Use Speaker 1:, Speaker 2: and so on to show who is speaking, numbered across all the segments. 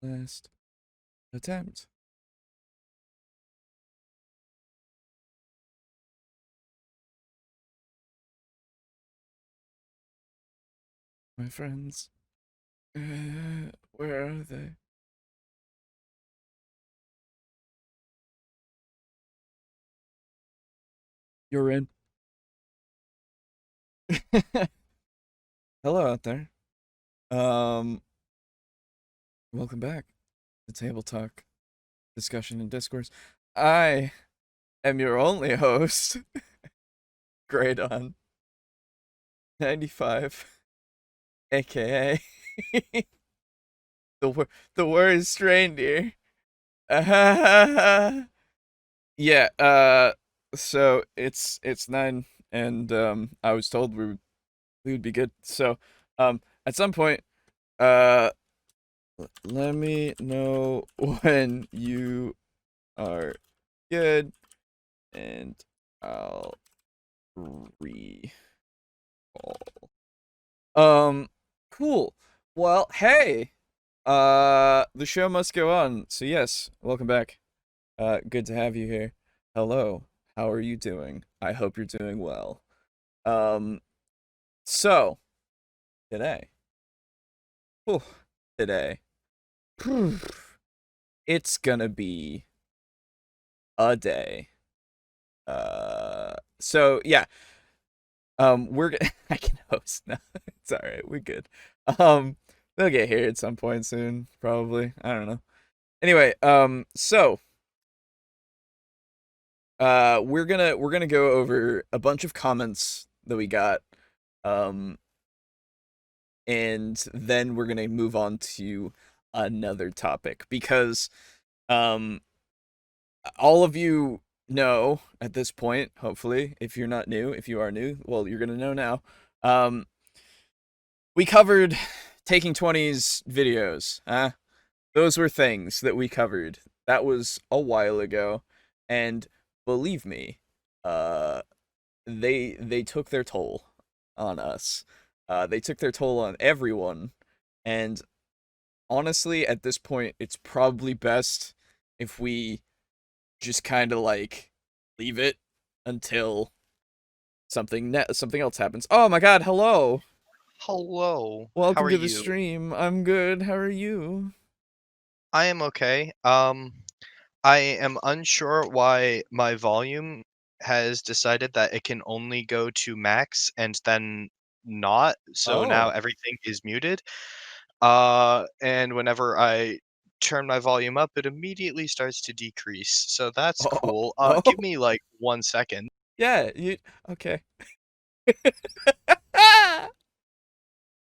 Speaker 1: Last attempt. My friends. Where are they? You're in. Hello out there. Um, Welcome back to Table Talk, discussion and discourse. I am your only host, Grade on 95, aka the worst reindeer. Yeah, so it's 9 and I was told we would be good. So at some point, uh let me know when you are good and I'll recall. Um cool. Well, hey. The show must go on. So yes, welcome back. Good to have you here. Hello. How are you doing? I hope you're doing well. Um so today. Whew, today. It's gonna be a day. So yeah. We're gonna I can host now. It's alright, we're good. Um, they'll get here at some point soon, probably. I don't know. Anyway, so we're gonna go over a bunch of comments that we got. Um, and then we're gonna move on to another topic because um all of you know at this point, hopefully, if you're not new, if you are new, well, you're gonna know now. Um, we covered taking 20s videos. Those were things that we covered. That was a while ago, and believe me, uh, they took their toll on us. They took their toll on everyone, and honestly, at this point, it's probably best if we just kind of like leave it until something else happens. Oh my god, hello.
Speaker 2: Hello, how
Speaker 1: Welcome
Speaker 2: are
Speaker 1: to the
Speaker 2: you?
Speaker 1: stream. I'm good. How are you?
Speaker 2: I am okay. I am unsure why my volume has decided that it can only go to max and then not, so now
Speaker 1: Oh.
Speaker 2: everything is muted. And whenever I turn my volume up, it immediately starts to decrease. So that's
Speaker 1: Oh.
Speaker 2: cool. Give
Speaker 1: Oh.
Speaker 2: me like 1 second.
Speaker 1: Yeah, you okay.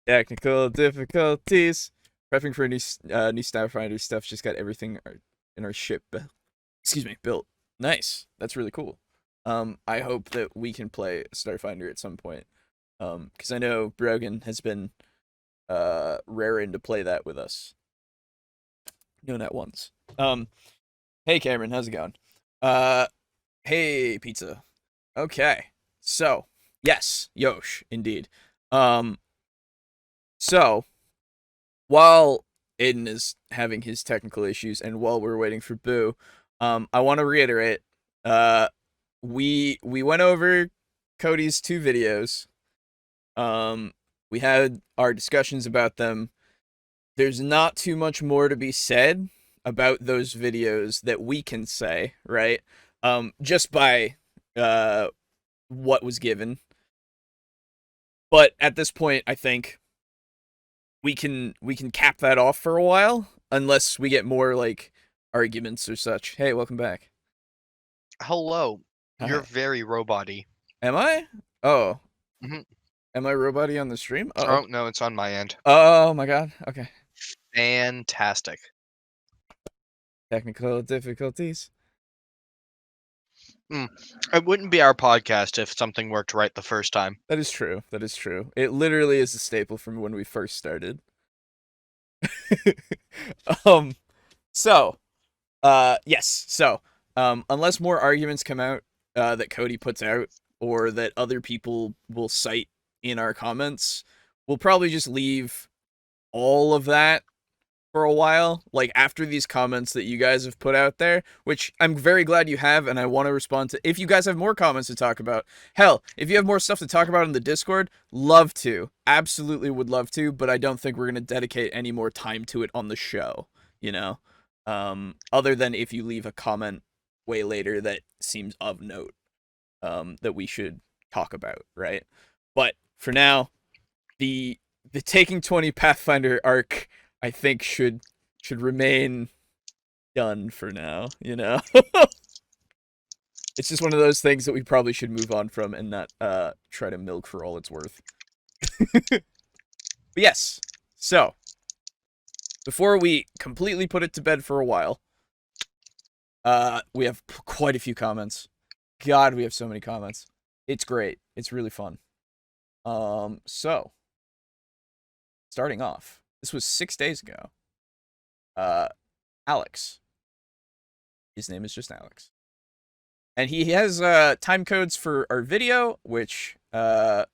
Speaker 1: Technical difficulties. Prepping for new Starfinder stuff. Just got everything in our ship. Excuse me, built. Nice. That's really cool. I hope that we can play Starfinder at some point. Because I know Brogan has been raring to play that with us. No, not once. Hey Cameron, how's it going? Uh, hey Pizza. Okay, so yes, Yosh, indeed. Um, so while Aiden is having his technical issues and while we're waiting for Boo, I want to reiterate, uh, we went over Cody's 2 videos. Um, we had our discussions about them. There's not too much more to be said about those videos that we can say, right? Just by uh what was given. But at this point, I think we can cap that off for a while unless we get more like arguments or such. Hey, welcome back.
Speaker 2: Hello. You're
Speaker 1: Hi.
Speaker 2: very robot-y.
Speaker 1: Am I? Oh,
Speaker 2: Mhm.
Speaker 1: am I robot-y on the stream? Uh-oh.
Speaker 2: Oh, no, it's on my end.
Speaker 1: Oh my god. Okay.
Speaker 2: Fantastic.
Speaker 1: Technical difficulties.
Speaker 2: Mm. It wouldn't be our podcast if something worked right the first time.
Speaker 1: That is true. That is true. It literally is a staple from when we first started. um so yes. So unless more arguments come out that Cody puts out or that other people will cite in our comments, we'll probably just leave all of that for a while, like after these comments that you guys have put out there, which I'm very glad you have, and I want to respond to. If you guys have more comments to talk about, hell, if you have more stuff to talk about in the Discord, love to. Absolutely would love to, but I don't think we're going to dedicate any more time to it on the show, you know? Other than if you leave a comment way later that seems of note, that we should talk about, right? But for now, the Taking 20 Pathfinder arc, I think, should remain done for now, you know? It's just one of those things that we probably should move on from and not try to milk for all it's worth. But yes, so before we completely put it to bed for a while, we have quite a few comments. God, we have so many comments. It's great. It's really fun. So starting off, this was 6 days ago. Alex. His name is just Alex. And he has time codes for our video, which I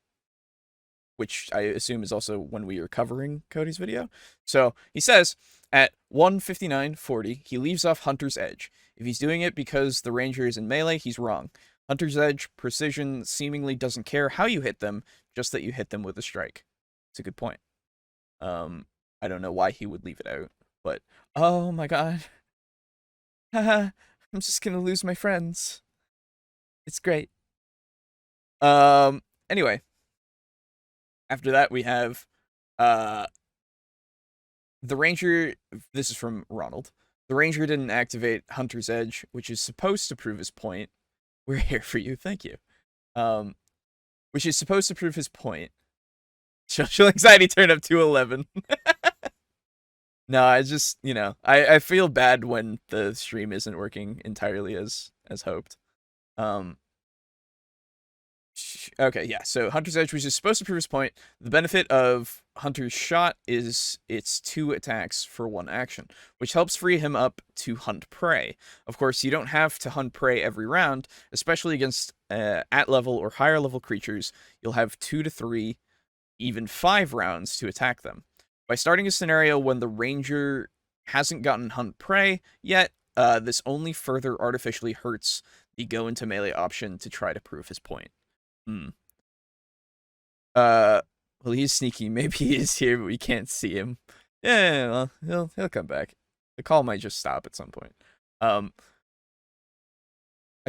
Speaker 1: assume is also when we are covering Cody's video. So he says, at 1:59:40, he leaves off Hunter's Edge. If he's doing it because the Ranger is in melee, he's wrong. Hunter's Edge precision seemingly doesn't care how you hit them, just that you hit them with a strike. It's a good point. I don't know why he would leave it out, but oh my god. Haha, I'm just gonna lose my friends. It's great. Anyway. After that, we have the Ranger. This is from Ronald. The Ranger didn't activate Hunter's Edge, which is supposed to prove his point. We're here for you, thank you. Which is supposed to prove his point. Social anxiety turned up to 11. No, I just, I feel bad when the stream isn't working entirely as hoped. Okay, yeah, so Hunter's Edge, which is supposed to prove his point. The benefit of Hunter's Shot is it's 2 attacks for 1 action, which helps free him up to hunt prey. Of course, you don't have to hunt prey every round, especially against at-level or higher-level creatures. You'll have 2 to 3, even 5 rounds to attack them. By starting a scenario when the Ranger hasn't gotten hunt prey yet, this only further artificially hurts the go into melee option to try to prove his point. Well, he's sneaky. Maybe he is here, but we can't see him. Yeah, well, he'll come back. The call might just stop at some point. I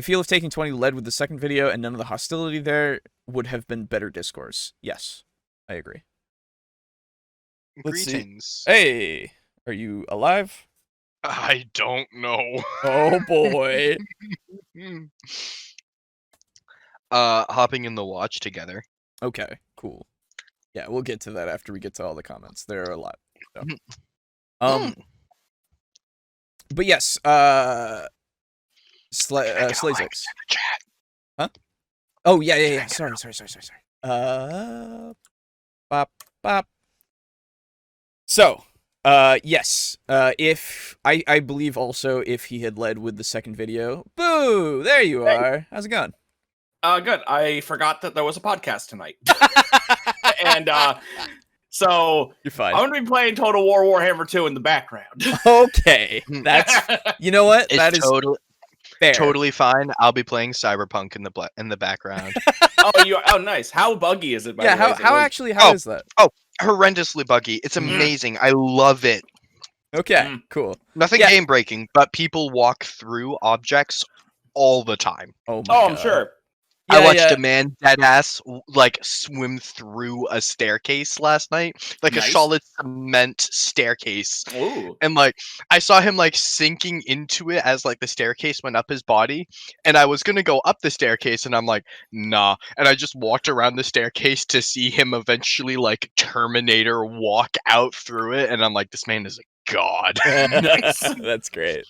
Speaker 1: feel if Taking 20 led with the second video and none of the hostility there would have been better discourse. Yes, I agree.
Speaker 2: Greetings.
Speaker 1: Hey, are you alive?
Speaker 2: I don't know.
Speaker 1: Oh boy.
Speaker 2: Hopping in the watch together.
Speaker 1: Okay, cool. Yeah, we'll get to that after we get to all the comments. There are a lot. So. But yes, Slazix. Huh? Oh yeah. Sorry. Bop. So, yes. If I believe also if he had led with the second video. Boo! There you are. How's it going?
Speaker 3: Good. I forgot that there was a podcast tonight. And so
Speaker 1: you're fine.
Speaker 3: I'm gonna be playing Total War Warhammer 2 in the background.
Speaker 1: Okay. That's you know what? That is fair.
Speaker 2: Totally fine. I'll be playing Cyberpunk in the background.
Speaker 3: Oh, nice. How buggy is it? By the way?
Speaker 1: How is that?
Speaker 2: Oh, horrendously buggy. It's amazing. I love it.
Speaker 1: Okay, cool.
Speaker 2: Nothing game breaking, but people walk through objects all the time.
Speaker 1: Oh my God.
Speaker 3: I'm sure.
Speaker 2: I watched a man deadass swim through a staircase last night, like a solid cement staircase.
Speaker 3: Ooh.
Speaker 2: And I saw him sinking into it as the staircase went up his body, and I was gonna go up the staircase, and I'm like, nah. And I just walked around the staircase to see him eventually Terminator walk out through it, and I'm like, this man is a god.
Speaker 3: Nice.
Speaker 1: That's great.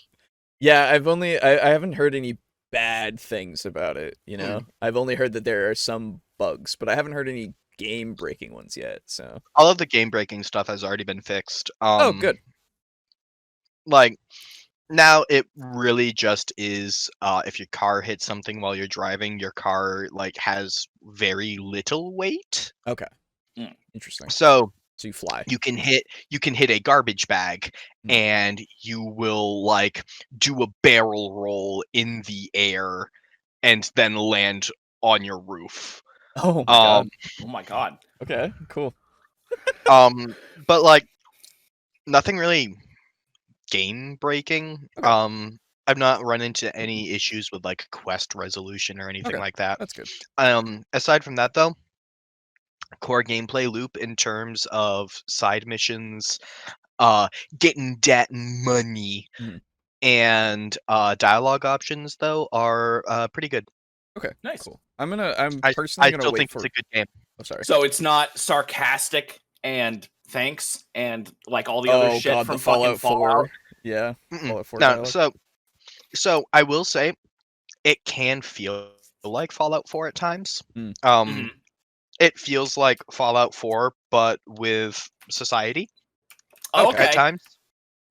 Speaker 1: Yeah, I haven't heard any bad things about it, I've only heard that there are some bugs, but I haven't heard any game breaking ones yet, so
Speaker 2: all of the game breaking stuff has already been fixed.
Speaker 1: Oh, good.
Speaker 2: Now it really just is if your car hits something while you're driving, your car has very little weight.
Speaker 1: Okay. Interesting.
Speaker 2: So
Speaker 1: So you fly.
Speaker 2: you can hit a garbage bag, and you will like do a barrel roll in the air and then land on your roof.
Speaker 1: Oh my god.
Speaker 3: Oh my god.
Speaker 1: Okay, cool.
Speaker 2: But like nothing really game breaking.
Speaker 1: Okay.
Speaker 2: I've not run into any issues with like quest resolution or anything
Speaker 1: Okay.
Speaker 2: like that.
Speaker 1: That's good.
Speaker 2: Aside from that though, core gameplay loop in terms of side missions, getting that money,
Speaker 1: Mhm.
Speaker 2: and dialogue options though are pretty good.
Speaker 1: Okay,
Speaker 3: Nice.
Speaker 1: cool. I'm
Speaker 2: I
Speaker 1: personally gonna
Speaker 2: still
Speaker 1: wait
Speaker 2: think
Speaker 1: for.
Speaker 2: it's a good game.
Speaker 1: Oh, sorry.
Speaker 3: So it's not sarcastic and thanks and like all the other
Speaker 1: Oh
Speaker 3: shit
Speaker 1: god,
Speaker 3: from
Speaker 1: the Fallout
Speaker 3: fucking
Speaker 1: 4. Yeah,
Speaker 2: Mm-mm.
Speaker 1: Fallout 4
Speaker 2: No,
Speaker 1: dialogue.
Speaker 2: so I will say it can feel like Fallout 4 at times.
Speaker 1: Mm.
Speaker 3: Mhm.
Speaker 2: It feels like Fallout 4, but with society
Speaker 3: Okay.
Speaker 2: at times.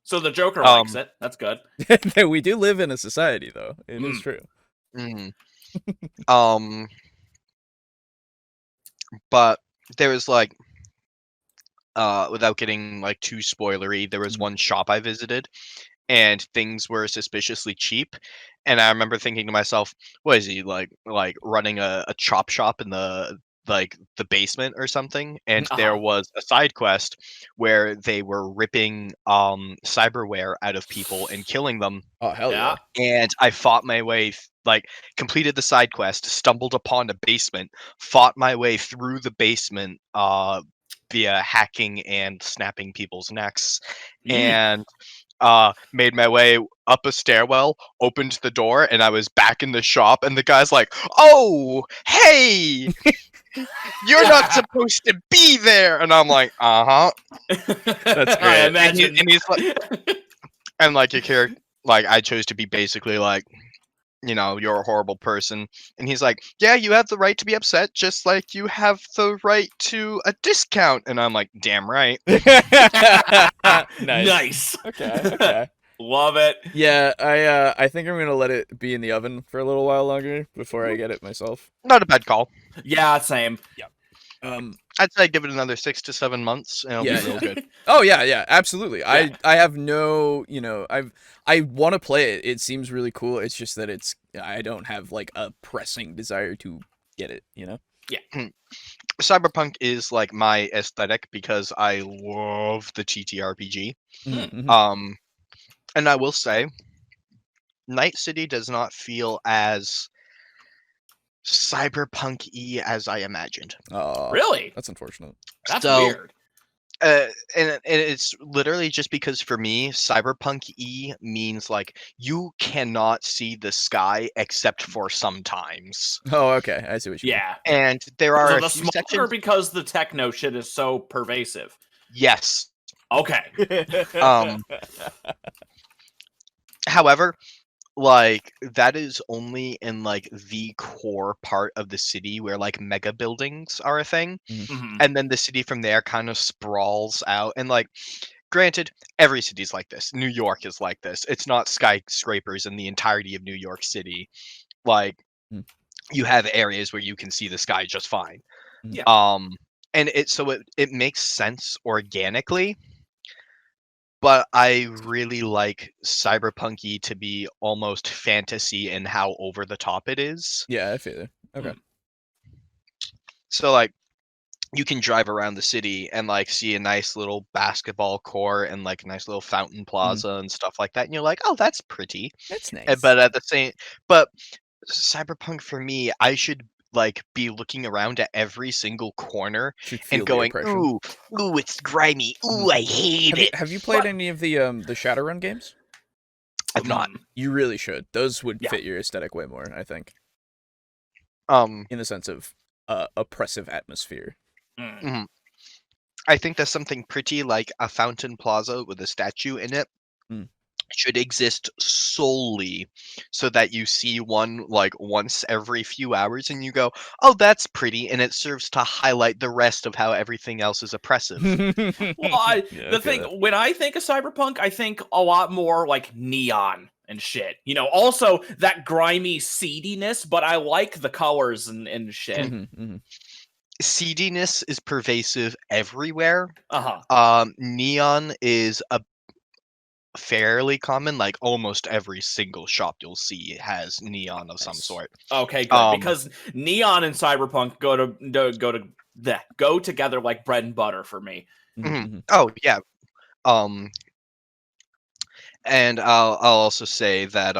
Speaker 3: So the Joker likes it. That's good.
Speaker 1: We do live in a society, though. It is true.
Speaker 2: Mhm. um, but there was like, without getting like too spoilery, there was
Speaker 1: Mhm.
Speaker 2: one shop I visited, and things were suspiciously cheap. And I remember thinking to myself, "What is he like running a chop shop in the basement or something?" And there
Speaker 3: Uh-huh.
Speaker 2: was a side quest where they were ripping cyberware out of people and killing them.
Speaker 1: Oh hell yeah.
Speaker 2: And I fought my way completed the side quest, stumbled upon a basement, fought my way through the basement via hacking and snapping people's necks, and made my way up a stairwell, opened the door, and I was back in the shop, and the guy's like, "Oh, hey, you're not supposed to be there," and I'm like, "Uh-huh."
Speaker 1: That's
Speaker 3: I
Speaker 1: great.
Speaker 3: imagine.
Speaker 2: And he's like, and like your character, like I chose to be basically like, you're a horrible person, and he's like, "Yeah, you have the right to be upset, just like you have the right to a discount," and I'm like, "Damn right."
Speaker 1: Nice.
Speaker 3: Nice.
Speaker 1: Okay.
Speaker 3: Love it.
Speaker 1: Yeah, I think I'm gonna let it be in the oven for a little while longer before I get it myself.
Speaker 2: Not a bad call.
Speaker 3: Yeah, same.
Speaker 2: I'd say give it another 6 to 7 months, and it'll
Speaker 1: Yeah,
Speaker 2: be real good.
Speaker 1: Oh yeah, absolutely.
Speaker 3: Yeah.
Speaker 1: I have no, I want to play it. It seems really cool. It's just that I don't have like a pressing desire to get it,
Speaker 2: Cyberpunk is like my aesthetic because I love the TTRPG.
Speaker 1: Mhm.
Speaker 2: And I will say, Night City does not feel as cyberpunk-y as I imagined.
Speaker 3: Really?
Speaker 1: That's unfortunate.
Speaker 3: That's
Speaker 2: So,
Speaker 3: weird.
Speaker 2: and it's literally just because for me, cyberpunk-y means like you cannot see the sky except for sometimes.
Speaker 1: Oh, okay. I see what you mean.
Speaker 3: Yeah.
Speaker 2: And there
Speaker 3: So
Speaker 2: are a
Speaker 3: the
Speaker 2: few
Speaker 3: smoke or
Speaker 2: sections.
Speaker 3: because the techno shit is so pervasive?
Speaker 2: Yes.
Speaker 3: Okay.
Speaker 2: However, like that is only in like the core part of the city where like mega buildings are a thing,
Speaker 3: Mhm.
Speaker 2: and then the city from there kind of sprawls out. And like, granted, every city's like this. New York is like this. It's not skyscrapers in the entirety of New York City. Like,
Speaker 1: Mm.
Speaker 2: you have areas where you can see the sky just fine.
Speaker 3: Yeah.
Speaker 2: And it makes sense organically. But I really like cyberpunky to be almost fantasy in how over the top it is.
Speaker 1: Yeah, I feel it. Okay.
Speaker 2: So like you can drive around the city and like see a nice little basketball court and like a nice little fountain plaza and stuff like that, and you're like, "Oh, that's pretty."
Speaker 1: That's nice.
Speaker 2: But at the same but cyberpunk for me, I should like be looking around at every single corner
Speaker 1: Should feel
Speaker 2: and
Speaker 1: the
Speaker 2: going,
Speaker 1: oppression.
Speaker 2: "Ooh, it's grimy. Ooh, I hate it."
Speaker 1: Have you played any of the Shadowrun games?
Speaker 2: I've not.
Speaker 1: You really should. Those would
Speaker 3: Yeah.
Speaker 1: fit your aesthetic way more, I think,
Speaker 2: Um
Speaker 1: in the sense of oppressive atmosphere.
Speaker 2: mhm. I think there's something pretty like a fountain plaza with a statue in it
Speaker 1: Mm.
Speaker 2: should exist solely so that you see one like once every few hours and you go, "Oh, that's pretty," and it serves to highlight the rest of how everything else is oppressive.
Speaker 3: Well,
Speaker 1: Yeah,
Speaker 3: the thing, when I think of cyberpunk, I think a lot more like neon and shit. Also that grimy seediness, but I like the colors and shit.
Speaker 1: Mhm.
Speaker 2: seediness is pervasive everywhere. Neon is a fairly common, like almost every single shop you'll see has neon of some sort.
Speaker 3: Okay, good, because neon and cyberpunk go together like bread and butter for me.
Speaker 2: Oh yeah. And I'll also say that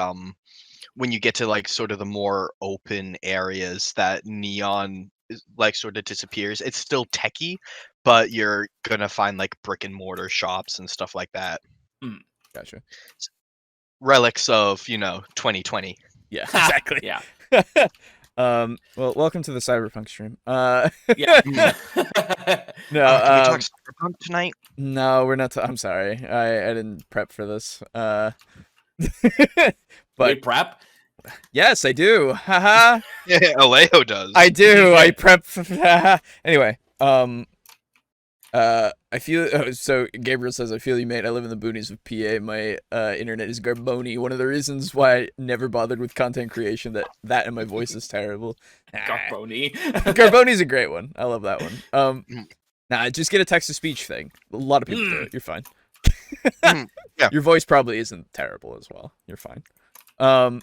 Speaker 2: when you get to like sort of the more open areas, that neon like sort of disappears. It's still techie, but you're gonna find like brick and mortar shops and stuff like that.
Speaker 1: Gotcha.
Speaker 2: Relics of 2020.
Speaker 1: Yeah, exactly.
Speaker 3: Yeah.
Speaker 1: Well, welcome to the cyberpunk stream.
Speaker 3: Yeah.
Speaker 1: No,
Speaker 2: Can we talk cyberpunk tonight?
Speaker 1: No, we're not. I'm sorry. I didn't prep for this. But
Speaker 3: Wait, prep?
Speaker 1: Yes, I do. Haha.
Speaker 2: Yeah, Alejo does.
Speaker 1: I do. I prep. Anyway, I feel so. Gabriel says, "I feel you, mate. I live in the boonies of PA. My internet is garboni. One of the reasons why I never bothered with content creation that and my voice is terrible.
Speaker 3: Garboni.
Speaker 1: Garboni's a great one. I love that one. Nah, just get a text to speech thing. A lot of people do it. You're fine.
Speaker 2: Yeah.
Speaker 1: Your voice probably isn't terrible as well. You're fine.
Speaker 2: Can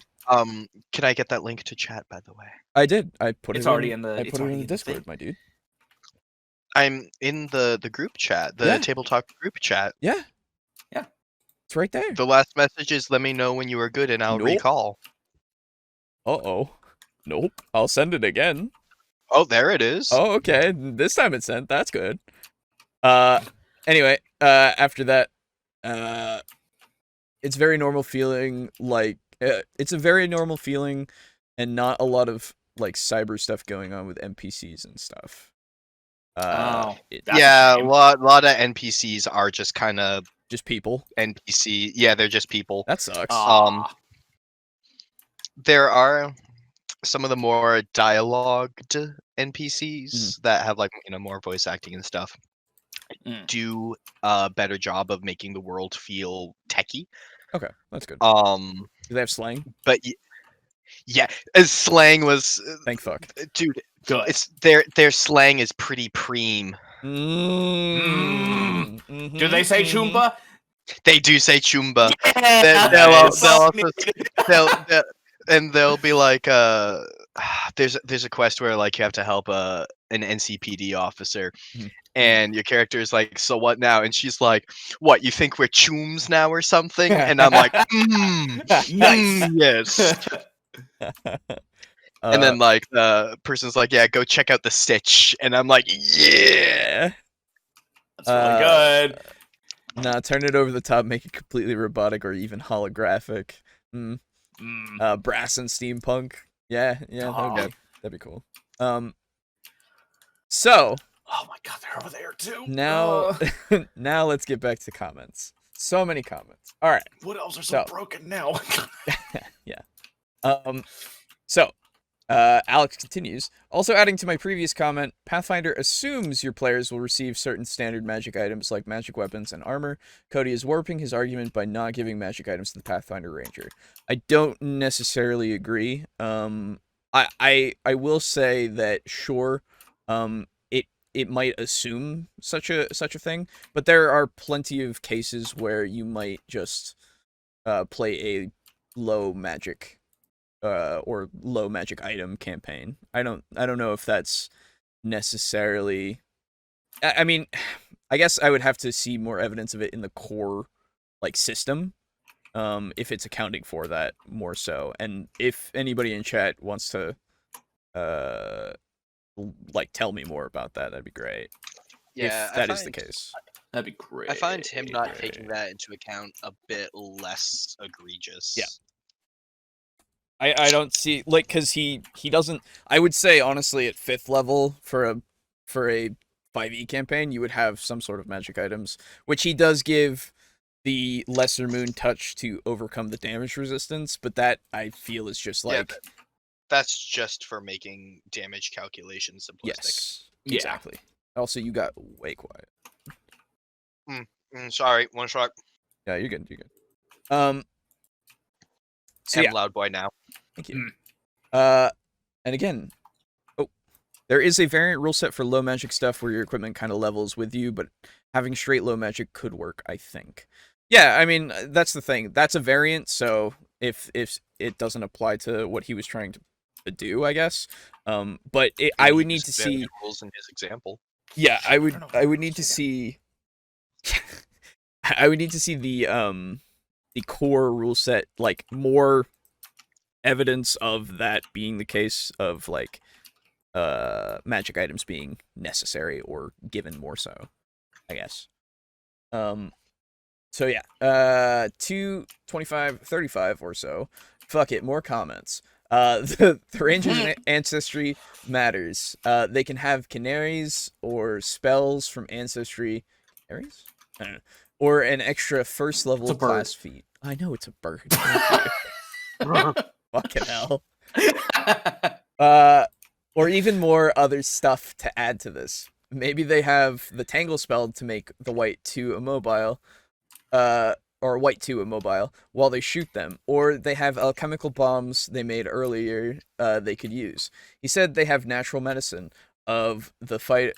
Speaker 2: I get that link to chat, by the way?
Speaker 1: I did. I put
Speaker 3: It's
Speaker 1: it
Speaker 3: already
Speaker 1: in,
Speaker 3: in the-
Speaker 1: I
Speaker 3: it's
Speaker 1: put it in
Speaker 3: already
Speaker 1: the
Speaker 3: in the
Speaker 1: Discord,
Speaker 3: thing.
Speaker 1: my dude.
Speaker 2: I'm in the group chat, the
Speaker 1: Yeah.
Speaker 2: TableTalk group chat.
Speaker 1: Yeah.
Speaker 3: Yeah.
Speaker 1: It's right there.
Speaker 2: The last message is, let me know when you are good and I'll
Speaker 1: Nope.
Speaker 2: recall.
Speaker 1: Uh-oh. Nope. I'll send it again.
Speaker 2: Oh, there it is.
Speaker 1: Oh, okay. This time it's sent. That's good. Anyway, after that, it's very normal feeling like it's a very normal feeling and not a lot of like cyber stuff going on with NPCs and stuff.
Speaker 3: That's
Speaker 2: Yeah,
Speaker 3: a
Speaker 2: a
Speaker 3: shame.
Speaker 2: lot of NPCs are just kind of
Speaker 1: just people.
Speaker 2: NPC. Yeah, they're just people.
Speaker 1: That sucks.
Speaker 3: Aw.
Speaker 2: There are some of the more dialogued NPCs that have like more voice acting and stuff. Do a better job of making the world feel techie.
Speaker 1: Okay, that's good.
Speaker 2: Do
Speaker 1: they have slang?
Speaker 2: But yeah, as slang was.
Speaker 1: Thank fuck.
Speaker 2: Dude,
Speaker 3: Good.
Speaker 2: it's their slang is pretty preem.
Speaker 1: Mm-hmm.
Speaker 3: Do they say chumba?
Speaker 2: They do say chumba.
Speaker 3: Yes!
Speaker 2: They'll be like, there's a quest where like you have to help an NCPD officer, and your character is like, so what now? And she's like, what, you think we're chooms now or something? And I'm like,
Speaker 3: Nice.
Speaker 2: Yes. And then like the person's like, yeah, go check out the stitch, and I'm like, yeah.
Speaker 3: That's really good.
Speaker 1: Nah, turn it over the top, make it completely robotic or even holographic. Brass and steampunk. Yeah, that'd be cool. So.
Speaker 3: Oh my god, they're over there too.
Speaker 1: Now, now let's get back to comments. So many comments. All right.
Speaker 3: What else are so broken now?
Speaker 1: Yeah. So, Alex continues. Also adding to my previous comment, Pathfinder assumes your players will receive certain standard magic items like magic weapons and armor. Cody is warping his argument by not giving magic items to the Pathfinder Ranger. I don't necessarily agree. I will say that sure, it might assume such a thing, but there are plenty of cases where you might just play a low magic or low magic item campaign. I don't know if that's necessarily. I mean, I guess I would have to see more evidence of it in the core like system, if it's accounting for that more so. And if anybody in chat wants to like tell me more about that, that'd be great.
Speaker 2: Yeah,
Speaker 1: if that is the case.
Speaker 3: That'd be great.
Speaker 2: I find him not taking that into account a bit less egregious.
Speaker 1: Yeah. I don't see, like, because he doesn't. I would say honestly, at 5th level for a 5e campaign, you would have some sort of magic items, which he does give the Lesser Moon touch to overcome the damage resistance. But that I feel is just like
Speaker 2: that's just for making damage calculations simplistic.
Speaker 1: Yes, exactly. Also, you got way quiet.
Speaker 2: Sorry, one shot.
Speaker 1: Yeah, you're good. You're good. So
Speaker 2: I'm loud boy now.
Speaker 1: Thank you. And again, There is a variant rule set for low magic stuff where your equipment kind of levels with you, but having straight low magic could work, I think. Yeah, I mean, that's the thing. That's a variant, so if it doesn't apply to what he was trying to do, I guess. But I would need to see
Speaker 2: rules in his example.
Speaker 1: Yeah, I would need to see I would need to see the core rule set, like more evidence of that being the case, of like magic items being necessary or given more so, I guess. So yeah, 225-35 or so. Fuck it, more comments. The ranger's ancestry matters. They can have canaries or spells from ancestry. Canaries? I don't know. Or an extra first level class feat. I know it's a bird. Fucking hell. Or even more other stuff to add to this. Maybe they have the Tangle spell to make the white 2 immobile. Or white 2 immobile while they shoot them, or they have alchemical bombs they made earlier they could use. He said they have natural medicine of the fight.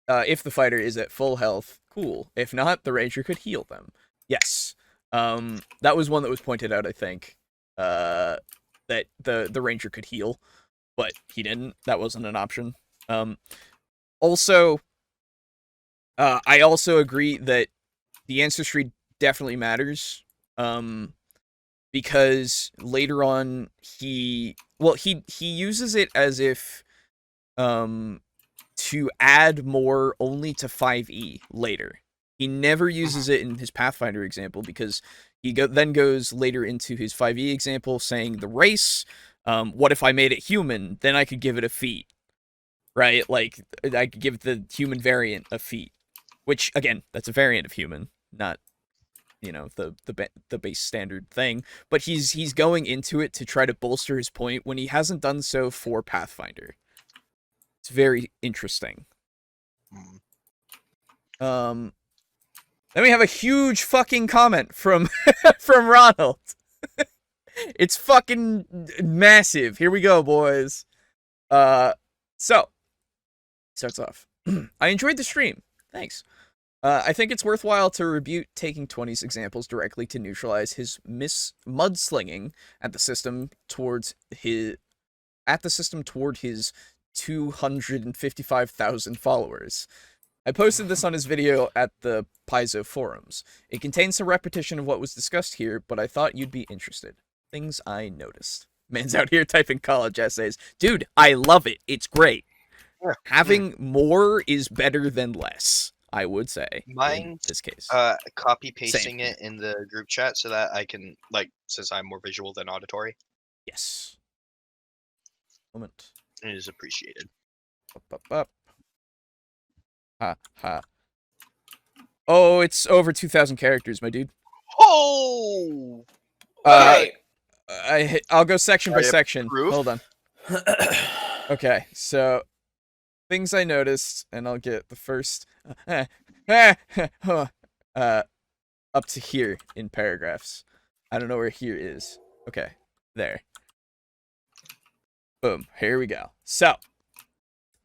Speaker 1: If the fighter is at full health, cool. If not, the ranger could heal them. Yes. That was one that was pointed out, I think. That the ranger could heal, but he didn't. That wasn't an option. Also, I also agree that the ancestry definitely matters, because later on he uses it as if to add more only to 5e later. He never uses it in his Pathfinder example, because he then goes later into his 5e example saying the race, what if I made it human, then I could give it a feat, right? Like, I could give the human variant a feat, which, again, that's a variant of human, not, you know, the base standard thing, but he's going into it to try to bolster his point when he hasn't done so for Pathfinder. It's very interesting. Then we have a huge fucking comment from from Ronald. It's fucking massive. Here we go, boys. So starts off. I enjoyed the stream. Thanks. I think it's worthwhile to rebuke taking 20's examples directly to neutralize his mudslinging at the system toward his 255,000 followers. I posted this on his video at the Paizo forums. It contains some repetition of what was discussed here, but I thought you'd be interested. Things I noticed. Man's out here typing college essays. Dude, I love it. It's great. Yeah. Having more is better than less, I would say. In this case.
Speaker 2: Copy pasting it in the group chat so that I can, like, since I'm more visual than auditory.
Speaker 1: Yes. Moment.
Speaker 2: It is appreciated.
Speaker 1: Up. Ha ha. Oh, it's over 2,000 characters, my dude.
Speaker 2: Oh.
Speaker 1: I'll go section by section.
Speaker 2: Proof?
Speaker 1: Hold on. Okay, so things I noticed, and I'll get the first up to here in paragraphs. I don't know where here is. Okay, there. Boom, here we go. So,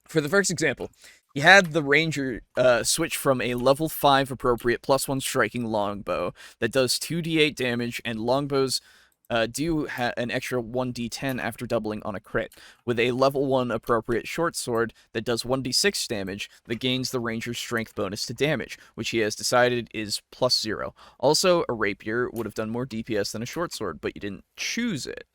Speaker 1: for the first example, he had the ranger switch from a level 5 appropriate +1 striking longbow that does 2d8 damage, and longbows do an extra 1d10 after doubling on a crit, with a level 1 appropriate short sword that does 1d6 damage that gains the ranger's strength bonus to damage, which he has decided is +0. Also, a rapier would have done more DPS than a short sword, but you didn't choose it.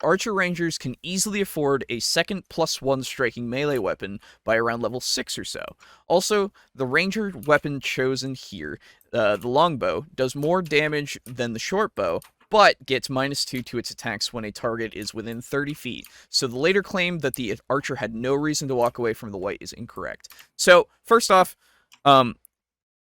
Speaker 1: Archer Rangers can easily afford a second +1 striking melee weapon by around level 6 or so. Also, the ranger weapon chosen here, the longbow, does more damage than the short bow, but gets -2 to its attacks when a target is within 30 feet. So the later claim that the archer had no reason to walk away from the white is incorrect. So, first off,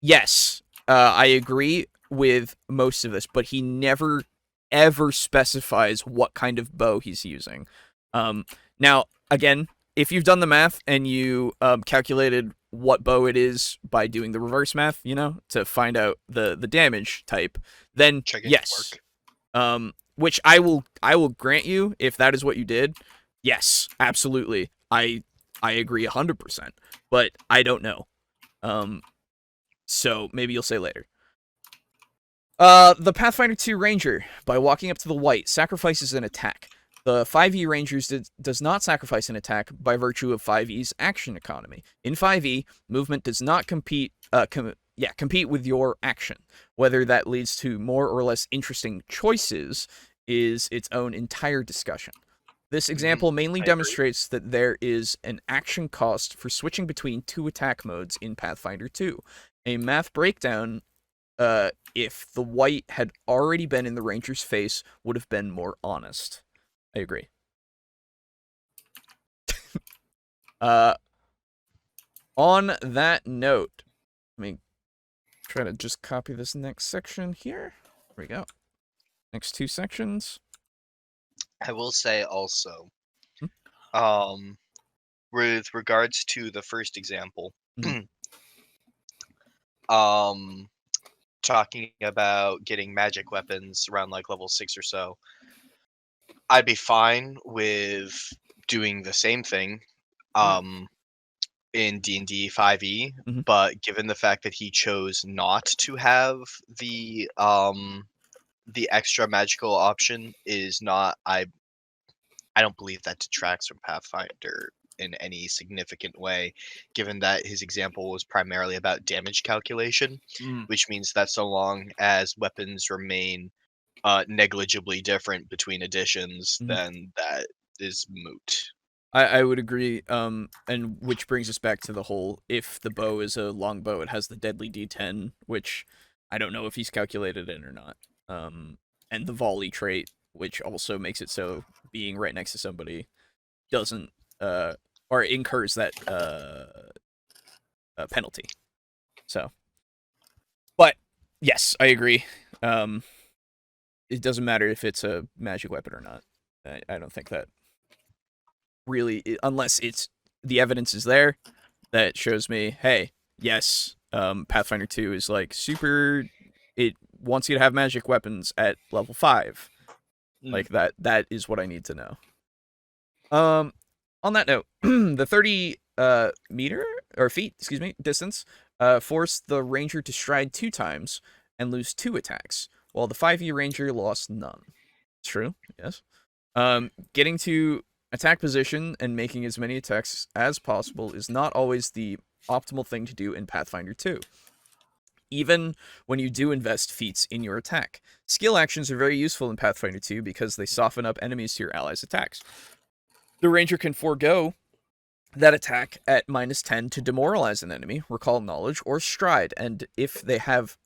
Speaker 1: yes, I agree with most of this, but he never ever specifies what kind of bow he's using. Now, again, if you've done the math and you calculated what bow it is by doing the reverse math, you know, to find out the damage type, then yes. Which I will grant you, if that is what you did, yes, absolutely. I I agree 100%, but I don't know. So maybe you'll say later. The Pathfinder 2 Ranger, by walking up to the white, sacrifices an attack. The 5e Rangers does not sacrifice an attack by virtue of 5e's action economy. In 5e, movement does not compete with your action. Whether that leads to more or less interesting choices is its own entire discussion. This example mainly demonstrates that there is an action cost for switching between 2 attack modes in Pathfinder 2. A math breakdown, if the white had already been in the Ranger's face, would have been more honest. I agree. On that note, let me try to just copy this next section here. There we go. Next 2 sections.
Speaker 2: I will say also, with regards to the first example, talking about getting magic weapons around like level 6 or so, I'd be fine with doing the same thing in D&D 5e, but given the fact that he chose not to have the extra magical option is not, I don't believe that detracts from Pathfinder in any significant way, given that his example was primarily about damage calculation, which means that so long as weapons remain negligibly different between editions, then that is moot.
Speaker 1: I would agree, and which brings us back to the whole, if the bow is a longbow, it has the deadly D10, which I don't know if he's calculated in or not, and the volley trait, which also makes it so being right next to somebody doesn't, or incurs that penalty. So, but yes, I agree. It doesn't matter if it's a magic weapon or not. I don't think that really, unless it's the evidence is there that shows me, hey, yes, Pathfinder 2 is like super. It wants you to have magic weapons at level 5. Like that is what I need to know. On that note, the 30 feet, distance, forced the Ranger to stride 2 times and lose 2 attacks, while the 5e Ranger lost none. True, yes. Getting to attack position and making as many attacks as possible is not always the optimal thing to do in Pathfinder 2. Even when you do invest feats in your attack. Skill actions are very useful in Pathfinder 2 because they soften up enemies to your allies' attacks. The Ranger can forego that attack at -10 to demoralize an enemy, recall knowledge, or stride, and if they have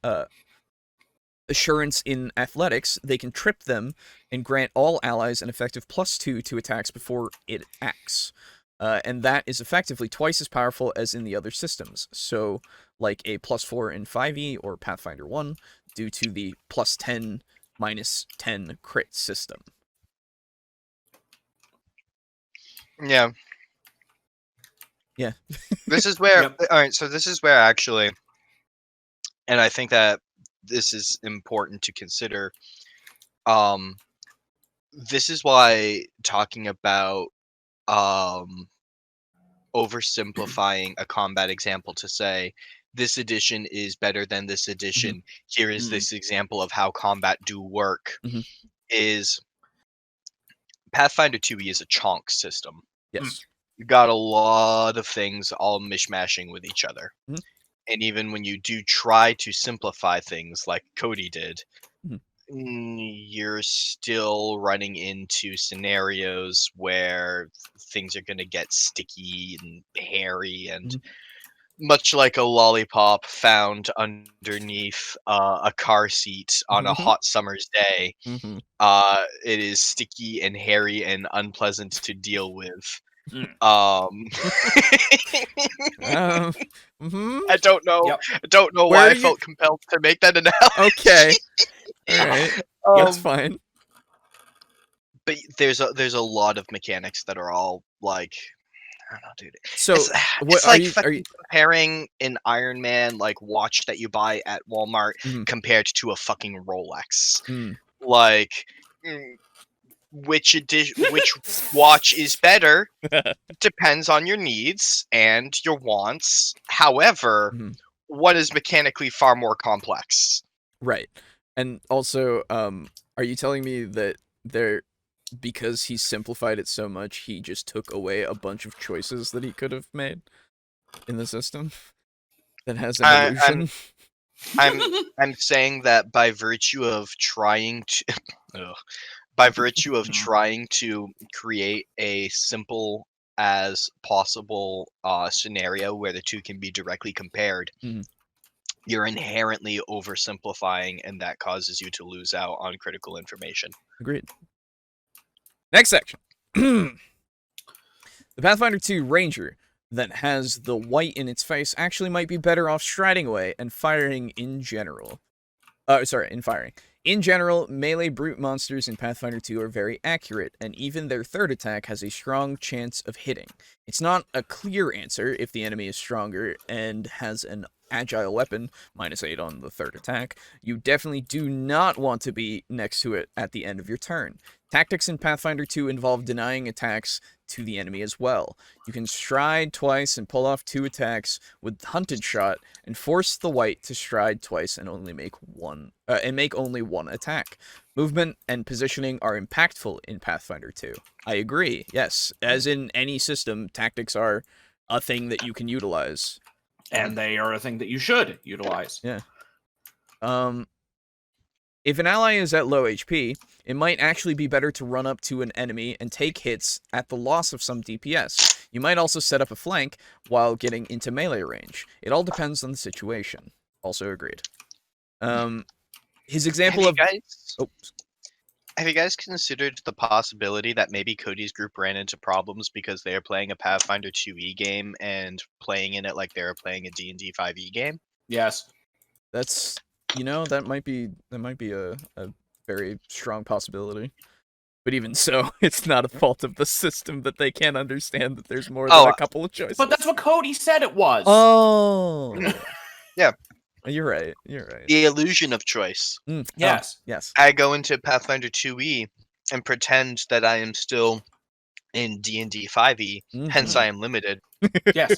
Speaker 1: assurance in athletics, they can trip them and grant all allies an effective +2 to attacks before it acts. And that is effectively twice as powerful as in the other systems. So, like a +4 in 5e or Pathfinder 1, due to the +10, -10 crit system.
Speaker 2: Yeah.
Speaker 1: Yeah.
Speaker 2: This is where, alright, so this is where actually, and I think that this is important to consider, this is why talking about oversimplifying a combat example to say this edition is better than this edition, here is this example of how combat do work, is Pathfinder 2e is a chonk system.
Speaker 1: Yes.
Speaker 2: You got a lot of things all mishmashing with each other. And even when you do try to simplify things like Cody did, you're still running into scenarios where things are going to get sticky and hairy, and much like a lollipop found underneath a car seat on a hot summer's day, it is sticky and hairy and unpleasant to deal with. I don't know. I don't know why I felt compelled to make that analogy.
Speaker 1: Okay. All right. That's fine.
Speaker 2: But there's a lot of mechanics that are all like, I don't know, dude.
Speaker 1: So
Speaker 2: it's like comparing an Iron Man like watch that you buy at Walmart compared to a fucking Rolex. Like, which watch is better depends on your needs and your wants. However,
Speaker 1: Mhm.
Speaker 2: one is mechanically far more complex.
Speaker 1: Right. And also, are you telling me that because he simplified it so much, he just took away a bunch of choices that he could have made in the system that has an
Speaker 2: I-
Speaker 1: illusion?
Speaker 2: I'm saying that by virtue of trying to ugh, by virtue of trying to create a simple as possible scenario where the two can be directly compared,
Speaker 1: Mhm.
Speaker 2: you're inherently oversimplifying, and that causes you to lose out on critical information.
Speaker 1: Agreed. Next section. The Pathfinder 2 Ranger that has the white in its face actually might be better off striding away and firing in general. In firing. In general, melee brute monsters in Pathfinder 2 are very accurate, and even their third attack has a strong chance of hitting. It's not a clear answer if the enemy is stronger and has an agile weapon, -8 on the third attack. You definitely do not want to be next to it at the end of your turn. Tactics in Pathfinder 2 involve denying attacks to the enemy as well. You can stride twice and pull off 2 attacks with Hunted Shot, and force the white to stride twice and only make only one attack. Movement and positioning are impactful in Pathfinder 2. I agree. Yes, as in any system, tactics are a thing that you can utilize.
Speaker 3: And they are a thing that you should utilize.
Speaker 1: Yeah. If an ally is at low HP, it might actually be better to run up to an enemy and take hits at the loss of some DPS. You might also set up a flank while getting into melee range. It all depends on the situation. Also agreed. His example of... Oh,
Speaker 2: Have you guys considered the possibility that maybe Cody's group ran into problems because they are playing a Pathfinder 2e game and playing in it like they were playing a D&D 5e game?
Speaker 3: Yes.
Speaker 1: that's... that might be a very strong possibility. But even so, it's not a fault of the system that they can't understand that there's more than a couple of choices.
Speaker 3: But that's what Cody said it was.
Speaker 1: Oh.
Speaker 2: Yeah.
Speaker 1: You're right.
Speaker 2: The illusion of choice.
Speaker 3: Yes.
Speaker 1: Yes.
Speaker 2: I go into Pathfinder 2e and pretend that I am still in D&D 5e, hence I am limited.
Speaker 3: Yes.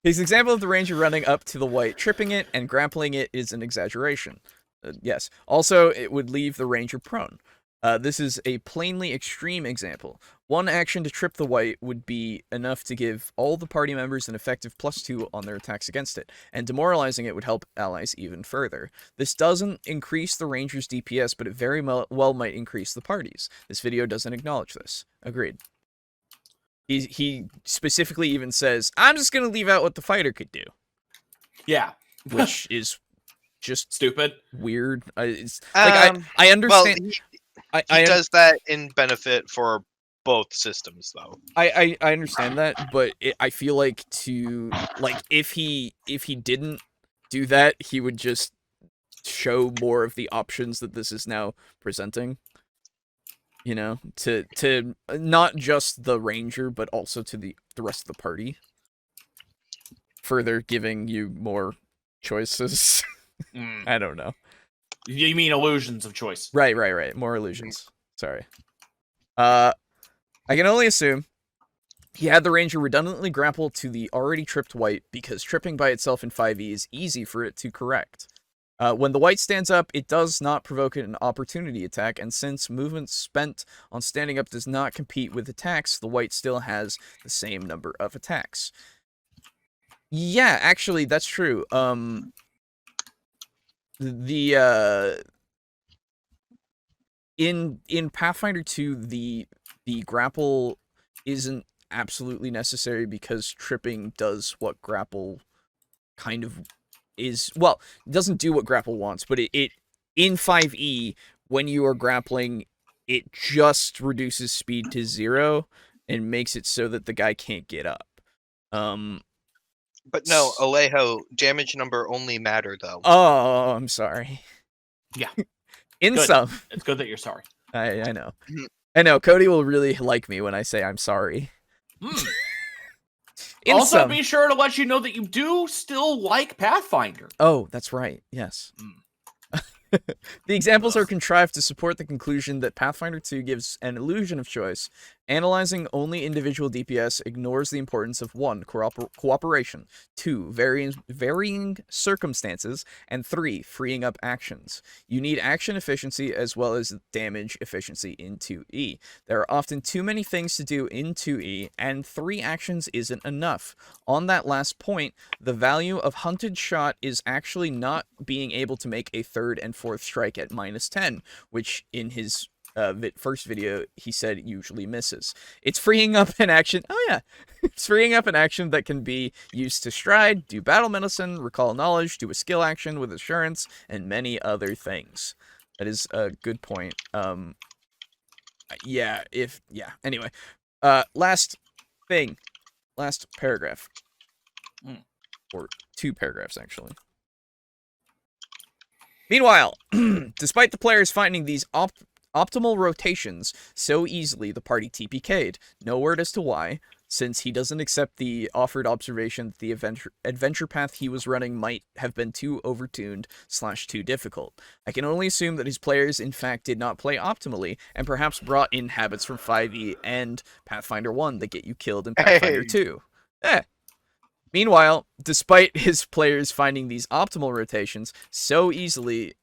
Speaker 1: His example of the ranger running up to the white, tripping it, and grappling it is an exaggeration. Yes. Also, it would leave the ranger prone. This is a plainly extreme example. One action to trip the white would be enough to give all the party members an effective +2 on their attacks against it, and demoralizing it would help allies even further. This doesn't increase the ranger's DPS, but it very well might increase the party's. This video doesn't acknowledge this. Agreed. He specifically even says, I'm just going to leave out what the fighter could do.
Speaker 3: Yeah.
Speaker 1: Which is just
Speaker 3: stupid.
Speaker 1: Weird. I understand.
Speaker 2: Well, he does that in benefit for both systems, though.
Speaker 1: I understand that, but I feel like if he didn't do that, he would just show more of the options that this is now presenting. To not just the ranger, but also to the rest of the party. Further giving you more choices. I don't know.
Speaker 3: You mean illusions of choice?
Speaker 1: Right. More illusions. Sorry. I can only assume he had the ranger redundantly grapple to the already tripped white because tripping by itself in 5e is easy for it to correct. When the white stands up, it does not provoke an opportunity attack, and since movement spent on standing up does not compete with attacks, the white still has the same number of attacks. Yeah, actually, that's true. In Pathfinder 2, the grapple isn't absolutely necessary because tripping does what grapple kind of is. Well, it doesn't do what grapple wants, but it in 5e, when you are grappling, it just reduces speed to 0 and makes it so that the guy can't get up.
Speaker 2: But no, Alejo, damage number only matter, though.
Speaker 1: Oh, I'm sorry.
Speaker 3: Yeah.
Speaker 1: It's
Speaker 3: good that you're sorry.
Speaker 1: I know. I know. Cody will really like me when I say I'm sorry.
Speaker 3: Also, be sure to let you know that you do still like Pathfinder.
Speaker 1: Oh, that's right. Yes. The examples are contrived to support the conclusion that Pathfinder 2 gives an illusion of choice. Analyzing only individual DPS ignores the importance of 1. Cooperation, 2. Varying circumstances, and 3. Freeing up actions. You need action efficiency as well as damage efficiency in 2E. There are often too many things to do in 2E, and 3 actions isn't enough. On that last point, the value of Hunted Shot is actually not being able to make a 3rd and 4th strike at -10, which in his first video he said usually misses. It's freeing up an action. Oh yeah, it's freeing up an action that can be used to stride, do battle medicine, recall knowledge, do a skill action with assurance, and many other things. That is a good point. Yeah. Anyway, last thing, last paragraph, or 2 paragraphs actually. Meanwhile, despite the players finding these optimal rotations so easily, the party TPK'd. No word as to why, since he doesn't accept the offered observation that the adventure path he was running might have been too overtuned / too difficult. I can only assume that his players in fact did not play optimally, and perhaps brought in habits from 5e and Pathfinder 1 that get you killed in Pathfinder 2. Meanwhile, despite his players finding these optimal rotations so easily,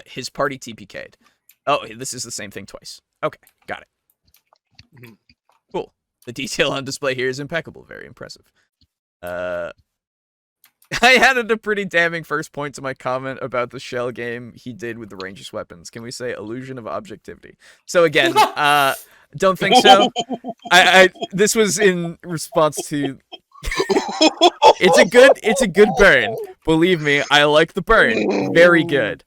Speaker 1: his party TPK'd. Oh, this is the same thing twice. Okay, got it. Cool. The detail on display here is impeccable. Very impressive. I added a pretty damning first point to my comment about the shell game he did with the ranger's weapons. Can we say illusion of objectivity? So again, don't think so. This was in response to... It's a good burn. Believe me, I like the burn. Very good.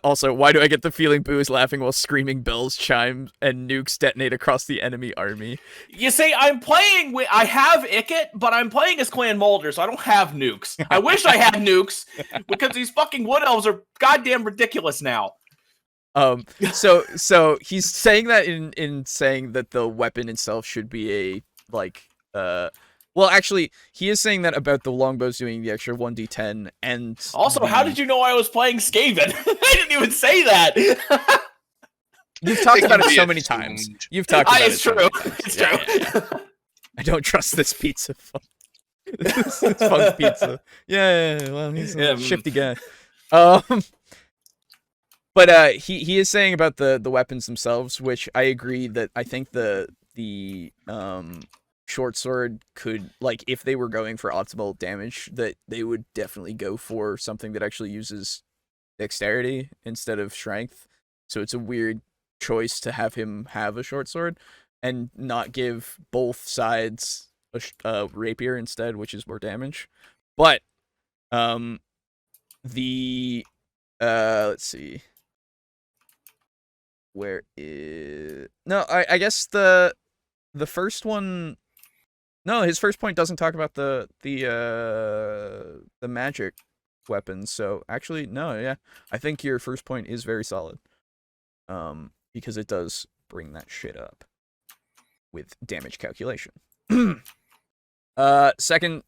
Speaker 1: Also, why do I get the feeling Boo is laughing while screaming bells chime and nukes detonate across the enemy army?
Speaker 3: You see, I have Icket, but I'm playing as Clan Molder, so I don't have nukes. I wish I had nukes, because these fucking wood elves are goddamn ridiculous now.
Speaker 1: So he's saying that in saying that the weapon itself should be a, like, well, actually, he is saying that about the longbows doing the extra 1d10, and...
Speaker 3: Also, how did you know I was playing Skaven? I didn't even say that!
Speaker 1: You've talked about it so many times. You've talked about it so many times.
Speaker 3: It's true.
Speaker 1: Yeah. I don't trust this pizza. It's Funk Pizza. Yeah, well, he's a shifty guy. But he is saying about the weapons themselves, which I agree that I think the short sword could, like, if they were going for optimal damage, that they would definitely go for something that actually uses dexterity instead of strength. So it's a weird choice to have him have a short sword and not give both sides a rapier instead, which is more damage. But let's see, where is... No, I guess the first one... No, his first point doesn't talk about the magic weapons. So actually, no, yeah, I think your first point is very solid. Because it does bring that shit up with damage calculation. Not second,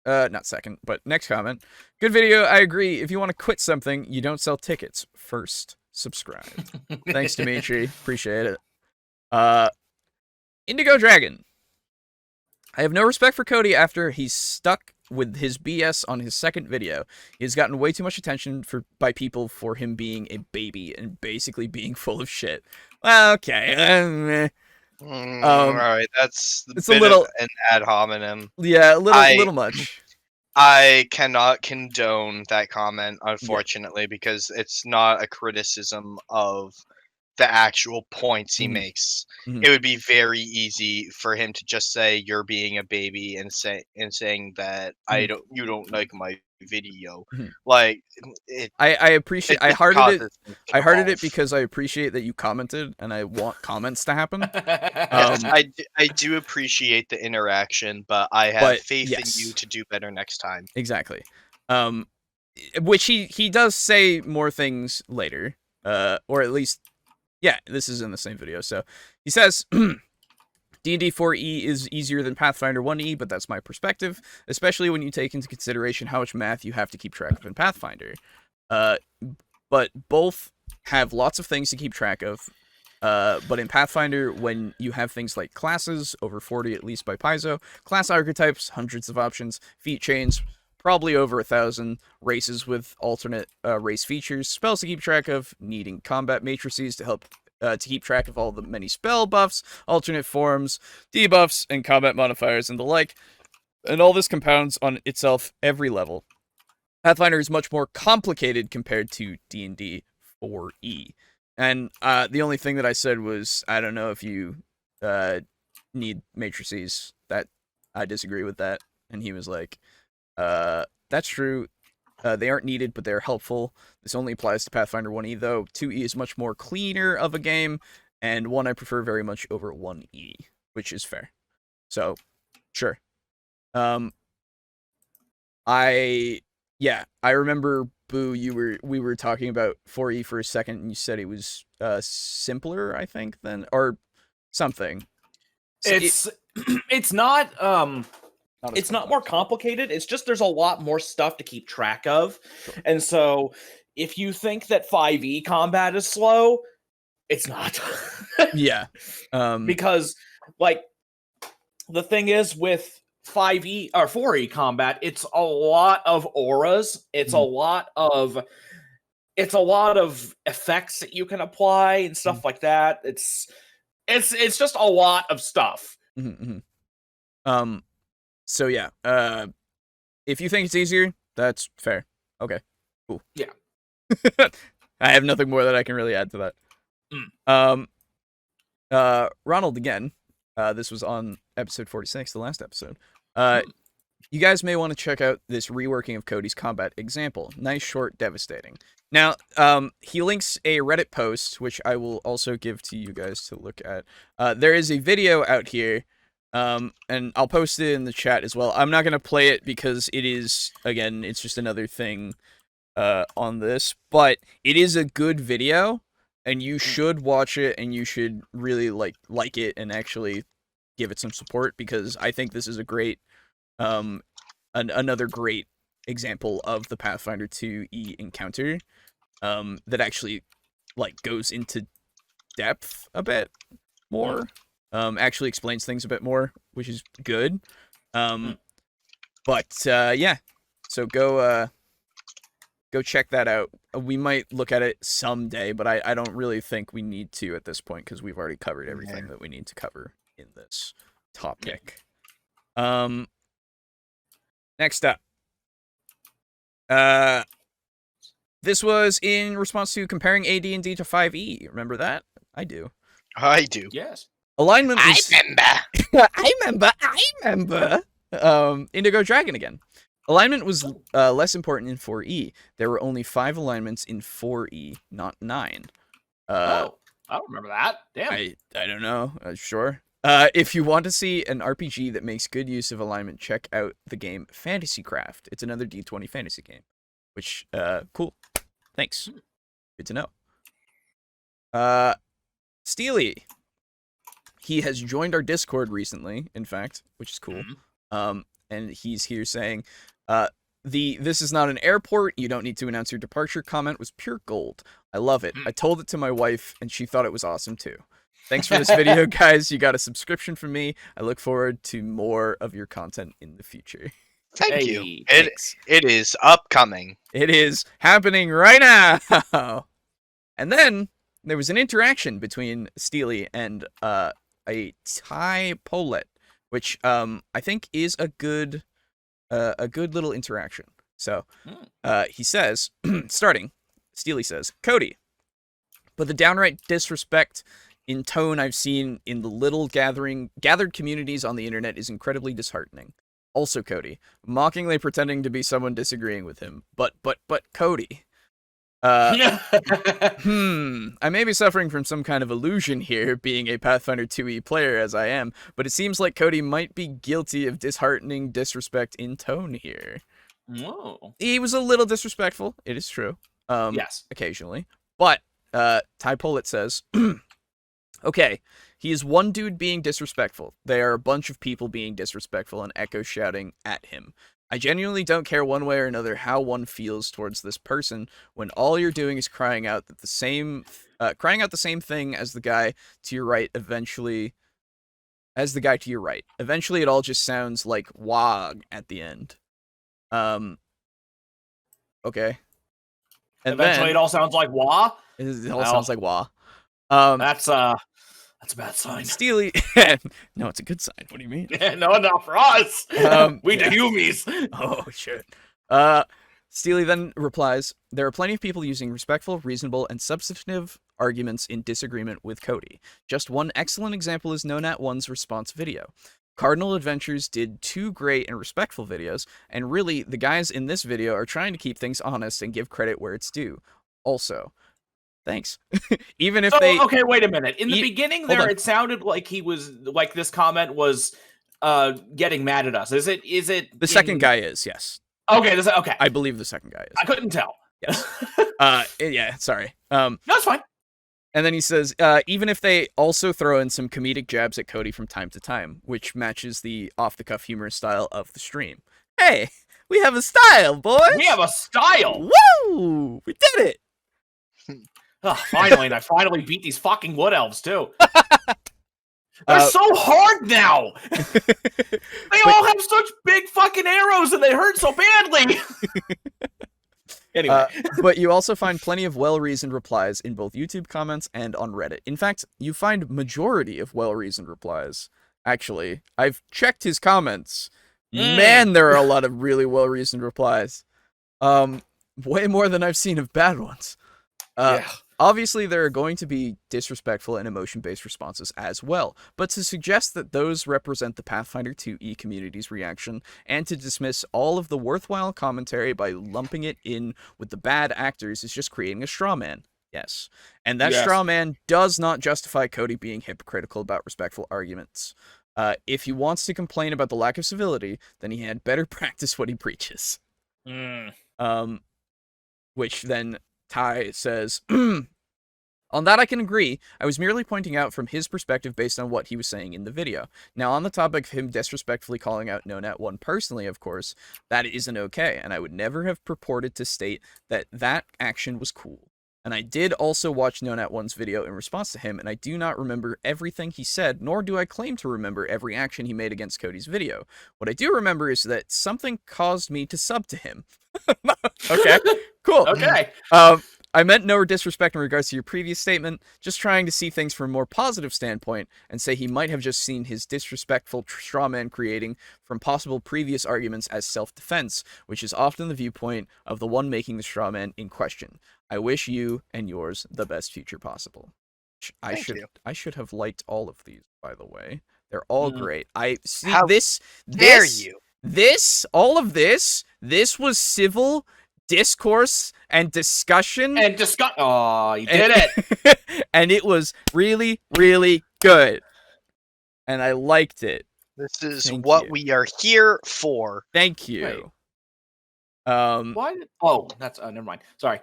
Speaker 1: but next comment. Good video. I agree. If you want to quit something, you don't sell tickets. First, subscribe. Thanks, Dimitri. Appreciate it. Indigo Dragon. I have no respect for Cody after he's stuck with his BS on his second video. He's gotten way too much attention by people for him being a baby and basically being full of shit. Well, okay.
Speaker 2: Alright, it's
Speaker 1: a little
Speaker 2: of an ad hominem.
Speaker 1: Yeah, a little much.
Speaker 2: I cannot condone that comment, unfortunately, because it's not a criticism of the actual points he makes. It would be very easy for him to just say you're being a baby and saying that you don't like my video. Like
Speaker 1: I appreciate I hearted it because I appreciate that you commented and I want comments to happen.
Speaker 2: Yes, I do appreciate the interaction, but I have faith in you to do better next time.
Speaker 1: Exactly. Which he does say more things later. Or at least, yeah, this is in the same video. So he says, D&D 4e is easier than Pathfinder 1e, but that's my perspective, especially when you take into consideration how much math you have to keep track of in Pathfinder. Uh, but both have lots of things to keep track of. But in Pathfinder, when you have things like classes, over 40 at least by Paizo, class archetypes, hundreds of options, feat chains, probably over 1,000, races with alternate race features, spells to keep track of, needing combat matrices to help to keep track of all the many spell buffs, alternate forms, debuffs, and combat modifiers and the like. And all this compounds on itself every level. Pathfinder is much more complicated compared to D&D 4E. And the only thing that I said was, I don't know if you need matrices. That I disagree with that. And he was like, that's true. They aren't needed, but they're helpful. This only applies to Pathfinder 1E, though. 2E is much more cleaner of a game, and 1 I prefer very much over 1E, which is fair. So, sure. I remember, Boo, we were talking about 4E for a second, and you said it was simpler, I think, than or something. So
Speaker 3: it's not it's not more complicated. It's just there's a lot more stuff to keep track of.
Speaker 1: Sure.
Speaker 3: And so if you think that 5e combat is slow, it's not.
Speaker 1: Yeah.
Speaker 3: Because like the thing is with 5e or 4e combat, it's a lot of auras. It's a lot of effects that you can apply and stuff like that. It's just a lot of stuff.
Speaker 1: So yeah, if you think it's easier, that's fair. Okay, cool.
Speaker 3: Yeah.
Speaker 1: I have nothing more that I can really add to that. Ronald again. This was on episode 46, the last episode. You guys may want to check out this reworking of Cody's combat example. Nice, short, devastating. Now, he links a Reddit post, which I will also give to you guys to look at. There is a video out here, and I'll post it in the chat as well. I'm not going to play it because it is, again, it's just another thing on this, but it is a good video, and you should watch it, and you should really like it and actually give it some support, because I think this is a great, another great example of the Pathfinder 2E encounter, that actually, goes into depth a bit more, actually explains things a bit more, which is good. But, yeah, so go check that out. We might look at it someday, but I don't really think we need to at this point, because we've already covered everything that we need to cover in this topic. Next up. This was in response to comparing AD&D to 5e. Remember that? I do.
Speaker 2: I do.
Speaker 3: Yes.
Speaker 1: Alignment was...
Speaker 2: I remember.
Speaker 1: I remember. Indigo Dragon again. Alignment was less important in 4e. There were only 5 alignments in 4e, not 9.
Speaker 3: I don't remember that. Damn.
Speaker 1: I don't know. Sure. If you want to see an RPG that makes good use of alignment, check out the game Fantasy Craft. It's another D20 fantasy game. Which, cool. Thanks. Good to know. Steely. He has joined our Discord recently, in fact, which is cool. And he's here saying, this is not an airport, you don't need to announce your departure comment was pure gold. I love it. I told it to my wife, and she thought it was awesome too. Thanks for this video, guys. You got a subscription from me. I look forward to more of your content in the future.
Speaker 2: Thank you. It is upcoming.
Speaker 1: It is happening right now. And then there was an interaction between Steely and a Thai Polet, which I think is a good little interaction. So he says, starting, Steely says, Cody, but the downright disrespect in tone I've seen in the little gathered communities on the internet is incredibly disheartening. Also, Cody, mockingly pretending to be someone disagreeing with him. But Cody. I may be suffering from some kind of illusion here, being a Pathfinder 2e player as I am, but it seems like Cody might be guilty of disheartening disrespect in tone here.
Speaker 3: Whoa.
Speaker 1: He was a little disrespectful, it is true.
Speaker 3: Yes.
Speaker 1: Occasionally. But, Ty Pollitt says, okay, he is one dude being disrespectful. They are a bunch of people being disrespectful and echo shouting at him. I genuinely don't care one way or another how one feels towards this person when all you're doing is crying out the same thing as the guy to your right. Eventually, it all just sounds like "wog" at the end. Okay. And
Speaker 3: Eventually,
Speaker 1: then
Speaker 3: it all sounds like wah.
Speaker 1: it all
Speaker 3: Well,
Speaker 1: sounds like "wah."
Speaker 3: That's a bad sign.
Speaker 1: Steely. No, it's a good sign. What do you mean?
Speaker 3: No, not for us. We the humies.
Speaker 1: Oh shit. Steely then replies, "There are plenty of people using respectful, reasonable, and substantive arguments in disagreement with Cody. Just one excellent example is Nonat1's response video. Cardinal Adventures did 2 great and respectful videos, and really, the guys in this video are trying to keep things honest and give credit where it's due. Also, thanks." Even if they...
Speaker 3: Okay, wait a minute. In the beginning there,
Speaker 1: on.
Speaker 3: it sounded like he was, like this comment was getting mad at us. Is it
Speaker 1: The second guy is, yes.
Speaker 3: Okay, okay.
Speaker 1: I believe the second guy is.
Speaker 3: I couldn't tell.
Speaker 1: Yes. Yeah, sorry.
Speaker 3: No, it's fine.
Speaker 1: And then he says, even if they also throw in some comedic jabs at Cody from time to time, which matches the off-the-cuff humor style of the stream. Hey, we have a style, boys!
Speaker 3: We have a style!
Speaker 1: Woo! We did it!
Speaker 3: Oh, finally, and I finally beat these fucking wood elves, too. They're so hard now! They all have such big fucking arrows and they hurt so badly! Anyway.
Speaker 1: But you also find plenty of well-reasoned replies in both YouTube comments and on Reddit. In fact, you find majority of well-reasoned replies. Actually, I've checked his comments. Man, there are a lot of really well-reasoned replies. Way more than I've seen of bad ones.
Speaker 3: Yeah.
Speaker 1: Obviously, there are going to be disrespectful and emotion-based responses as well, but to suggest that those represent the Pathfinder 2e community's reaction, and to dismiss all of the worthwhile commentary by lumping it in with the bad actors is just creating a straw man. Yes. And that straw man does not justify Cody being hypocritical about respectful arguments. If he wants to complain about the lack of civility, then he had better practice what he preaches. Which then... Ty says, "On that I can agree. I was merely pointing out from his perspective based on what he was saying in the video. Now, on the topic of him disrespectfully calling out Nonat1 personally, of course, that isn't okay, and I would never have purported to state that that action was cool. And I did also watch Nonat1's video in response to him, and I do not remember everything he said, nor do I claim to remember every action he made against Cody's video. What I do remember is that something caused me to sub to him." Okay, cool.
Speaker 3: Okay.
Speaker 1: I meant no disrespect in regards to your previous statement, just trying to see things from a more positive standpoint, and say he might have just seen his disrespectful strawman creating from possible previous arguments as self-defense, which is often the viewpoint of the one making the strawman in question. I wish you and yours the best future possible. I should have liked all of these, by the way. They're all great. I see all of this was civil discourse and discussion.
Speaker 3: Oh, you did it.
Speaker 1: And it was really, really good. And I liked it.
Speaker 2: This is what we are here for.
Speaker 1: Thank you.
Speaker 3: Why? Oh, that's never mind. Sorry.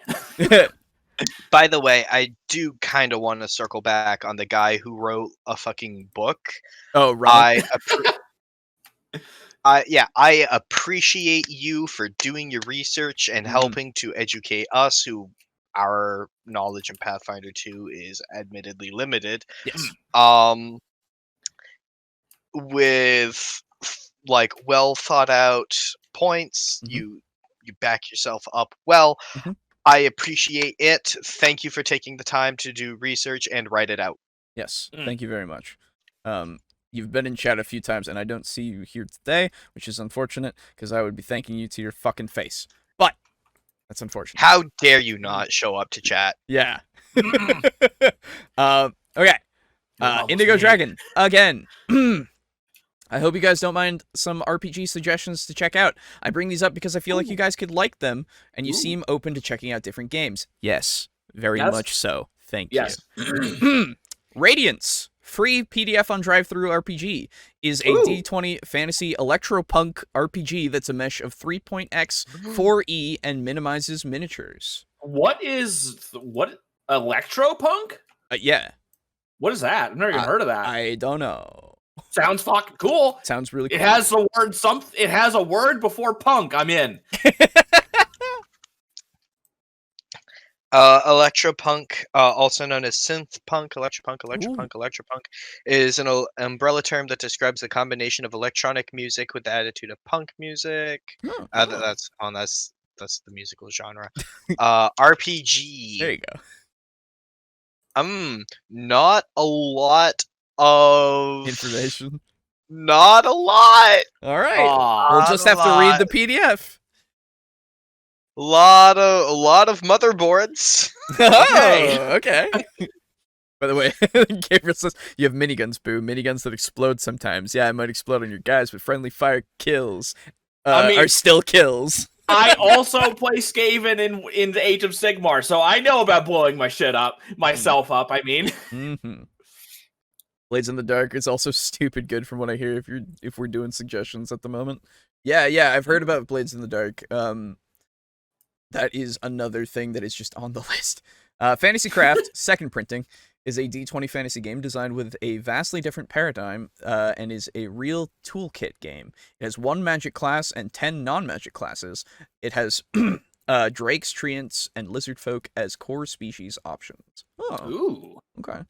Speaker 2: By the way, I do kind of want to circle back on the guy who wrote a fucking book.
Speaker 1: Oh, right.
Speaker 2: I appreciate you for doing your research and helping to educate us, who our knowledge in Pathfinder 2 is admittedly limited.
Speaker 1: Yes.
Speaker 2: With like well thought out points, you back yourself up well. I appreciate it. Thank you for taking the time to do research and write it out.
Speaker 1: Yes, thank you very much. You've been in chat a few times, and I don't see you here today, which is unfortunate, because I would be thanking you to your fucking face. But that's unfortunate.
Speaker 2: How dare you not show up to chat?
Speaker 1: Yeah. Okay. Indigo Dragon, again. I hope you guys don't mind some RPG suggestions to check out. I bring these up because I feel like you guys could like them, and you seem open to checking out different games. Yes, very much so. Thank you. Radiance. Free PDF on Drive-Thru RPG is a D20 fantasy electropunk RPG that's a mesh of 3.x, 4e, and minimizes miniatures.
Speaker 3: What electropunk?
Speaker 1: Yeah.
Speaker 3: What is that? I've never even heard of that.
Speaker 1: I don't know.
Speaker 3: Sounds fucking cool.
Speaker 1: Sounds really cool.
Speaker 3: It has the word It has a word before punk. I'm in.
Speaker 2: Electropunk, also known as synth punk, electropunk, is an umbrella term that describes the combination of electronic music with the attitude of punk music.
Speaker 1: Oh,
Speaker 2: That's the musical genre. RPG.
Speaker 1: there you go.
Speaker 2: Not a lot of
Speaker 1: Information.
Speaker 2: Not a lot.
Speaker 1: All right.
Speaker 3: Aw.
Speaker 1: We'll just have to read the PDF.
Speaker 2: A lot of motherboards.
Speaker 3: Okay.
Speaker 1: Oh, okay. By the way, Gabriel says, you have miniguns, Boo. Miniguns that explode sometimes. Yeah, I might explode on your guys, but friendly fire kills are still kills.
Speaker 3: I also play Skaven in the Age of Sigmar, so I know about blowing myself up. I mean,
Speaker 1: Mm-hmm. Blades in the Dark is also stupid good from what I hear. If we're doing suggestions at the moment, yeah, I've heard about Blades in the Dark. That is another thing that is just on the list. Fantasy Craft Second Printing is a D20 fantasy game designed with a vastly different paradigm and is a real toolkit game. It has 1 magic class and 10 non-magic classes. It has drakes, treants, and lizard folk as core species options. Oh,
Speaker 3: ooh,
Speaker 1: okay.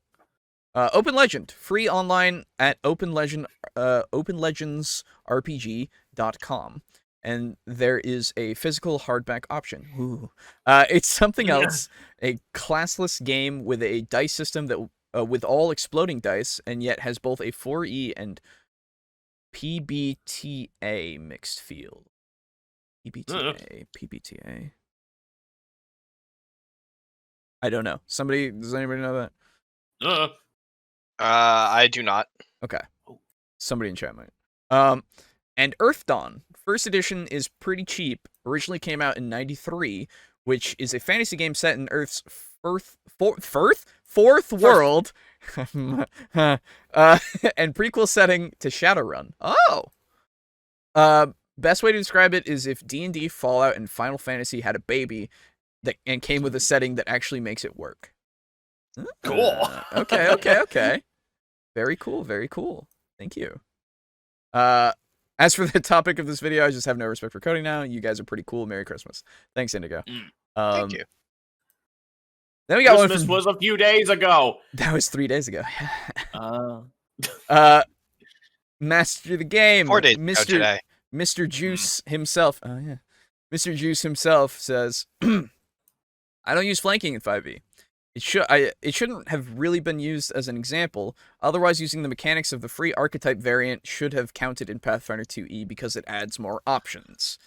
Speaker 1: Open Legend, free online at openlegendsrpg.com. And there is a physical hardback option. Ooh. It's something else, a classless game with a dice system that with all exploding dice, and yet has both a 4E and PBTA mixed field. PBTA. I don't know. Does anybody know that?
Speaker 2: I do not.
Speaker 1: Okay. Somebody in chat might. And Earth Dawn, first edition, is pretty cheap. Originally came out in '93, which is a fantasy game set in Earth's fourth world, and prequel setting to Shadowrun. Oh. Best way to describe it is if D&D, Fallout, and Final Fantasy had a baby and came with a setting that actually makes it work.
Speaker 3: cool.
Speaker 1: Okay. Very cool. Thank you. As for the topic of this video, I just have no respect for coding now. You guys are pretty cool. Merry Christmas. Thanks, Indigo.
Speaker 2: Thank you.
Speaker 1: Then we got
Speaker 3: Christmas was a few days ago.
Speaker 1: That was 3 days ago. Master the Game.
Speaker 2: 4 days ago today.
Speaker 1: Mr. Juice himself. Oh, yeah. Mr. Juice himself says, I don't use flanking in 5e. It shouldn't have really been used as an example. Otherwise, using the mechanics of the free archetype variant should have counted in Pathfinder 2e because it adds more options.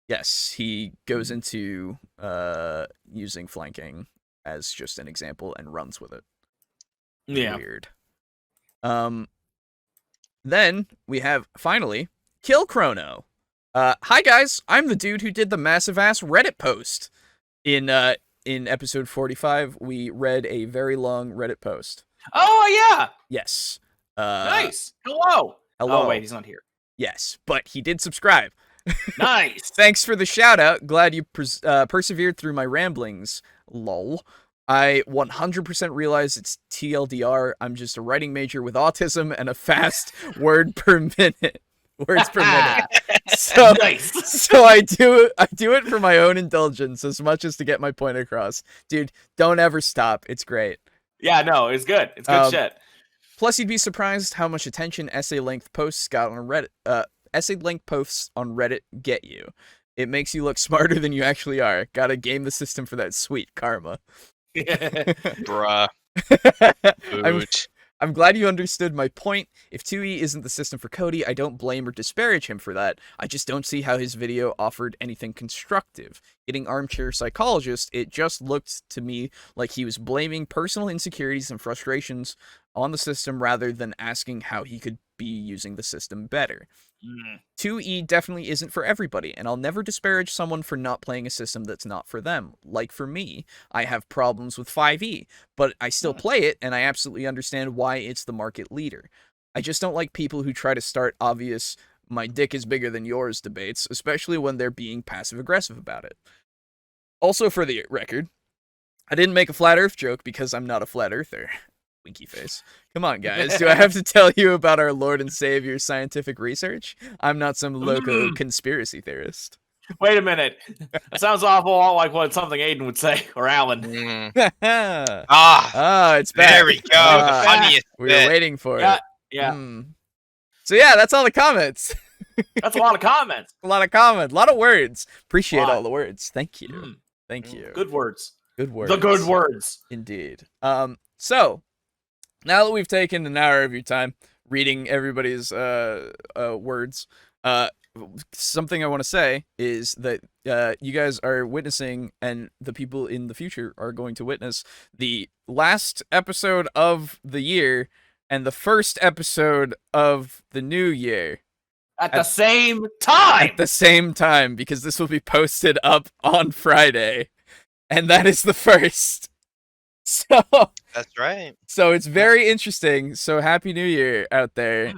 Speaker 1: Yes, he goes into using flanking as just an example and runs with it.
Speaker 3: Yeah.
Speaker 1: Weird. Then we have, finally, Kill Chrono. Hi guys, I'm the dude who did the massive ass Reddit post. In episode 45, we read a very long Reddit post.
Speaker 3: Oh yeah.
Speaker 1: Yes.
Speaker 3: Nice. Hello.
Speaker 1: Hello.
Speaker 3: Oh wait, he's not here.
Speaker 1: Yes, but he did subscribe.
Speaker 3: Nice.
Speaker 1: Thanks for the shout out. Glad you persevered through my ramblings. Lol. I 100% realize it's TLDR. I'm just a writing major with autism and a fast words per minute. So,
Speaker 3: Nice.
Speaker 1: so I do it for my own indulgence as much as to get my point across. Dude, don't ever stop. It's great.
Speaker 3: Yeah, no, it's good. It's good shit.
Speaker 1: Plus, you'd be surprised how much attention essay-length posts got on Reddit. Essay-length posts on Reddit get you. It makes you look smarter than you actually are. Gotta game the system for that sweet karma.
Speaker 2: Bruh.
Speaker 1: I'm glad you understood my point. If 2E isn't the system for Cody, I don't blame or disparage him for that. I just don't see how his video offered anything constructive. Getting armchair psychologist, it just looked to me like he was blaming personal insecurities and frustrations on the system rather than asking how he could be using the system better. 2E definitely isn't for everybody, and I'll never disparage someone for not playing a system that's not for them. Like for me, I have problems with 5E, but I still play it, and I absolutely understand why it's the market leader. I just don't like people who try to start obvious, my dick is bigger than yours debates, especially when they're being passive-aggressive about it. Also, for the record, I didn't make a flat earth joke because I'm not a flat earther. Winky face. Come on, guys. Do I have to tell you about our Lord and Savior scientific research? I'm not some loco conspiracy theorist.
Speaker 3: Wait a minute. That sounds awful lot like what something Aiden would say, or Alan.
Speaker 1: It's back.
Speaker 2: There we go. The funniest
Speaker 1: We
Speaker 2: bit.
Speaker 1: were waiting for
Speaker 3: Yeah,
Speaker 1: it.
Speaker 3: yeah.
Speaker 1: So yeah, that's all the comments.
Speaker 3: That's a lot of comments.
Speaker 1: A lot of words. Appreciate all the words. Thank you. Thank you.
Speaker 3: Good words.
Speaker 1: Good words.
Speaker 3: The good words.
Speaker 1: Indeed. So now that we've taken an hour of your time reading everybody's words, something I want to say is that you guys are witnessing, and the people in the future are going to witness, the last episode of the year and the first episode of the new year.
Speaker 3: At the same time!
Speaker 1: At the same time, because this will be posted up on Friday. And that is the first. So
Speaker 2: That's right.
Speaker 1: So it's very interesting. So Happy New Year out there.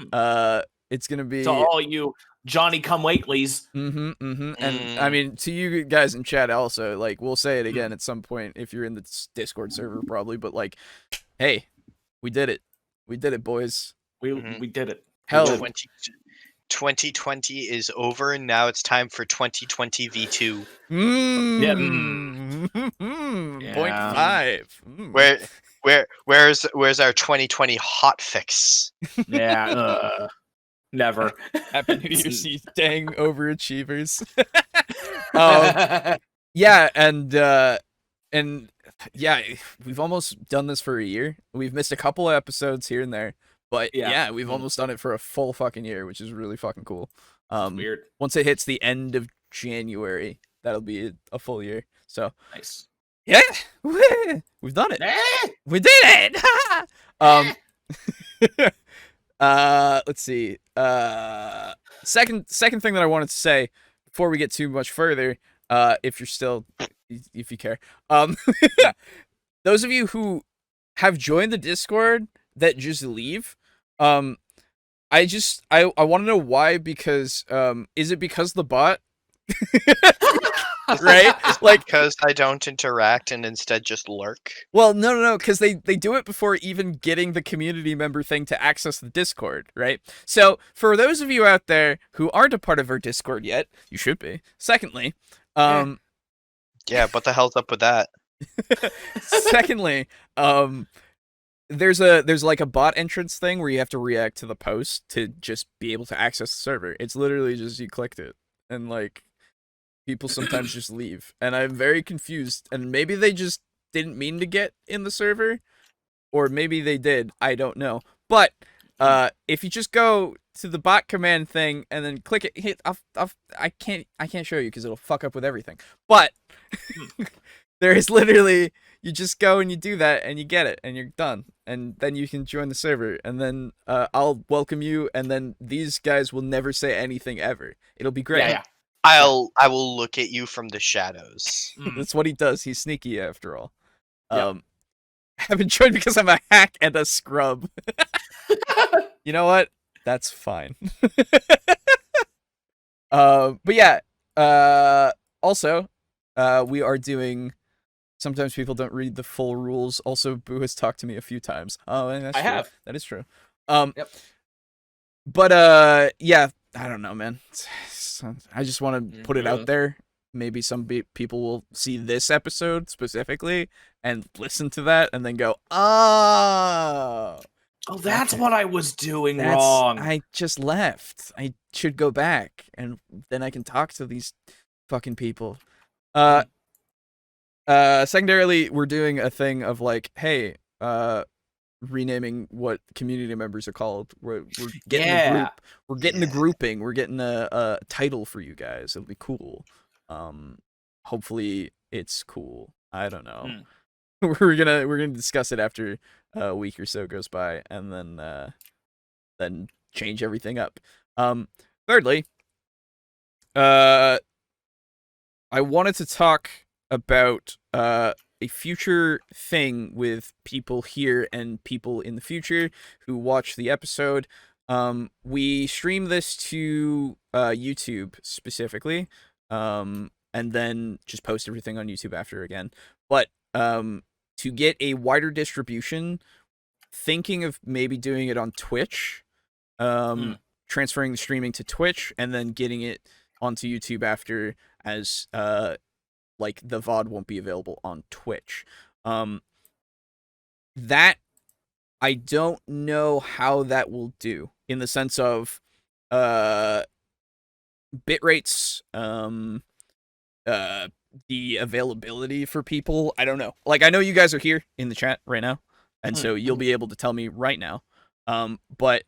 Speaker 1: It's gonna be
Speaker 3: to all you Johnny come latelys.
Speaker 1: And I mean, to you guys in chat also, like, we'll say it again at some point if you're in the Discord server probably, but like, hey, we did it. We did it, boys.
Speaker 3: We did it.
Speaker 1: Hell,
Speaker 2: 2020 is over, and now it's time for 2020 V2.
Speaker 3: Yeah.
Speaker 1: 0.5.
Speaker 2: Where's our 2020 hot fix?
Speaker 3: Yeah. Never.
Speaker 1: Happy New Year's, you dang overachievers. Yeah, and yeah, we've almost done this for a year. We've missed a couple of episodes here and there, but yeah, we've almost done it for a full fucking year, which is really fucking cool.
Speaker 3: Weird.
Speaker 1: Once it hits the end of January, that'll be a full year. So
Speaker 3: nice.
Speaker 1: Yeah, we've done it. We did it. Let's see. Second thing that I wanted to say before we get too much further, if you care, those of you who have joined the Discord that just leave, I want to know why, because is it because the bot? Right? Like,
Speaker 2: because I don't interact and instead just lurk.
Speaker 1: Well, no, because they do it before even getting the community member thing to access the Discord, right? So, for those of you out there who aren't a part of our Discord yet, you should be. Secondly,
Speaker 2: yeah, what the hell's up with that?
Speaker 1: Secondly, there's like a bot entrance thing where you have to react to the post to just be able to access the server. It's literally just you clicked it, and like, people sometimes just leave, and I'm very confused, and maybe they just didn't mean to get in the server, or maybe they did, I don't know. But if you just go to the bot command thing and then click it, hit I can't show you because it'll fuck up with everything, but there is literally, you just go and you do that and you get it and you're done, and then you can join the server, and then I'll welcome you, and then these guys will never say anything ever. It'll be great.
Speaker 3: Yeah.
Speaker 2: I will look at you from the shadows.
Speaker 1: That's what he does. He's sneaky after all.
Speaker 3: Yep.
Speaker 1: I haven't joined because I'm a hack and a scrub. You know what? That's fine. But yeah. Also, we are doing. Sometimes people don't read the full rules. Also, Boo has talked to me a few times. Oh, and that's
Speaker 3: I
Speaker 1: true.
Speaker 3: have.
Speaker 1: That is true.
Speaker 3: Yep.
Speaker 1: But yeah, I don't know, man. I just want to put it out there. Maybe some people will see this episode specifically and listen to that and then go, "Oh,
Speaker 3: that's what I was doing wrong.
Speaker 1: I just left. I should go back, and then I can talk to these fucking people." Secondarily, we're doing a thing of like, hey, renaming what community members are called. We're getting a group. We're getting a grouping. We're getting a title for you guys. It'll be cool. Hopefully it's cool. I don't know. We're gonna discuss it after a week or so goes by, and then change everything up. Thirdly, I wanted to talk about a future thing with people here and people in the future who watch the episode. We stream this to YouTube specifically, and then just post everything on YouTube after again. But to get a wider distribution, thinking of maybe doing it on Twitch, transferring the streaming to Twitch, and then getting it onto YouTube after, as like the VOD won't be available on Twitch. That I don't know how that will do in the sense of bit rates, the availability for people. I don't know. Like, I know you guys are here in the chat right now, and so you'll be able to tell me right now. But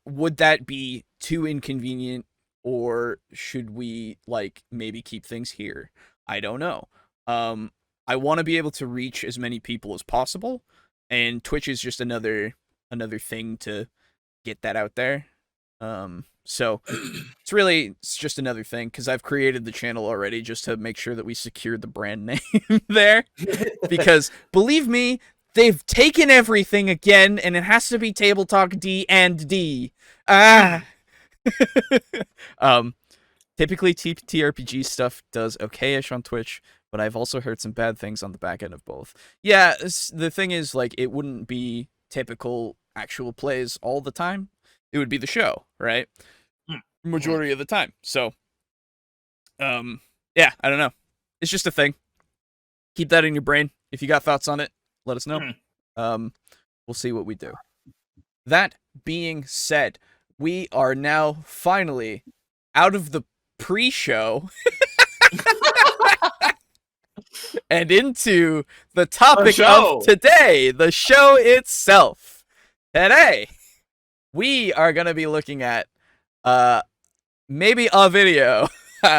Speaker 1: would that be too inconvenient, or should we like maybe keep things here? I don't know. I want to be able to reach as many people as possible, and Twitch is just another thing to get that out there. So it's just another thing, because I've created the channel already just to make sure that we secure the brand name there. Because believe me, they've taken everything again, and it has to be TableTalk D&D. Typically TTRPG stuff does okay-ish on Twitch, but I've also heard some bad things on the back end of both. Yeah, the thing is, like, it wouldn't be typical actual plays all the time. It would be the show, right? Majority of the time. So, yeah, I don't know. It's just a thing. Keep that in your brain. If you got thoughts on it, let us know. We'll see what we do. That being said, we are now finally out of the pre-show and into the topic of today, the show itself. Today, we are going to be looking at maybe a video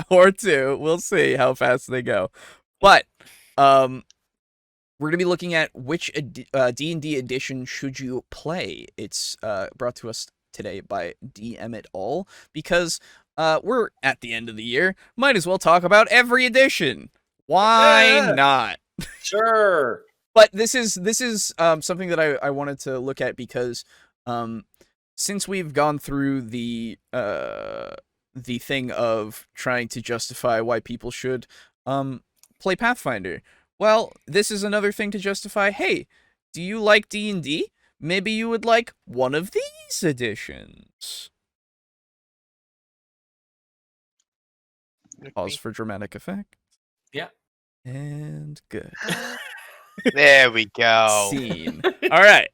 Speaker 1: or two. We'll see how fast they go. But we're going to be looking at which D&D edition should you play. It's brought to us today by DM It All, because we're at the end of the year. Might as well talk about every edition. Why not?
Speaker 3: Sure.
Speaker 1: But this is something that I wanted to look at, because since we've gone through the thing of trying to justify why people should play Pathfinder, well, this is another thing to justify. Hey, do you like D&D? Maybe you would like one of these editions. Pause for dramatic effect.
Speaker 3: Yeah.
Speaker 1: And good.
Speaker 2: There we go.
Speaker 1: Scene. All right.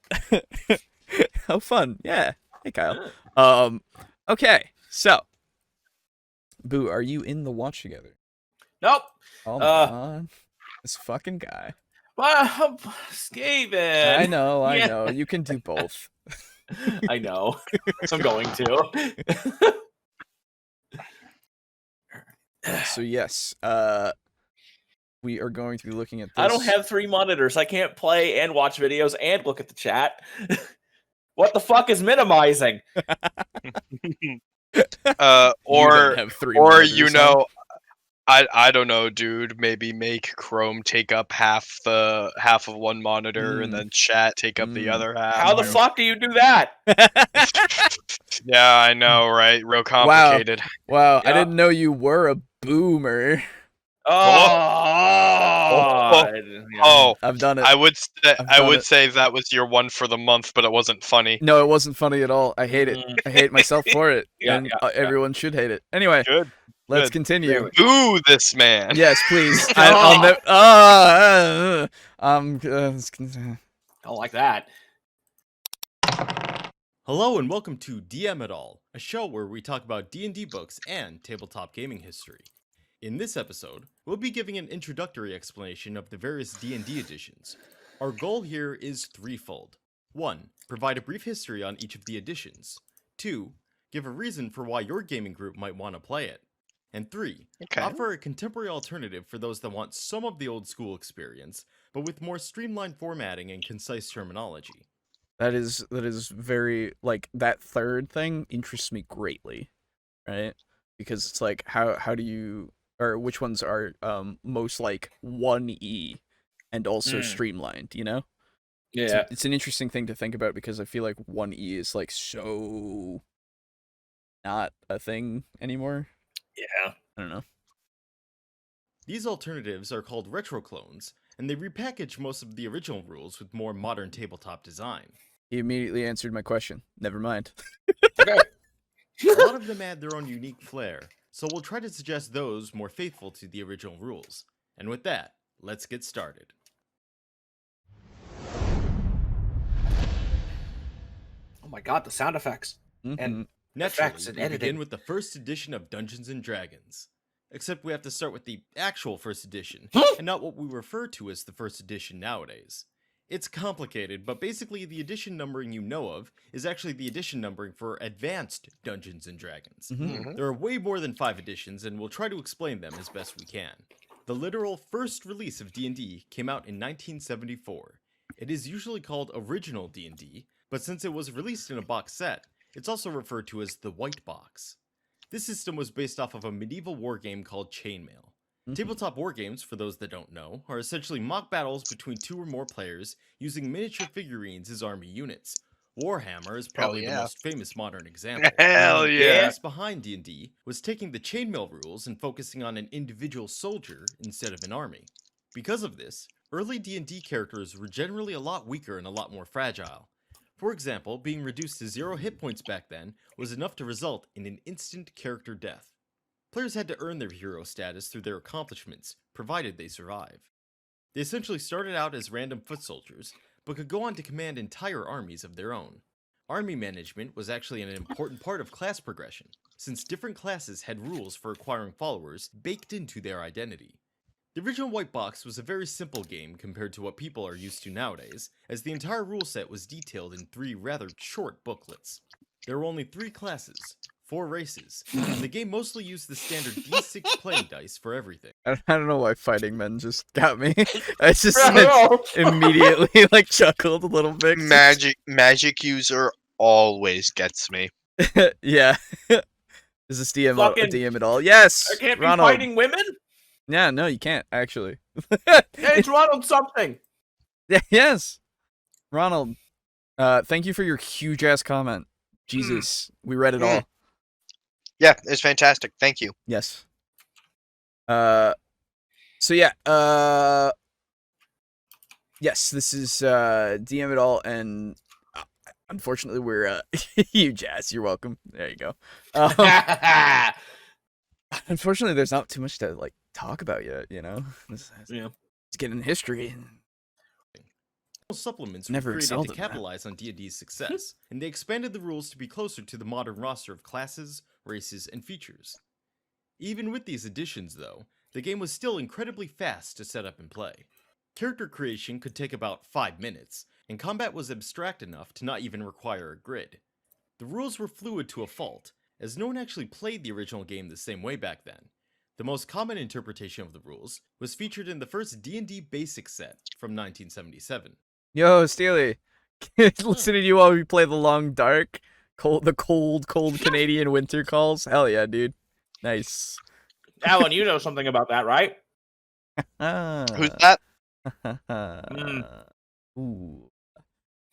Speaker 1: How fun. Yeah. Hey, Kyle. Okay. So, Boo, are you in the watch together?
Speaker 3: Nope.
Speaker 1: Oh my god. This fucking guy.
Speaker 3: Well, Skaven.
Speaker 1: I know. You can do both.
Speaker 3: I know. I'm going to.
Speaker 1: So yes, we are going to be looking at this.
Speaker 3: I don't have 3 monitors. I can't play and watch videos and look at the chat. What the fuck is minimizing?
Speaker 2: Or
Speaker 1: have 3
Speaker 2: or
Speaker 1: monitors,
Speaker 2: you know, I don't know, dude. Maybe make Chrome take up half of one monitor, and then chat take up the other half.
Speaker 3: How the fuck do you do that?
Speaker 2: Yeah, I know, right? Real complicated.
Speaker 1: Wow,
Speaker 3: Yeah.
Speaker 1: I didn't know you were a boomer.
Speaker 2: Oh,
Speaker 1: I've done it.
Speaker 2: I would say that was your one for the month, but it wasn't funny.
Speaker 1: No, it wasn't funny at all. I hate it. I hate myself for it.
Speaker 3: Yeah,
Speaker 1: And everyone should hate it. Anyway,
Speaker 2: Good.
Speaker 1: let's continue.
Speaker 2: Boo this man.
Speaker 1: Yes, please.
Speaker 3: I don't like that.
Speaker 4: Hello and welcome to DM It All, a show where we talk about D&D books and tabletop gaming history. In this episode, we'll be giving an introductory explanation of the various D&D editions. Our goal here is threefold. 1. Provide a brief history on each of the editions. 2. Give a reason for why your gaming group might want to play it. And 3. Offer a contemporary alternative for those that want some of the old school experience, but with more streamlined formatting and concise terminology.
Speaker 1: That is very, like, that third thing interests me greatly, right? Because it's like, how do you, or which ones are most like 1E and also streamlined, you know?
Speaker 3: Yeah.
Speaker 1: It's an interesting thing to think about, because I feel like 1E is like so not a thing anymore.
Speaker 3: Yeah.
Speaker 1: I don't know.
Speaker 4: These alternatives are called retroclones, and they repackaged most of the original rules with more modern tabletop design.
Speaker 1: He immediately answered my question. Never mind.
Speaker 3: Okay.
Speaker 4: A lot of them add their own unique flair, so we'll try to suggest those more faithful to the original rules. And with that, let's get started.
Speaker 3: Oh my god, the sound effects.
Speaker 1: Mhm.
Speaker 4: Naturally,
Speaker 3: Effects and
Speaker 4: we begin
Speaker 3: editing.
Speaker 4: with the first edition of Dungeons & Dragons. Except we have to start with the actual first edition, and not what we refer to as the first edition nowadays. It's complicated, but basically the edition numbering you know of is actually the edition numbering for Advanced Dungeons & Dragons.
Speaker 1: Mhm.
Speaker 4: There are way more than 5 editions, and we'll try to explain them as best we can. The literal first release of D&D came out in 1974. It is usually called Original D&D, but since it was released in a box set, it's also referred to as the White Box. This system was based off of a medieval wargame called Chainmail.
Speaker 1: Mhm.
Speaker 4: Tabletop wargames, for those that don't know, are essentially mock battles between 2 or more players using miniature figurines as army units. Warhammer is probably the
Speaker 2: yeah.
Speaker 4: most famous modern example.
Speaker 2: Hell
Speaker 4: The
Speaker 2: yeah.
Speaker 4: premise behind D&D was taking the chainmail rules and focusing on an individual soldier instead of an army. Because of this, early D&D characters were generally a lot weaker and a lot more fragile. For example, being reduced to 0 hit points back then was enough to result in an instant character death. Players had to earn their hero status through their accomplishments, provided they survive. They essentially started out as random foot soldiers, but could go on to command entire armies of their own. Army management was actually an important part of class progression, since different classes had rules for acquiring followers baked into their identity. The original White Box was a very simple game compared to what people are used to nowadays, as the entire rule set was detailed in 3 rather short booklets. There were only 3 classes, 4 races, and the game mostly used the standard D6 playing dice for everything.
Speaker 1: I don't know why fighting men just got me. I just
Speaker 3: Bro.
Speaker 1: immediately like chuckled a little bit.
Speaker 2: Magic user always gets me.
Speaker 1: Yeah. Is this DM a
Speaker 3: Fucking-
Speaker 1: DM at all? Yes.
Speaker 3: I can't be
Speaker 1: Ronald.
Speaker 3: fighting women?
Speaker 1: Yeah, no, you can't actually.
Speaker 3: Hey, it's Ronald something.
Speaker 1: Yes. Ronald, thank you for your huge ass comment. Jesus, we read it all.
Speaker 2: Yeah, it's fantastic. Thank you.
Speaker 1: Yes. So yeah, yes, this is DM it all, and unfortunately we're huge ass. You're welcome. There you go. Unfortunately, there's not too much to like talk about yet. You know, let's get in history.
Speaker 4: Supplements
Speaker 1: Never
Speaker 4: were created
Speaker 1: excelled
Speaker 4: to
Speaker 1: in that.
Speaker 4: capitalize on D&D's success, and they expanded the rules to be closer to the modern roster of classes, races, and features. Even with these additions, though, the game was still incredibly fast to set up and play. Character creation could take about 5 minutes, and combat was abstract enough to not even require a grid. The rules were fluid to a fault, as no one actually played the original game the same way back then. The most common interpretation of the rules was featured in the first D&D Basics set from 1977.
Speaker 1: Yo, Steely, listening to you while we play the long dark, the cold Canadian winter calls. Hell yeah, dude. Nice.
Speaker 3: Alan, you know something about that, right?
Speaker 2: Who's that?
Speaker 1: Ooh.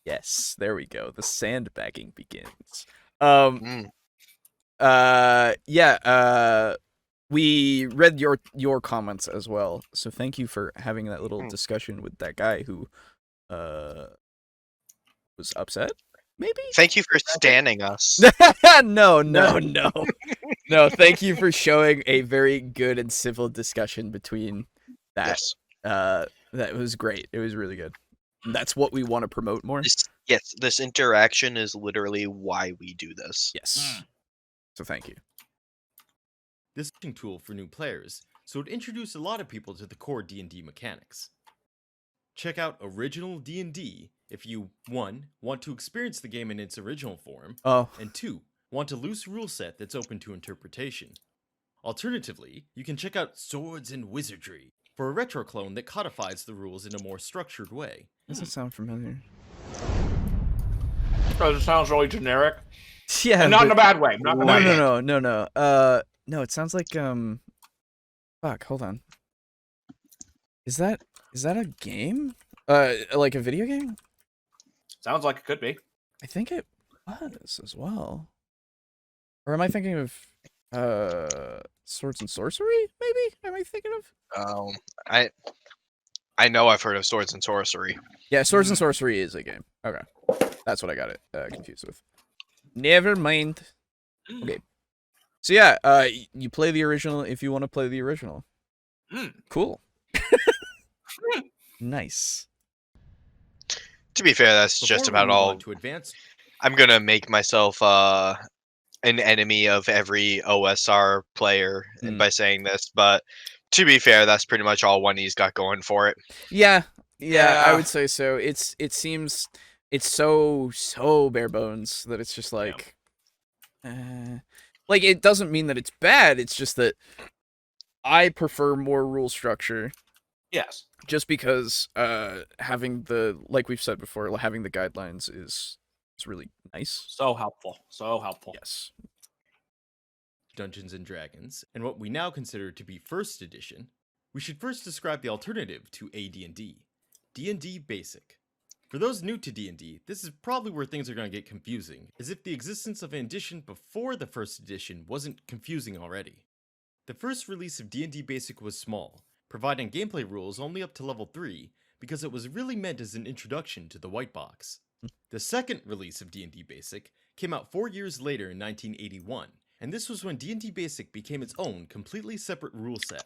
Speaker 1: Yes, there we go. The sandbagging begins. Yeah, we read your comments as well. So thank you for having that little discussion with that guy who was upset. Maybe?
Speaker 2: Thank you for standing us.
Speaker 1: No. No, thank you for showing a very good and civil discussion between that.
Speaker 2: Yes.
Speaker 1: That was great. It was really good. That's what we want to promote more.
Speaker 2: This interaction is literally why we do this.
Speaker 1: Yes. So thank you.
Speaker 4: This tool for new players, so it introduced a lot of people to the core D&D mechanics. Check out Original D&D if you 1. Want to experience the game in its original form,
Speaker 1: Oh,
Speaker 4: and 2. Want a loose rule set that's open to interpretation. Alternatively, you can check out Swords and Wizardry for a retro clone that codifies the rules in a more structured way.
Speaker 1: does that sound familiar?
Speaker 3: Because it sounds really generic.
Speaker 1: Yeah,
Speaker 3: And not in a
Speaker 1: but-
Speaker 3: bad way. Not in a bad way.
Speaker 1: No. No, it sounds like fuck, hold on. Is that a game? Like a video game?
Speaker 3: Sounds like it could be.
Speaker 1: I think it was as well. Or am I thinking of Swords and Sorcery? Maybe? Am I thinking of?
Speaker 2: I know I've heard of Swords and Sorcery.
Speaker 1: Yeah, Swords and Sorcery is a game. Okay, that's what I got it confused with. Never mind. Okay. So yeah, you play the original if you want to play the original. Cool. Nice.
Speaker 2: To be fair, that's
Speaker 4: Before
Speaker 2: just
Speaker 4: we
Speaker 2: about
Speaker 4: move
Speaker 2: all.
Speaker 4: on to advance.
Speaker 2: I'm gonna make myself an enemy of every OSR player by saying this, but to be fair, that's pretty much all one he's got going for it.
Speaker 1: Yeah, I
Speaker 3: Yeah.
Speaker 1: would say so. It seems it's so bare bones that it's just like, like it doesn't mean that it's bad. It's just that I prefer more rule structure.
Speaker 3: Yes.
Speaker 1: Just because having the, like we've said before, having the guidelines is really nice.
Speaker 3: So helpful. So helpful.
Speaker 1: Yes.
Speaker 4: Dungeons and Dragons, and what we now consider to be first edition, we should first describe the alternative to AD&D, D&D Basic. For those new to D&D, this is probably where things are going to get confusing, as if the existence of an edition before the first edition wasn't confusing already. The first release of D&D Basic was small, providing gameplay rules only up to level 3, because it was really meant as an introduction to the white box. The second release of D&D Basic came out 4 years later in 1981, and this was when D&D Basic became its own completely separate rule set.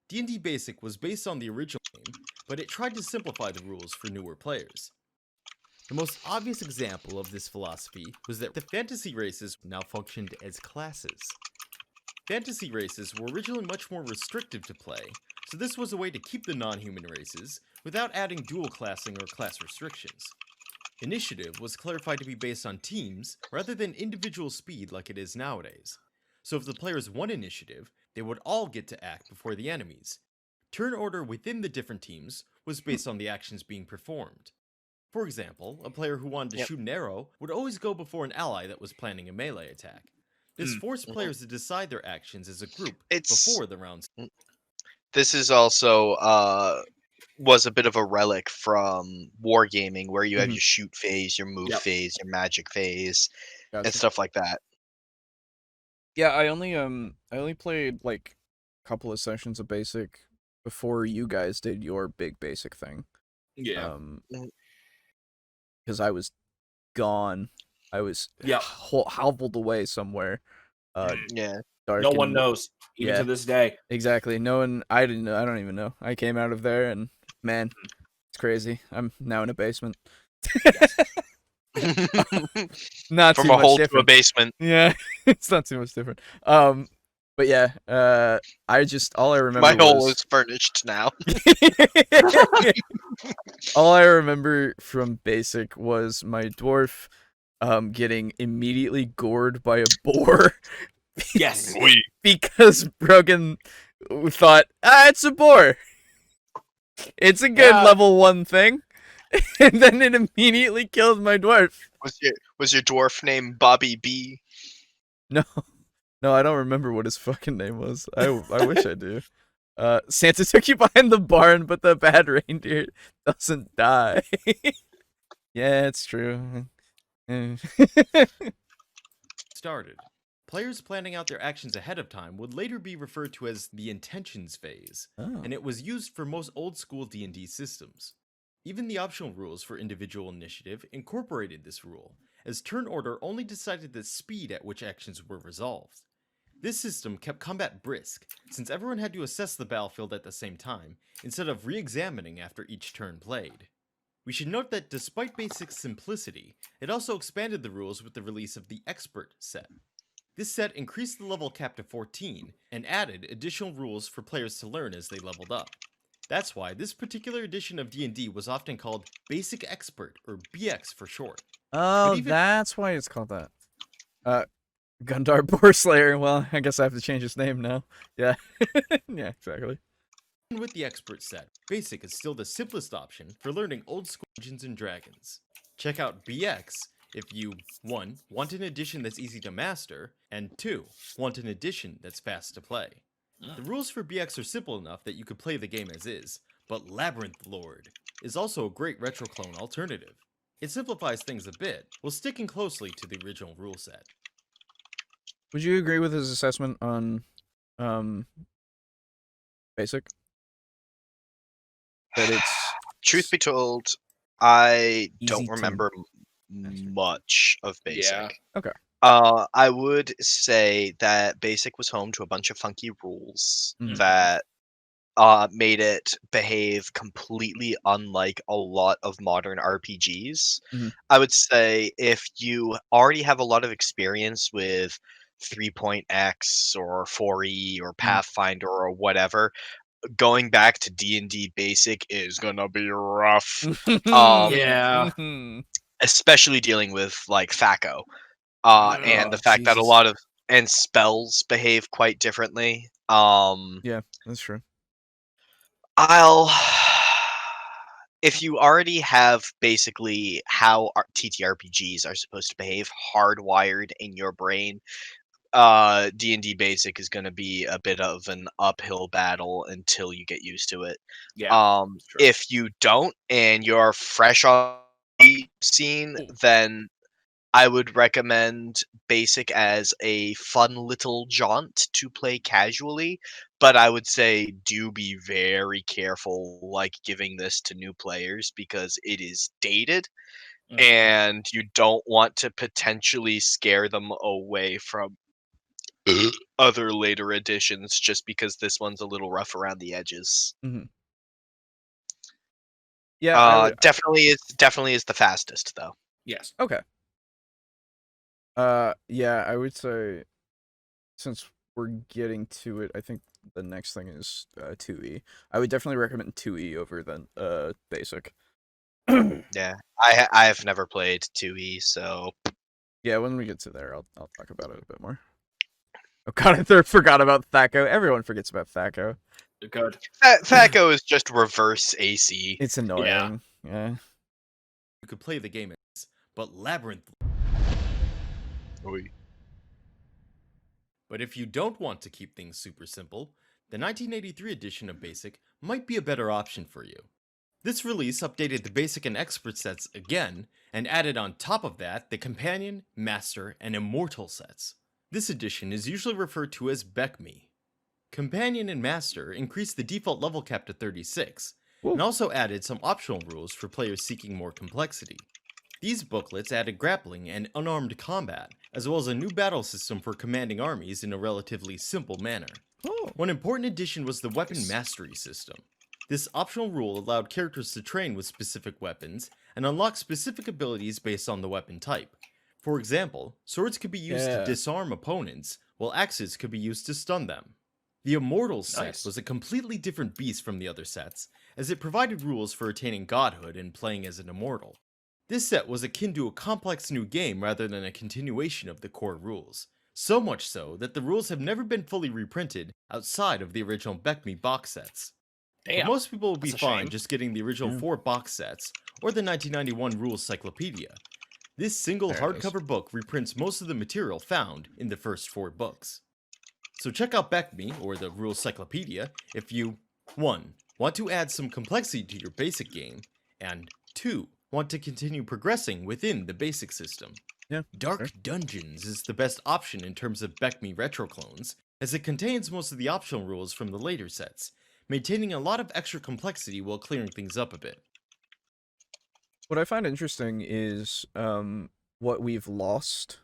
Speaker 4: D&D Basic was based on the original game, but it tried to simplify the rules for newer players. The most obvious example of this philosophy was that the fantasy races now functioned as classes. Fantasy races were originally much more restrictive to play, so this was a way to keep the non-human races without adding dual classing or class restrictions. Initiative was clarified to be based on teams rather than individual speed like it is nowadays. So if the players won initiative, they would all get to act before the enemies. Turn order within the different teams was based on the actions being performed. For example, a player who wanted to shoot an arrow would always go before an ally that was planning a melee attack. This forced players to decide their actions as a group before the rounds.
Speaker 2: This is also was a bit of a relic from wargaming, where you have your shoot phase, your move phase, your magic phase, and stuff like that.
Speaker 1: Yeah, I only played like a couple of sessions of basic before you guys did your big basic thing.
Speaker 3: Yeah.
Speaker 1: Because I was gone. I was hobbled away somewhere.
Speaker 2: Yeah.
Speaker 1: Dark
Speaker 3: No one
Speaker 1: and-
Speaker 3: knows, even to this day.
Speaker 1: Exactly. No one. I didn't know. I don't even know. I came out of there and man, it's crazy. I'm now in a basement. Not
Speaker 2: From
Speaker 1: too
Speaker 2: a
Speaker 1: much
Speaker 2: hole to a
Speaker 1: different.
Speaker 2: basement.
Speaker 1: Yeah, it's not too much different. But yeah, I just all I remember
Speaker 2: My hole
Speaker 1: was
Speaker 2: is furnished now.
Speaker 1: all I remember from basic was my dwarf getting immediately gored by a boar.
Speaker 3: Yes.
Speaker 1: Because Brogan thought, it's a boar. It's a good level 1 thing. And then it immediately killed my dwarf.
Speaker 2: Was your dwarf named Bobby B?
Speaker 1: No, I don't remember what his fucking name was. I wish I do. Santa took you behind the barn, but the bad reindeer doesn't die. Yeah, it's true.
Speaker 4: Started. Players planning out their actions ahead of time would later be referred to as the intentions phase, and it was used for most old-school D&D systems. Even the optional rules for individual initiative incorporated this rule, as turn order only decided the speed at which actions were resolved. This system kept combat brisk, since everyone had to assess the battlefield at the same time, instead of re-examining after each turn played. We should note that despite Basic's simplicity, it also expanded the rules with the release of the Expert set. This set increased the level cap to 14, and added additional rules for players to learn as they leveled up. That's why this particular edition of D&D was often called Basic Expert, or BX for short.
Speaker 1: Oh, that's why it's called that. Gundar Boarslayer. Well, I guess I have to change his name now. Yeah. Yeah, exactly.
Speaker 4: Even with the Expert set, Basic is still the simplest option for learning old school Dungeons and Dragons. Check out BX if you 1. Want an edition that's easy to master, and 2. Want an edition that's fast to play. The rules for BX are simple enough that you could play the game as is, but Labyrinth Lord is also a great retro clone alternative. It simplifies things a bit, while sticking closely to the original rule set.
Speaker 1: Would you agree with his assessment on Basic? that it's
Speaker 2: Truth be told, I
Speaker 1: Easy
Speaker 2: don't
Speaker 1: to
Speaker 2: remember
Speaker 1: master.
Speaker 2: much of Basic.
Speaker 3: Yeah.
Speaker 1: Okay.
Speaker 2: I would say that Basic was home to a bunch of funky rules
Speaker 1: Mhm.
Speaker 2: that made it behave completely unlike a lot of modern RPGs.
Speaker 1: Mhm.
Speaker 2: I would say if you already have a lot of experience with 3.x or 4e or Pathfinder or whatever, going back to D&D Basic is gonna be rough.
Speaker 3: Yeah.
Speaker 1: Mhm.
Speaker 2: Especially dealing with like THACO. And the
Speaker 1: Oh,
Speaker 2: fact that a
Speaker 1: Jesus.
Speaker 2: lot of and spells behave quite differently.
Speaker 1: Yeah, that's true.
Speaker 2: I'll if you already have basically how TTRPGs are supposed to behave hardwired in your brain, D&D Basic is going to be a bit of an uphill battle until you get used to it.
Speaker 3: Yeah. It's true.
Speaker 2: If you don't and you're fresh on the scene,
Speaker 1: Ooh.
Speaker 2: then I would recommend Basic as a fun little jaunt to play casually, but I would say do be very careful like giving this to new players because it is dated
Speaker 3: Mhm.
Speaker 2: and you don't want to potentially scare them away from other later editions just because this one's a little rough around the edges.
Speaker 1: Mhm. Yeah, I would.
Speaker 2: Definitely is the fastest though.
Speaker 3: Yes.
Speaker 1: Okay. Yeah, I would say since we're getting to it, I think the next thing is 2E. I would definitely recommend 2E over than Basic.
Speaker 2: Yeah. I've never played 2E, so
Speaker 1: Yeah, when we get to there, I'll talk about it a bit more. Oh god, I forgot about THACO. Everyone forgets about THACO.
Speaker 3: Good.
Speaker 2: THACO is just reverse AC.
Speaker 1: It's annoying. Yeah.
Speaker 4: You could play the game as, but Labyrinth. But if you don't want to keep things super simple, the 1983 edition of Basic might be a better option for you. This release updated the Basic and Expert sets again, and added on top of that the Companion, Master, and Immortal sets. This edition is usually referred to as BECME. Companion and Master increased the default level cap to 36, and also added some optional rules for players seeking more complexity. These booklets added grappling and unarmed combat, as well as a new battle system for commanding armies in a relatively simple manner.
Speaker 1: Oh.
Speaker 4: One important addition was the weapon mastery system. This optional rule allowed characters to train with specific weapons and unlock specific abilities based on the weapon type. For example, swords could be used to
Speaker 1: Yeah.
Speaker 4: disarm opponents, while axes could be used to stun them. The Immortal set
Speaker 3: Nice.
Speaker 4: was a completely different beast from the other sets, as it provided rules for attaining godhood and playing as an immortal. This set was akin to a complex new game rather than a continuation of the core rules, so much so that the rules have never been fully reprinted outside of the original BECME box sets.
Speaker 3: Damn.
Speaker 4: But most people will be
Speaker 3: That's a
Speaker 4: fine
Speaker 3: shame.
Speaker 4: just getting the original
Speaker 1: Yeah.
Speaker 4: 4 box sets, or the 1991 Rules Cyclopedia. This single
Speaker 1: There it is.
Speaker 4: hardcover book reprints most of the material found in the first 4 books. So check out BECME, or the Rules Cyclopedia, if you 1. Want to add some complexity to your basic game, and 2. Want to continue progressing within the basic system.
Speaker 1: Yeah.
Speaker 4: Dark
Speaker 1: fair.
Speaker 4: Dungeons is the best option in terms of BECME retro clones, as it contains most of the optional rules from the later sets, maintaining a lot of extra complexity while clearing things up a bit.
Speaker 1: What I find interesting is what we've lost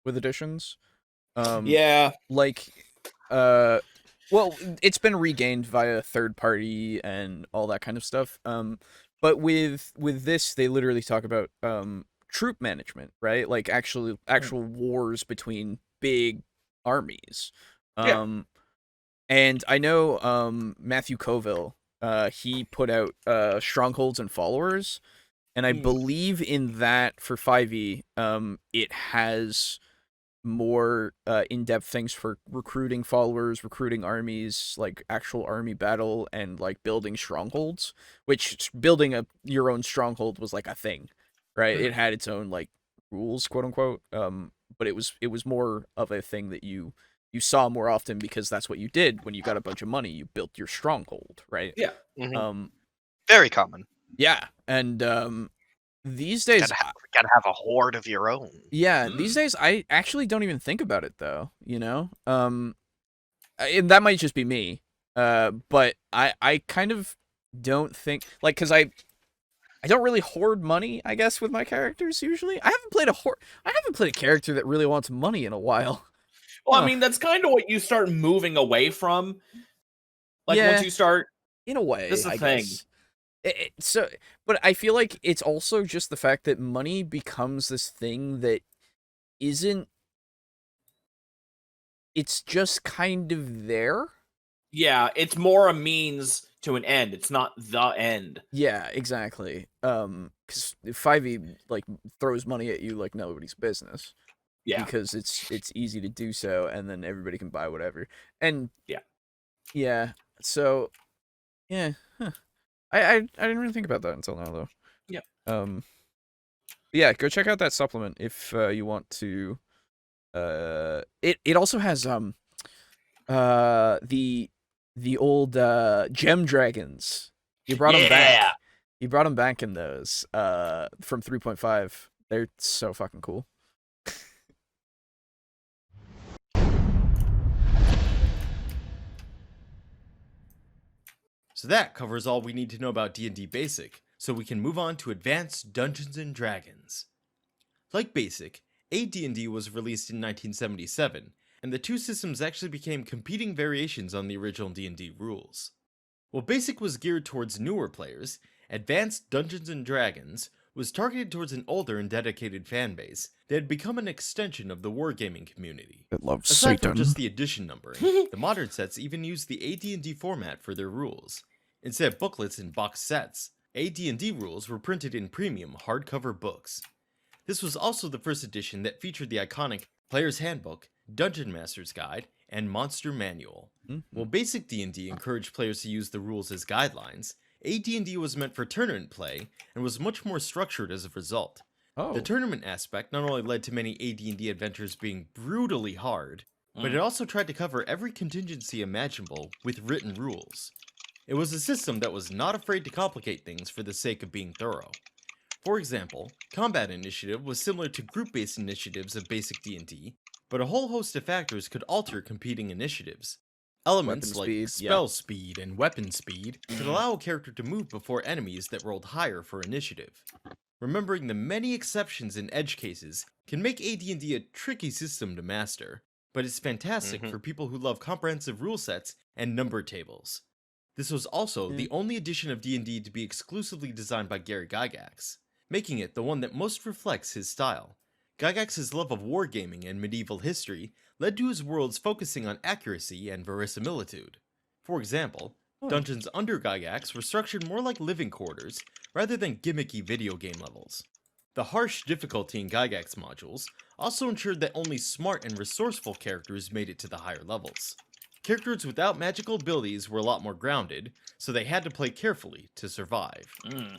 Speaker 1: with editions.
Speaker 3: Yeah.
Speaker 1: Like well, it's been regained via third party and all that kind of stuff. But with this they literally talk about troop management, right? Like actual wars between big armies.
Speaker 3: Yeah.
Speaker 1: And I know Matthew Colville, he put out Strongholds and Followers, and I believe in that for 5e, it has more in-depth things for recruiting followers, recruiting armies, like actual army battle, and like building strongholds, which building your own stronghold was like a thing, right? It had its own like rules, quote unquote, but it was more of a thing that you saw more often because that's what you did when you got a bunch of money. You built your stronghold, right?
Speaker 3: Yeah.
Speaker 2: Mhm. Very common.
Speaker 1: Yeah, and these days,
Speaker 2: Gotta have a horde of your own.
Speaker 1: yeah, these days I actually don't even think about it though, you know? And that might just be me. But I kind of don't think like because I don't really hoard money, I guess, with my characters usually. I haven't played a character that really wants money in a while.
Speaker 3: Well,
Speaker 1: Huh.
Speaker 3: I mean, that's kind of what you start moving away from. Like,
Speaker 1: Yeah.
Speaker 3: once you start...
Speaker 1: In a way,
Speaker 3: This is the
Speaker 1: I
Speaker 3: thing.
Speaker 1: guess. But I feel like it's also just the fact that money becomes this thing that isn't. It's just kind of there.
Speaker 3: Yeah, it's more a means to an end. It's not the end.
Speaker 1: Yeah, exactly. Because 5e like throws money at you like nobody's business.
Speaker 3: Yeah.
Speaker 1: Because it's easy to do so, and then everybody can buy whatever. And yeah. So, yeah. Huh. I didn't really think about that until now though.
Speaker 3: Yeah.
Speaker 1: Yeah, go check out that supplement if you want to. It also has the old gem dragons. You brought them back. You brought them back in those from 3.5. They're so fucking cool.
Speaker 4: So that covers all we need to know about D&D Basic, so we can move on to Advanced Dungeons & Dragons. Like Basic, AD&D was released in 1977, and the two systems actually became competing variations on the original D&D rules. While Basic was geared towards newer players, Advanced Dungeons & Dragons was targeted towards an older and dedicated fanbase that had become an extension of the wargaming community.
Speaker 1: It loves
Speaker 4: Aside from just the edition numbering, the modern sets even use the AD&D format for their rules. Instead of booklets and box sets, AD&D rules were printed in premium hardcover books. This was also the first edition that featured the iconic Player's Handbook, Dungeon Master's Guide, and Monster Manual. While basic D&D encouraged players to use the rules as guidelines, AD&D was meant for tournament play and was much more structured as a result.
Speaker 1: Oh.
Speaker 4: The tournament aspect not only led to many AD&D adventures being brutally hard, but it also tried to cover every contingency imaginable with written rules. It was a system that was not afraid to complicate things for the sake of being thorough. For example, Combat Initiative was similar to group-based initiatives of basic D&D, but a whole host of factors could alter competing initiatives. Elements
Speaker 1: Weapon
Speaker 4: like
Speaker 1: speed,
Speaker 4: spell speed and weapon speed could allow a character to move before enemies that rolled higher for initiative. Remembering the many exceptions and edge cases can make AD&D a tricky system to master, but it's fantastic for people who love comprehensive rule sets and number tables. This was also the only edition of D&D to be exclusively designed by Gary Gygax, making it the one that most reflects his style. Gygax's love of wargaming and medieval history led to his worlds focusing on accuracy and verisimilitude. For example, dungeons under Gygax were structured more like living quarters rather than gimmicky video game levels. The harsh difficulty in Gygax modules also ensured that only smart and resourceful characters made it to the higher levels. Characters without magical abilities were a lot more grounded, so they had to play carefully to survive.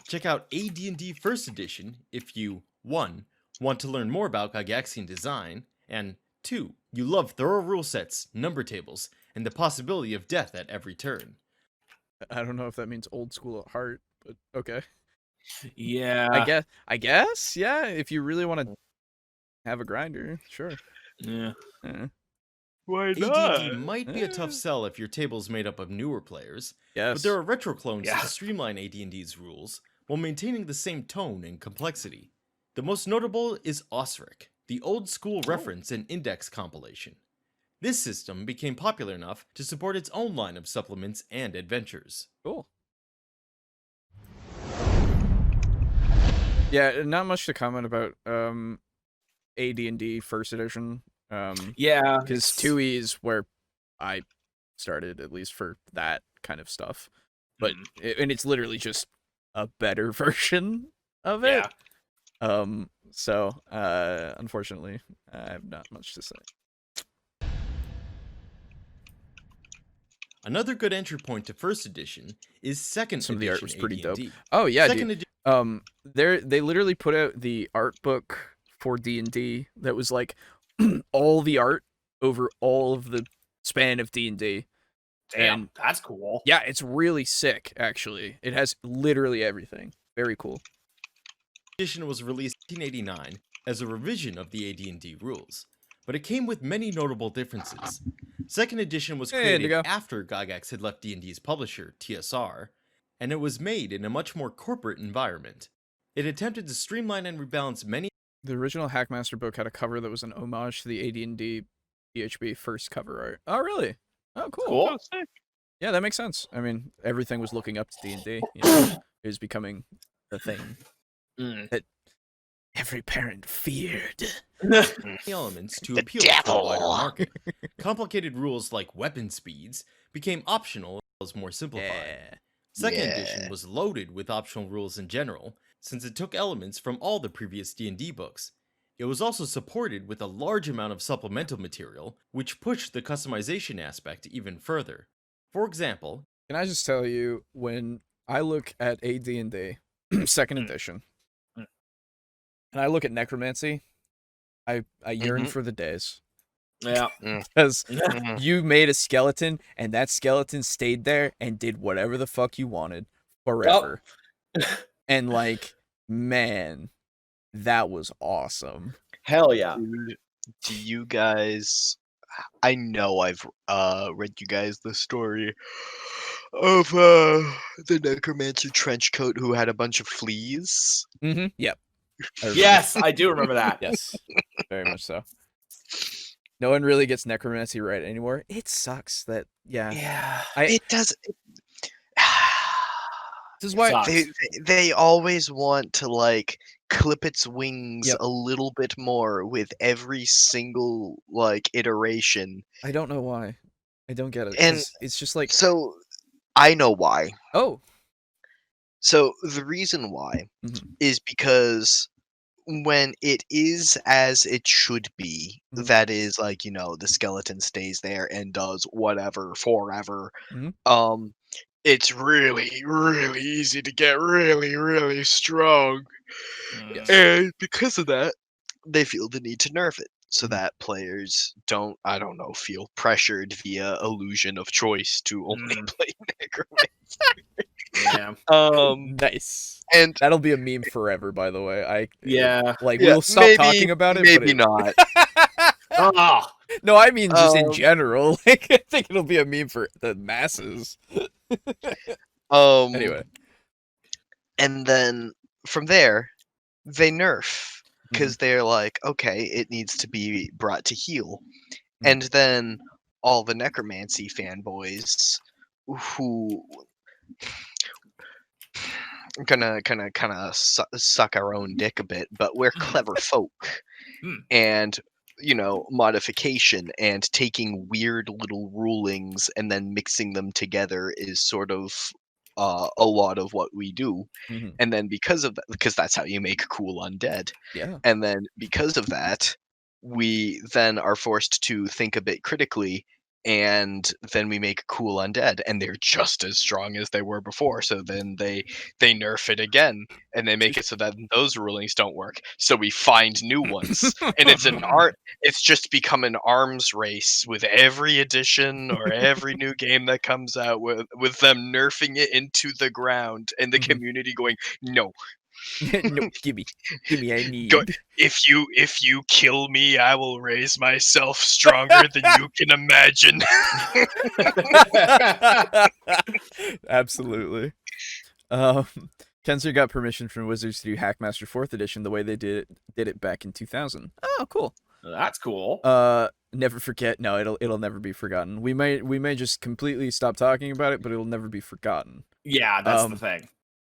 Speaker 4: Check out AD&D First Edition if you 1. Want to learn more about Gygaxian design, and 2. You love thorough rule sets, number tables, and the possibility of death at every turn.
Speaker 1: I don't know if that means old school at heart, but okay.
Speaker 3: Yeah.
Speaker 1: I guess, yeah. If you really want to have a grinder, sure.
Speaker 3: Yeah.
Speaker 1: Yeah.
Speaker 3: Why
Speaker 4: AD&D might be a tough sell if your table's made up of newer players,
Speaker 1: Yes.
Speaker 4: but there are retro clones to streamline AD&D's rules while maintaining the same tone and complexity. The most notable is Osric, the old school reference and index compilation. This system became popular enough to support its own line of supplements and adventures.
Speaker 1: Cool. Yeah, not much to comment about AD&D First Edition.
Speaker 3: Yeah.
Speaker 1: Because 2E is where I started, at least for that kind of stuff. But and it's literally just a better version of it.
Speaker 3: Yeah.
Speaker 1: So unfortunately, I have not much to say.
Speaker 4: Another good entry point to First Edition is Second
Speaker 1: Some of
Speaker 4: Edition
Speaker 1: the art was pretty dope.
Speaker 4: AD&D.
Speaker 1: Oh yeah,
Speaker 4: Second
Speaker 1: dude.
Speaker 4: Edition
Speaker 1: They literally put out the art book for D&D that was like all the art over all of the span of D&D.
Speaker 3: Damn,
Speaker 1: And
Speaker 3: that's cool.
Speaker 1: yeah, it's really sick, actually. It has literally everything. Very cool.
Speaker 4: Edition was released in 1989 as a revision of the AD&D rules, but it came with many notable differences. Second Edition was
Speaker 1: Hey,
Speaker 4: created
Speaker 1: Indigo.
Speaker 4: after Gygax had left D&D's publisher, TSR, and it was made in a much more corporate environment. It attempted to streamline and rebalance many.
Speaker 1: The original Hackmaster book had a cover that was an homage to the AD&D PHB first cover art. Oh, really? Oh, cool.
Speaker 3: Cool.
Speaker 5: Oh, sick.
Speaker 1: Yeah, that makes sense. I mean, everything was looking up to D&D. You know, it was becoming the thing
Speaker 3: Mm.
Speaker 1: that every parent feared.
Speaker 4: elements to
Speaker 2: The
Speaker 4: appeal to a
Speaker 2: devil.
Speaker 4: wider market. Complicated rules like weapon speeds became optional as more simplified.
Speaker 1: Yeah.
Speaker 4: Second
Speaker 2: Yeah.
Speaker 4: edition was loaded with optional rules in general, since it took elements from all the previous D&D books. It was also supported with a large amount of supplemental material, which pushed the customization aspect even further. For example,
Speaker 1: Can I just tell you, when I look at AD&D second edition,
Speaker 3: Mm.
Speaker 1: and I look at necromancy, I yearn
Speaker 2: Mhm.
Speaker 1: for the days.
Speaker 3: Yeah.
Speaker 1: Because
Speaker 2: Mhm.
Speaker 1: you made a skeleton, and that skeleton stayed there and did whatever the fuck you wanted forever. And like, man, that was awesome.
Speaker 3: Hell yeah.
Speaker 2: Dude, do you guys? I know I've read you guys the story of the necromancer trench coat who had a bunch of fleas.
Speaker 1: Mm-hmm. Yep. I remember.
Speaker 3: Yes, I do remember that.
Speaker 1: Yes. Very much so. No one really gets necromancy right anymore. It sucks that, yeah.
Speaker 3: Yeah.
Speaker 2: It does.
Speaker 1: This is why
Speaker 3: Sucks.
Speaker 2: They always want to like clip its wings
Speaker 1: Yep.
Speaker 2: a little bit more with every single like iteration.
Speaker 1: I don't know why. I don't get it.
Speaker 2: And
Speaker 1: 'Cause it's just like,
Speaker 2: So I know why.
Speaker 1: oh,
Speaker 2: So the reason why
Speaker 1: Mhm.
Speaker 2: is because when it is as it should be,
Speaker 1: Mhm.
Speaker 2: that is like, the skeleton stays there and does whatever forever.
Speaker 1: Mhm.
Speaker 2: It's really, really easy to get really, really strong.
Speaker 1: Yes.
Speaker 2: And because of that, they feel the need to nerf it so
Speaker 1: Mhm.
Speaker 2: that players don't, I don't know, feel pressured via illusion of choice to only play necromancy.
Speaker 3: Yeah.
Speaker 1: Nice.
Speaker 2: And
Speaker 1: That'll be a meme forever, by the way.
Speaker 3: Yeah.
Speaker 1: Like,
Speaker 2: yeah,
Speaker 1: we'll stop talking about it,
Speaker 2: maybe
Speaker 1: but
Speaker 2: not.
Speaker 3: Oh.
Speaker 1: No, I mean just in
Speaker 2: Um,
Speaker 1: general. Like, I think it'll be a meme for the masses.
Speaker 2: Um,
Speaker 1: Anyway.
Speaker 2: And then from there, they nerf because they're like, okay, it needs to be brought to heel.
Speaker 1: Mhm.
Speaker 2: And then all the necromancy fanboys who gonna kind of suck our own dick a bit, but we're clever folk,
Speaker 3: Hmm.
Speaker 2: and modification and taking weird little rulings and then mixing them together is sort of a lot of what we do.
Speaker 1: Mhm.
Speaker 2: And then because that's how you make cool undead.
Speaker 1: Yeah.
Speaker 2: And then because of that, we then are forced to think a bit critically, and then we make cool undead, and they're just as strong as they were before. So then they nerf it again, and they make it so that those rulings don't work. So we find new ones, and it's just become an arms race with every edition or every new game that comes out with them nerfing it into the ground, and the
Speaker 1: Mhm.
Speaker 2: community going, no.
Speaker 1: No, gimme, I need.
Speaker 2: Go- If you kill me, I will raise myself stronger than you can imagine.
Speaker 1: Absolutely. Kenzer got permission from Wizards to do Hackmaster 4th edition the way they did it back in 2000. Oh, cool.
Speaker 3: That's cool.
Speaker 1: Never forget. No, it'll never be forgotten. We may just completely stop talking about it, but it'll never be forgotten.
Speaker 3: Yeah, that's the thing.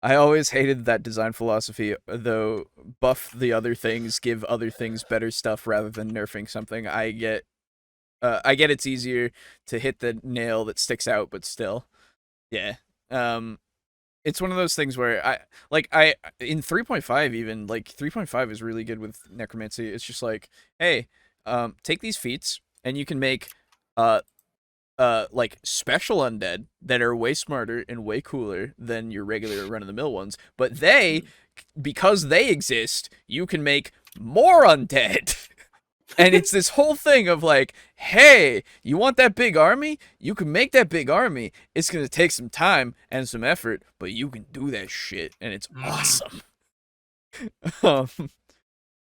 Speaker 1: I always hated that design philosophy, though. Buff the other things, give other things better stuff rather than nerfing something. I get it's easier to hit the nail that sticks out, but still, yeah. It's one of those things where I in 3.5 even, like 3.5 is really good with necromancy. It's just like, hey, take these feats and you can make like special undead that are way smarter and way cooler than your regular run-of-the-mill ones, but because they exist, you can make more undead. And it's this whole thing of like, hey, you want that big army? You can make that big army. It's gonna take some time and some effort, but you can do that shit, and it's awesome.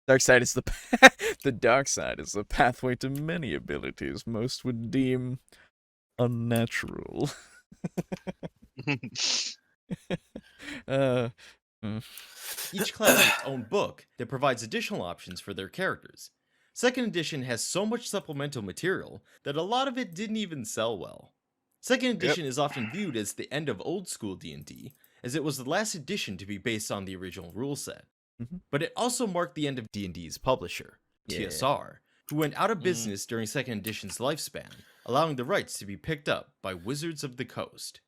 Speaker 1: Dark side is the dark side is the pathway to many abilities most would deem unnatural. uh,
Speaker 4: Each class has its own book that provides additional options for their characters. Second edition has so much supplemental material that a lot of it didn't even sell well. Second edition is often viewed as the end of old school D&D, as it was the last edition to be based on the original rule set.
Speaker 1: Mhm.
Speaker 4: But it also marked the end of D&D's publisher, TSR, who went out of business during second edition's lifespan, allowing the rights to be picked up by Wizards of the Coast.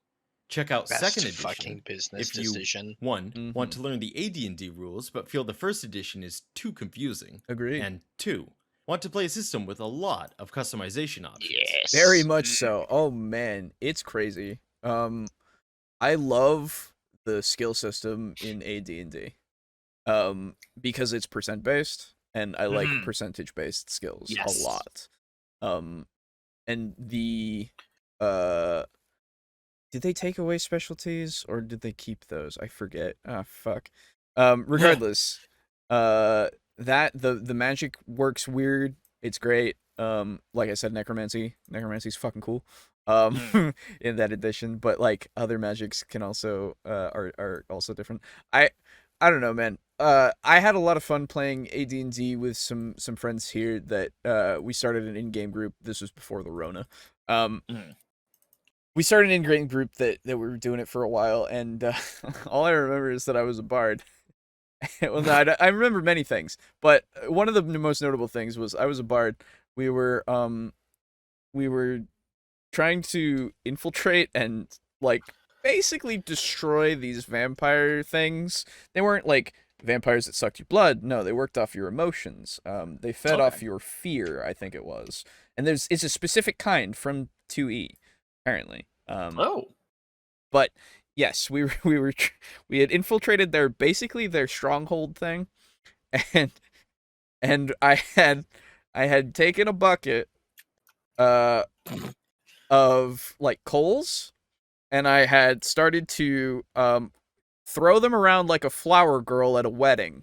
Speaker 4: Check out
Speaker 2: Best
Speaker 4: second edition
Speaker 2: fucking business
Speaker 4: if you
Speaker 2: decision.
Speaker 4: 1. Want to learn the AD&D rules but feel the first edition is too confusing,
Speaker 1: Agree.
Speaker 4: and 2. Want to play a system with a lot of customization options.
Speaker 2: Yes.
Speaker 1: Very much so. Oh man, it's crazy. I love the skill system in AD&D. Because it's percent based, and I like percentage based skills a lot. And the did they take away specialties or did they keep those? I forget. Ah, fuck. Regardless, that the magic works weird. It's great. Like I said, necromancy's fucking cool. In that edition, but like other magics can also are also different. I don't know, man. I had a lot of fun playing AD&D with some friends here that we started an in-game group. This was before the Rona. We started an in-game group that we were doing it for a while, and all I remember is that I was a bard. Well, no, I remember many things, but one of the most notable things was I was a bard. We were trying to infiltrate and like basically destroy these vampire things. They weren't like vampires that sucked your blood. No, they worked off your emotions. They fed off your fear, I think it was. And it's a specific kind from 2E, apparently. But yes, we had infiltrated basically their stronghold thing, and I had taken a bucket of like coals, and I had started to throw them around like a flower girl at a wedding.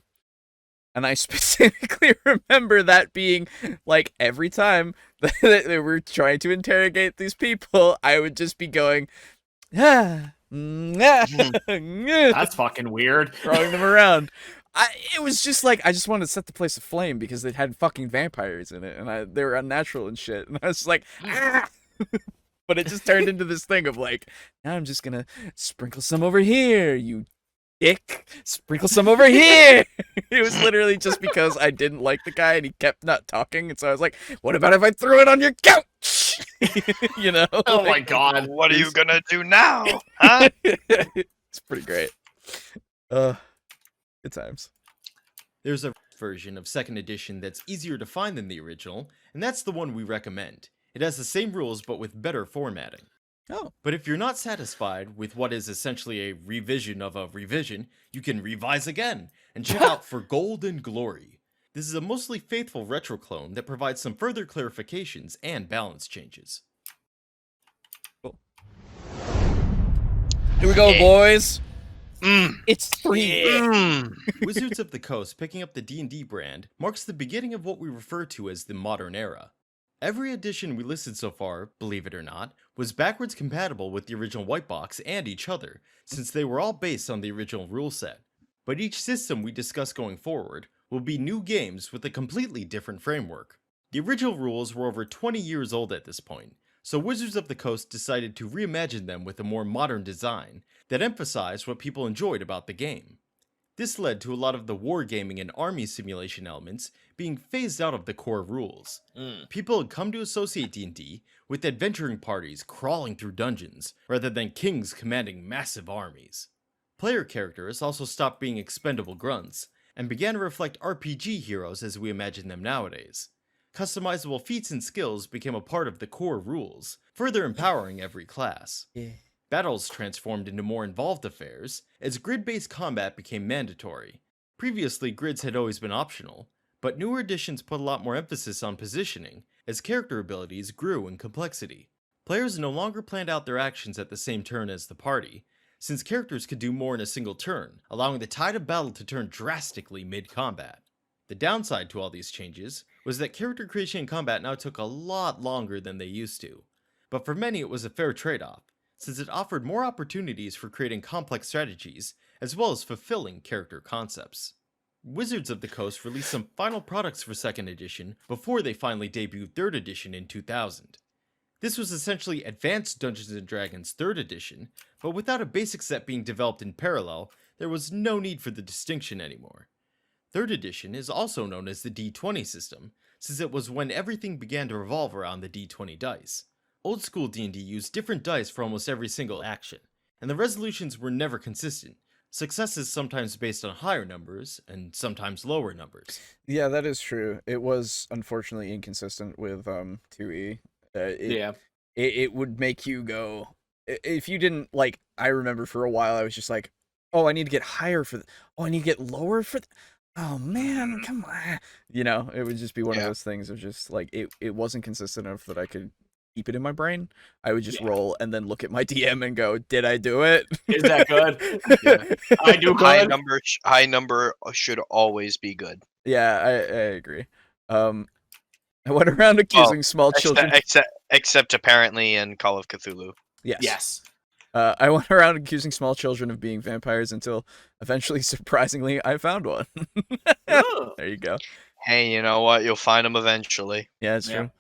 Speaker 1: And I specifically remember that being like every time that they were trying to interrogate these people, I would just be going, that's
Speaker 3: fucking weird.
Speaker 1: Throwing them around. It was just like I just wanted to set the place aflame because it had fucking vampires in it, and they were unnatural and shit. And I was like, but it just turned into this thing of like, now I'm just gonna sprinkle some over here, you dick. Sprinkle some over here. It was literally just because I didn't like the guy and he kept not talking, and so I was like, what about if I threw it on your couch? You know?
Speaker 3: Oh my god.
Speaker 2: What are you gonna do now? Huh?
Speaker 1: It's pretty great. Good times.
Speaker 4: There's a version of second edition that's easier to find than the original, and that's the one we recommend. It has the same rules but with better formatting.
Speaker 1: Oh.
Speaker 4: But if you're not satisfied with what is essentially a revision of a revision, you can revise again and check out For Gold and Glory. This is a mostly faithful retro clone that provides some further clarifications and balance changes.
Speaker 1: Cool. Here we go, boys. It's 3.
Speaker 4: Wizards of the Coast picking up the D&D brand marks the beginning of what we refer to as the modern era. Every edition we listed so far, believe it or not, was backwards compatible with the original white box and each other, since they were all based on the original rule set. But each system we discuss going forward will be new games with a completely different framework. The original rules were over 20 years old at this point, so Wizards of the Coast decided to reimagine them with a more modern design that emphasized what people enjoyed about the game. This led to a lot of the wargaming and army simulation elements being phased out of the core rules. People had come to associate D&D with adventuring parties crawling through dungeons, rather than kings commanding massive armies. Player characters also stopped being expendable grunts, and began to reflect RPG heroes as we imagine them nowadays. Customizable feats and skills became a part of the core rules, further empowering every class. Battles transformed into more involved affairs, as grid-based combat became mandatory. Previously, grids had always been optional, but newer editions put a lot more emphasis on positioning, as character abilities grew in complexity. Players no longer planned out their actions at the same turn as the party, since characters could do more in a single turn, allowing the tide of battle to turn drastically mid-combat. The downside to all these changes was that character creation in combat now took a lot longer than they used to, but for many it was a fair trade-off, since it offered more opportunities for creating complex strategies, as well as fulfilling character concepts. Wizards of the Coast released some final products for 2nd edition before they finally debuted 3rd edition in 2000. This was essentially Advanced Dungeons & Dragons 3rd edition, but without a basic set being developed in parallel, there was no need for the distinction anymore. 3rd edition is also known as the D20 system, since it was when everything began to revolve around the D20 dice. Old school D&D used different dice for almost every single action, and the resolutions were never consistent. Successes sometimes based on higher numbers, and sometimes lower numbers.
Speaker 1: Yeah, that is true. It was unfortunately inconsistent with 2E. It would make you go, if you didn't, like, I remember for a while I was just like, oh, I need to get higher for oh, I need to get lower for oh man, come on. You know, it would just be one of those things of just like, it wasn't consistent enough that I could keep it in my brain. I would just roll and then look at my DM and go, did I do it?
Speaker 3: Is that good? I do good.
Speaker 2: High number should always be good.
Speaker 1: Yeah, I agree. I went around accusing small children.
Speaker 2: Except apparently in Call of Cthulhu.
Speaker 3: Yes.
Speaker 1: I went around accusing small children of being vampires until eventually, surprisingly, I found one. There you go.
Speaker 2: Hey, you know what? You'll find them eventually.
Speaker 1: Yeah, it's true.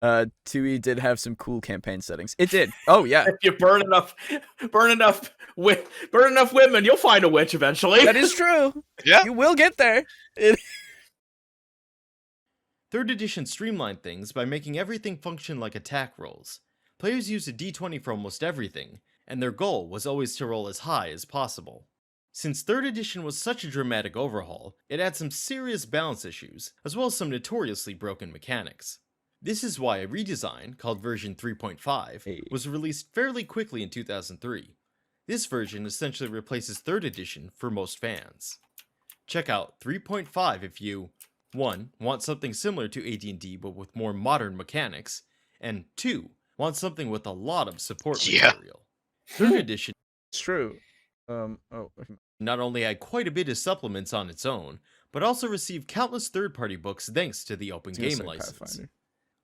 Speaker 1: 2E did have some cool campaign settings. It did. Oh yeah.
Speaker 3: If you burn enough women, you'll find a witch eventually.
Speaker 1: That is true.
Speaker 2: Yeah.
Speaker 1: You will get there.
Speaker 4: 3rd edition streamlined things by making everything function like attack rolls. Players used a d20 for almost everything, and their goal was always to roll as high as possible. Since 3rd edition was such a dramatic overhaul, it had some serious balance issues, as well as some notoriously broken mechanics. This is why a redesign, called version 3.5, was released fairly quickly in 2003. This version essentially replaces 3rd edition for most fans. Check out 3.5 if you 1. Want something similar to AD&D but with more modern mechanics, and 2. Want something with a lot of support material. 3rd edition
Speaker 1: It's true.
Speaker 4: not only had quite a bit of supplements on its own, but also received countless third-party books thanks to the open game license.
Speaker 1: Pathfinder.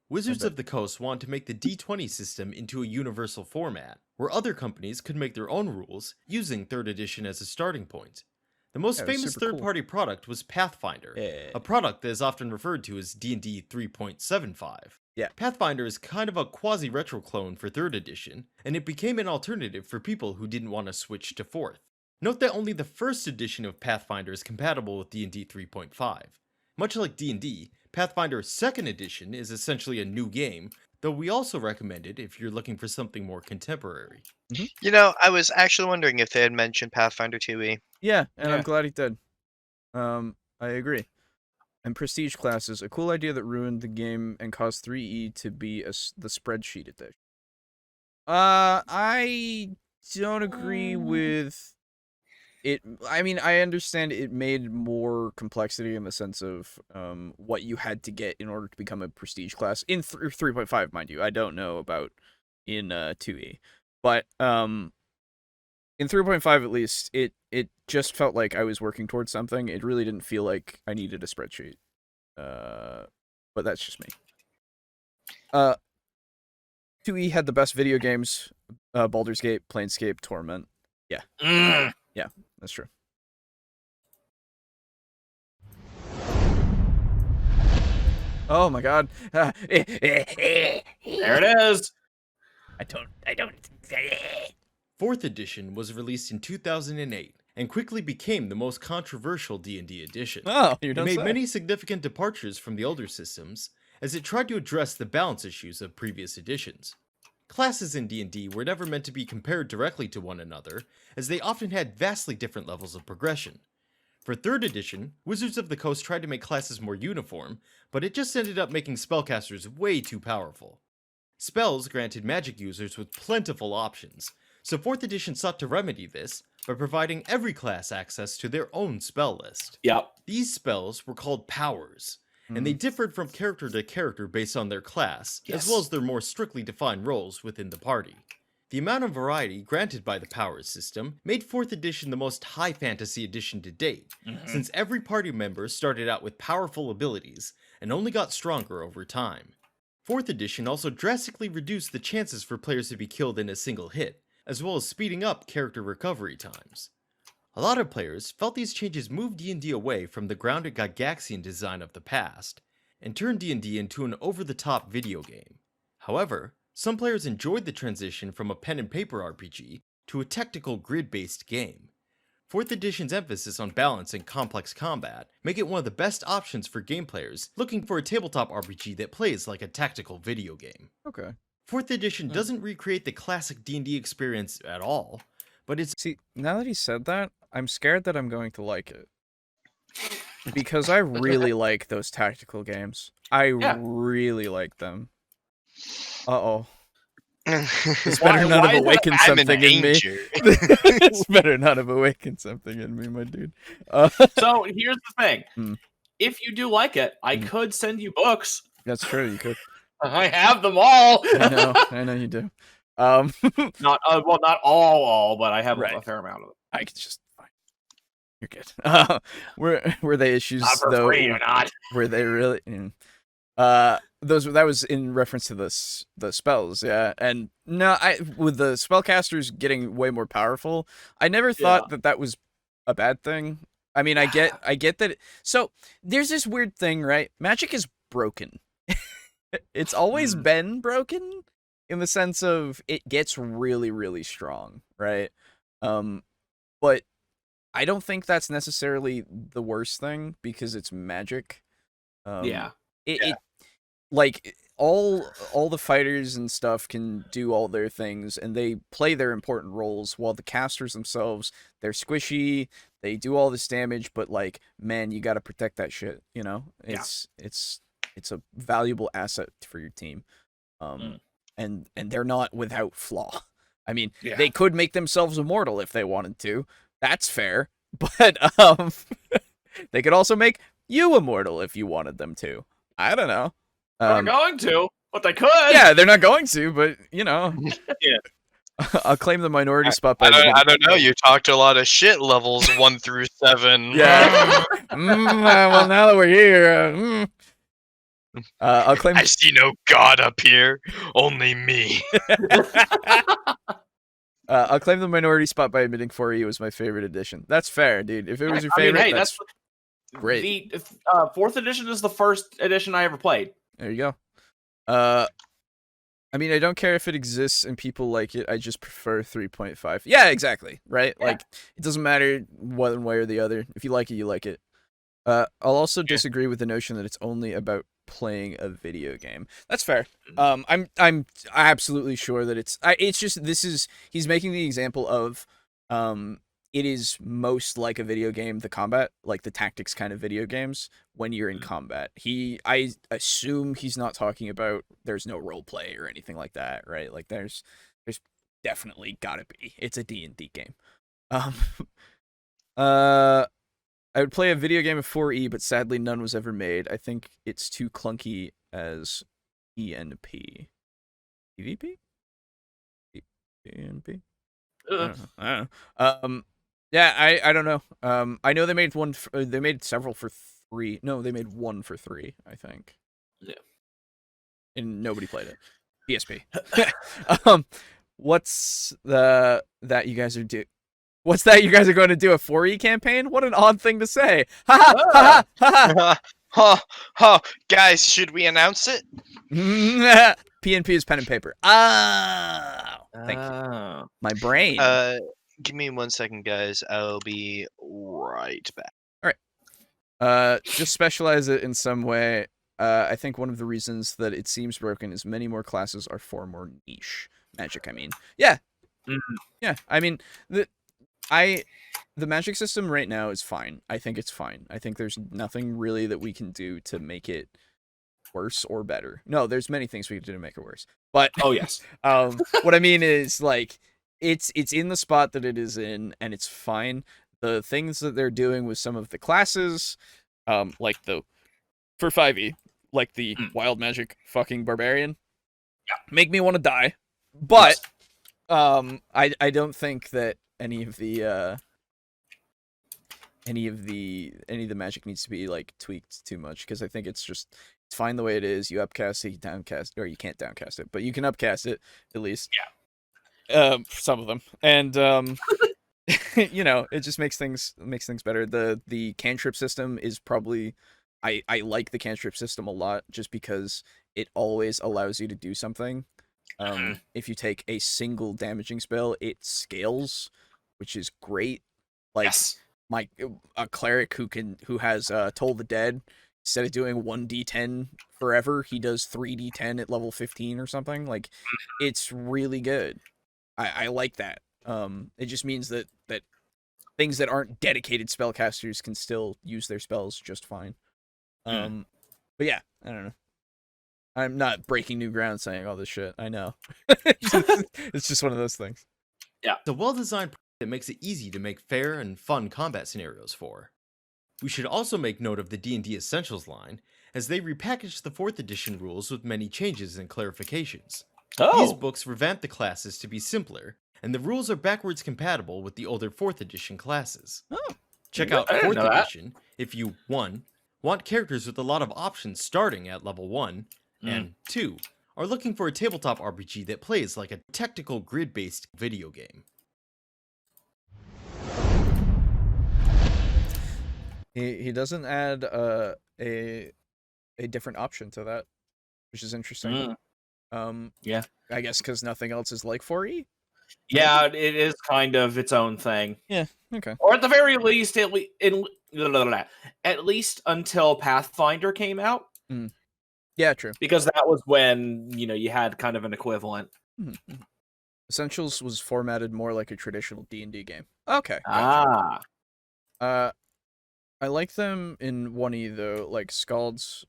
Speaker 4: Wizards of the Coast wanted to make the D20 system into a universal format, where other companies could make their own rules using 3rd edition as a starting point. The most famous third-party product was Pathfinder, a product that is often referred to as D&D 3.75.
Speaker 1: Yeah.
Speaker 4: Pathfinder is kind of a quasi-retro clone for 3rd edition, and it became an alternative for people who didn't want to switch to 4th. Note that only the 1st edition of Pathfinder is compatible with D&D 3.5. Much like D&D, Pathfinder 2nd edition is essentially a new game, though we also recommend it if you're looking for something more contemporary.
Speaker 1: Mm-hmm.
Speaker 2: You know, I was actually wondering if they had mentioned Pathfinder 2e.
Speaker 1: Yeah, and I'm glad he did. I agree. And prestige classes, a cool idea that ruined the game and caused 3E to be the spreadsheet edition. I don't agree with it. I mean, I understand it made more complexity in the sense of what you had to get in order to become a prestige class in 3.5, mind you. I don't know about in 2E, but in 3.5 at least, it just felt like I was working towards something. It really didn't feel like I needed a spreadsheet. But that's just me. 2E had the best video games, Baldur's Gate, Planescape, Torment. Yeah. Yeah, that's true. Oh my god.
Speaker 3: There it is.
Speaker 1: I don't.
Speaker 4: 4th edition was released in 2008 and quickly became the most controversial D&D edition.
Speaker 1: Oh, you
Speaker 4: It
Speaker 1: don't
Speaker 4: made
Speaker 1: say.
Speaker 4: many significant departures from the older systems, as it tried to address the balance issues of previous editions. Classes in D&D were never meant to be compared directly to one another, as they often had vastly different levels of progression. For 3rd edition, Wizards of the Coast tried to make classes more uniform, but it just ended up making spellcasters way too powerful. Spells granted magic users with plentiful options, so 4th edition sought to remedy this by providing every class access to their own spell list.
Speaker 3: Yep.
Speaker 4: These spells were called powers, and they differed from character to character based on their class, as well as their more strictly defined roles within the party. The amount of variety granted by the powers system made 4th edition the most high fantasy edition to date, since every party member started out with powerful abilities and only got stronger over time. 4th edition also drastically reduced the chances for players to be killed in a single hit, as well as speeding up character recovery times. A lot of players felt these changes moved D&D away from the grounded Gygaxian design of the past, and turned D&D into an over-the-top video game. However, some players enjoyed the transition from a pen and paper RPG to a technical grid-based game. 4th edition's emphasis on balance and complex combat make it one of the best options for game players looking for a tabletop RPG that plays like a tactical video game.
Speaker 1: Okay.
Speaker 4: 4th edition doesn't recreate the classic D&D experience at all, but it's...
Speaker 1: See, now that he said that, I'm scared that I'm going to like it. Because I really like those tactical games. I really like them. Uh-oh. This better not have awakened something in me. This better not have awakened something in me, my dude.
Speaker 3: So here's the thing.
Speaker 1: Hmm.
Speaker 3: If you do like it, I could send you books.
Speaker 1: That's true, you could.
Speaker 3: I have them all.
Speaker 1: I know you do.
Speaker 3: Not all, but I have
Speaker 1: Right.
Speaker 3: a fair amount of them.
Speaker 1: I could just fine. You're good. Were they issues
Speaker 3: Not for
Speaker 1: though?
Speaker 3: free or not.
Speaker 1: Were they really? That was in reference to the spells, yeah. And no, with the spellcasters getting way more powerful, I never thought that was a bad thing. I mean, I get that. So there's this weird thing, right? Magic is broken. It's always been broken in the sense of it gets really, really strong, right? But I don't think that's necessarily the worst thing because it's magic. It like all the fighters and stuff can do all their things and they play their important roles while the casters themselves, they're squishy, they do all this damage, but like, man, you got to protect that shit, you know? It's a valuable asset for your team. And they're not without flaw. I mean, they could make themselves immortal if they wanted to. That's fair. But they could also make you immortal if you wanted them to. I don't know.
Speaker 3: They're not going to, but they could.
Speaker 1: Yeah, they're not going to, but you know. I'll claim the minority spot by
Speaker 2: I don't know. You talked a lot of shit levels 1 through 7.
Speaker 1: Yeah. Well, now that we're here, I'll claim.
Speaker 2: I see no god up here, only me.
Speaker 1: I'll claim the minority spot by admitting 4E was my favorite edition. That's fair, dude. If it was your favorite, that's great.
Speaker 3: The 4th edition is the first edition I ever played.
Speaker 1: There you go. I mean, I don't care if it exists and people like it. I just prefer 3.5. Yeah, exactly. Right? Yeah. Like, it doesn't matter one way or the other. If you like it, you like it. I'll also disagree with the notion that it's only about playing a video game. That's fair. I'm absolutely sure that it's just he's making the example of it is most like a video game, the combat, like the tactics kind of video games when you're in combat. I assume he's not talking about there's no role play or anything like that, right? Like there's definitely gotta be. It's a D&D game. I would play a video game of 4E, but sadly none was ever made. I think it's too clunky as ENP. PvP? ENP? I don't know. Yeah, I don't know. I know they made they made several for 3. No, they made one for 3, I think.
Speaker 3: Yeah.
Speaker 1: And nobody played it. PSP. What's that you guys are doing? What's that? You guys are going to do a 4E campaign? What an odd thing to say. Ha ha ha ha
Speaker 2: ha. Guys, should we announce it?
Speaker 1: PNP is pen and paper. Ah, thank you. My brain.
Speaker 2: Give me 1 second, guys. I'll be right back.
Speaker 1: All right. Just specialize it in some way. I think one of the reasons that it seems broken is many more classes are far more niche. Magic, I mean. Yeah. Yeah. I mean, the magic system right now is fine. I think it's fine. I think there's nothing really that we can do to make it worse or better. No, there's many things we can do to make it worse. But
Speaker 3: oh yes.
Speaker 1: What I mean is like it's in the spot that it is in and it's fine. The things that they're doing with some of the classes, like for 5e, like the wild magic fucking barbarian, make me want to die. But I don't think that any of the magic needs to be like tweaked too much, because I think it's fine the way it is. You upcast it, you downcast, or you can't downcast it, but you can upcast it at least.
Speaker 3: Yeah.
Speaker 1: Some of them, and you know, it just makes things better. The cantrip system is probably, I like the cantrip system a lot just because it always allows you to do something. If you take a single damaging spell, it scales, which is great. Like
Speaker 3: Yes.
Speaker 1: a cleric who has Toll the Dead, instead of doing 1d10 forever, he does 3d10 at level 15 or something. Like, it's really good. I like that. It just means that things that aren't dedicated spellcasters can still use their spells just fine. But yeah, I don't know. I'm not breaking new ground saying all this shit. I know. It's just one of those things.
Speaker 4: It's a well-designed product that makes it easy to make fair and fun combat scenarios for. We should also make note of the D&D Essentials line, as they repackaged the 4th edition rules with many changes and clarifications. These books revamp the classes to be simpler, and the rules are backwards compatible with the older 4th edition classes. Check out
Speaker 3: I didn't
Speaker 4: 4th
Speaker 3: know that.
Speaker 4: edition if you 1. Want characters with a lot of options starting at level 1, and 2. Are looking for a tabletop RPG that plays like a tactical grid-based video game.
Speaker 1: He doesn't add a different option to that, which is interesting.
Speaker 3: Yeah.
Speaker 1: I guess because nothing else is like 4E.
Speaker 3: Yeah, it is kind of its own thing.
Speaker 1: Yeah. Okay.
Speaker 3: Or at the very least, at least until Pathfinder came out.
Speaker 1: Yeah, true.
Speaker 3: Because that was when, you know, you had kind of an equivalent.
Speaker 1: Essentials was formatted more like a traditional D&D game. Okay. Gotcha. I like them in 1E though, like Scalds.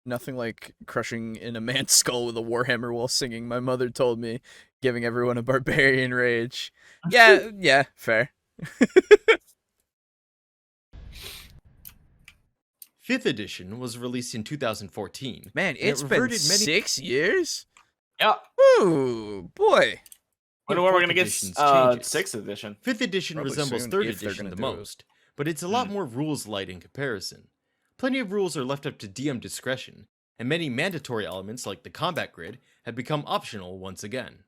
Speaker 1: Nothing like crushing in a man's skull with a warhammer while singing "My Mother Told Me," giving everyone a barbarian rage. Yeah, fair.
Speaker 4: 5th edition was released in 2014.
Speaker 1: Man, it's been 6 years?
Speaker 3: Yeah.
Speaker 1: Ooh, boy.
Speaker 3: Wonder when we're going to get
Speaker 4: edition's
Speaker 3: 6th edition.
Speaker 4: 5th edition
Speaker 1: Probably
Speaker 4: resembles
Speaker 1: soon,
Speaker 4: 3rd
Speaker 1: if they're
Speaker 4: edition
Speaker 1: gonna
Speaker 4: the
Speaker 1: do it.
Speaker 4: most, but it's a lot more rules light in comparison. Plenty of rules are left up to DM discretion, and many mandatory elements like the combat grid have become optional once again.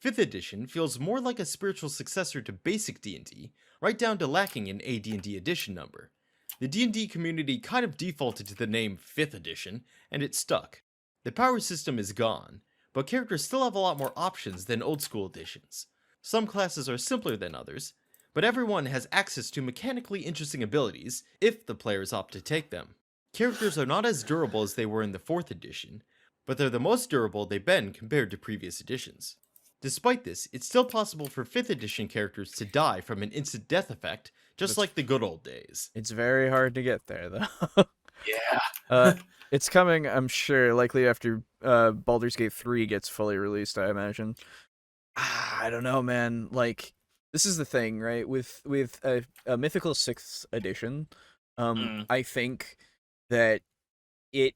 Speaker 4: 5th edition feels more like a spiritual successor to basic D&D, right down to lacking an AD&D edition number. The D&D community kind of defaulted to the name 5th edition, and it stuck. The power system is gone, but characters still have a lot more options than old school editions. Some classes are simpler than others, but everyone has access to mechanically interesting abilities if the players opt to take them. Characters are not as durable as they were in the 4th edition, but they're the most durable they've been compared to previous editions. Despite this, it's still possible for 5th edition characters to die from an instant death effect, just like the good old days.
Speaker 1: It's very hard to get there, though.
Speaker 3: Yeah.
Speaker 1: It's coming, I'm sure, likely after Baldur's Gate 3 gets fully released, I imagine. I don't know, man. Like, this is the thing, right? With a Mythical 6th edition, I think that it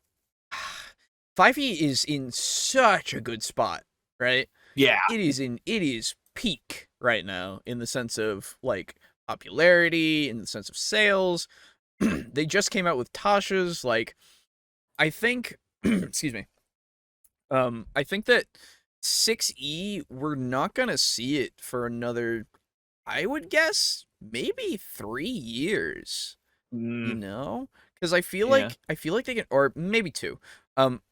Speaker 1: 5e is in such a good spot, right?
Speaker 3: Yeah.
Speaker 1: It is peak right now in the sense of like popularity, in the sense of sales. They just came out with Tasha's. Like, I think, excuse me. I think that 6e, we're not gonna see it for another, I would guess, maybe 3 years. You know, because I feel like they can, or maybe 2.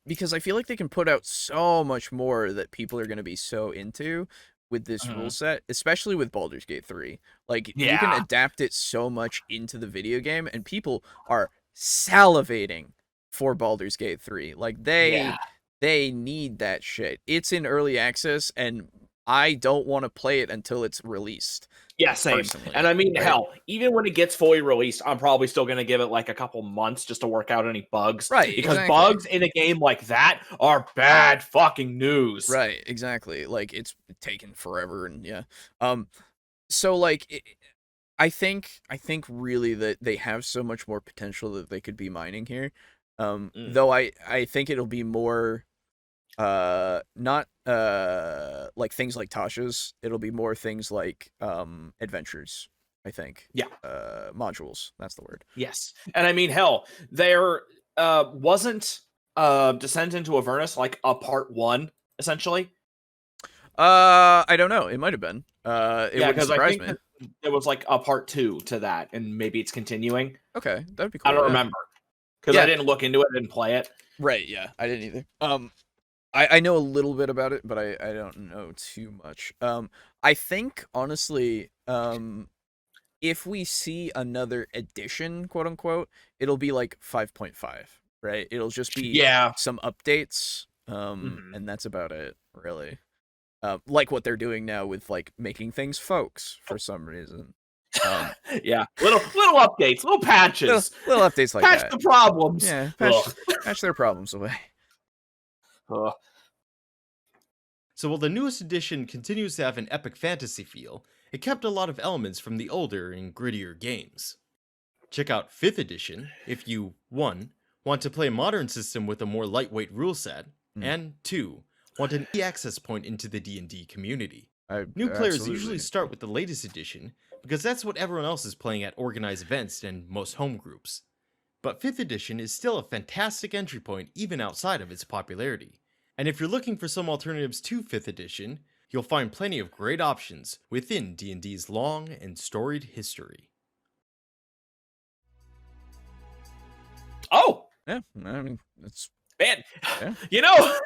Speaker 1: Because I feel like they can put out so much more that people are gonna be so into with this rule set, especially with Baldur's Gate 3. Like, you can adapt it so much into the video game, and people are salivating for Baldur's Gate 3. Like, they need that shit. It's in early access, and I don't want to play it until it's released.
Speaker 3: Yeah, same.
Speaker 1: Personally,
Speaker 3: and I mean,
Speaker 1: right?
Speaker 3: hell, even when it gets fully released, I'm probably still going to give it like a couple months just to work out any bugs.
Speaker 1: Right,
Speaker 3: Because
Speaker 1: exactly.
Speaker 3: bugs in a game like that are bad fucking news.
Speaker 1: Right, exactly. Like, it's taken forever, and yeah. So like, I think really that they have so much more potential that they could be mining here. Though I think it'll be more not like things like Tasha's. It'll be more things like adventures, I think.
Speaker 3: Yeah.
Speaker 1: Modules, that's the word.
Speaker 3: Yes. And I mean, hell, there wasn't Descent into Avernus like a part 1, essentially?
Speaker 1: I don't know. It might have been. It
Speaker 3: Yeah,
Speaker 1: wouldn't
Speaker 3: because I
Speaker 1: surprise
Speaker 3: think
Speaker 1: me.
Speaker 3: that there was like a part 2 to that, and maybe it's continuing.
Speaker 1: Okay, that'd be cool.
Speaker 3: I don't
Speaker 1: yeah.
Speaker 3: remember because
Speaker 1: Yeah.
Speaker 3: I didn't look into it, didn't play it.
Speaker 1: Right, yeah. I didn't either. I know a little bit about it, but I don't know too much. I think honestly, if we see another edition, quote unquote, it'll be like 5.5, right? It'll just be
Speaker 3: Yeah.
Speaker 1: some updates,
Speaker 3: Mhm.
Speaker 1: and that's about it, really. Like what they're doing now with like making things folks for some reason.
Speaker 3: Yeah, little updates, little patches,
Speaker 1: little updates like
Speaker 3: patch
Speaker 1: that.
Speaker 3: the problems.
Speaker 1: Yeah,
Speaker 3: Ugh.
Speaker 1: patch their problems away.
Speaker 3: Ugh.
Speaker 4: So while the newest edition continues to have an epic fantasy feel, it kept a lot of elements from the older and grittier games. Check out 5th edition if you 1. Want to play a modern system with a more lightweight rule set, and 2. Want an e-access point into the D&D community. New players usually start with the latest edition because that's what everyone else is playing at organized events and most home groups. But 5th edition is still a fantastic entry point even outside of its popularity. And if you're looking for some alternatives to 5th edition, you'll find plenty of great options within D&D's long and storied history.
Speaker 3: Oh,
Speaker 1: Yeah, I mean, it's
Speaker 3: man,
Speaker 1: Yeah.
Speaker 3: you know,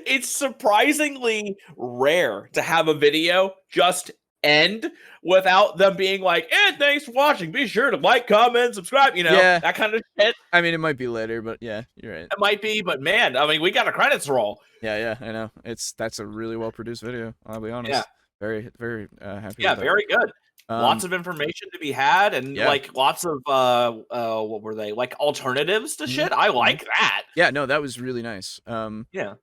Speaker 3: it's surprisingly rare to have a video just end without them being like, thanks for watching. Be sure to like, comment, subscribe,
Speaker 1: Yeah.
Speaker 3: that kind of shit.
Speaker 1: I mean, it might be later, but yeah, you're right.
Speaker 3: It might be, but man, I mean, we got a credits roll.
Speaker 1: Yeah, I know. That's a really well produced video. I'll be honest.
Speaker 3: Yeah.
Speaker 1: Very, very happy.
Speaker 3: Yeah,
Speaker 1: with that.
Speaker 3: very good. Lots
Speaker 1: Um,
Speaker 3: of information to be had, and
Speaker 1: Yeah.
Speaker 3: like lots of what were they, like, alternatives to shit. I like that.
Speaker 1: Yeah, no, that was really nice.
Speaker 3: Yeah.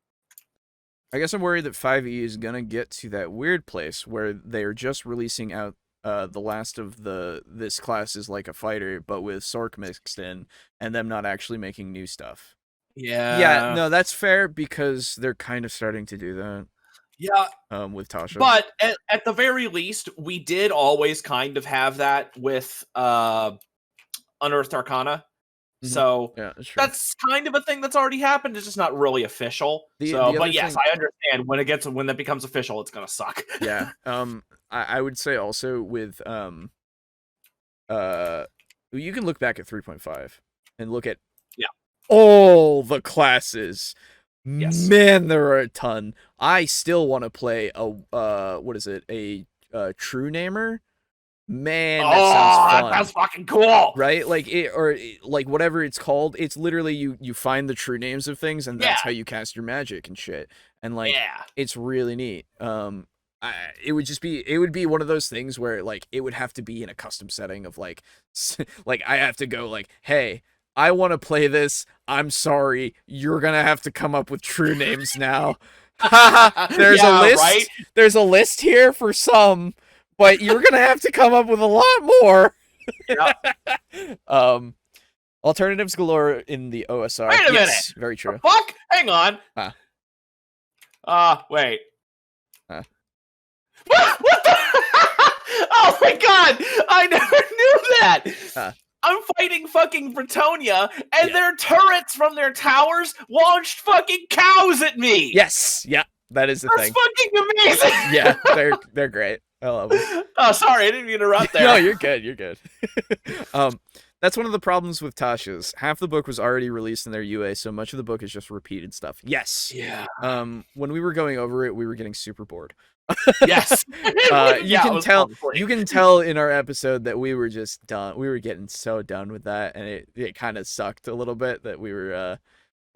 Speaker 1: I guess I'm worried that 5e is gonna get to that weird place where they're just releasing out the last of this class is like a fighter, but with Sork mixed in, and them not actually making new stuff. Yeah, no, that's fair because they're kind of starting to do that.
Speaker 3: Yeah,
Speaker 1: With Tasha.
Speaker 3: but at the very least, we did always kind of have that with Unearthed Arcana.
Speaker 1: Mhm.
Speaker 3: So
Speaker 1: Yeah, that's true.
Speaker 3: that's kind of a thing that's already happened. It's just not really official.
Speaker 1: The
Speaker 3: So,
Speaker 1: other
Speaker 3: but yes,
Speaker 1: thing-
Speaker 3: I understand when that becomes official, it's gonna suck.
Speaker 1: Yeah. I would say also with you can look back at 3.5 and look at all the classes.
Speaker 3: Yes.
Speaker 1: Man, there are a ton. I still want to play a what is it? A true namer. Man, that sounds fun.
Speaker 3: That's fucking cool.
Speaker 1: Right? Like like whatever it's called, it's literally you find the true names of things and that's how you cast your magic and shit. And like it's really neat. It would be one of those things where like it would have to be in a custom setting of like like I have to go like, "Hey, I want to play this. I'm sorry. You're going to have to come up with true names now." There's a list.
Speaker 3: Right?
Speaker 1: There's a list here for some, but you're going to have to come up with a lot more. Alternatives galore in the OSR.
Speaker 3: Wait a minute.
Speaker 1: Very true.
Speaker 3: Fuck? Hang on. Wait. What the? Oh my god! I never knew that. I'm fighting fucking Bretonia, and their turrets from their towers launched fucking cows at me.
Speaker 1: Yes, yeah, that is the
Speaker 3: That's
Speaker 1: thing.
Speaker 3: fucking amazing.
Speaker 1: Yeah, they're great. I love them.
Speaker 3: Oh, sorry, I didn't interrupt there.
Speaker 1: No, you're good. You're good. That's one of the problems with Tasha's. Half the book was already released in their UA, so much of the book is just repeated stuff. Yes.
Speaker 3: Yeah.
Speaker 1: When we were going over it, we were getting super bored.
Speaker 3: Yes.
Speaker 1: You can tell in our episode that we were just done. We were getting so done with that, and it kind of sucked a little bit that we were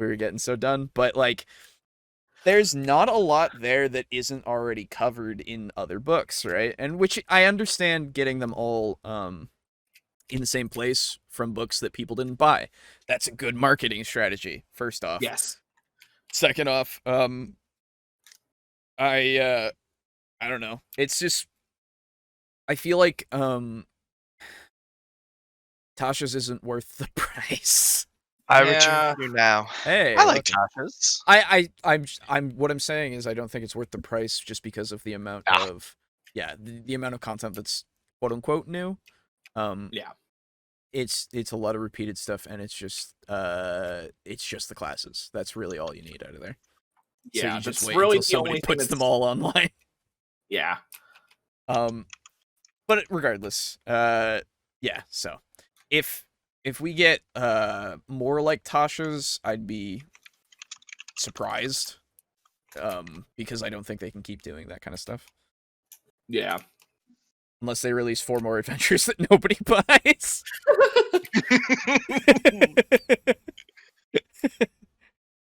Speaker 1: getting so done. But like, there's not a lot there that isn't already covered in other books, right? And which I understand getting them all in the same place from books that people didn't buy. That's a good marketing strategy. First off,
Speaker 3: yes.
Speaker 1: Second off, I don't know. It's just I feel like Tasha's isn't worth the price.
Speaker 2: I return you now.
Speaker 1: Hey,
Speaker 2: I like Tasha's.
Speaker 1: I'm what I'm saying is I don't think it's worth the price just because of the amount of the amount of content that's quote unquote new. It's a lot of repeated stuff and it's just the classes. That's really all you need out of there.
Speaker 3: Yeah,
Speaker 1: so you just
Speaker 3: that's
Speaker 1: wait
Speaker 3: really
Speaker 1: until
Speaker 3: the
Speaker 1: somebody
Speaker 3: only thing
Speaker 1: puts them all online.
Speaker 3: Yeah.
Speaker 1: But regardless, yeah. So, if we get more like Tasha's, I'd be surprised. Because I don't think they can keep doing that kind of stuff
Speaker 3: Yeah.
Speaker 1: unless they release 4 more adventures that nobody buys.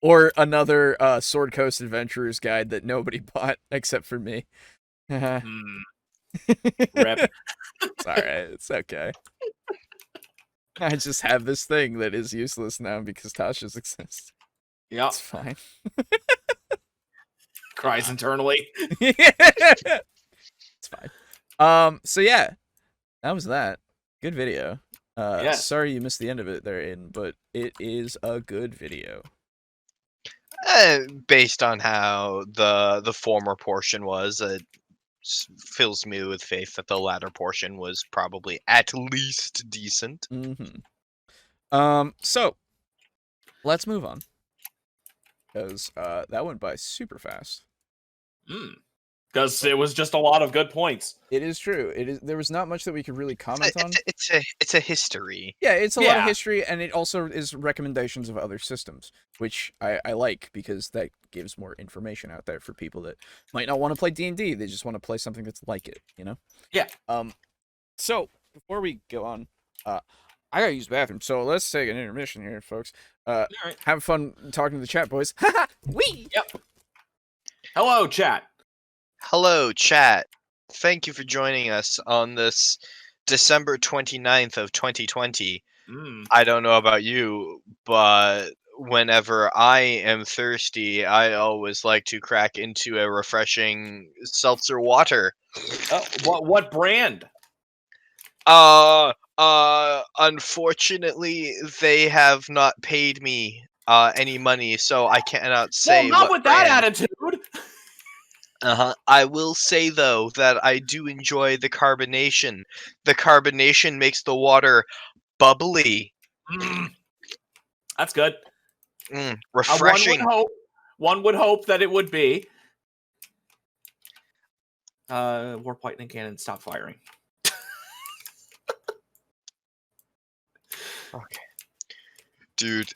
Speaker 1: Or another Sword Coast Adventurers guide that nobody bought except for me.
Speaker 3: Rip.
Speaker 1: It's alright, it's okay. I just have this thing that is useless now because Tasha's exists.
Speaker 3: Yep.
Speaker 1: It's fine.
Speaker 3: Cries internally.
Speaker 1: It's fine. So yeah, that was that. Good video.
Speaker 3: Yes.
Speaker 1: Sorry you missed the end of it there, Aiden, but it is a good video.
Speaker 2: Based on how the former portion was, it fills me with faith that the latter portion was probably at least decent.
Speaker 1: So let's move on because that went by super fast.
Speaker 3: Because it was just a lot of good points.
Speaker 1: It is true. It is. There was not much that we could really comment on.
Speaker 2: It's a history.
Speaker 1: Yeah, it's a lot of history, and it also is recommendations of other systems, which I like because that gives more information out there for people that might not want to play D&D. They just want to play something that's like it, you know?
Speaker 3: Yeah.
Speaker 1: So before we go on, I gotta use the bathroom, so let's take an intermission here, folks.
Speaker 3: All right.
Speaker 1: Have fun talking to the chat, boys. Wee.
Speaker 3: Yep. Hello, chat.
Speaker 2: Hello, chat. Thank you for joining us on this December 29th of 2020. I don't know about you, but whenever I am thirsty, I always like to crack into a refreshing seltzer water.
Speaker 3: Oh, what brand?
Speaker 2: Unfortunately, they have not paid me any money, so I cannot say.
Speaker 3: Well, not
Speaker 2: what
Speaker 3: with that
Speaker 2: brand.
Speaker 3: attitude.
Speaker 2: I will say though that I do enjoy the carbonation. The carbonation makes the water bubbly.
Speaker 3: That's good.
Speaker 2: Refreshing.
Speaker 3: One would hope that it would be. Warp lightning cannon, stop firing.
Speaker 2: Okay. Dude.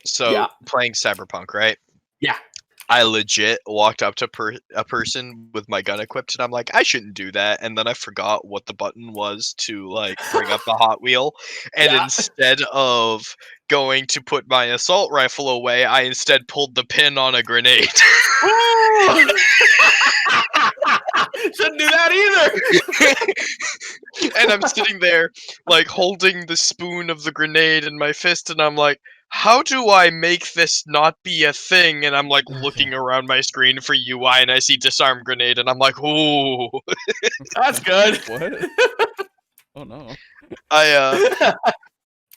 Speaker 2: So playing Cyberpunk, right?
Speaker 3: Yeah.
Speaker 2: I legit walked up to a person with my gun equipped, and I'm like, I shouldn't do that. And then I forgot what the button was to like bring up the Hot Wheel, and instead of going to put my assault rifle away, I instead pulled the pin on a grenade.
Speaker 3: Shouldn't do that
Speaker 2: either. And I'm sitting there, like holding the spoon of the grenade in my fist, and I'm like, how do I make this not be a thing? And I'm like looking around my screen for UI, and I see disarm grenade, and I'm like, ooh.
Speaker 3: That's good.
Speaker 1: What? Oh no.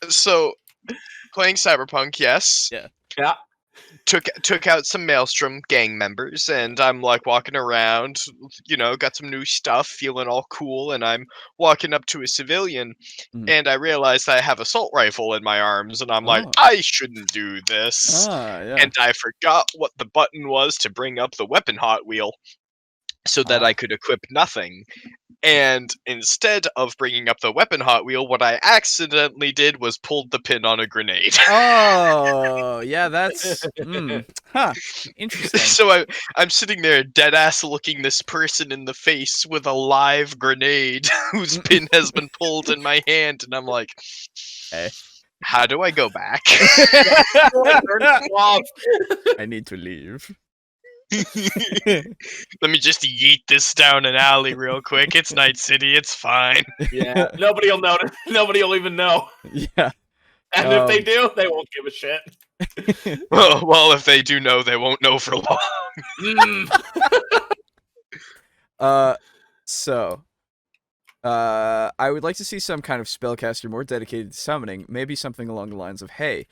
Speaker 2: So playing Cyberpunk, yes.
Speaker 1: Yeah.
Speaker 3: Yeah.
Speaker 2: Took out some Maelstrom gang members, and I'm like walking around, you know, got some new stuff, feeling all cool, and I'm walking up to a civilian, and I realized I have assault rifle in my arms, and I'm like, I shouldn't do this. And I forgot what the button was to bring up the weapon Hot Wheel so that I could equip nothing. And instead of bringing up the weapon Hot Wheel, what I accidentally did was pulled the pin on a grenade.
Speaker 1: Oh, yeah, that's... interesting.
Speaker 2: So I'm sitting there dead ass looking this person in the face with a live grenade whose pin has been pulled in my hand, and I'm like,
Speaker 1: hey.
Speaker 2: How do I go back?
Speaker 1: I need to leave.
Speaker 2: Let me just yeet this down an alley real quick. It's Night City. It's fine.
Speaker 3: Yeah. Nobody will notice. Nobody will even know.
Speaker 1: Yeah.
Speaker 3: And if they do, they won't give a shit.
Speaker 2: Well, if they do know, they won't know for long.
Speaker 1: So, I would like to see some kind of spellcaster more dedicated to summoning. Maybe something along the lines of, hey,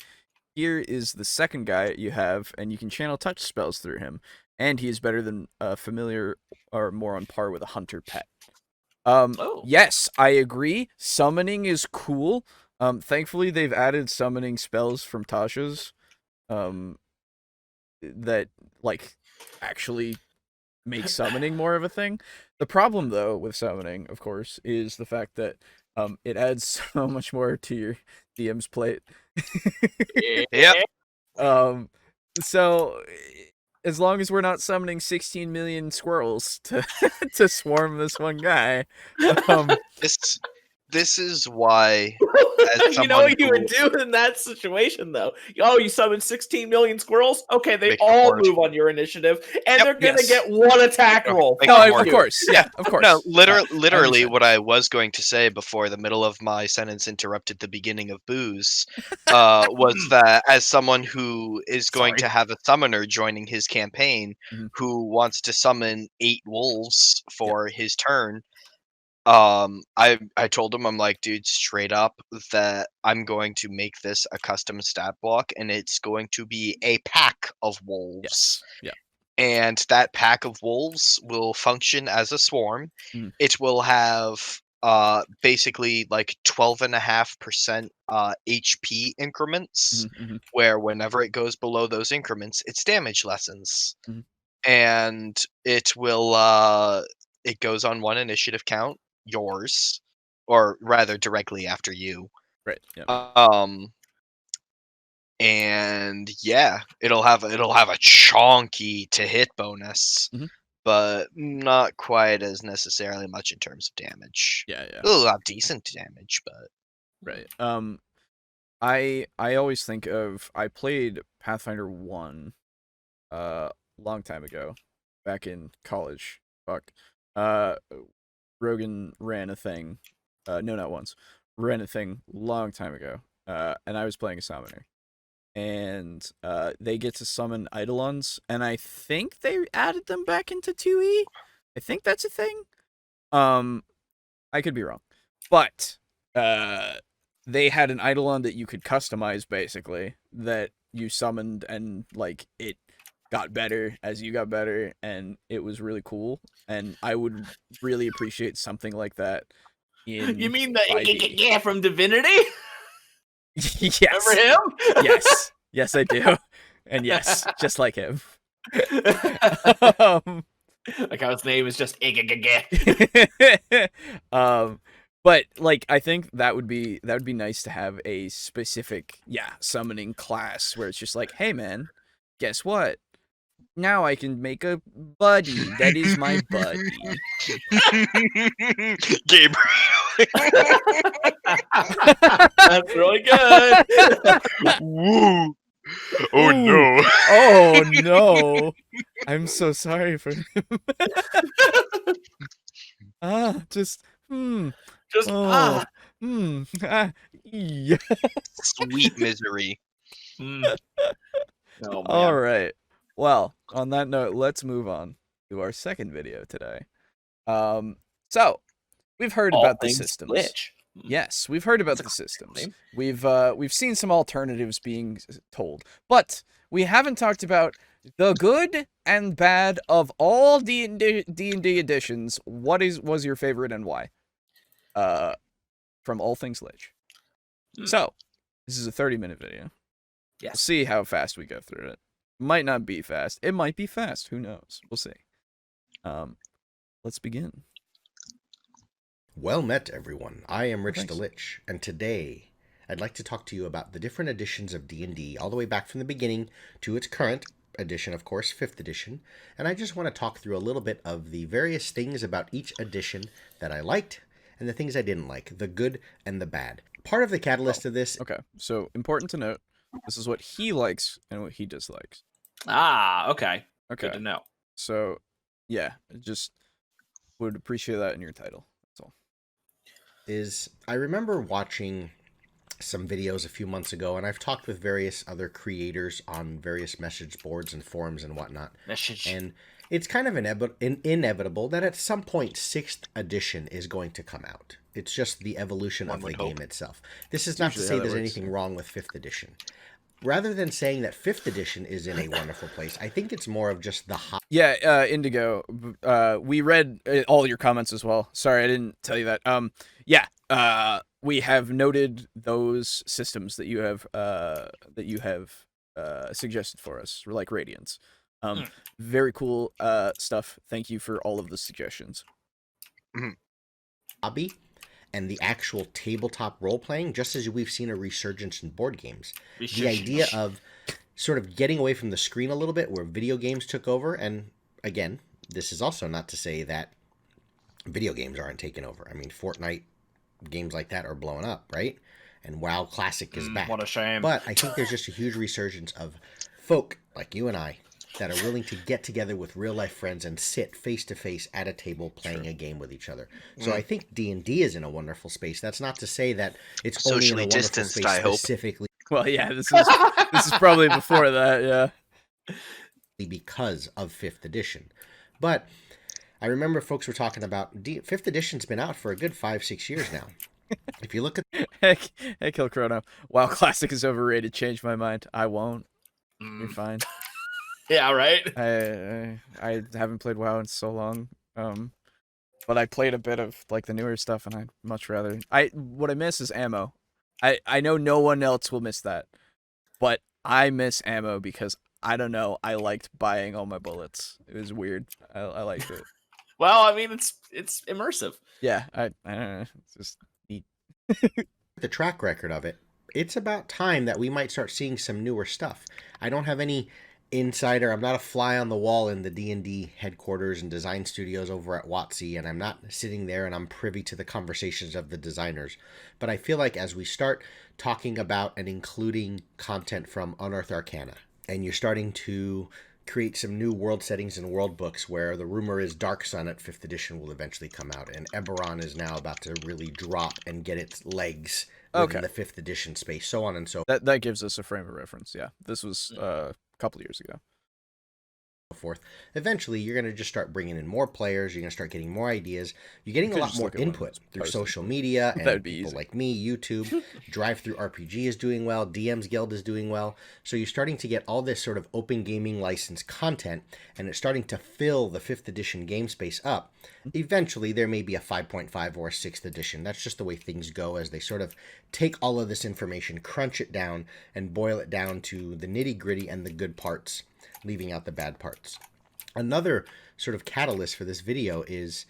Speaker 1: here is the second guy you have, and you can channel touch spells through him. And he is better than familiar or more on par with a hunter pet. Yes, I agree. Summoning is cool. Thankfully, they've added summoning spells from Tasha's that, like, actually make summoning more of a thing. The problem, though, with summoning, of course, is the fact that it adds so much more to your DM's plate.
Speaker 2: Yep.
Speaker 1: So as long as we're not summoning 16 million squirrels to to swarm this one guy,
Speaker 2: This is why, as
Speaker 3: You know
Speaker 2: someone
Speaker 3: what you would
Speaker 2: who-
Speaker 3: do in that situation, though? Oh, you summon 16 million squirrels? Okay, they
Speaker 2: Make a
Speaker 3: all
Speaker 2: horde.
Speaker 3: move on your initiative, and
Speaker 2: Yep.
Speaker 3: they're going to
Speaker 1: Yes.
Speaker 3: get one attack roll.
Speaker 2: Make
Speaker 1: no,
Speaker 2: a
Speaker 1: of
Speaker 2: horde.
Speaker 1: course, yeah, of course.
Speaker 2: No,
Speaker 1: I
Speaker 2: literally,
Speaker 1: understand.
Speaker 2: what I was going to say before the middle of my sentence interrupted the beginning of booze, was that as someone who is going
Speaker 3: Sorry.
Speaker 2: to have a summoner joining his campaign,
Speaker 1: Mhm.
Speaker 2: who wants to summon 8 wolves for his turn, I told him, I'm like, dude, straight up, that I'm going to make this a custom stat block, and it's going to be a pack of wolves.
Speaker 1: Yes. Yeah.
Speaker 2: And that pack of wolves will function as a swarm.
Speaker 1: Mhm.
Speaker 2: It will have basically like 12.5% HP increments,
Speaker 1: Mhm.
Speaker 2: where whenever it goes below those increments, its damage lessens.
Speaker 1: Mhm.
Speaker 2: And it will it goes on one initiative count, yours, or rather directly after you.
Speaker 1: Right. Yeah.
Speaker 2: And yeah, it'll have a chonky to hit bonus,
Speaker 1: Mhm.
Speaker 2: but not quite as necessarily much in terms of damage.
Speaker 1: Yeah. Yeah.
Speaker 2: It'll have decent damage, but
Speaker 1: Right. I always think of, I played Pathfinder 1 long time ago, back in college. Fuck. Rogan ran a thing. No, not once. Ran a thing long time ago. And I was playing a summoner. And they get to summon Eidolons, and I think they added them back into 2E. I think that's a thing. I could be wrong. But they had an Eidolon that you could customize, basically, that you summoned, and like it got better as you got better, and it was really cool. And I would really appreciate something like that in
Speaker 3: You mean the
Speaker 1: 5e.
Speaker 3: from Divinity?
Speaker 1: Yes.
Speaker 3: Remember him?
Speaker 1: Yes. Yes, I do. And yes, just like him. um,
Speaker 3: Like how his name is just
Speaker 1: but like I think that would be nice to have a specific summoning class where it's just like, hey man, guess what? Now I can make a buddy that is my buddy.
Speaker 2: Gabriel.
Speaker 3: That's really good.
Speaker 2: Woo. Oh
Speaker 1: Ooh.
Speaker 2: no.
Speaker 1: Oh no. I'm so sorry for him. Just
Speaker 3: Just
Speaker 1: yeah.
Speaker 2: Sweet misery.
Speaker 3: Oh, man.
Speaker 1: All right. Well, on that note, let's move on to our second video today. So we've heard
Speaker 3: All
Speaker 1: about the
Speaker 3: Things
Speaker 1: systems.
Speaker 3: Lich.
Speaker 1: Yes, we've heard about
Speaker 3: That's
Speaker 1: the
Speaker 3: a cool
Speaker 1: systems.
Speaker 3: name.
Speaker 1: We've seen some alternatives being told, but we haven't talked about the good and bad of all D&D editions. What was your favorite and why? From All Things Lich. So, this is a 30-minute video. We'll
Speaker 3: Yes.
Speaker 1: see how fast we go through it. Might not be fast. It might be fast. Who knows? We'll see. Let's begin.
Speaker 5: Well met, everyone. I am Rich
Speaker 1: thanks.
Speaker 5: the Lich, and today I'd like to talk to you about the different editions of D&D, all the way back from the beginning to its current edition, of course, 5th edition, and I just want to talk through a little bit of the various things about each edition that I liked and the things I didn't like, the good and the bad. Part of the catalyst of this...
Speaker 1: Okay, so important to note, this is what he likes and what he dislikes.
Speaker 3: Okay.
Speaker 1: Okay,
Speaker 3: Good to know.
Speaker 1: so yeah, just would appreciate that in your title. That's all.
Speaker 5: is I remember watching some videos a few months ago, and I've talked with various other creators on various message boards and forums and whatnot, and it's kind of inevitable that at some point 6th edition is going to come out. It's just the evolution of the game itself. This is not to
Speaker 1: usually
Speaker 5: say
Speaker 1: how that
Speaker 5: there's
Speaker 1: works.
Speaker 5: anything wrong with 5th edition. Rather than saying that 5th edition is in a wonderful place, I think it's more of just the hot.
Speaker 1: Yeah, Indigo, we read all your comments as well. Sorry, I didn't tell you that. We have noted those systems that you have suggested for us, like Radiance. Very cool stuff. Thank you for all of the suggestions.
Speaker 5: Hobby and the actual tabletop role playing, just as we've seen a resurgence in board games. The idea of sort of getting away from the screen a little bit, where video games took over. And again, this is also not to say that video games aren't taking over. I mean, Fortnite, games like that are blowing up, right? And WoW Classic is back.
Speaker 3: What a shame.
Speaker 5: But I think there's just a huge resurgence of folk like you and I that are willing to get together with real life friends and sit face to face at a table playing a game with each other. So I think D&D is in a wonderful space. That's not to say that it's only in a wonderful space specifically.
Speaker 1: Well, yeah, this is probably before that, yeah.
Speaker 5: Because of 5th edition. But I remember folks were talking about 5th edition's been out for a good 5-6 years now. If you look at
Speaker 1: hey, Kill Chrono, WoW Classic is overrated. Change my mind. I won't. You're fine.
Speaker 3: Yeah, right.
Speaker 1: I haven't played WoW in so long. But I played a bit of like the newer stuff, and I'd much rather. What I miss is ammo. I know no one else will miss that, but I miss ammo because I don't know. I liked buying all my bullets. It was weird. I liked it.
Speaker 3: Well, I mean, it's immersive.
Speaker 1: Yeah, I don't know. It's just neat.
Speaker 5: the track record of it, it's about time that we might start seeing some newer stuff. I don't have any insider. I'm not a fly on the wall in the D&D headquarters and design studios over at WotC, and I'm not sitting there and I'm privy to the conversations of the designers. But I feel like as we start talking about and including content from Unearthed Arcana, and you're starting to create some new world settings and world books where the rumor is Dark Sun at 5th edition will eventually come out, and Eberron is now about to really drop and get its legs within the 5th edition space, so on and so
Speaker 1: That gives us a frame of reference, yeah. This was a couple years ago.
Speaker 5: forth. Eventually, you're going to just start bringing in more players. You're going to start getting more ideas. You're getting a lot more input through social media and people like me, YouTube. Drive Through RPG is doing well. DM's Guild is doing well. So you're starting to get all this sort of open gaming license content, and it's starting to fill the 5th edition game space up. Eventually, there may be a 5.5 or a 6th edition. That's just the way things go as they sort of take all of this information, crunch it down, and boil it down to the nitty-gritty and the good parts, leaving out the bad parts. Another sort of catalyst for this video is,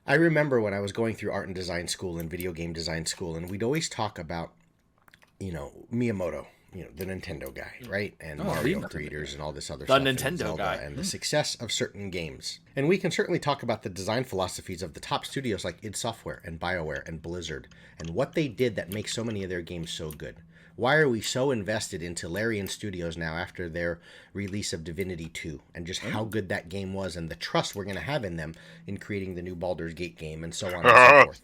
Speaker 5: I remember when I was going through art and design school and video game design school, and we'd always talk about, Miyamoto, the Nintendo guy, right? And Mario creators and all this other stuff.
Speaker 3: The Nintendo
Speaker 5: Zelda,
Speaker 3: guy.
Speaker 5: And the success of certain games. And we can certainly talk about the design philosophies of the top studios like id Software and BioWare and Blizzard, and what they did that makes so many of their games so good. Why are we so invested into Larian Studios now after their release of Divinity 2, and just how good that game was and the trust we're going to have in them in creating the new Baldur's Gate game and so on and so forth.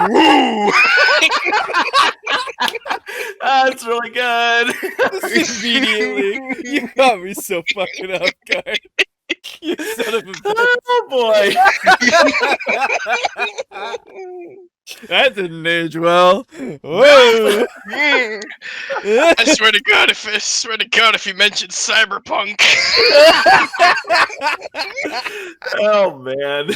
Speaker 3: Woo! That's really good.
Speaker 1: Immediately, you got me so fucking off guard. You son of a bitch.
Speaker 3: Oh boy.
Speaker 1: That didn't age well. Whoa.
Speaker 2: I swear to God, if you mentioned cyberpunk.
Speaker 3: Oh man.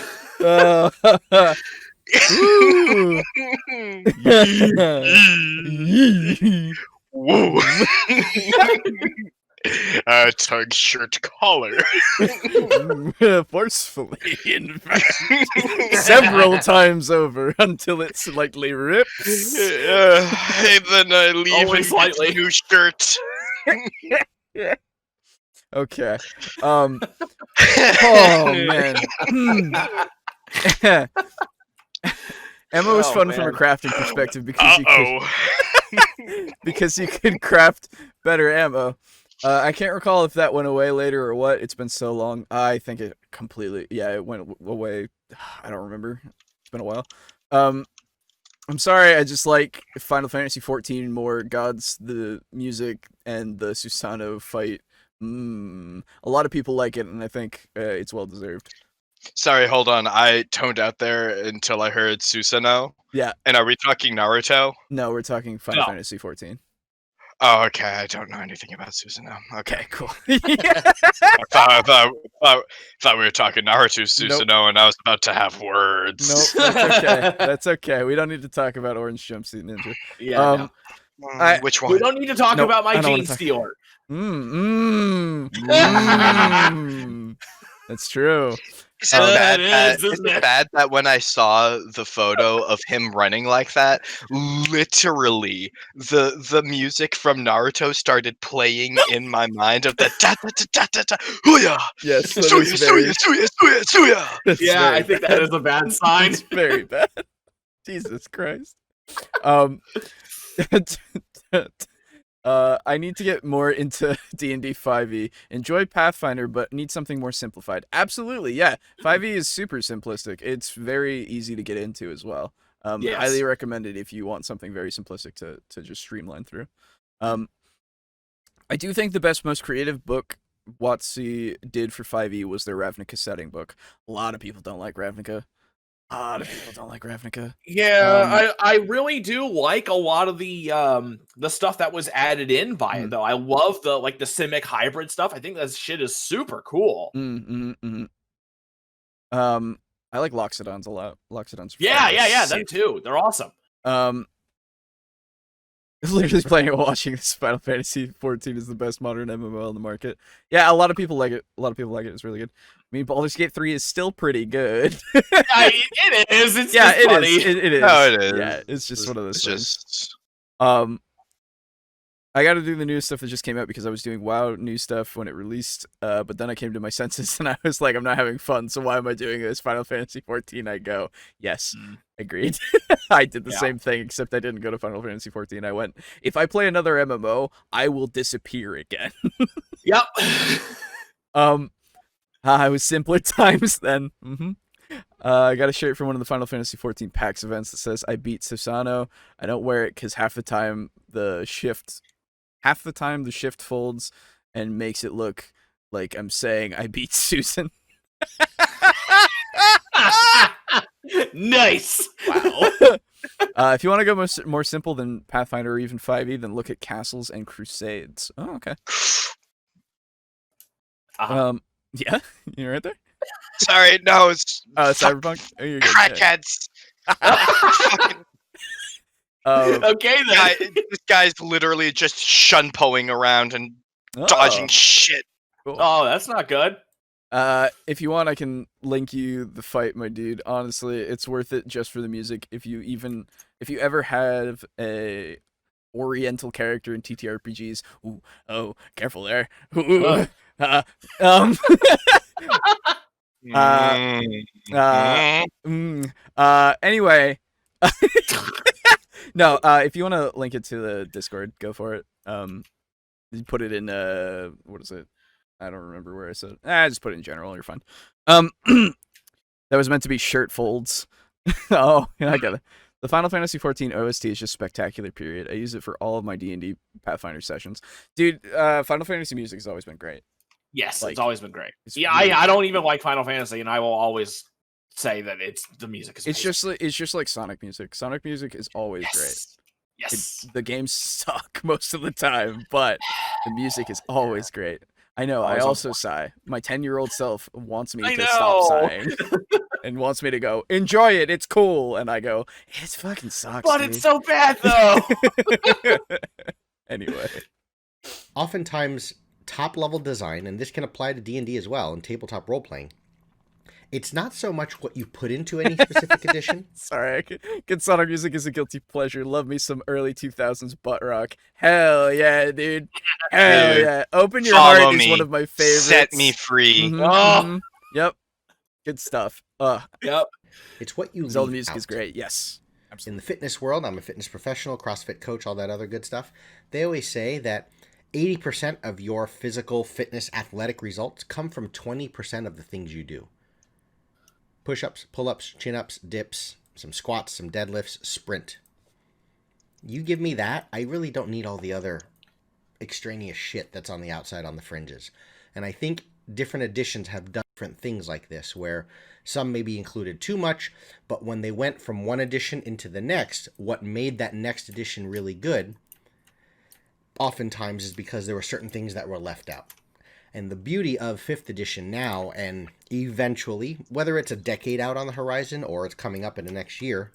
Speaker 2: Woo. Tug shirt collar.
Speaker 1: Forcefully, in fact. Several times over until it slightly rips.
Speaker 2: Hey, then I leave
Speaker 3: Only
Speaker 2: and
Speaker 3: slightly.
Speaker 2: get a new shirt.
Speaker 1: Okay. Oh man. Ammo is fun from a crafting perspective because you could craft better ammo. I can't recall if that went away later or what. It's been so long. I think it completely. Yeah, it went away. I don't remember. It's been a while. I'm sorry. I just like Final Fantasy XIV more. Gods, the music, and the Susanoo fight. A lot of people like it, and I think it's well deserved.
Speaker 2: Sorry, hold on. I toned out there until I heard Susanoo.
Speaker 1: Yeah.
Speaker 2: And are we talking Naruto?
Speaker 1: No, we're talking Final Fantasy XIV.
Speaker 2: Oh, okay. I don't know anything about Susanoo. Okay.
Speaker 1: Okay, cool.
Speaker 2: I thought we were talking Naruto Susanoo, and I was about to have words.
Speaker 1: Nope, that's okay. That's okay. We don't need to talk about Orange Jumpsuit Ninja.
Speaker 3: Yeah, no.
Speaker 2: Which one?
Speaker 3: We don't need to talk
Speaker 1: Nope,
Speaker 3: about my
Speaker 1: I don't wanna
Speaker 3: gene
Speaker 1: talk-
Speaker 3: stealer.
Speaker 1: That's true.
Speaker 2: Is it
Speaker 3: It is, isn't it?
Speaker 2: bad that when I saw the photo of him running like that, literally the music from Naruto started playing in my mind of the da da da da da da hooyah!
Speaker 1: Yes, that
Speaker 2: Suya,
Speaker 1: is very.
Speaker 2: suya, suya, suya, suya!
Speaker 1: That's
Speaker 3: Yeah,
Speaker 1: very
Speaker 3: I think
Speaker 1: bad.
Speaker 3: that is a bad sign.
Speaker 1: It's very bad. Jesus Christ. I need to get more into D&D 5e. Enjoy Pathfinder, but need something more simplified. Absolutely, yeah. 5e is super simplistic. It's very easy to get into as well.
Speaker 3: Yes.
Speaker 1: Highly recommended if you want something very simplistic to just streamline through. I do think the best, most creative book WotC did for 5e was their Ravnica setting book. A lot of people don't like Ravnica.
Speaker 3: Yeah, I really do like a lot of the stuff that was added in by it though. I love the Simic hybrid stuff. I think that shit is super cool.
Speaker 1: I like Loxodons a lot. Loxodons.
Speaker 3: Yeah, them too. They're awesome.
Speaker 1: Literally playing and watching this Final Fantasy 14 is the best modern MMO on the market. Yeah, a lot of people like it. It's really good. I mean, Baldur's Gate 3 is still pretty good.
Speaker 3: It is. It's
Speaker 1: yeah,
Speaker 3: just funny.
Speaker 1: It is.
Speaker 2: No, it is.
Speaker 1: Yeah, it's just one of those
Speaker 2: It's
Speaker 1: things.
Speaker 2: just
Speaker 1: I got to do the new stuff that just came out because I was doing WoW new stuff when it released, but then I came to my senses and I was like, I'm not having fun, so why am I doing this? Final Fantasy 14, I go, yes, agreed. I did the same thing, except I didn't go to Final Fantasy 14. I went, if I play another MMO, I will disappear again.
Speaker 3: Yep.
Speaker 1: It was simpler times then. I got a shirt from one of the Final Fantasy 14 PAX events that says, I beat Susano. I don't wear it because half the time the shift folds and makes it look like I'm saying I beat Susan.
Speaker 3: Nice.
Speaker 1: Wow. If you want to go more simple than Pathfinder or even 5e, then look at Castles and Crusades. Oh, okay. Yeah, you're right there.
Speaker 2: sorry. No, it's
Speaker 1: Cyberpunk. Oh, you're good.
Speaker 2: crackheads. Fucking
Speaker 3: Okay then.
Speaker 2: this guy's literally just shunpoing around and dodging shit.
Speaker 1: Cool.
Speaker 3: Oh, that's not good.
Speaker 1: If you want, I can link you the fight, my dude. Honestly, it's worth it just for the music. If you ever have a Oriental character in TTRPGs, ooh, oh, careful there. Ooh, anyway, no. If you want to link it to the Discord, go for it. You put it in what is it? I don't remember where I said. Just put it in general. You're fine. That was meant to be shirt folds. Oh, yeah, I got it. The Final Fantasy 14 OST is just spectacular. Period. I use it for all of my D&D Pathfinder sessions, dude. Final Fantasy music has always been great.
Speaker 3: Yes,
Speaker 1: Like,
Speaker 3: it's always been great.
Speaker 1: it's
Speaker 3: Yeah,
Speaker 1: really
Speaker 3: I don't even like Final Fantasy, and I will always say that the music is.
Speaker 1: It's just like Sonic music. Sonic music is always great.
Speaker 3: Yes.
Speaker 1: The games suck most of the time, but the music is always great. I know. I
Speaker 3: Always on
Speaker 1: also sigh. My 10-year-old self wants me
Speaker 3: I
Speaker 1: to stop
Speaker 3: know.
Speaker 1: sighing and wants me to go, enjoy it. It's cool. And I go, it fucking sucks.
Speaker 3: But
Speaker 1: dude.
Speaker 3: it's so bad though.
Speaker 1: Anyway,
Speaker 5: Oftentimes, top-level design, and this can apply to D&D as well, and tabletop role-playing, it's not so much what you put into any specific edition.
Speaker 1: sorry. Good Sonic music is a guilty pleasure. Love me some early 2000s butt rock. Hell yeah, dude. Hell
Speaker 2: Dude,
Speaker 1: yeah. Open Your
Speaker 2: follow
Speaker 1: Heart is
Speaker 2: me.
Speaker 1: one of my favorites.
Speaker 2: Set me free.
Speaker 1: Mhm,
Speaker 3: Oh.
Speaker 1: mhm. Yep. Good stuff.
Speaker 3: Yep.
Speaker 5: It's what you
Speaker 1: Zelda
Speaker 5: leave
Speaker 1: music is
Speaker 5: out.
Speaker 1: great. Yes.
Speaker 5: In the fitness world, I'm a fitness professional, CrossFit coach, all that other good stuff. They always say that 80% of your physical fitness athletic results come from 20% of the things you do. Push-ups, pull-ups, chin-ups, dips, some squats, some deadlifts, sprint. You give me that, I really don't need all the other extraneous shit that's on the outside on the fringes. And I think different editions have done different things like this, where some maybe included too much, but when they went from one edition into the next, what made that next edition really good, oftentimes is because there were certain things that were left out. And the beauty of 5th edition now, and eventually, whether it's a decade out on the horizon or it's coming up in the next year,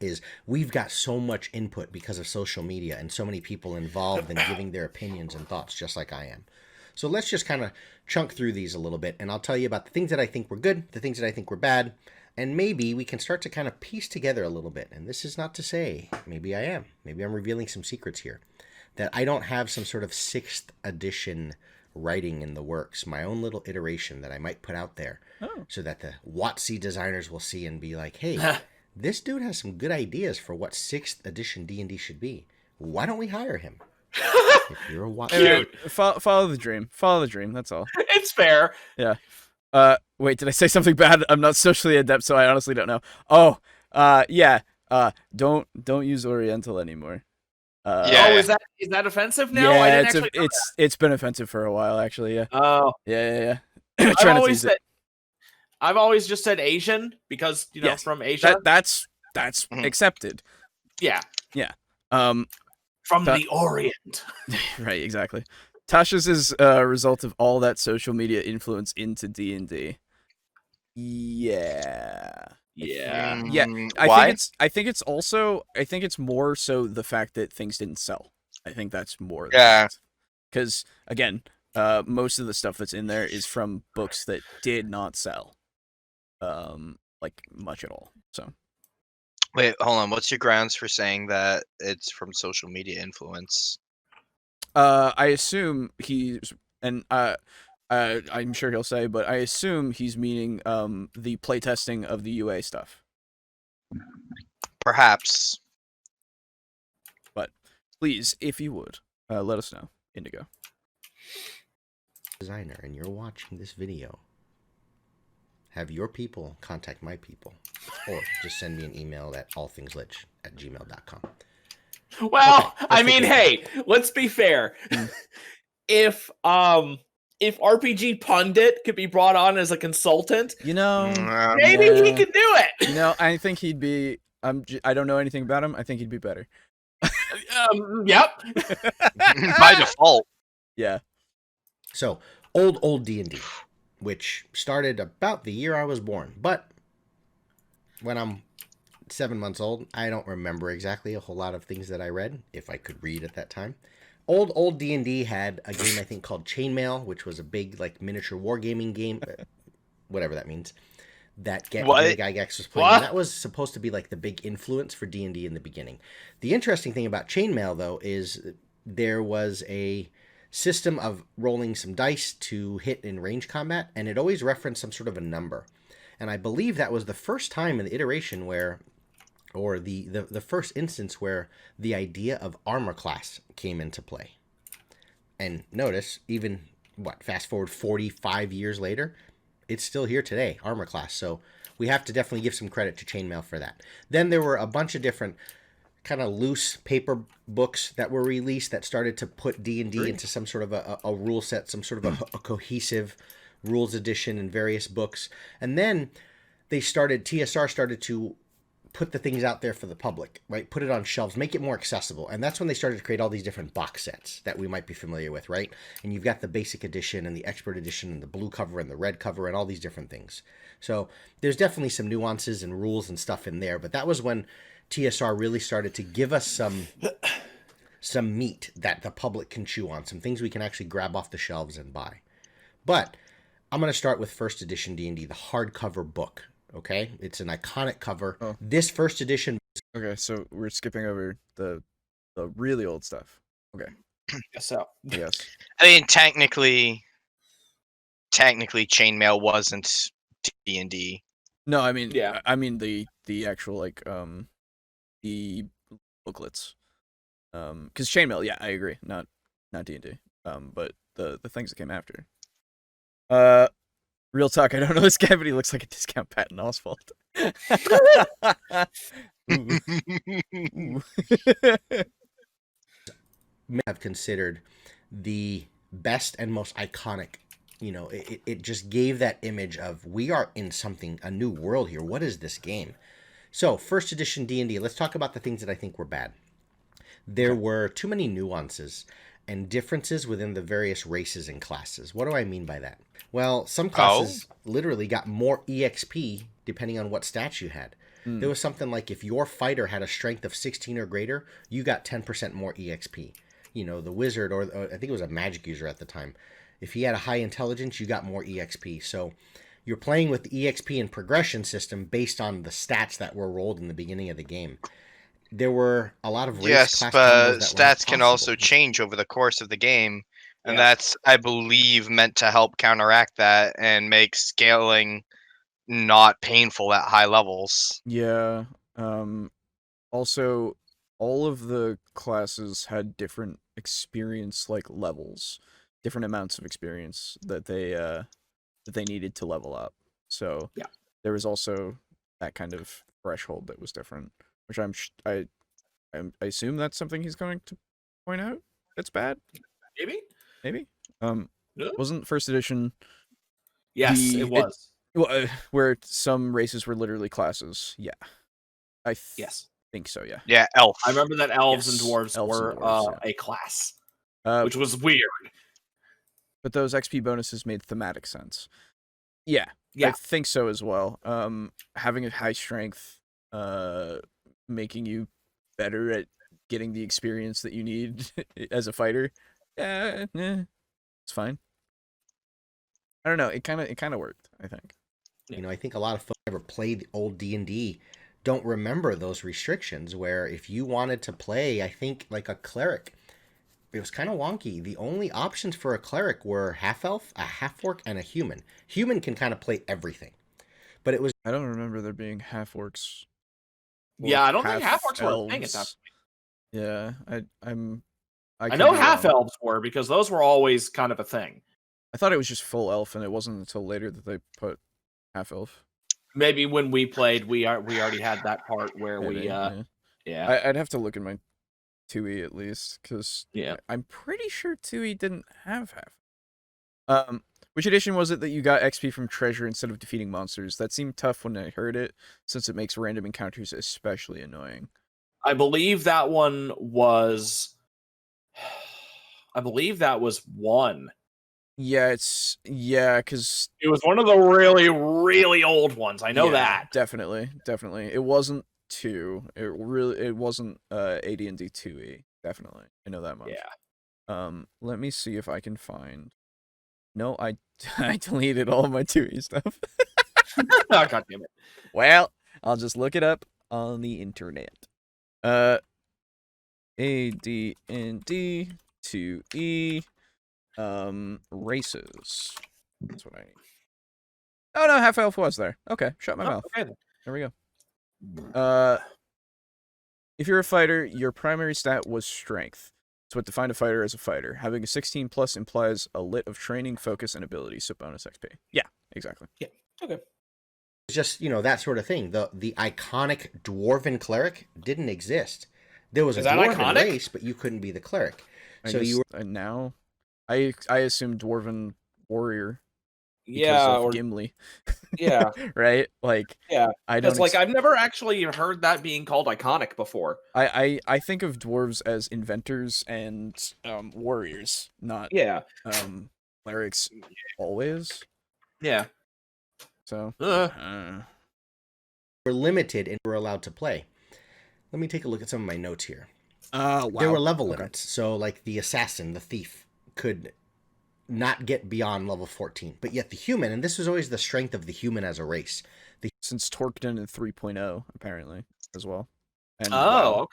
Speaker 5: is we've got so much input because of social media and so many people involved in giving their opinions and thoughts, just like I am. So let's just kind of chunk through these a little bit, and I'll tell you about the things that I think were good, the things that I think were bad, and maybe we can start to kind of piece together a little bit. And this is not to say, maybe I am. Maybe I'm revealing some secrets here, that I don't have some sort of 6th edition writing in the works, my own little iteration that I might put out there, so that the WotC designers will see and be like, hey, this dude has some good ideas for what 6th edition D&D should be. Why don't we hire him? If you're a WotC...
Speaker 1: Follow the dream. Follow the dream, that's all.
Speaker 3: It's fair.
Speaker 1: Yeah. Wait, did I say something bad? I'm not socially adept, so I honestly don't know. Oh, yeah. Don't use Oriental anymore.
Speaker 2: Yeah.
Speaker 3: Oh, is that offensive now?
Speaker 1: Yeah,
Speaker 3: I didn't actually know
Speaker 1: it's been offensive for a while, actually. Yeah.
Speaker 3: that. Oh,
Speaker 1: Yeah.
Speaker 3: I've
Speaker 1: Try not to
Speaker 3: always
Speaker 1: use
Speaker 3: said.
Speaker 1: it.
Speaker 3: I've always just said Asian because
Speaker 1: Yes.
Speaker 3: from Asia.
Speaker 1: That's accepted.
Speaker 3: Yeah,
Speaker 1: Um,
Speaker 3: from
Speaker 1: That-
Speaker 3: the Orient.
Speaker 1: right, exactly. Tasha's is a result of all that social media influence into D&D. Yeah.
Speaker 3: Yeah.
Speaker 1: Yeah,
Speaker 2: Why?
Speaker 1: I think it's more so the fact that things didn't sell. I think that's more.
Speaker 2: Yeah.
Speaker 1: Because again, most of the stuff that's in there is from books that did not sell, like much at all. So
Speaker 2: Wait, hold on. What's your grounds for saying that it's from social media influence?
Speaker 1: I assume he's and I'm sure he'll say, but I assume he's meaning the playtesting of the UA stuff.
Speaker 2: Perhaps.
Speaker 1: But please, if you would, let us know. Indigo.
Speaker 5: designer and you're watching this video, have your people contact my people, or just send me an email at allthingslich@gmail.com.
Speaker 3: Well,
Speaker 5: Okay,
Speaker 3: I
Speaker 5: let's
Speaker 3: mean,
Speaker 5: take
Speaker 3: hey, let's be fair. If RPG Pundit could be brought on as a consultant,
Speaker 1: You know,
Speaker 3: maybe he
Speaker 1: yeah.
Speaker 3: could do it.
Speaker 1: you know, I think he'd be. I don't know anything about him. I think he'd be better.
Speaker 3: Yep.
Speaker 2: By default.
Speaker 1: Yeah.
Speaker 5: So, old D&D, which started about the year I was born, but when I'm 7 months old, I don't remember exactly a whole lot of things that I read, if I could read at that time. Old D&D had a game I think called Chainmail, which was a big like miniature wargaming game, whatever that means. That Gygax was playing. And that was supposed to be like the big influence for D&D in the beginning. The interesting thing about Chainmail though is there was a system of rolling some dice to hit in range combat, and it always referenced some sort of a number. And I believe that was the first time in the iteration where, or the first instance where the idea of armor class came into play. And notice, even, fast forward 45 years later, it's still here today, armor class. So we have to definitely give some credit to Chainmail for that. Then there were a bunch of different kind of loose paper books that were released that started to put D&D into some sort of a rule set, some sort of a cohesive rules edition in various books. And then TSR started to put the things out there for the public, right? Put it on shelves, make it more accessible. And that's when they started to create all these different box sets that we might be familiar with, right? And you've got the basic edition and the expert edition and the blue cover and the red cover and all these different things. So there's definitely some nuances and rules and stuff in there, but that was when TSR really started to give us some meat that the public can chew on, some things we can actually grab off the shelves and buy. But I'm going to start with first edition D&D, the hardcover book. Okay, it's an iconic cover.
Speaker 1: Oh.
Speaker 5: This first edition.
Speaker 1: Okay, so we're skipping over the really old stuff. Okay.
Speaker 3: So
Speaker 1: Yes.
Speaker 2: I mean, technically, Chainmail wasn't D&D.
Speaker 1: No, I mean,
Speaker 3: Yeah.
Speaker 1: I mean the actual like the booklets. Because Chainmail, yeah, I agree, not D&D. But the things that came after. Real talk, I don't know this guy, but he looks like a discount Patton Oswalt. Ooh.
Speaker 5: May have considered the best and most iconic. You know, it just gave that image of we are in a new world here. What is this game? So, first edition D&D, let's talk about the things that I think were bad. There were too many nuances, and differences within the various races and classes. What do I mean by that? Well, some classes literally got more EXP depending on what stats you had. There was something like if your fighter had a strength of 16 or greater, you got 10% more EXP. You know, the wizard, or I think it was a magic user at the time, if he had a high intelligence, you got more EXP. So you're playing with the EXP and progression system based on the stats that were rolled in the beginning of the game. There were a lot of race class
Speaker 2: but
Speaker 5: combos that
Speaker 2: stats can also change over the course of the game, and that's, I believe, meant to help counteract that and make scaling not painful at high levels.
Speaker 1: Yeah. Also, all of the classes had different experience levels, different amounts of experience that they needed to level up. So
Speaker 3: Yeah.
Speaker 1: there was also that kind of threshold that was different, which I assume that's something he's going to point out. That's bad. Maybe.
Speaker 3: Yeah.
Speaker 1: Wasn't first edition
Speaker 3: Yes, it was.
Speaker 1: where some races were literally classes? Yeah.
Speaker 3: Yes.
Speaker 1: Think so, yeah.
Speaker 2: Yeah, elf.
Speaker 3: I remember that elves and
Speaker 1: Yes,
Speaker 3: dwarves
Speaker 1: elves and
Speaker 3: were
Speaker 1: dwarves,
Speaker 3: a class,
Speaker 1: Uh,
Speaker 3: which was weird.
Speaker 1: but those XP bonuses made thematic sense. Yeah,
Speaker 3: Yeah.
Speaker 1: I think so as well. Having a high strength, making you better at getting the experience that you need as a fighter. Yeah, it's fine. I don't know. It kind of worked, I think.
Speaker 5: You know, I think a lot of folks who ever played old D&D don't remember those restrictions where if you wanted to play, I think, like a cleric, it was kind of wonky. The only options for a cleric were half-elf, a half-orc, and a human. Human can kind of play everything. But it was...
Speaker 1: I don't remember there being half-orcs.
Speaker 3: Yeah, I don't think half-orcs were a thing at that point.
Speaker 1: Yeah,
Speaker 3: I know half-elves were, because those were always kind of a thing.
Speaker 1: I thought it was just full elf, and it wasn't until later that they put half-elf.
Speaker 3: Maybe when we played, we already had that part where
Speaker 1: Maybe,
Speaker 3: yeah.
Speaker 1: I'd have to look in my 2E at least, because I'm pretty sure 2E didn't have half. Which edition was it that you got XP from treasure instead of defeating monsters? That seemed tough when I heard it, since it makes random encounters especially annoying.
Speaker 3: I believe that one was... I believe that was 1.
Speaker 1: Yeah, because
Speaker 3: it was one of the really, really old ones. I know that.
Speaker 1: Definitely. It wasn't 2. It wasn't AD&D 2E. Definitely, I know that much.
Speaker 3: Yeah.
Speaker 1: Let me see if I can find. No, I deleted all of my 2E stuff.
Speaker 3: Oh, God damn it.
Speaker 1: Well, I'll just look it up on the internet. AD&D 2E. Races. That's what I need. Oh no, half elf was there. Okay, shut my mouth.
Speaker 3: Okay, then.
Speaker 1: There we go. If you're a fighter, your primary stat was strength. It's what defined a fighter as a fighter. Having a 16 plus implies a lit of training, focus, and ability, so bonus XP. Yeah, exactly.
Speaker 3: Yeah. Okay.
Speaker 5: It's just, you know, that sort of thing. The iconic dwarven cleric didn't exist. There was a dwarven race, but you couldn't be the cleric.
Speaker 1: Now I assume dwarven warrior.
Speaker 3: Yeah,
Speaker 1: or Gimli.
Speaker 3: Yeah.
Speaker 1: Right? Like,
Speaker 3: yeah.
Speaker 1: I don't
Speaker 3: I've never actually heard that being called iconic before.
Speaker 1: I think of dwarves as inventors and warriors, not clerics always.
Speaker 3: Yeah.
Speaker 1: So
Speaker 5: we're limited and we're allowed to play. Let me take a look at some of my notes here.
Speaker 1: Wow.
Speaker 5: There were level limits. So like the assassin, the thief, could not get beyond level 14. But yet the human, and this was always the strength of the human as a race.
Speaker 1: Since Torquedin in 3.0, apparently, as well. And,
Speaker 3: okay.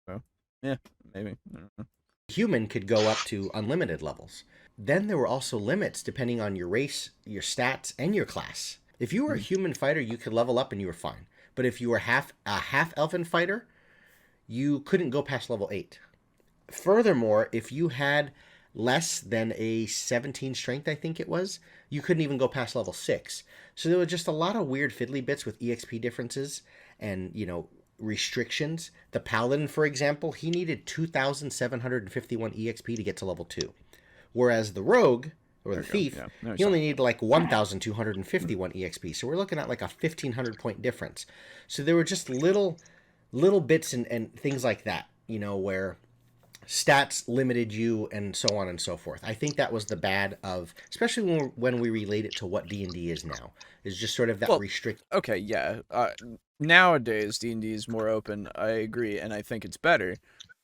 Speaker 1: So, yeah, maybe. I don't know.
Speaker 5: Human could go up to unlimited levels. Then there were also limits depending on your race, your stats, and your class. If you were a human fighter, you could level up and you were fine. But if you were a half elven fighter, you couldn't go past level 8. Furthermore, if you had less than a 17 strength, I think it was, you couldn't even go past level 6. So there were just a lot of weird fiddly bits with EXP differences and, you know, restrictions. The paladin, for example, he needed 2,751 EXP to get to level 2. Whereas the rogue, or the thief, he only needed like 1,251 EXP. So we're looking at like a 1,500 point difference. So there were just little bits and things like that, you know, where stats limited you, and so on and so forth. I think that was the bad of, especially when we relate it to what D&D is now, is just sort of that
Speaker 1: Well,
Speaker 5: restrict.
Speaker 1: Okay, yeah. Nowadays D&D is more open. I agree, and I think it's better.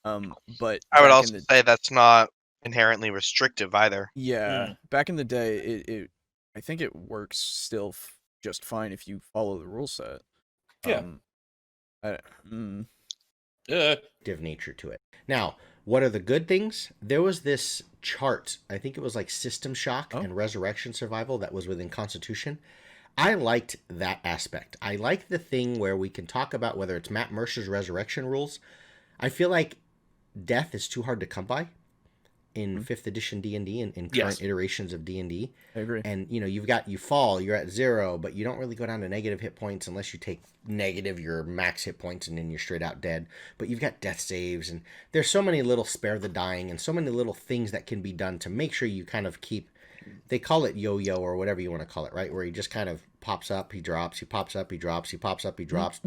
Speaker 1: But
Speaker 2: I would
Speaker 1: back
Speaker 2: also say that's not inherently restrictive either.
Speaker 1: yeah, back in the day, it I think it works still just fine if you follow the rule set.
Speaker 3: Yeah.
Speaker 1: I, mm,
Speaker 5: Nature to it. Now, what are the good things? There was this chart, I think it was like System Shock and Resurrection Survival, that was within Constitution. I liked that aspect. I like the thing where we can talk about whether it's Matt Mercer's resurrection rules. I feel like death is too hard to come by in 5th edition D&D and in current iterations of D&D.
Speaker 1: I agree.
Speaker 5: And, you fall, you're at 0, but you don't really go down to negative hit points unless you take negative your max hit points and then you're straight out dead. But you've got death saves, and there's so many little spare the dying and so many little things that can be done to make sure you kind of keep, they call it yo-yo or whatever you want to call it, right? Where he just kind of pops up, he drops, he pops up, he drops, he pops up, he drops.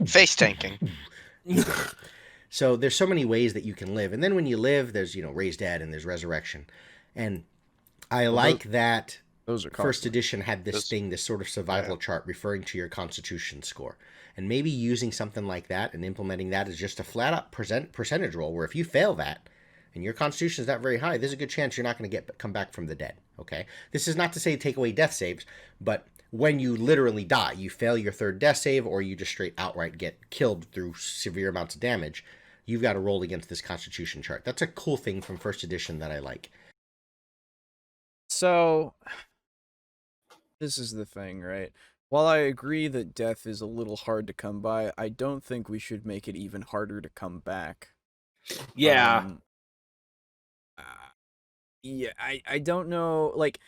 Speaker 2: Face tanking.
Speaker 5: So there's so many ways that you can live. And then when you live, there's, raised dead and there's resurrection. And I like that
Speaker 1: those are
Speaker 5: first edition had this sort of survival chart referring to your constitution score. And maybe using something like that and implementing that as just a flat up percentage roll, where if you fail that and your constitution is not very high, there's a good chance you're not going to come back from the dead. Okay. This is not to say take away death saves, but when you literally die, you fail your 3rd death save, or you just straight outright get killed through severe amounts of damage, you've got to roll against this constitution chart. That's a cool thing from first edition that I like.
Speaker 1: So, this is the thing, right? While I agree that death is a little hard to come by, I don't think we should make it even harder to come back.
Speaker 3: Yeah.
Speaker 1: Yeah, I don't know, like...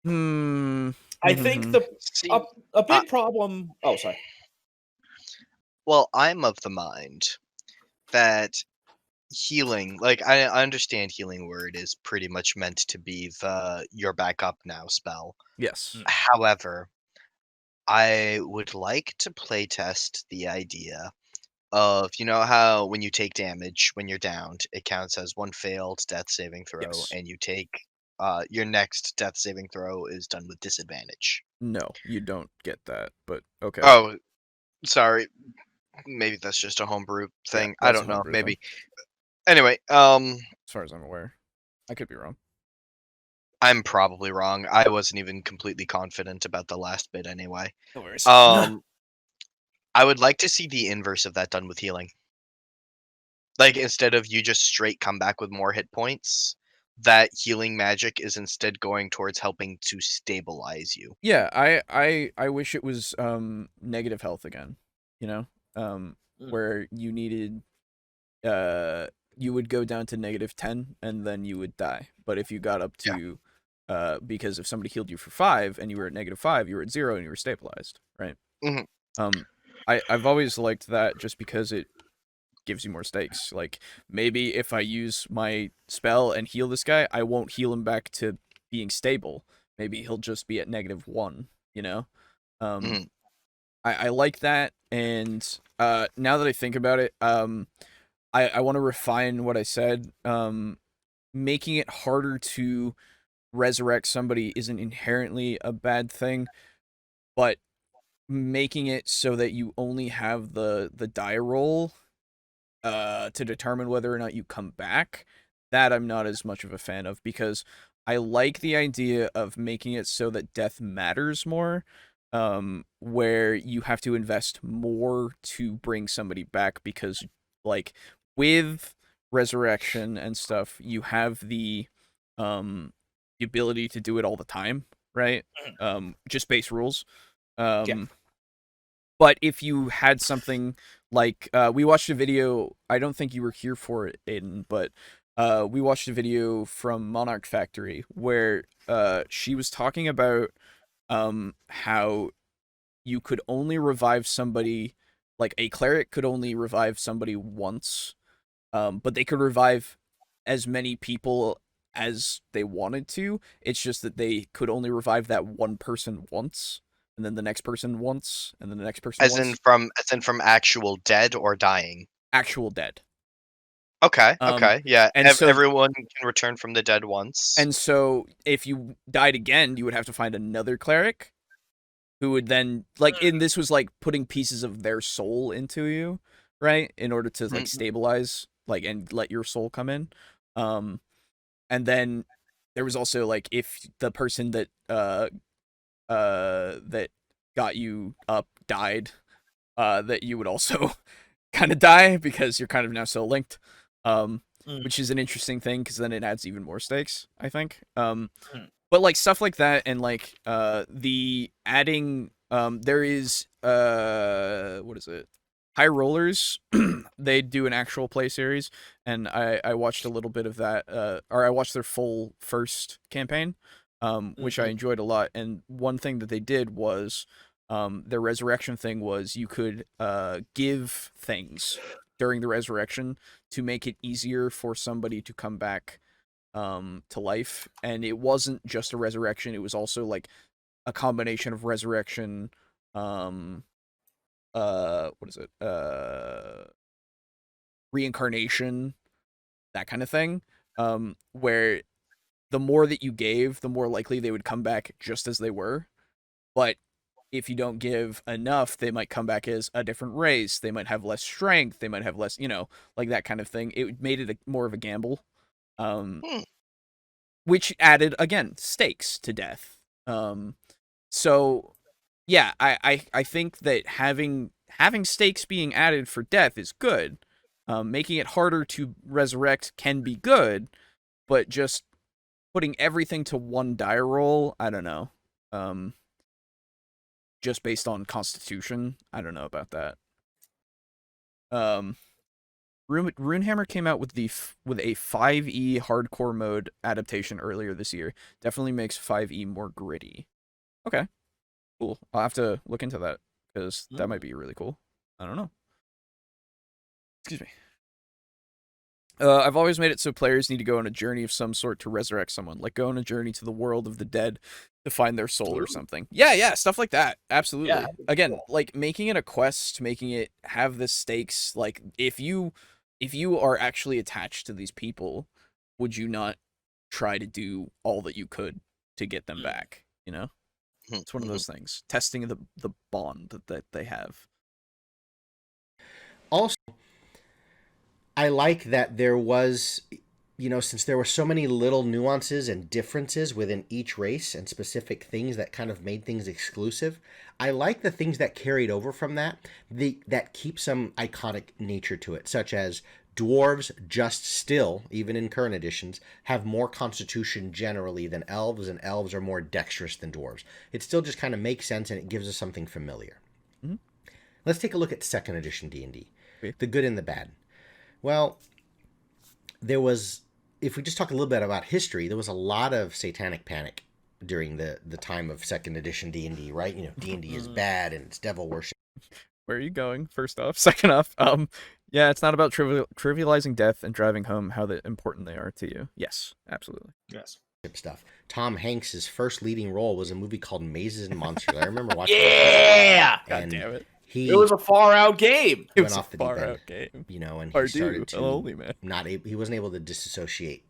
Speaker 3: I think a big problem... Oh, sorry.
Speaker 2: Well, I'm of the mind that healing, like I understand healing word is pretty much meant to be the you're back up now spell.
Speaker 1: Yes.
Speaker 2: However, I would like to playtest the idea of, how when you take damage when you're downed, it counts as one failed death saving throw, and you take your next death saving throw is done with disadvantage.
Speaker 1: No, you don't get that, but okay.
Speaker 2: Oh, sorry. Maybe that's just a homebrew thing. I don't know. Maybe. Anyway,
Speaker 1: as far as I'm aware, I could be wrong.
Speaker 2: I'm probably wrong. I wasn't even completely confident about the last bit anyway.
Speaker 1: No worries.
Speaker 2: I would like to see the inverse of that done with healing. Like, instead of you just straight come back with more hit points, that healing magic is instead going towards helping to stabilize you.
Speaker 1: Yeah, I wish it was negative health again, where you needed you would go down to -10 and then you would die. But if you got up to because if somebody healed you for 5 and you were at -5, you were at 0 and you were stabilized, right? I've always liked that just because it gives you more stakes. Like, maybe if I use my spell and heal this guy, I won't heal him back to being stable. Maybe he'll just be at -1, I like that, and now that I think about it, I want to refine what I said. Making it harder to resurrect somebody isn't inherently a bad thing, but making it so that you only have the die roll to determine whether or not you come back, that I'm not as much of a fan of, because I like the idea of making it so that death matters more, where you have to invest more to bring somebody back, because, like, with resurrection and stuff, you have the ability to do it all the time, right? Just base rules. But if you had something like, we watched a video, I don't think you were here for it, Aiden, but we watched a video from Monarch Factory where she was talking about how you could only revive somebody, like a cleric could only revive somebody once, but they could revive as many people as they wanted to. It's just that they could only revive that one person once, and then the next person once, and then the next person
Speaker 2: as
Speaker 1: once.
Speaker 2: in from actual dead or dying.
Speaker 1: actual dead.
Speaker 2: Okay.
Speaker 1: Um,
Speaker 2: Okay. Yeah.
Speaker 1: and so
Speaker 2: everyone can return from the dead once.
Speaker 1: and so if you died again, you would have to find another cleric who would then and this was like putting pieces of their soul into you, right? In order to like
Speaker 2: Mhm.
Speaker 1: stabilize and let your soul come in. And then there was also like if the person that that got you up died, that you would also kind of die because you're kind of now so linked. Which is an interesting thing because then it adds even more stakes, I think. But like stuff like that and like the adding there is what is it? High Rollers. They do an actual play series and I watched a little bit of that or I watched their full first campaign which I enjoyed a lot, and one thing that they did was their resurrection thing was you could give things during the resurrection to make it easier for somebody to come back to life. And it wasn't just a resurrection, it was also like a combination of resurrection, what is it, reincarnation, that kind of thing, where the more that you gave, the more likely they would come back just as they were. But if you don't give enough, they might come back as a different race, they might have less strength, they might have less, like that kind of thing. It made it more of a gamble, which added again stakes to death. So yeah, I think that having stakes being added for death is good. Making it harder to resurrect can be good, but just putting everything to one die roll, I don't know. Just based on Constitution, I don't know about that. Runehammer came out with with a 5e hardcore mode adaptation earlier this year. Definitely makes 5e more gritty. Okay, cool. I'll have to look into that because that might be really cool. I don't know. Excuse me. I've always made it so players need to go on a journey of some sort to resurrect someone, like go on a journey to the world of the dead to find their soul or something. Yeah, stuff like that. Absolutely.
Speaker 3: Yeah.
Speaker 1: Again, like making it a quest, making it have the stakes. Like if you are actually attached to these people, would you not try to do all that you could to get them back? It's one of those things. Testing the bond that they have.
Speaker 5: Also, I like that there was, since there were so many little nuances and differences within each race and specific things that kind of made things exclusive, I like the things that carried over from that, that keep some iconic nature to it, such as dwarves just still, even in current editions, have more constitution generally than elves, and elves are more dexterous than dwarves. It still just kind of makes sense, and it gives us something familiar. Mm-hmm. Let's take a look at 2nd edition D&D, the good and the bad. Well, there was, if we just talk a little bit about history, there was a lot of satanic panic during the time of 2nd edition D&D, right? D&D is bad and it's devil worship.
Speaker 1: Where are you going? First off. Second off, yeah, it's not about trivializing death and driving home how important they are to you. Yes, absolutely.
Speaker 3: Yes.
Speaker 5: Stuff. Tom Hanks' first leading role was a movie called Mazes and Monsters. I remember watching
Speaker 3: Yeah!
Speaker 1: God damn it.
Speaker 3: It was a far out game.
Speaker 1: It was off the far out game.
Speaker 5: And he started to
Speaker 1: holy man.
Speaker 5: he wasn't able to disassociate,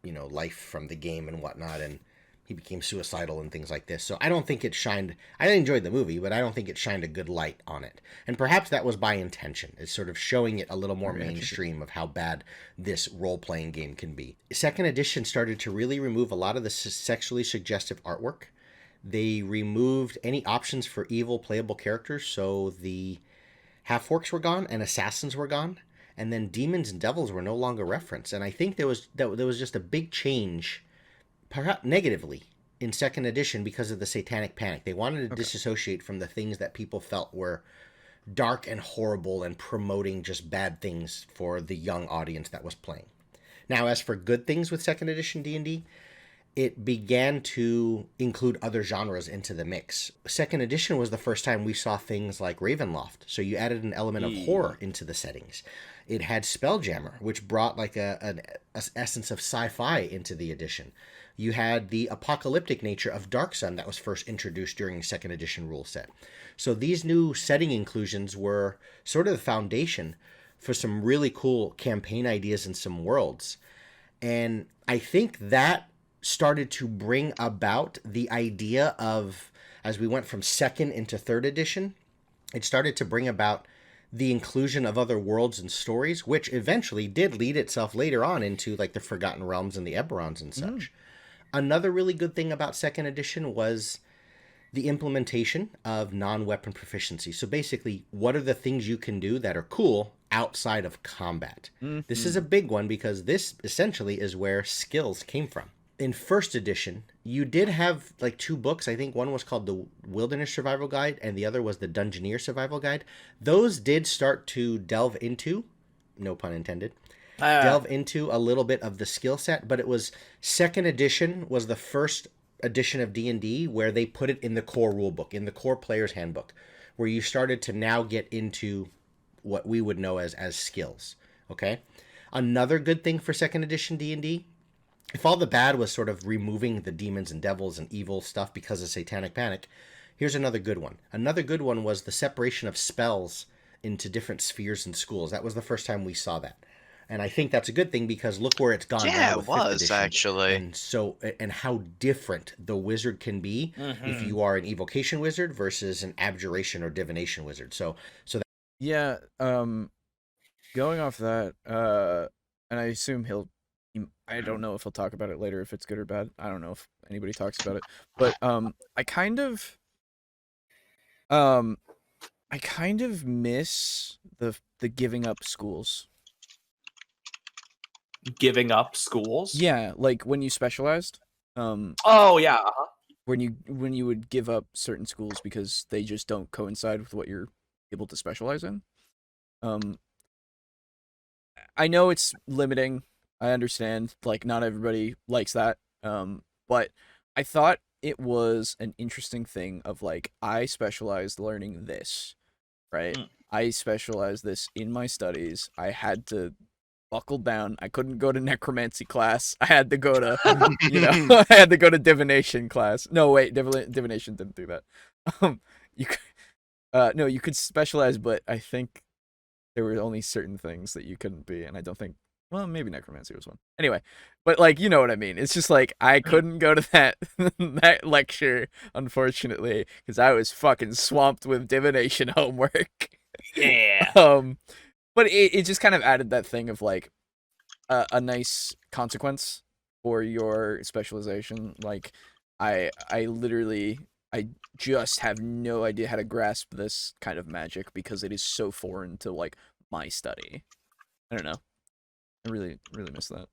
Speaker 5: life from the game and whatnot, and he became suicidal and things like this. So I don't think it shined. I enjoyed the movie, but I don't think it shined a good light on it. And perhaps that was by intention. It's sort of showing it a little more mainstream of how bad this role-playing game can be. 2nd edition started to really remove a lot of the sexually suggestive artwork. They removed any options for evil playable characters, so the half-orcs were gone and assassins were gone, and then demons and devils were no longer referenced. And I think there was just a big change, perhaps negatively, in 2nd edition because of the satanic panic. They wanted to disassociate from the things that people felt were dark and horrible and promoting just bad things for the young audience that was playing. Now, as for good things with 2nd edition D&D, it began to include other genres into the mix. 2nd edition was the first time we saw things like Ravenloft, so you added an element of horror into the settings. It had Spelljammer, which brought like an essence of sci-fi into the edition. You had the apocalyptic nature of Dark Sun that was first introduced during the 2nd edition rule set. So these new setting inclusions were sort of the foundation for some really cool campaign ideas and some worlds. And I think that started to bring about the idea of, as we went from second into third edition, it started to bring about the inclusion of other worlds and stories, which eventually did lead itself later on into like the Forgotten Realms and the Eberrons and such. Another really good thing about second edition was the implementation of non-weapon proficiency. So basically, what are the things you can do that are cool outside of combat? This is a big one because this essentially is where skills came from. In first edition, you did have like 2 books. I think one was called the Wilderness Survival Guide and the other was the Dungeoneer Survival Guide. Those did start to delve into, no pun intended, delve into a little bit of the skill set, but it was second edition was the first edition of D&D where they put it in the core rulebook, in the core player's handbook, where you started to now get into what we would know as skills. Okay. Another good thing for second edition D&D, if all the bad was sort of removing the demons and devils and evil stuff because of Satanic Panic, here's another good one. Another good one was the separation of spells into different spheres and schools. That was the first time we saw that. And I think that's a good thing because look where it's gone.
Speaker 2: Yeah,
Speaker 5: now
Speaker 2: it
Speaker 5: with fifth
Speaker 2: was
Speaker 5: edition.
Speaker 2: actually.
Speaker 5: And so, and how different the wizard can be if you are an evocation wizard versus an abjuration or divination wizard. So that,
Speaker 1: Yeah, going off that, and I assume I don't know if he'll talk about it later, if it's good or bad. I don't know if anybody talks about it, but I kind of miss the giving up schools.
Speaker 3: Giving up schools?
Speaker 1: Yeah, like when you specialized.
Speaker 3: Oh yeah.
Speaker 1: When you would give up certain schools because they just don't coincide with what you're able to specialize in. I know it's limiting. I understand, like, not everybody likes that. But I thought it was an interesting thing of, like, I specialized learning this, right? I specialized this in my studies. I had to buckle down. I couldn't go to necromancy class. I had to go to, I had to go to divination class. No, wait, divination didn't do that. No, you could specialize, but I think there were only certain things that you couldn't be, and I don't think, well, maybe necromancy was one. Anyway, but like, you know what I mean. It's just like I couldn't go to that that lecture, unfortunately, because I was fucking swamped with divination homework.
Speaker 3: Yeah.
Speaker 1: But it just kind of added that thing of like a nice consequence for your specialization. Like I just have no idea how to grasp this kind of magic because it is so foreign to like my study. I don't know. I really miss that.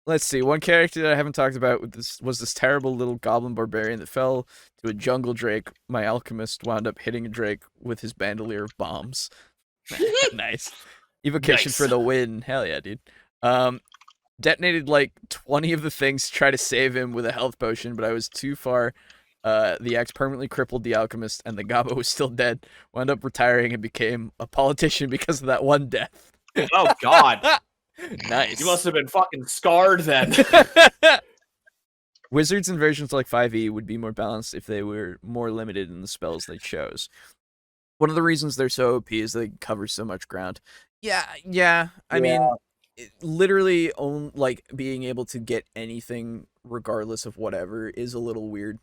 Speaker 1: Let's see. One character that I haven't talked about was this terrible little goblin barbarian that fell to a jungle drake. My alchemist wound up hitting a drake with his bandolier of bombs. Nice. Evocation for the win. Hell yeah, dude. Detonated like 20 of the things to try to save him with a health potion, but I was too far. The axe permanently crippled the alchemist, and the Gabo was still dead. Wound up retiring and became a politician because of that one death.
Speaker 3: Oh, God.
Speaker 1: Nice.
Speaker 3: You must have been fucking scarred then.
Speaker 1: Wizards and versions like 5e would be more balanced if they were more limited in the spells they chose. One of the reasons they're so OP is they cover so much ground. Yeah. I mean, literally, like being able to get anything regardless of whatever is a little weird.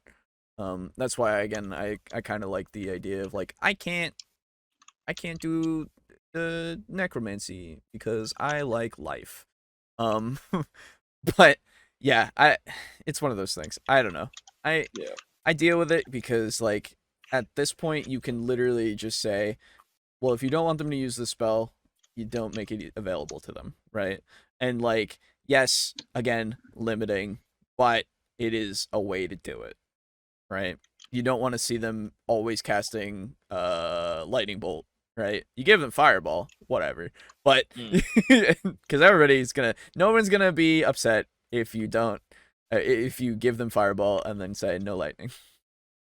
Speaker 1: That's why again I kind of like the idea of like I can't do the necromancy because I like life. But yeah, it's one of those things. I don't know. I deal with it because like at this point you can literally just say, well, if you don't want them to use the spell, you don't make it available to them, right? And like, yes, again, limiting, but it is a way to do it, right? You don't want to see them always casting lightning bolt, right? You give them fireball, whatever, but because no one's gonna be upset if you don't, if you give them fireball and then say no lightning.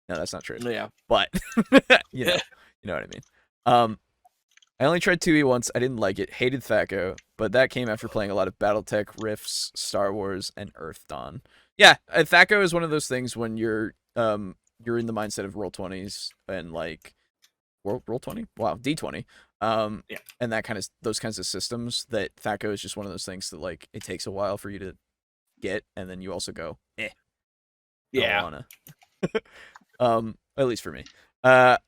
Speaker 1: No, that's not true.
Speaker 3: Yeah,
Speaker 1: but you know what I mean. I only tried 2e once. I didn't like it. Hated Thaco, but that came after playing a lot of BattleTech, Rifts, Star Wars, and Earth Dawn. Yeah, Thaco is one of those things when you're in the mindset of Roll20s and like roll 20. Wow, D20.
Speaker 3: Yeah.
Speaker 1: And that those kinds of systems. That THAC0 is just one of those things that like it takes a while for you to get, and then you also go, don't
Speaker 3: Yeah.
Speaker 1: wanna. At least for me. I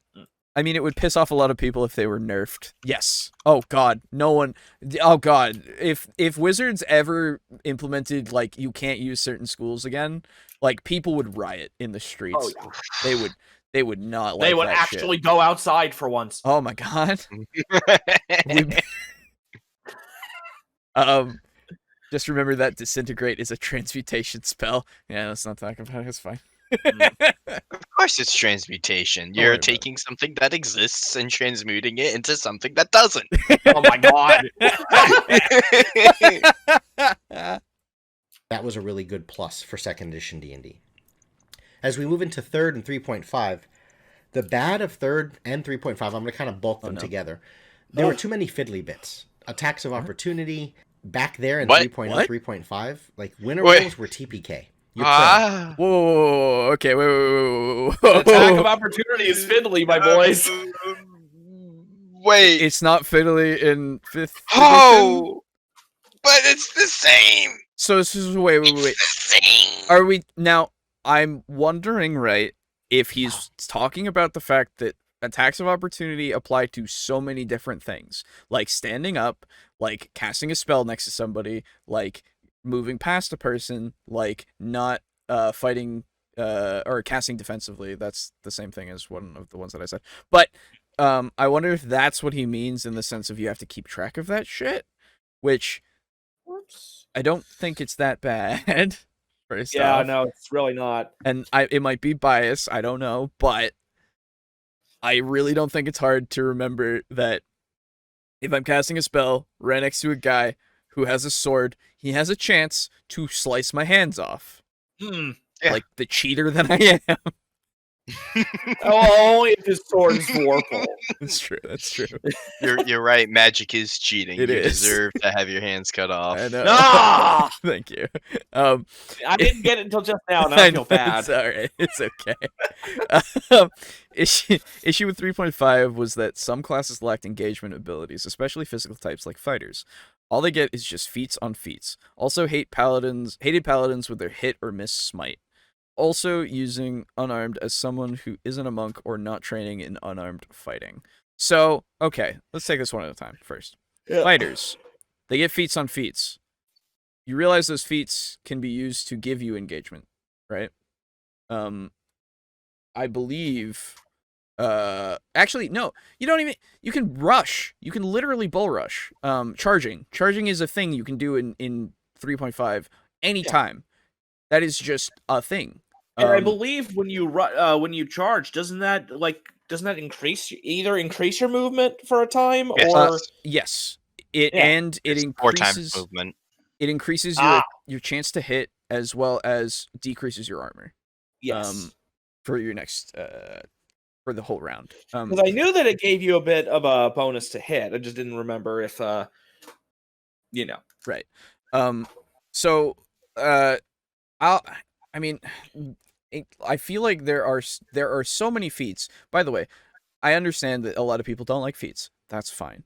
Speaker 1: mean, it would piss off a lot of people if they were nerfed. Yes. Oh God, no one. Oh God, if Wizards ever implemented like you can't use certain schools again, like people would riot in the streets.
Speaker 3: Oh, yeah.
Speaker 1: They would not like.
Speaker 3: They would
Speaker 1: that
Speaker 3: actually
Speaker 1: shit.
Speaker 3: go outside for once.
Speaker 1: Oh my God. Just remember that disintegrate is a transmutation spell. Yeah, let's not talk about it. It's fine.
Speaker 2: Of course, it's transmutation.
Speaker 1: Don't worry
Speaker 2: You're
Speaker 1: about
Speaker 2: taking something that exists and transmuting it into something that doesn't.
Speaker 3: Oh my God.
Speaker 5: That was a really good plus for second edition D&D. As we move into third and 3.5, the bad of third and 3.5, I'm going to kind of bulk them together. There were too many fiddly bits. Attacks of opportunity back there in 3.0, 3.5, like winner rolls were TPK.
Speaker 1: Whoa, okay, wait.
Speaker 3: Attack of opportunity is fiddly, my boys.
Speaker 2: Wait.
Speaker 1: It's not fiddly in 5th edition?
Speaker 2: Oh! But it's the same!
Speaker 1: So this is wait.
Speaker 2: It's the same!
Speaker 1: Are we now? I'm wondering, right, if he's talking about the fact that attacks of opportunity apply to so many different things, like standing up, like casting a spell next to somebody, like moving past a person, like not fighting or casting defensively. That's the same thing as one of the ones that I said. But I wonder if that's what he means in the sense of you have to keep track of that shit, which I don't think it's that bad. First off.
Speaker 3: No, it's really not.
Speaker 1: And it might be bias, I don't know, but I really don't think it's hard to remember that if I'm casting a spell right next to a guy who has a sword, he has a chance to slice my hands off.
Speaker 3: Yeah.
Speaker 1: Like the cheater that I am.
Speaker 3: Only if his sword is Vorpal.
Speaker 1: That's true.
Speaker 2: You're right. Magic is cheating.
Speaker 1: It
Speaker 2: you
Speaker 1: is.
Speaker 2: deserve to have your hands cut off.
Speaker 1: I know.
Speaker 3: Ah!
Speaker 1: Thank you.
Speaker 3: I didn't get it until just now, and I feel bad.
Speaker 1: It's alright. It's okay. Issue with 3.5 was that some classes lacked engagement abilities, especially physical types like fighters. All they get is just feats on feats. Also hated paladins with their hit or miss smite. Also using unarmed as someone who isn't a monk or not training in unarmed fighting. So, okay, let's take this one at a time first.
Speaker 3: Yeah.
Speaker 1: Fighters. They get feats on feats. You realize those feats can be used to give you engagement, right? I believe actually no, you don't even, you can rush. You can literally bull rush. Charging is a thing you can do in 3.5 anytime. That is just a thing.
Speaker 3: And I believe when you charge, doesn't that increase your movement for a time, or
Speaker 1: yes, it increases
Speaker 2: 4 times movement.
Speaker 1: It increases your chance to hit as well as decreases your armor.
Speaker 3: Yes.
Speaker 1: For your next for the whole round.
Speaker 3: Because I knew that it gave you a bit of a bonus to hit. I just didn't remember if
Speaker 1: right. So I feel like there are so many feats. By the way, I understand that a lot of people don't like feats. That's fine.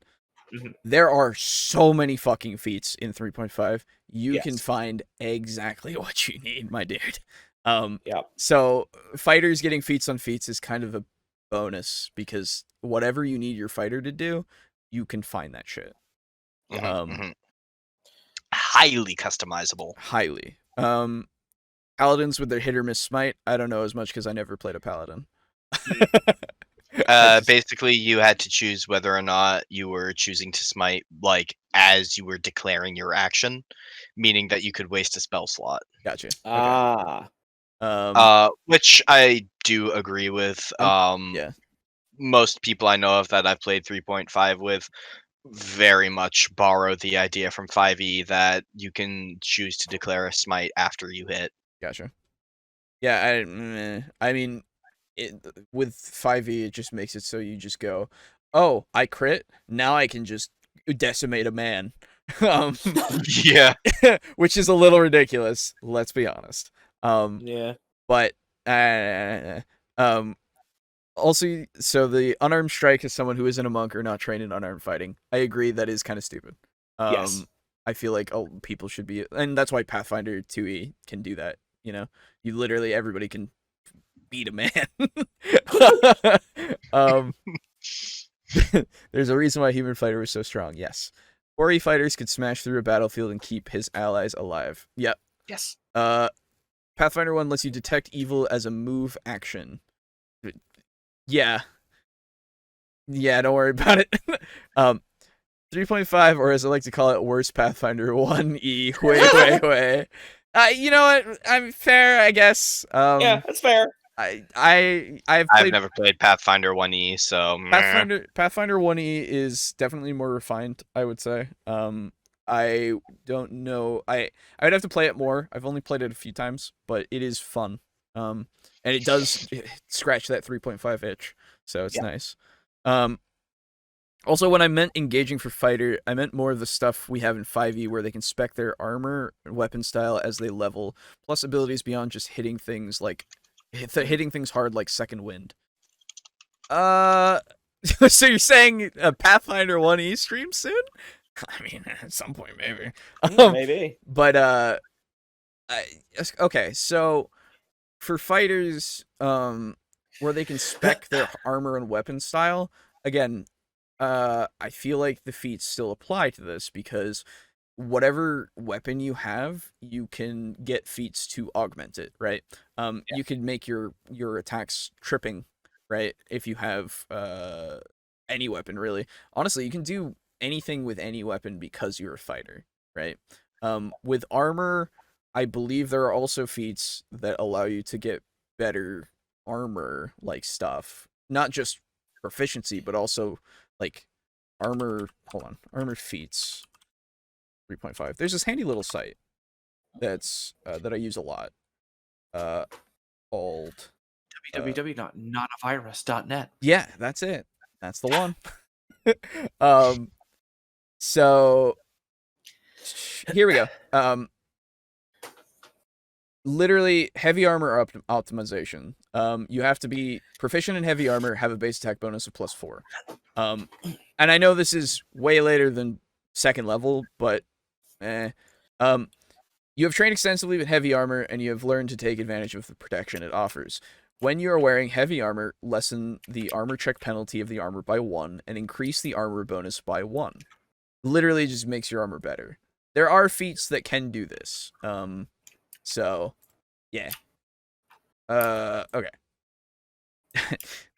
Speaker 3: Mm-hmm.
Speaker 1: There are so many fucking feats in 3.5. You can
Speaker 3: Yes.
Speaker 1: find exactly what you need, my dude.
Speaker 3: Yeah.
Speaker 1: So fighters getting feats on feats is kind of a bonus because whatever you need your fighter to do, you can find that shit.
Speaker 2: Highly customizable.
Speaker 1: Highly. Paladins with their hit or miss smite, I don't know as much because I never played a paladin.
Speaker 2: Basically, you had to choose whether or not you were choosing to smite, like, as you were declaring your action, meaning that you could waste a spell slot.
Speaker 1: Gotcha.
Speaker 2: Which I do agree with.
Speaker 1: Yeah.
Speaker 2: Most people I know of that I've played 3.5 with very much borrow the idea from 5e that you can choose to declare a smite after you hit.
Speaker 1: Gotcha. Yeah, I mean, with 5e, it just makes it so you just go, oh, I crit, now I can just decimate a man.
Speaker 2: Yeah.
Speaker 1: Which is a little ridiculous, let's be honest.
Speaker 3: Yeah.
Speaker 1: But Also, so the unarmed strike is someone who isn't a monk or not trained in unarmed fighting. I agree that is kind of stupid.
Speaker 3: Yes.
Speaker 1: I feel like people should be, and that's why Pathfinder 2e can do that. You know, you literally everybody can beat a man. There's a reason why Human Fighter was so strong. Yes, Ori fighters could smash through a battlefield and keep his allies alive. Yep.
Speaker 3: Yes.
Speaker 1: Pathfinder 1 lets you detect evil as a move action. Yeah. Yeah, don't worry about it. 3.5, or as I like to call it, worse Pathfinder 1e. Way. You know what? I'm fair, I guess.
Speaker 3: Yeah, that's fair.
Speaker 1: I've
Speaker 2: never played Pathfinder 1e, so
Speaker 1: Pathfinder 1e is definitely more refined, I would say. I don't know. I would have to play it more. I've only played it a few times, but it is fun. And it does scratch that 3.5 itch, so it's nice. Also, when I meant engaging for fighter, I meant more of the stuff we have in 5e where they can spec their armor and weapon style as they level, plus abilities beyond just hitting things like hitting things hard like Second Wind. So you're saying a Pathfinder 1e stream soon? I mean, at some point maybe.
Speaker 3: Maybe.
Speaker 1: But okay, so for fighters, where they can spec their armor and weapon style, again, I feel like the feats still apply to this because whatever weapon you have, you can get feats to augment it, right? You can make your attacks tripping, right? If you have any weapon, really. Honestly, you can do anything with any weapon because you're a fighter, right? With armor, I believe there are also feats that allow you to get better armor like stuff, not just proficiency, but also like armor. Hold on, armor feats 3.5. There's this handy little site that's that I use a lot, called
Speaker 3: www.notavirus.net.
Speaker 1: yeah, that's it, that's the one. So here we go. Literally heavy armor optimization. You have to be proficient in heavy armor, have a base attack bonus of +4. And I know this is way later than second level, but you have trained extensively with heavy armor, and you have learned to take advantage of the protection it offers. When you are wearing heavy armor, lessen the armor check penalty of the armor by 1, and increase the armor bonus by 1. Literally just makes your armor better. There are feats that can do this. So, yeah. Okay.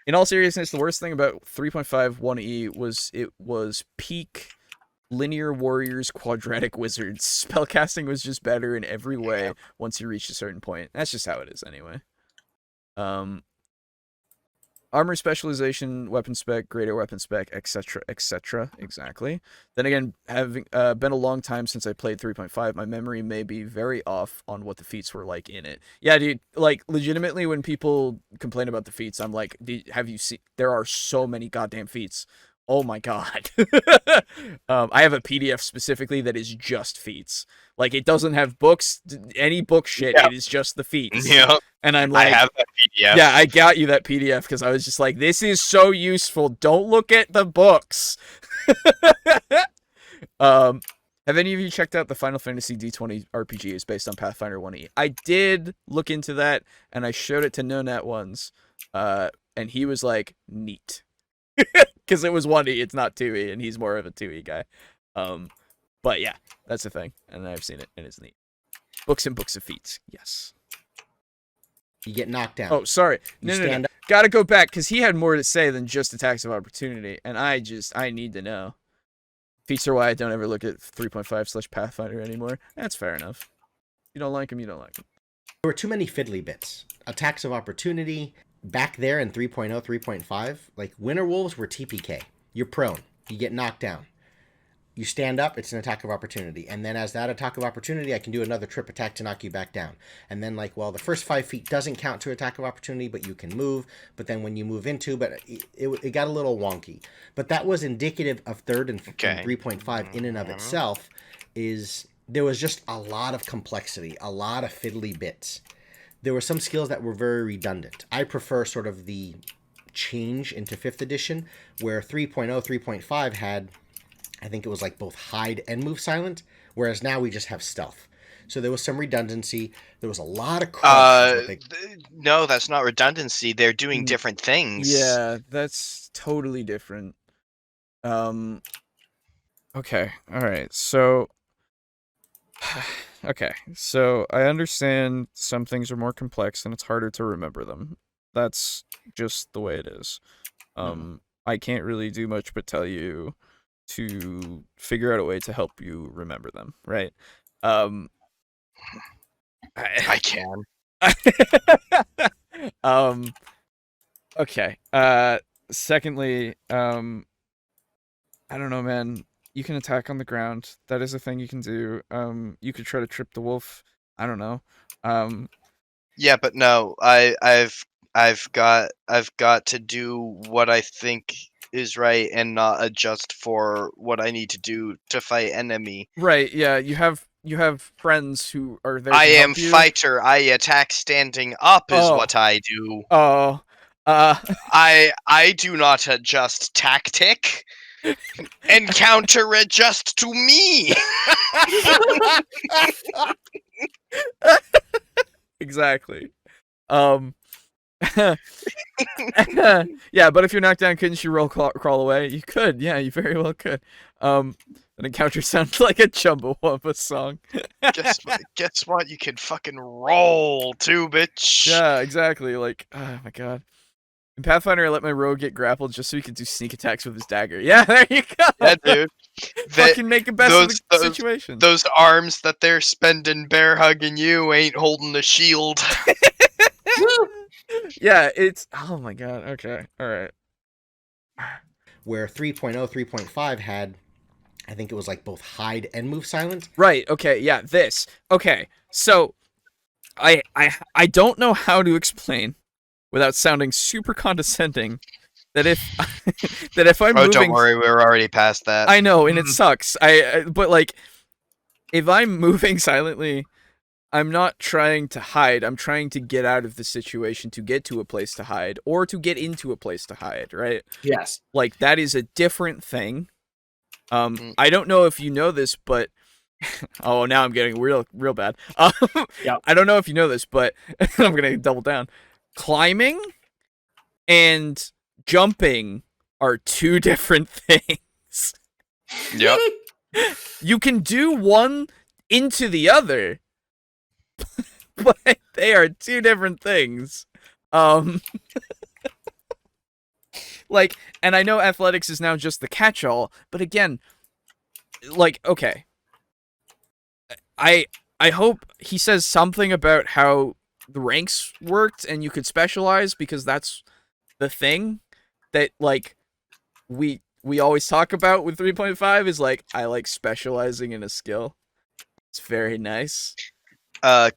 Speaker 1: In all seriousness, the worst thing about 3.5 1e was it was peak linear warriors quadratic wizards. Spellcasting was just better in every way once you reached a certain point. That's just how it is anyway. Armor specialization, weapon spec, greater weapon spec, etc., etc. Exactly. Then again, having been a long time since I played 3.5, my memory may be very off on what the feats were like in it. Yeah, dude, like, legitimately, when people complain about the feats, I'm like, have you seen? There are so many goddamn feats. Oh my god. I have a PDF specifically that is just feats. Like, it doesn't have books, any book shit, it is just the feats.
Speaker 2: Yeah.
Speaker 1: And I'm like,
Speaker 2: I have that PDF.
Speaker 1: yeah, I got you that PDF because I was just like, this is so useful. Don't look at the books. Have any of you checked out the Final Fantasy D20 RPG is based on Pathfinder 1e? I did look into that, and I showed it to Nonat once, and he was like, neat. Because it was 1e, it's not 2e, and he's more of a 2e guy. But yeah, that's the thing, and I've seen it, and it's neat. Books and books of feats, yes.
Speaker 5: You get knocked down.
Speaker 1: Oh, sorry. No. Gotta go back, because he had more to say than just attacks of opportunity, and I need to know. Feats are why I don't ever look at 3.5/Pathfinder anymore. That's fair enough. You don't like him, you don't like him.
Speaker 5: There were too many fiddly bits. Attacks of opportunity, back there in 3.0, 3.5, like Winter Wolves were TPK. You're prone. You get knocked down. You stand up, it's an attack of opportunity. And then as that attack of opportunity, I can do another trip attack to knock you back down. And then, like, well, the first 5 feet doesn't count to attack of opportunity, but you can move. But then when you move into, but it got a little wonky. But that was indicative of 3rd and 3.5 in and of itself, is there was just a lot of complexity, a lot of fiddly bits. There were some skills that were very redundant. I prefer sort of the change into 5th edition, where 3.0, 3.5 had, I think it was like both hide and move silent, whereas now we just have stealth. So there was some redundancy. There was a lot of crunch.
Speaker 2: No, that's not redundancy. They're doing different things.
Speaker 1: Yeah, that's totally different. Okay, all right. So, okay, so I understand some things are more complex and it's harder to remember them. That's just the way it is. I can't really do much but tell you to figure out a way to help you remember them, right?
Speaker 2: I can.
Speaker 1: Okay. Secondly, I don't know, man. You can attack on the ground. That is a thing you can do. You could try to trip the wolf. I don't know.
Speaker 2: Yeah, but no, I've got to do what I think is right and not adjust for what I need to do to fight enemy.
Speaker 1: Right, yeah, you have friends who are there
Speaker 2: I
Speaker 1: to
Speaker 2: am
Speaker 1: help you.
Speaker 2: fighter. I attack standing up is what I do.
Speaker 1: Oh.
Speaker 2: I do not adjust tactic. Encounter adjust to me.
Speaker 1: Exactly. Yeah, but if you're knocked down, couldn't you crawl away? You could, yeah, you very well could. An encounter sounds like a Chumbawamba song.
Speaker 2: Guess what? You can fucking roll too, bitch.
Speaker 1: Yeah, exactly. Like, oh my god. In Pathfinder, I let my rogue get grappled just so he could do sneak attacks with his dagger. Yeah, there you go.
Speaker 2: Yeah, dude.
Speaker 1: Fucking make the best of the situation.
Speaker 2: Those arms that they're spending bear hugging you ain't holding the shield.
Speaker 1: Yeah, it's... Oh my god, okay, alright.
Speaker 5: Where 3.0, 3.5 had, I think it was like both hide and move silent.
Speaker 1: Right, okay, yeah, this. Okay, so, I don't know how to explain, without sounding super condescending, that if I'm moving...
Speaker 2: don't worry, we're already past that.
Speaker 1: I know, and it sucks. But like, if I'm moving silently, I'm not trying to hide. I'm trying to get out of the situation to get to a place to hide, or to get into a place to hide, right?
Speaker 3: Yes.
Speaker 1: Like, that is a different thing. I don't know if you know this, but... oh, now I'm getting real bad.
Speaker 3: Yep.
Speaker 1: I don't know if you know this, but I'm gonna double down. Climbing and jumping are two different things.
Speaker 2: Yep.
Speaker 1: You can do one into the other, but they are two different things. Like, and I know athletics is now just the catch-all, but again, like, okay. I hope he says something about how the ranks worked and you could specialize, because that's the thing that, like, we always talk about with 3.5 is, like, I like specializing in a skill. It's very nice.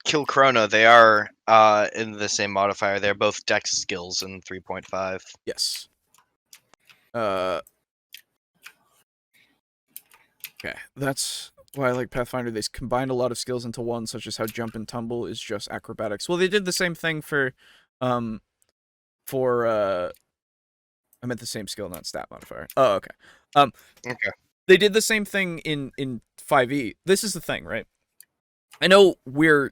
Speaker 2: Kill Chrono, they are in the same modifier. They're both dex skills in 3.5.
Speaker 1: Yes. Okay, that's why I like Pathfinder. They combined a lot of skills into one, such as how jump and tumble is just acrobatics. Well, they did the same thing for I meant the same skill, not stat modifier. Oh, okay.
Speaker 2: Okay.
Speaker 1: They did the same thing in 5e. This is the thing, right? I know we're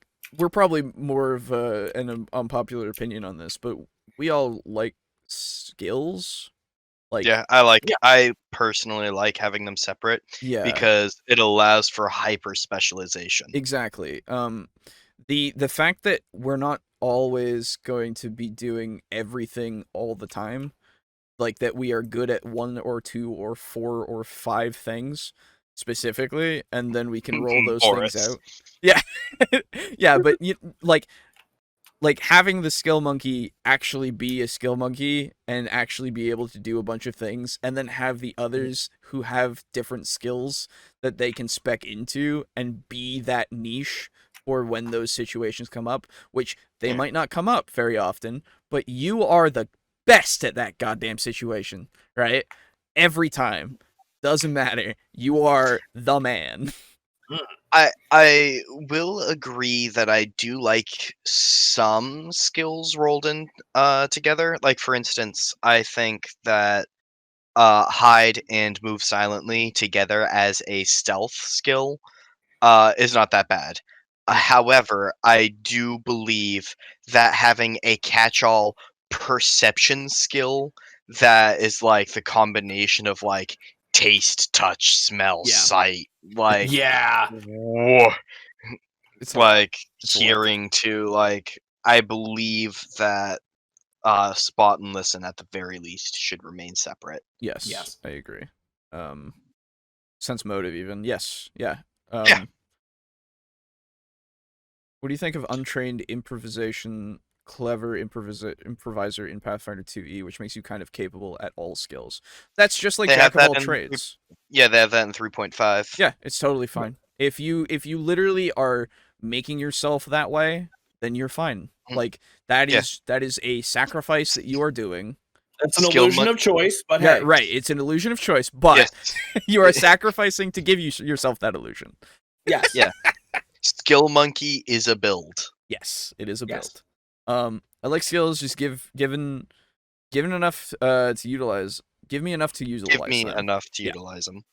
Speaker 1: probably more of an unpopular opinion on this, but we all like skills. Like,
Speaker 2: yeah, I personally like having them separate.
Speaker 1: Yeah.
Speaker 2: Because it allows for hyper specialization.
Speaker 1: Exactly. The fact that we're not always going to be doing everything all the time, like that we are good at 1 or 2 or 4 or 5 things specifically, and then we can roll those things out. Yeah. Yeah, but like having the skill monkey actually be a skill monkey and actually be able to do a bunch of things, and then have the others who have different skills that they can spec into and be that niche for when those situations come up, which they might not come up very often, but you are the best at that goddamn situation, right? Every time. Doesn't matter. You are the man.
Speaker 2: I will agree that I do like some skills rolled in together. Like for instance, I think that hide and move silently together as a stealth skill is not that bad. However, I do believe that having a catch-all perception skill that is like the combination of like taste, touch, smell,
Speaker 1: Yeah.
Speaker 2: sight, like
Speaker 3: Yeah.
Speaker 2: whoa,
Speaker 1: It's a lot.
Speaker 2: like
Speaker 1: It's a lot.
Speaker 2: hearing to like I believe that spot and listen at the very least should remain separate.
Speaker 1: Yes.
Speaker 3: Yes.
Speaker 1: I agree. Sense motive even. Yes. Yeah.
Speaker 2: Yeah.
Speaker 1: What do you think of untrained improvisation, clever improviser in Pathfinder 2e, which makes you kind of capable at all skills? That's just like
Speaker 2: They have
Speaker 1: jack of all
Speaker 2: that in
Speaker 1: trades.
Speaker 2: Yeah, they have that in 3.5.
Speaker 1: Yeah, it's totally fine. If you literally are making yourself that way, then you're fine.
Speaker 2: Mm.
Speaker 1: Like that
Speaker 2: Yeah.
Speaker 1: is a sacrifice that you are doing.
Speaker 3: That's an
Speaker 2: Skill
Speaker 3: illusion
Speaker 2: mon-
Speaker 3: of choice, but
Speaker 1: Yeah,
Speaker 3: hey.
Speaker 1: right. It's an illusion of choice, but
Speaker 2: Yes.
Speaker 1: you are sacrificing to give yourself that illusion.
Speaker 3: Yes.
Speaker 2: Yeah. Skill monkey is a build.
Speaker 1: Yes, it is a
Speaker 3: Yes.
Speaker 1: build. I like skills. Just given enough to utilize. Give me enough to utilize.
Speaker 2: Give me
Speaker 1: them.
Speaker 2: enough to
Speaker 1: Yeah.
Speaker 2: utilize them.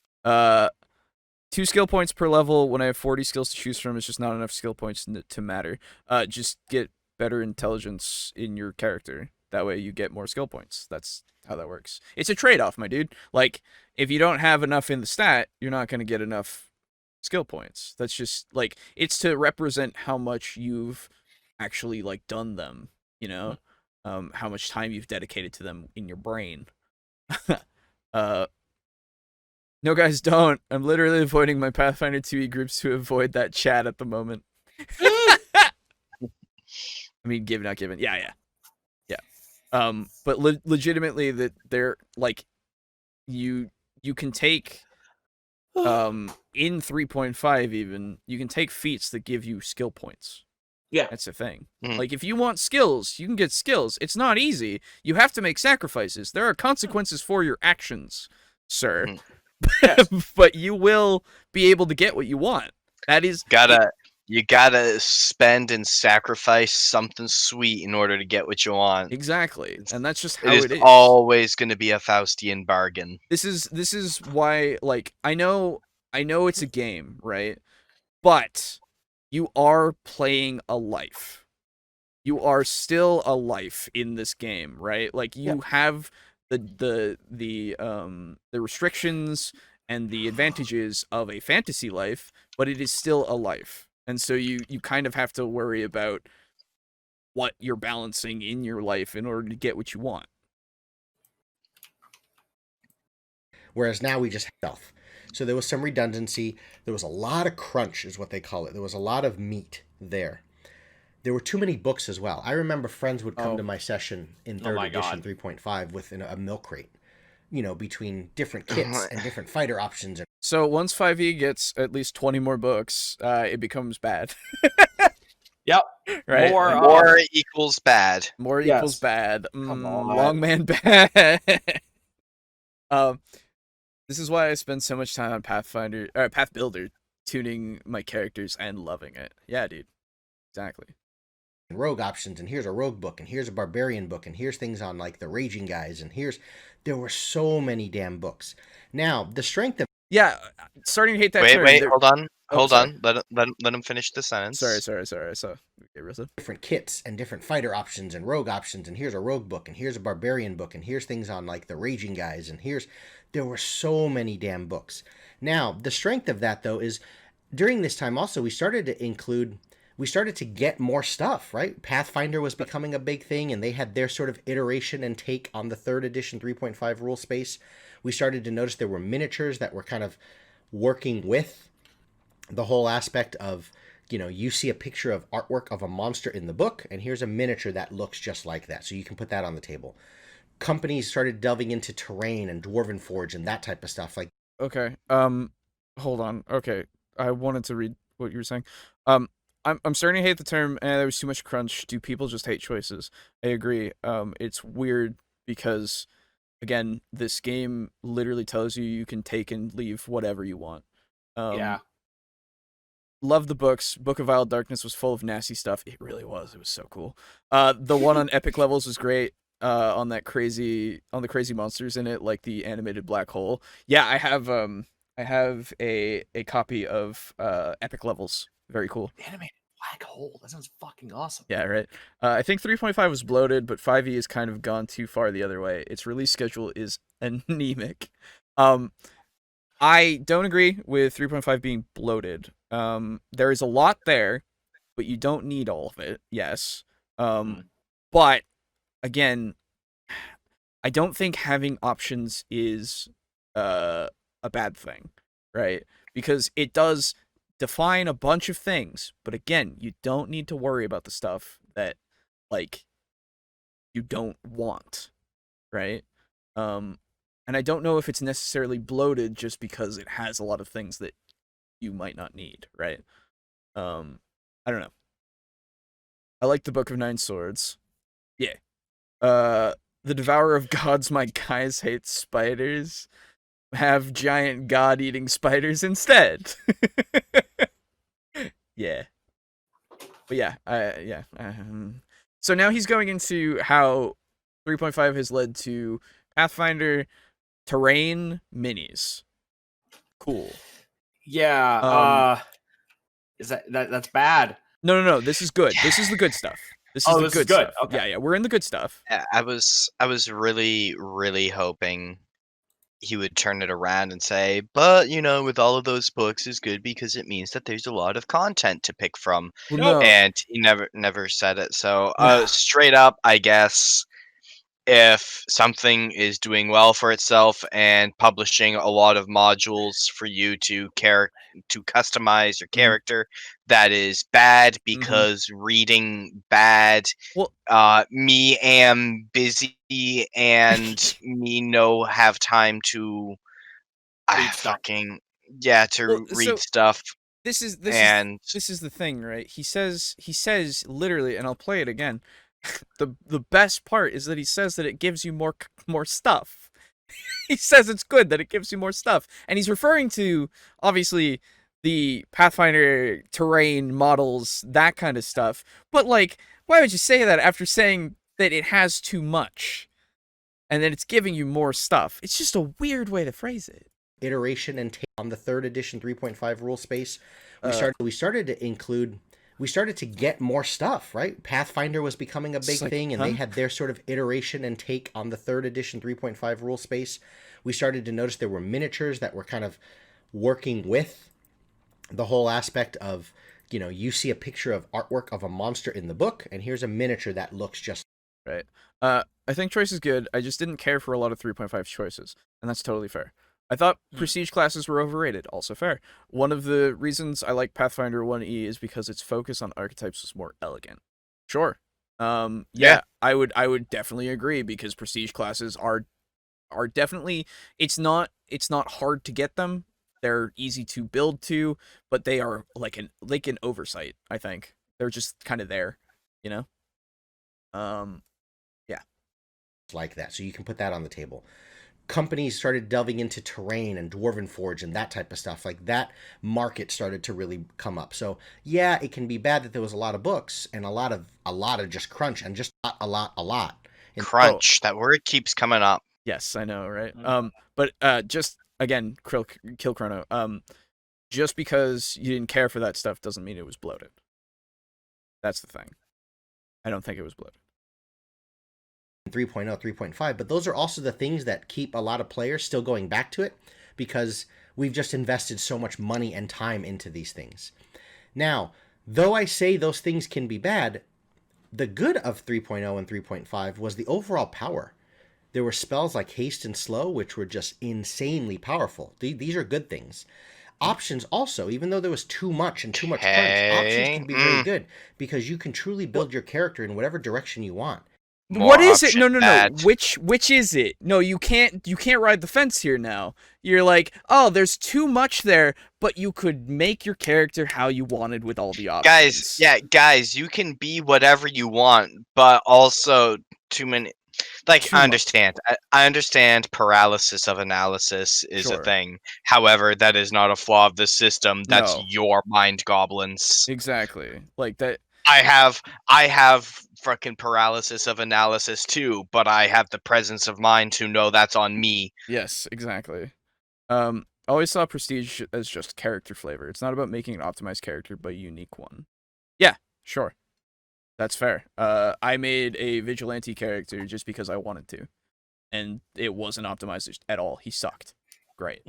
Speaker 1: 2 skill points per level. When I have 40 skills to choose from, it's just not enough skill points to matter. Just get better intelligence in your character. That way you get more skill points. That's how that works. It's a trade-off, my dude. Like, if you don't have enough in the stat, you're not going to get enough skill points. That's just, like, it's to represent how much you've actually, like, done them, you know? How much time you've dedicated to them in your brain. No, guys, don't. I'm literally avoiding my Pathfinder 2e groups to avoid that chat at the moment. I mean, given, not given. Yeah. But legitimately, that they're like, you can take, in 3.5 even, you can take feats that give you skill points.
Speaker 3: Yeah.
Speaker 1: That's the thing.
Speaker 2: Mhm.
Speaker 1: Like, if you want skills, you can get skills. It's not easy. You have to make sacrifices. There are consequences for your actions, sir.
Speaker 2: Mhm.
Speaker 1: But you will be able to get what you want. That is
Speaker 2: You gotta spend and sacrifice something sweet in order to get what you want.
Speaker 1: exactly, and that's just
Speaker 2: It
Speaker 1: how
Speaker 2: is
Speaker 1: it is.
Speaker 2: always gonna be a Faustian bargain.
Speaker 1: This is why, like, I know it's a game, right? But you are playing a life. You are still a life in this game, right? Like, you have the restrictions and the advantages of a fantasy life, but it is still a life. And so you kind of have to worry about what you're balancing in your life in order to get what you want.
Speaker 5: Whereas now we just have stealth. So there was some redundancy. There was a lot of crunch, is what they call it. There was a lot of meat there. There were too many books as well. I remember friends would come to my session in 3rd
Speaker 3: my
Speaker 5: edition
Speaker 3: God.
Speaker 5: 3.5 with a milk crate, between different kits and different fighter options.
Speaker 1: So once 5e gets at least 20 more books, it becomes bad.
Speaker 3: Yep.
Speaker 1: Right?
Speaker 3: More,
Speaker 1: Like,
Speaker 2: More equals bad.
Speaker 1: more
Speaker 3: yes.
Speaker 1: equals bad.
Speaker 3: Come on.
Speaker 1: Long man bad. This is why I spend so much time on Path Builder, tuning my characters and loving it. Yeah, dude. Exactly.
Speaker 5: Rogue options, and here's a rogue book, and here's a barbarian book, and here's things on like the raging guys, and there were so many damn books. Now the strength of
Speaker 1: Yeah, starting to hate that term.
Speaker 2: Wait, hold on.
Speaker 1: Oh,
Speaker 2: Hold
Speaker 1: sorry.
Speaker 2: on. Let him finish the sentence.
Speaker 1: Sorry. So, okay, Rissa.
Speaker 5: different kits and different fighter options and rogue options, and here's a rogue book, and here's a barbarian book, and here's things on like the raging guys, and there were so many damn books. Now the strength of that though is during this time also we started to get more stuff, right? Pathfinder was becoming a big thing, and they had their sort of iteration and take on the 3rd edition 3.5 rule space. We started to notice there were miniatures that were kind of working with the whole aspect of, you see a picture of artwork of a monster in the book, and here's a miniature that looks just like that. So you can put that on the table. Companies started delving into terrain and Dwarven Forge and that type of stuff. Like,
Speaker 1: Okay. Hold on. Okay. I wanted to read what you were saying. I'm starting to hate the term, there was too much crunch. Do people just hate choices? I agree. It's weird because, again, this game literally tells you can take and leave whatever you want.
Speaker 3: Yeah.
Speaker 1: love the books. Book of Vile Darkness was full of nasty stuff. It really was. It was so cool. The one on epic levels was great. On the crazy monsters in it, like the animated black hole. Yeah, I have a copy of epic levels. Very cool.
Speaker 3: Animated black hole. That sounds fucking awesome.
Speaker 1: Yeah, right. I think 3.5 was bloated, but 5e has kind of gone too far the other way. Its release schedule is anemic. I don't agree with 3.5 being bloated. There is a lot there, but you don't need all of it. Yes. But again, I don't think having options is a bad thing, right? Because it does define a bunch of things, but again, you don't need to worry about the stuff that, like, you don't want, right? And I don't know if it's necessarily bloated just because it has a lot of things that you might not need, right? I don't know. I like the Book of Nine Swords. Yeah. The Devourer of Gods, my guys hate spiders. Have giant god-eating spiders instead. Yeah. But yeah, so now he's going into how 3.5 has led to Pathfinder terrain minis. Cool.
Speaker 3: Yeah. Is that's bad?
Speaker 1: No. This is good. This is the good stuff. This is the good stuff.
Speaker 3: Okay.
Speaker 1: Yeah. We're in the good stuff.
Speaker 2: Yeah, I was really hoping he would turn it around and say, but with all of those books is good because it means that there's a lot of content to pick from.
Speaker 1: Well, no.
Speaker 2: And he never said it. So straight up, I guess, if something is doing well for itself and publishing a lot of modules for you to customize your character, that is bad because reading bad.
Speaker 1: Well,
Speaker 2: me am busy and me no have time to read stuff.
Speaker 1: This is the thing, right? He says literally, and I'll play it again. The best part is that he says that it gives you more stuff. He says it's good that it gives you more stuff, and he's referring to obviously the Pathfinder terrain models, that kind of stuff. But like, why would you say that after saying that it has too much, and then it's giving you more stuff? It's just a weird way to phrase it.
Speaker 5: Iteration and take on the 3rd edition 3.5 rule space. We started to get more stuff, right? Pathfinder was becoming a big thing, and they had their sort of iteration and take on the 3rd edition 3.5 rule space. We started to notice there were miniatures that were kind of working with the whole aspect of, you see a picture of artwork of a monster in the book, and here's a miniature that looks just
Speaker 1: right. I think choice is good. I just didn't care for a lot of 3.5 choices, and that's totally fair. I thought prestige classes were overrated. Also fair. One of the reasons I like Pathfinder 1E is because its focus on archetypes was more elegant. Sure. Yeah, I would definitely agree, because prestige classes are definitely, it's not hard to get them. They're easy to build to, but they are like an oversight, I think. They're just kind of there, Yeah.
Speaker 5: like that. So you can put that on the table. Companies started delving into terrain and Dwarven Forge and that type of stuff. Like, that market started to really come up. So yeah, it can be bad that there was a lot of books and a lot of just crunch, and just a lot. And
Speaker 2: crunch. That word keeps coming up.
Speaker 1: Yes, I know, right? But just again, Kill Chrono. Just because you didn't care for that stuff doesn't mean it was bloated. That's the thing. I don't think it was bloated.
Speaker 5: 3.0, 3.5, but those are also the things that keep a lot of players still going back to it, because we've just invested so much money and time into these things. Now, though I say those things can be bad, the good of 3.0 and 3.5 was the overall power. There were spells like Haste and Slow, which were just insanely powerful. These are good things. Options also, even though there was too much crunch, options can be very good, because you can truly build your character in whatever direction you want.
Speaker 1: What is it? No. Which is it? No, you can't ride the fence here now. You're like, oh, there's too much there, but you could make your character how you wanted with all the options.
Speaker 2: Guys, you can be whatever you want, but also too many. Like,
Speaker 1: Too
Speaker 2: I
Speaker 1: much.
Speaker 2: understand. I understand paralysis of analysis is
Speaker 1: Sure.
Speaker 2: a thing. However, that is not a flaw of the system. That's
Speaker 1: No.
Speaker 2: your mind goblins.
Speaker 1: Exactly. Like that.
Speaker 2: I have fucking paralysis of analysis too, but I have the presence of mind to know that's on me.
Speaker 1: Yes, exactly. I always saw Prestige as just character flavor. It's not about making an optimized character, but a unique one. Yeah, sure. That's fair. I made a vigilante character just because I wanted to. And it wasn't optimized at all. He sucked. Great.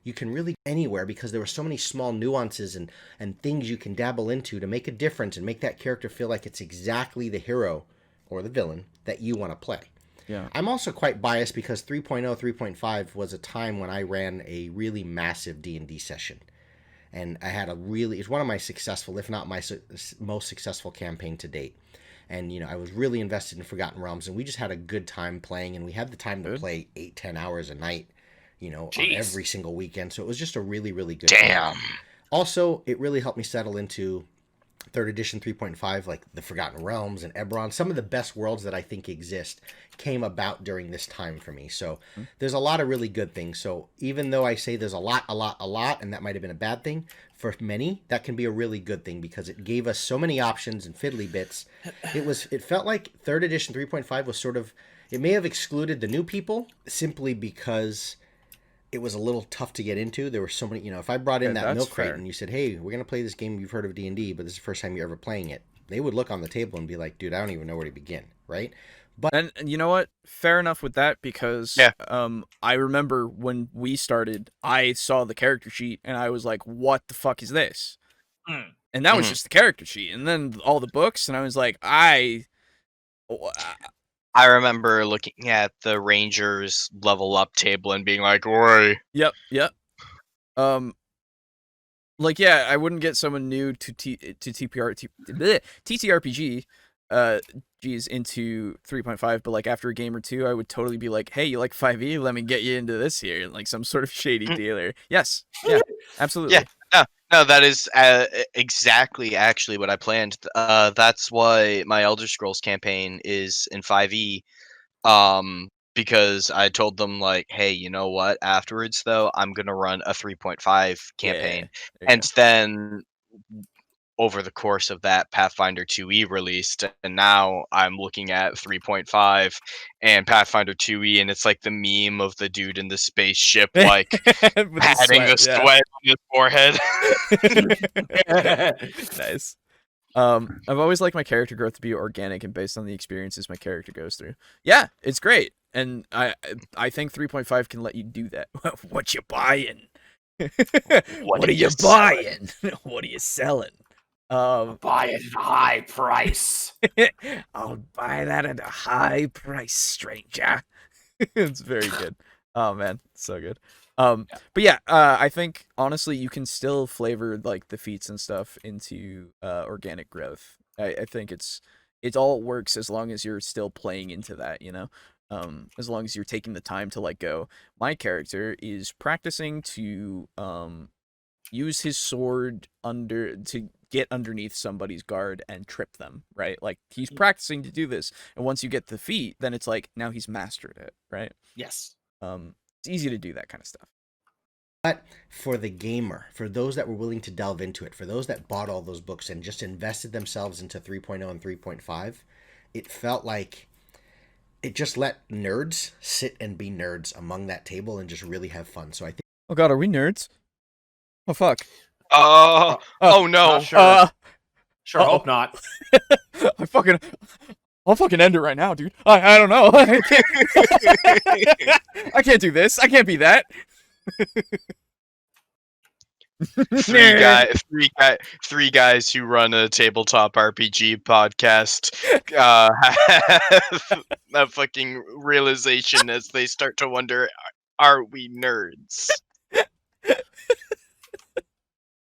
Speaker 5: You can really go anywhere because there were so many small nuances and things you can dabble into to make a difference and make that character feel like it's exactly the hero or the villain that you want to play.
Speaker 1: Yeah.
Speaker 5: I'm also quite biased because 3.0, 3.5 was a time when I ran a really massive D&D session. And I had it's one of my successful, if not my most successful campaign to date. And, I was really invested in Forgotten Realms, and we just had a good time playing, and we had the time to play 8-10 hours a night, on every single weekend. So it was just a really, really good
Speaker 2: Damn.
Speaker 5: time. Also, it really helped me settle into 3rd edition 3.5, like the Forgotten Realms and Eberron. Some of the best worlds that I think exist came about during this time for me. So there's a lot of really good things. So even though I say there's a lot, and that might have been a bad thing, for many, that can be a really good thing because it gave us so many options and fiddly bits. It felt like 3rd edition 3.5 was sort of, it may have excluded the new people simply because it was a little tough to get into. There were so many, if I brought in that milk crate and you said, hey, we're going to play this game, you've heard of D&D, but this is the first time you're ever playing it, they would look on the table and be like, dude, I don't even know where to begin, right? But
Speaker 1: And you know what? Fair enough with that because I remember when we started, I saw the character sheet and I was like, what the fuck is this? And that was just the character sheet. And then all the books, and I was like, I
Speaker 2: remember looking at the Rangers level up table and being like, "Oi."
Speaker 1: Yep. Like, yeah, I wouldn't get someone new to TTRPG, geez, into 3.5, but like after a game or two, I would totally be like, hey, you like 5e? Let me get you into this here, like some sort of shady dealer. Yes, yeah, absolutely.
Speaker 2: Yeah, no, that is exactly actually what I planned. That's why my Elder Scrolls campaign is in 5e. Because I told them like, hey, you know what? Afterwards, though, I'm gonna run a 3.5 campaign, and then over the course of that, Pathfinder 2e released, and now I'm looking at 3.5 and Pathfinder 2e, and it's like the meme of the dude in the spaceship, like patting the sweat on his forehead.
Speaker 1: Nice. I've always liked my character growth to be organic and based on the experiences my character goes through. Yeah, it's great, and I think 3.5 can let you do that. What you buying? What are you buying? What are you selling?
Speaker 3: Buy it at a high price.
Speaker 1: I'll buy that at a high price, stranger. It's very good. Oh man, so good. But yeah, I think honestly you can still flavor like the feats and stuff into organic growth. I think it all works as long as you're still playing into that, as long as you're taking the time to like go, my character is practicing to use his sword to get underneath somebody's guard and trip them, right? Like he's practicing to do this, and once you get the feat, then it's like now he's mastered it, right?
Speaker 3: Yes.
Speaker 1: It's easy to do that kind of stuff.
Speaker 5: But for the gamer, for those that were willing to delve into it, for those that bought all those books and just invested themselves into 3.0 and 3.5, it felt like it just let nerds sit and be nerds among that table and just really have fun. So I think.
Speaker 1: Oh god, are we nerds? Oh fuck.
Speaker 2: Oh no.
Speaker 3: Not sure. Sure
Speaker 1: Uh-oh.
Speaker 3: hope not.
Speaker 1: I'll fucking end it right now, dude. I don't know. I can't do this. I can't be that.
Speaker 2: Three guys who run a tabletop RPG podcast have a fucking realization as they start to wonder, are we nerds?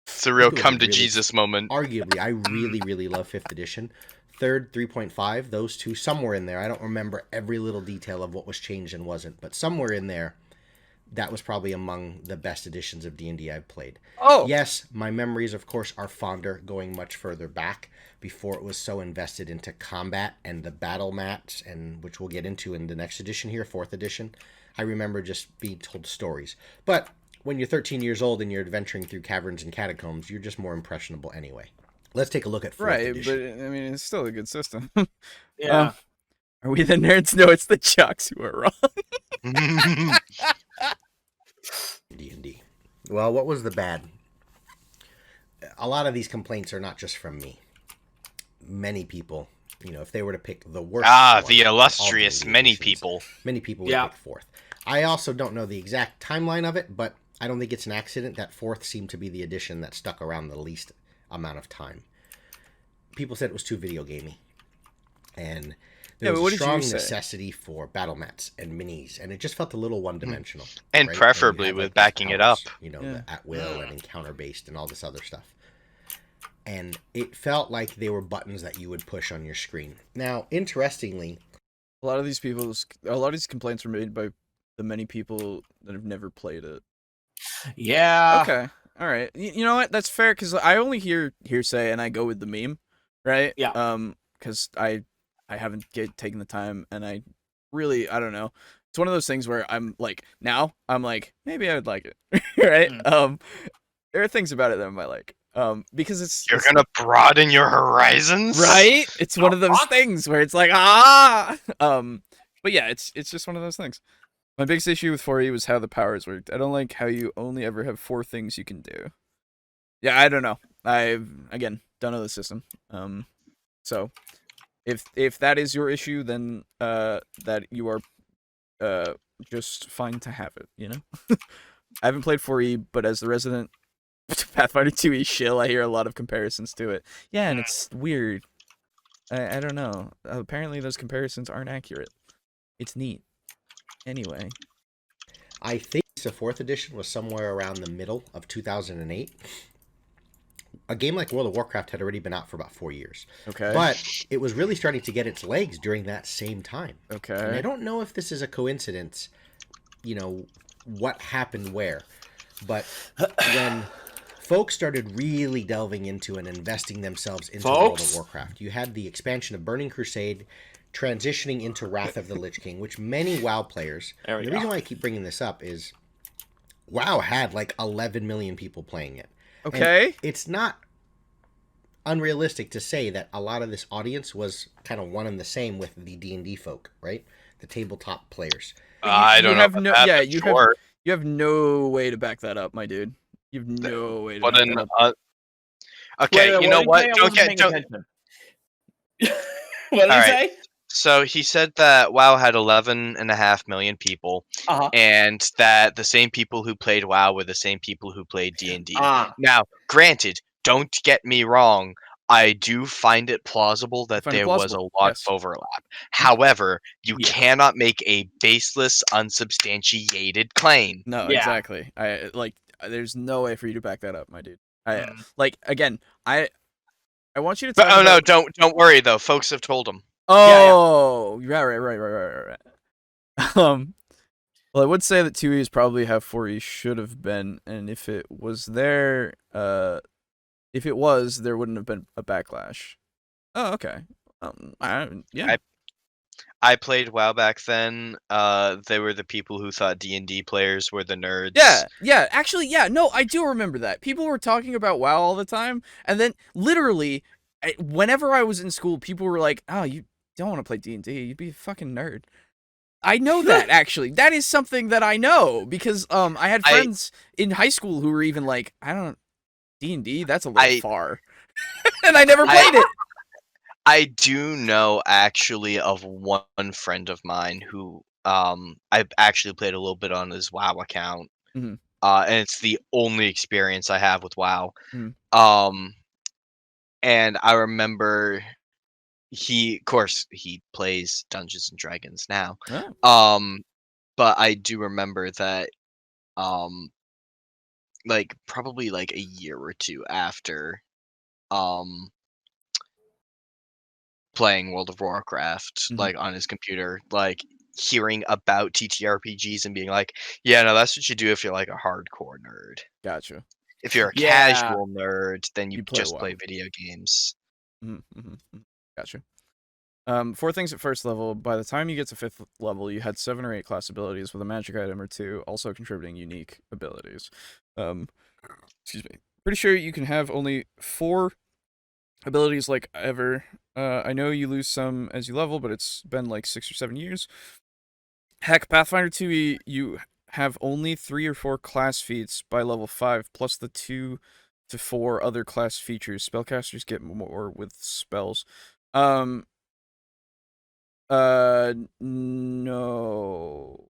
Speaker 2: It's a real come to Jesus moment.
Speaker 5: Arguably, I really, really love 5th edition. 3rd, 3.5, those two, somewhere in there. I don't remember every little detail of what was changed and wasn't, but somewhere in there, that was probably among the best editions of D&D I've played.
Speaker 1: Oh,
Speaker 5: Yes, my memories, of course, are fonder going much further back before it was so invested into combat and the battle mats, and which we'll get into in the next edition here, 4th edition. I remember just being told stories. But when you're 13 years old and you're adventuring through caverns and catacombs, you're just more impressionable anyway. Let's take a look at 4th
Speaker 1: right,
Speaker 5: edition.
Speaker 1: but I mean, it's still a good system.
Speaker 3: Yeah.
Speaker 1: Are we the nerds? No, it's the jocks who are wrong.
Speaker 5: D&D. Well, what was the bad? A lot of these complaints are not just from me. Many people, if they were to pick the worst one
Speaker 2: the
Speaker 5: of all
Speaker 2: illustrious
Speaker 5: D&D
Speaker 2: many
Speaker 5: editions,
Speaker 2: people.
Speaker 5: many people would
Speaker 3: Yeah.
Speaker 5: pick 4th. I also don't know the exact timeline of it, but I don't think it's an accident that 4th seemed to be the edition that stuck around the least amount of time. People said it was too video gamey. And there
Speaker 1: Yeah, but
Speaker 5: was
Speaker 1: what
Speaker 5: a
Speaker 1: did you
Speaker 5: strong
Speaker 1: say?
Speaker 5: necessity for battle mats and minis, and it just felt a little one-dimensional.
Speaker 2: And
Speaker 5: right?
Speaker 2: preferably
Speaker 5: you had,
Speaker 2: with
Speaker 5: these
Speaker 2: backing it up.
Speaker 5: powers,
Speaker 1: Yeah.
Speaker 5: the at will and encounter based and all this other stuff. And it felt like they were buttons that you would push on your screen. Now, interestingly,
Speaker 1: A lot of these complaints were made by the many people that have never played it.
Speaker 3: Yeah.
Speaker 1: Okay, all right. You know what? That's fair because I only hear hearsay and I go with the meme, right?
Speaker 3: Yeah.
Speaker 1: Because I haven't taken the time and I don't know. It's one of those things where I'm like maybe I would like it, right? There are things about it that I might like. Because
Speaker 2: You're gonna broaden your horizons,
Speaker 1: right. It's one of those things where it's like but yeah, it's just one of those things. My biggest issue with 4E was how the powers worked. I don't like how you only ever have 4 things you can do. Yeah, I don't know. I've again don't know the system. So if that is your issue, then that you are just fine to have it. I haven't played 4E, but as the resident Pathfinder 2E shill, I hear a lot of comparisons to it. Yeah, and it's weird. I don't know. Apparently those comparisons aren't accurate. It's neat. Anyway.
Speaker 5: I think the 4th edition was somewhere around the middle of 2008. A game like World of Warcraft had already been out for about 4 years.
Speaker 1: Okay.
Speaker 5: But it was really starting to get its legs during that same time.
Speaker 1: Okay.
Speaker 5: And I don't know if this is a coincidence, what happened where. But when folks started really delving into and investing themselves into World of Warcraft, you had the expansion of Burning Crusade transitioning into Wrath of the Lich King, which many WoW players, the reason why I keep bringing this up is WoW had like 11 million people playing it.
Speaker 1: Okay.
Speaker 5: And it's not unrealistic to say that a lot of this audience was kind of one and the same with the D&D folk, right? The tabletop players.
Speaker 2: I don't know.
Speaker 1: Have no,
Speaker 2: that,
Speaker 1: yeah,
Speaker 2: but
Speaker 1: you
Speaker 2: sure.
Speaker 1: have no way to back that up, my dude. You have no way to
Speaker 2: What
Speaker 1: back
Speaker 2: an
Speaker 1: that up.
Speaker 2: okay,
Speaker 3: Wait,
Speaker 2: you know what?
Speaker 3: Don't
Speaker 2: Don't
Speaker 3: get.
Speaker 2: don't.
Speaker 3: What did he
Speaker 2: Alright.
Speaker 3: say?
Speaker 2: So he said that WoW had 11.5 million people, and that the same people who played WoW were the same people who played D&D. Now, granted, don't get me wrong, I do find it plausible that there was a lot of overlap. However, you cannot make a baseless, unsubstantiated claim.
Speaker 1: No, exactly. There's no way for you to back that up, my dude. I want you to talk
Speaker 2: But,
Speaker 1: about...
Speaker 2: no, don't worry though. Folks have told him.
Speaker 1: Oh, right. Well, I would say that 2E is probably how 4E should have been, and if it was there, there wouldn't have been a backlash. Oh, okay.
Speaker 2: I played WoW back then. They were the people who thought D&D players were the nerds.
Speaker 1: Yeah. Actually, yeah. No, I do remember that. People were talking about WoW all the time, and then literally, whenever I was in school, people were like, "Oh, you don't want to play D&D. You'd be a fucking nerd." I know that, actually. That is something that I know, because I had friends in high school who were even like, D&D, that's a little far. And I never played it.
Speaker 2: I do know, actually, of one friend of mine who I actually played a little bit on his WoW account.
Speaker 1: Mm-hmm.
Speaker 2: And it's the only experience I have with WoW.
Speaker 1: Mm-hmm.
Speaker 2: And I remember he plays Dungeons and Dragons now.
Speaker 1: Oh.
Speaker 2: But I do remember that probably a year or two after playing World of Warcraft on his computer, hearing about TTRPGs and being like, yeah, no, that's what you do if you're like a hardcore nerd.
Speaker 1: Gotcha.
Speaker 2: If you're a
Speaker 3: Yeah.
Speaker 2: casual nerd, then you
Speaker 1: You play
Speaker 2: just
Speaker 1: WoW.
Speaker 2: play video games.
Speaker 1: Gotcha. 4 things at first level. By the time you get to 5th level, you had 7 or 8 class abilities with a magic item or 2, also contributing unique abilities. Excuse me. Pretty sure you can have only 4 abilities like ever. I know you lose some as you level, but it's been like 6 or 7 years. Heck, Pathfinder 2e, you have only 3 or 4 class feats by level 5, plus the 2 to 4 other class features. Spellcasters get more with spells. No.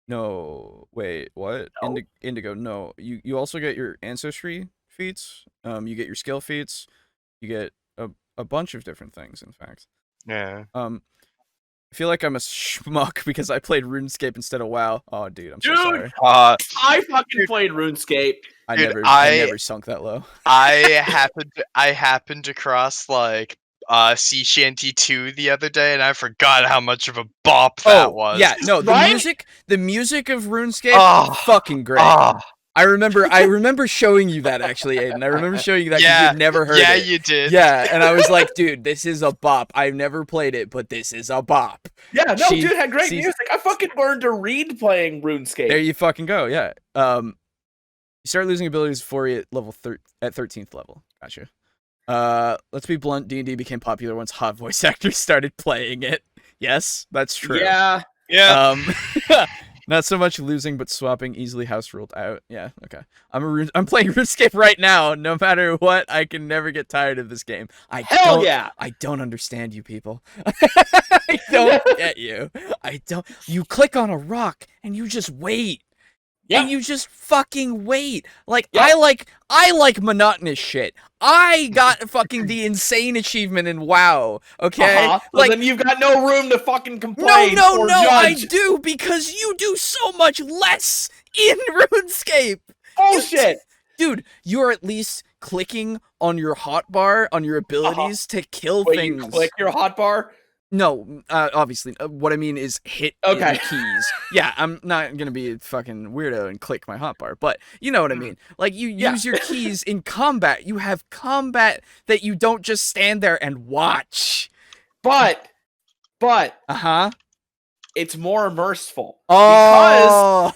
Speaker 1: No. Wait, what?
Speaker 3: No.
Speaker 1: Indigo, no. You also get your ancestry feats. You get your skill feats. You get a bunch of different things, in fact.
Speaker 2: Yeah.
Speaker 1: I feel like I'm a schmuck because I played RuneScape instead of WoW. Oh, dude, I'm so sorry.
Speaker 3: I fucking played RuneScape.
Speaker 1: I
Speaker 2: dude,
Speaker 1: never sunk that low.
Speaker 2: I happened across like Sea Shanty 2 the other day, and I forgot how much of a bop that was.
Speaker 1: Yeah, no,
Speaker 3: Right?
Speaker 1: the music of RuneScape,
Speaker 2: Oh,
Speaker 1: fucking great.
Speaker 2: Oh,
Speaker 1: I remember showing you that actually, Aiden. I remember showing you that because you'd never heard
Speaker 2: yeah,
Speaker 1: it.
Speaker 2: you did.
Speaker 1: Yeah, and I was like, dude, this is a bop. I've never played it, but this is a bop.
Speaker 3: Yeah, no,
Speaker 1: She-
Speaker 3: dude had great
Speaker 1: she's-
Speaker 3: music. I fucking learned to read playing RuneScape.
Speaker 1: There you fucking go, yeah. You start losing abilities for you at level at 13th level. Gotcha. Let's be blunt, D&D became popular once hot voice actors started playing it. Yes, that's true.
Speaker 3: Yeah.
Speaker 1: Not so much losing, but swapping easily house ruled out. Yeah, okay. I'm playing RuneScape right now. No matter what, I can never get tired of this game.
Speaker 3: Hell yeah.
Speaker 1: I don't understand you people. I don't get you. I don't. You click on a rock and you just wait.
Speaker 3: Yeah.
Speaker 1: And you just fucking wait. Like,
Speaker 3: Yeah.
Speaker 1: I like monotonous shit. I got fucking the insane achievement in WoW, okay?
Speaker 3: So
Speaker 1: Like,
Speaker 3: then you've got no room to fucking complain
Speaker 1: no,
Speaker 3: or
Speaker 1: I
Speaker 3: judge.
Speaker 1: do, because you do so much less in RuneScape.
Speaker 3: Bullshit.
Speaker 1: Dude, you're at least clicking on your hotbar, on your abilities to kill
Speaker 3: Wait,
Speaker 1: things.
Speaker 3: you click your hotbar?
Speaker 1: No, obviously. What I mean is hit
Speaker 3: Okay.
Speaker 1: the keys. Yeah, I'm not gonna be a fucking weirdo and click my hotbar, but you know what I mean. Like, you use your keys in combat. You have combat that you don't just stand there and watch.
Speaker 3: But
Speaker 1: Uh-huh.
Speaker 3: it's more immersive.
Speaker 1: Oh!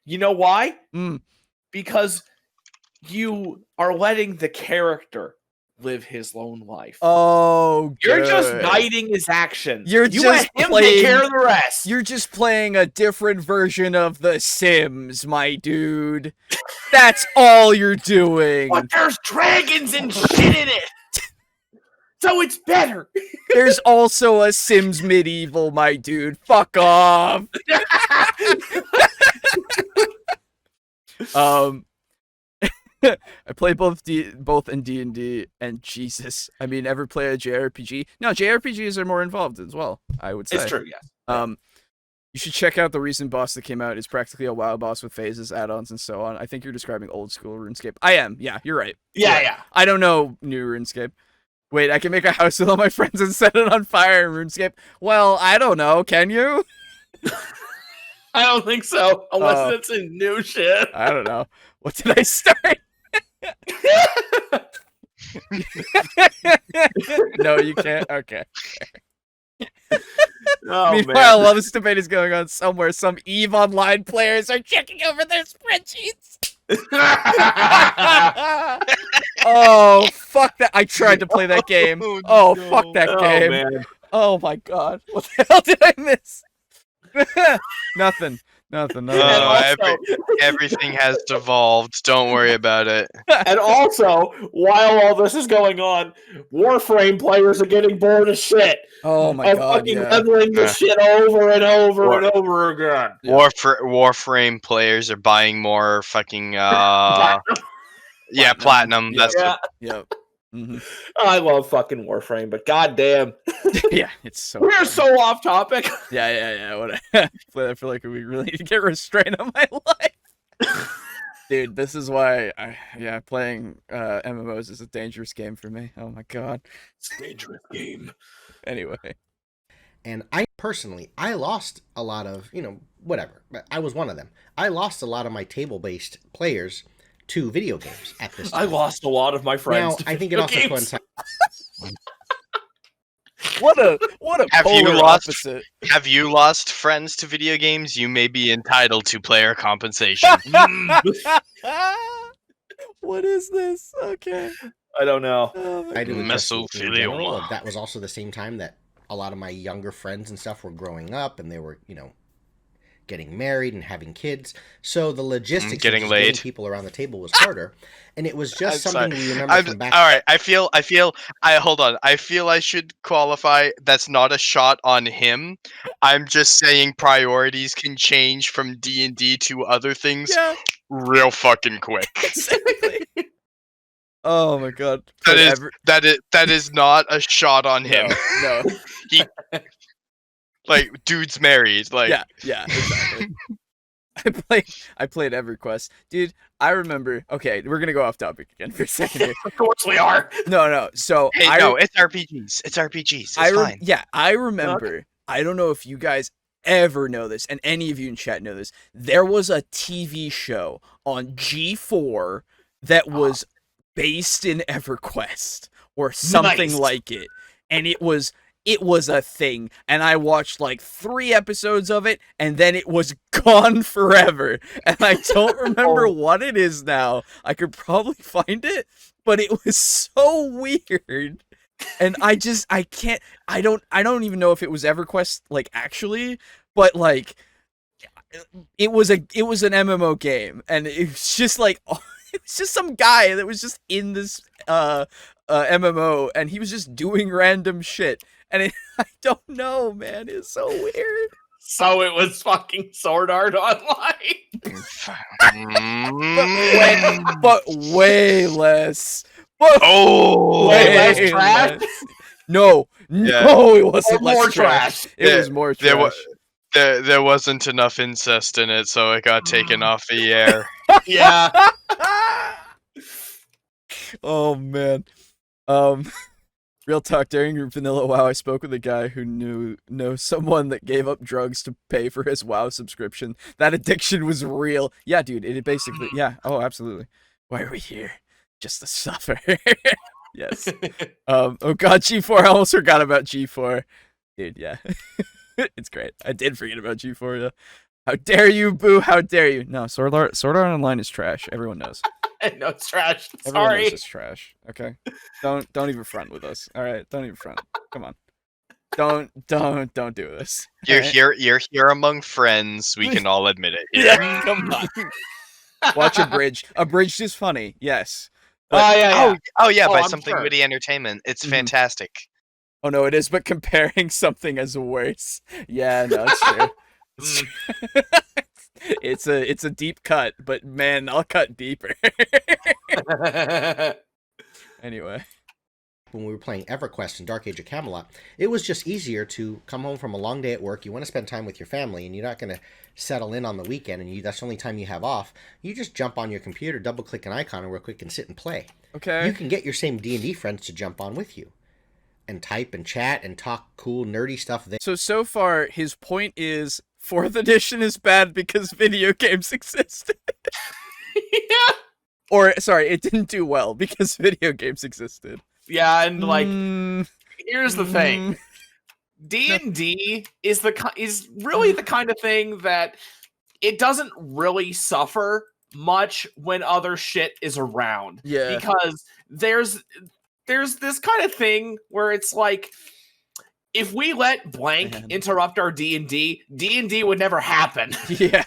Speaker 3: You know why?
Speaker 1: Mm.
Speaker 3: Because you are letting the character live his lone life.
Speaker 1: Oh,
Speaker 3: You're just
Speaker 1: good.
Speaker 3: guiding his actions.
Speaker 1: You're
Speaker 3: you
Speaker 1: just
Speaker 3: let him
Speaker 1: playing-
Speaker 3: take care of the rest.
Speaker 1: You're just playing a different version of The Sims, my dude. That's all you're doing.
Speaker 3: But there's dragons and shit in it. So it's better.
Speaker 1: There's also a Sims Medieval, my dude. Fuck off. I play both in D&D, and Jesus, I mean, ever play a JRPG? No, JRPGs are more involved as well, I would say.
Speaker 3: It's true, yes.
Speaker 1: You should check out the recent boss that came out. It's practically a WoW boss with phases, add-ons, and so on. I think you're describing old school RuneScape. I am. Yeah, you're right.
Speaker 3: Yeah.
Speaker 1: I don't know new RuneScape. Wait, I can make a house with all my friends and set it on fire in RuneScape? Well, I don't know. Can you?
Speaker 3: I don't think so, unless
Speaker 1: Oh.
Speaker 3: it's in new shit.
Speaker 1: I don't know. What did I start? No, you can't. Okay.
Speaker 3: Oh,
Speaker 1: Meanwhile, while this debate is going on somewhere, some EVE Online players are checking over their spreadsheets. Oh, fuck that. I tried to play that game. Oh, fuck that
Speaker 3: Oh,
Speaker 1: game.
Speaker 3: man.
Speaker 1: Oh, my God. What the hell did I miss? Nothing.
Speaker 3: And
Speaker 2: Oh,
Speaker 3: also,
Speaker 2: everything has devolved. Don't worry about it.
Speaker 3: and also, while all this is going on, Warframe players are getting bored of shit.
Speaker 1: Oh, my
Speaker 3: of
Speaker 1: God.
Speaker 3: fucking
Speaker 1: Yeah.
Speaker 3: leveling the
Speaker 2: Yeah.
Speaker 3: shit over and over
Speaker 2: War-
Speaker 3: and over again.
Speaker 1: Yeah.
Speaker 2: Warframe players are buying more fucking platinum.
Speaker 1: Yeah.
Speaker 2: That's
Speaker 3: Yeah,
Speaker 1: Yep. Hmm.
Speaker 3: I love fucking Warframe, but goddamn,
Speaker 1: Yeah, it's so.
Speaker 3: we're
Speaker 1: fun.
Speaker 3: so off topic.
Speaker 1: Yeah. What I feel like we really need to get restraint on my life. Dude, this is why playing MMOs is a dangerous game for me. Oh my God.
Speaker 3: It's a dangerous game.
Speaker 1: Anyway.
Speaker 5: And I personally, I lost a lot of, whatever. I was one of them. I lost a lot of my table-based players to video games at this time.
Speaker 3: I lost a lot of my friends.
Speaker 5: Now, I think it also coincides.
Speaker 1: What a
Speaker 2: Have you
Speaker 1: polar
Speaker 2: lost-
Speaker 1: opposite.
Speaker 2: Have you lost friends to video games? You may be entitled to player compensation.
Speaker 1: What is this? Okay.
Speaker 3: I don't know.
Speaker 1: Oh my
Speaker 5: I do
Speaker 1: God.
Speaker 5: in general. That was also the same time that a lot of my younger friends and stuff were growing up, and they were, getting married and having kids. So the logistics
Speaker 2: Getting
Speaker 5: of
Speaker 2: laid.
Speaker 5: getting people around the table was harder, and it was just
Speaker 2: I'm
Speaker 5: something
Speaker 2: sorry.
Speaker 5: we remember from back.
Speaker 2: All right, I feel. Hold on. I feel I should qualify. That's not a shot on him. I'm just saying priorities can change from D&D to other things
Speaker 1: Yeah,
Speaker 2: real fucking quick.
Speaker 1: exactly. Oh my God.
Speaker 2: That is not a shot on him.
Speaker 1: No.
Speaker 2: Like, dude's married. Like,
Speaker 1: Yeah, exactly. I played EverQuest. Dude, I remember. Okay, we're going to go off topic again for a second here.
Speaker 3: Of course we are.
Speaker 1: No. So
Speaker 2: hey, it's RPGs. It's RPGs. It's fine.
Speaker 1: Yeah, I remember. I don't know if you guys ever know this, and any of you in chat know this. There was a TV show on G4 that was based in EverQuest or something
Speaker 3: Nice.
Speaker 1: like it, and it was a thing, and I watched like 3 episodes of it, and then it was gone forever, and I don't remember what it is now. I could probably find it, but it was so weird, and I don't even know if it was EverQuest, like, actually, but like it was an MMO game, and it was just like it was just some guy that was just in this MMO, and he was just doing random shit. And I don't know, man. It's so weird.
Speaker 3: So it was fucking Sword Art Online.
Speaker 1: But way less. But
Speaker 3: Way less trash?
Speaker 1: No, it wasn't
Speaker 3: Or more
Speaker 1: less trash.
Speaker 3: trash.
Speaker 1: It was more trash.
Speaker 2: There wasn't enough incest in it, so it got taken off the air.
Speaker 3: Yeah.
Speaker 1: Oh man. Real talk, during your Vanilla WoW, I spoke with a guy who knows someone that gave up drugs to pay for his WoW subscription. That addiction was real. Yeah, dude, it basically, yeah. Oh, absolutely. Why are we here? Just to suffer. Yes. Oh god, G4, I almost forgot about G4. Dude, yeah. It's great. I did forget about G4, yeah. How dare you, boo, how dare you. No, Sword Art Online is trash. Everyone knows.
Speaker 3: No, it's trash.
Speaker 1: Everyone
Speaker 3: Sorry.
Speaker 1: knows it's trash. Okay, don't even front with us. All right, don't even front. Come on, don't do this.
Speaker 2: You're
Speaker 1: all right?
Speaker 2: here. You're here among friends. We can all admit it.
Speaker 1: Yeah, come on. Watch Abridged. Abridged is funny. Yes.
Speaker 3: Oh yeah.
Speaker 2: Oh yeah.
Speaker 3: Oh,
Speaker 2: By
Speaker 3: I'm
Speaker 2: something
Speaker 3: sure.
Speaker 2: witty entertainment. It's
Speaker 1: Mhm.
Speaker 2: fantastic.
Speaker 1: Oh no, it is. But comparing something as worse. Yeah, no, it's true. It's true. It's a deep cut, but man, I'll cut deeper. Anyway.
Speaker 5: When we were playing EverQuest and Dark Age of Camelot, it was just easier to come home from a long day at work. You want to spend time with your family, and you're not going to settle in on the weekend, and that's the only time you have off. You just jump on your computer, double-click an icon, and real quick and sit and play.
Speaker 1: Okay.
Speaker 5: You can get your same D&D friends to jump on with you and type and chat and talk cool, nerdy stuff.
Speaker 1: So far, his point is 4th edition is bad because video games existed.
Speaker 3: Yeah.
Speaker 1: Or, sorry, it didn't do well because video games existed.
Speaker 3: Yeah, and like,
Speaker 1: Mm,
Speaker 3: here's the thing: D&D is is really the kind of thing that it doesn't really suffer much when other shit is around.
Speaker 1: Yeah.
Speaker 3: Because there's this kind of thing where it's like, if we let blank
Speaker 1: Man.
Speaker 3: interrupt our D&D would never happen.
Speaker 1: Yeah,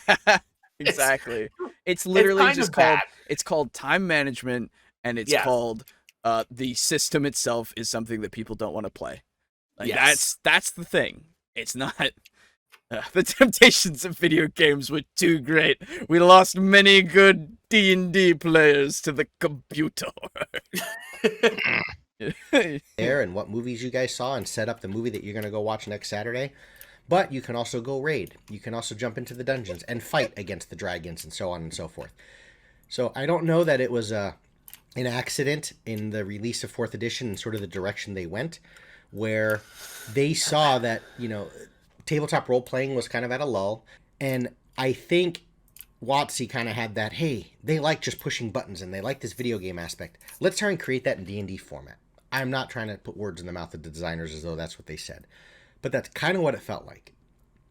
Speaker 1: exactly. It's literally
Speaker 3: kind
Speaker 1: just
Speaker 3: of
Speaker 1: called.
Speaker 3: bad.
Speaker 1: It's called time management, and it's
Speaker 3: Yeah.
Speaker 1: called the system itself is something that people don't want to play. Like
Speaker 3: Yes.
Speaker 1: that's the thing. It's not. The temptations of video games were too great. We lost many good D&D players to the computer.
Speaker 5: there and what movies you guys saw and set up the movie that you're going to go watch next Saturday. But you can also go raid. You can also jump into the dungeons and fight against the dragons and so on and so forth. So I don't know that it was an accident in the release of 4th edition and sort of the direction they went, where they saw that, tabletop role playing was kind of at a lull, and I think WotC kind of had that, hey, they like just pushing buttons and they like this video game aspect. Let's try and create that in D&D format. I'm not trying to put words in the mouth of the designers as though that's what they said, but that's kind of what it felt like.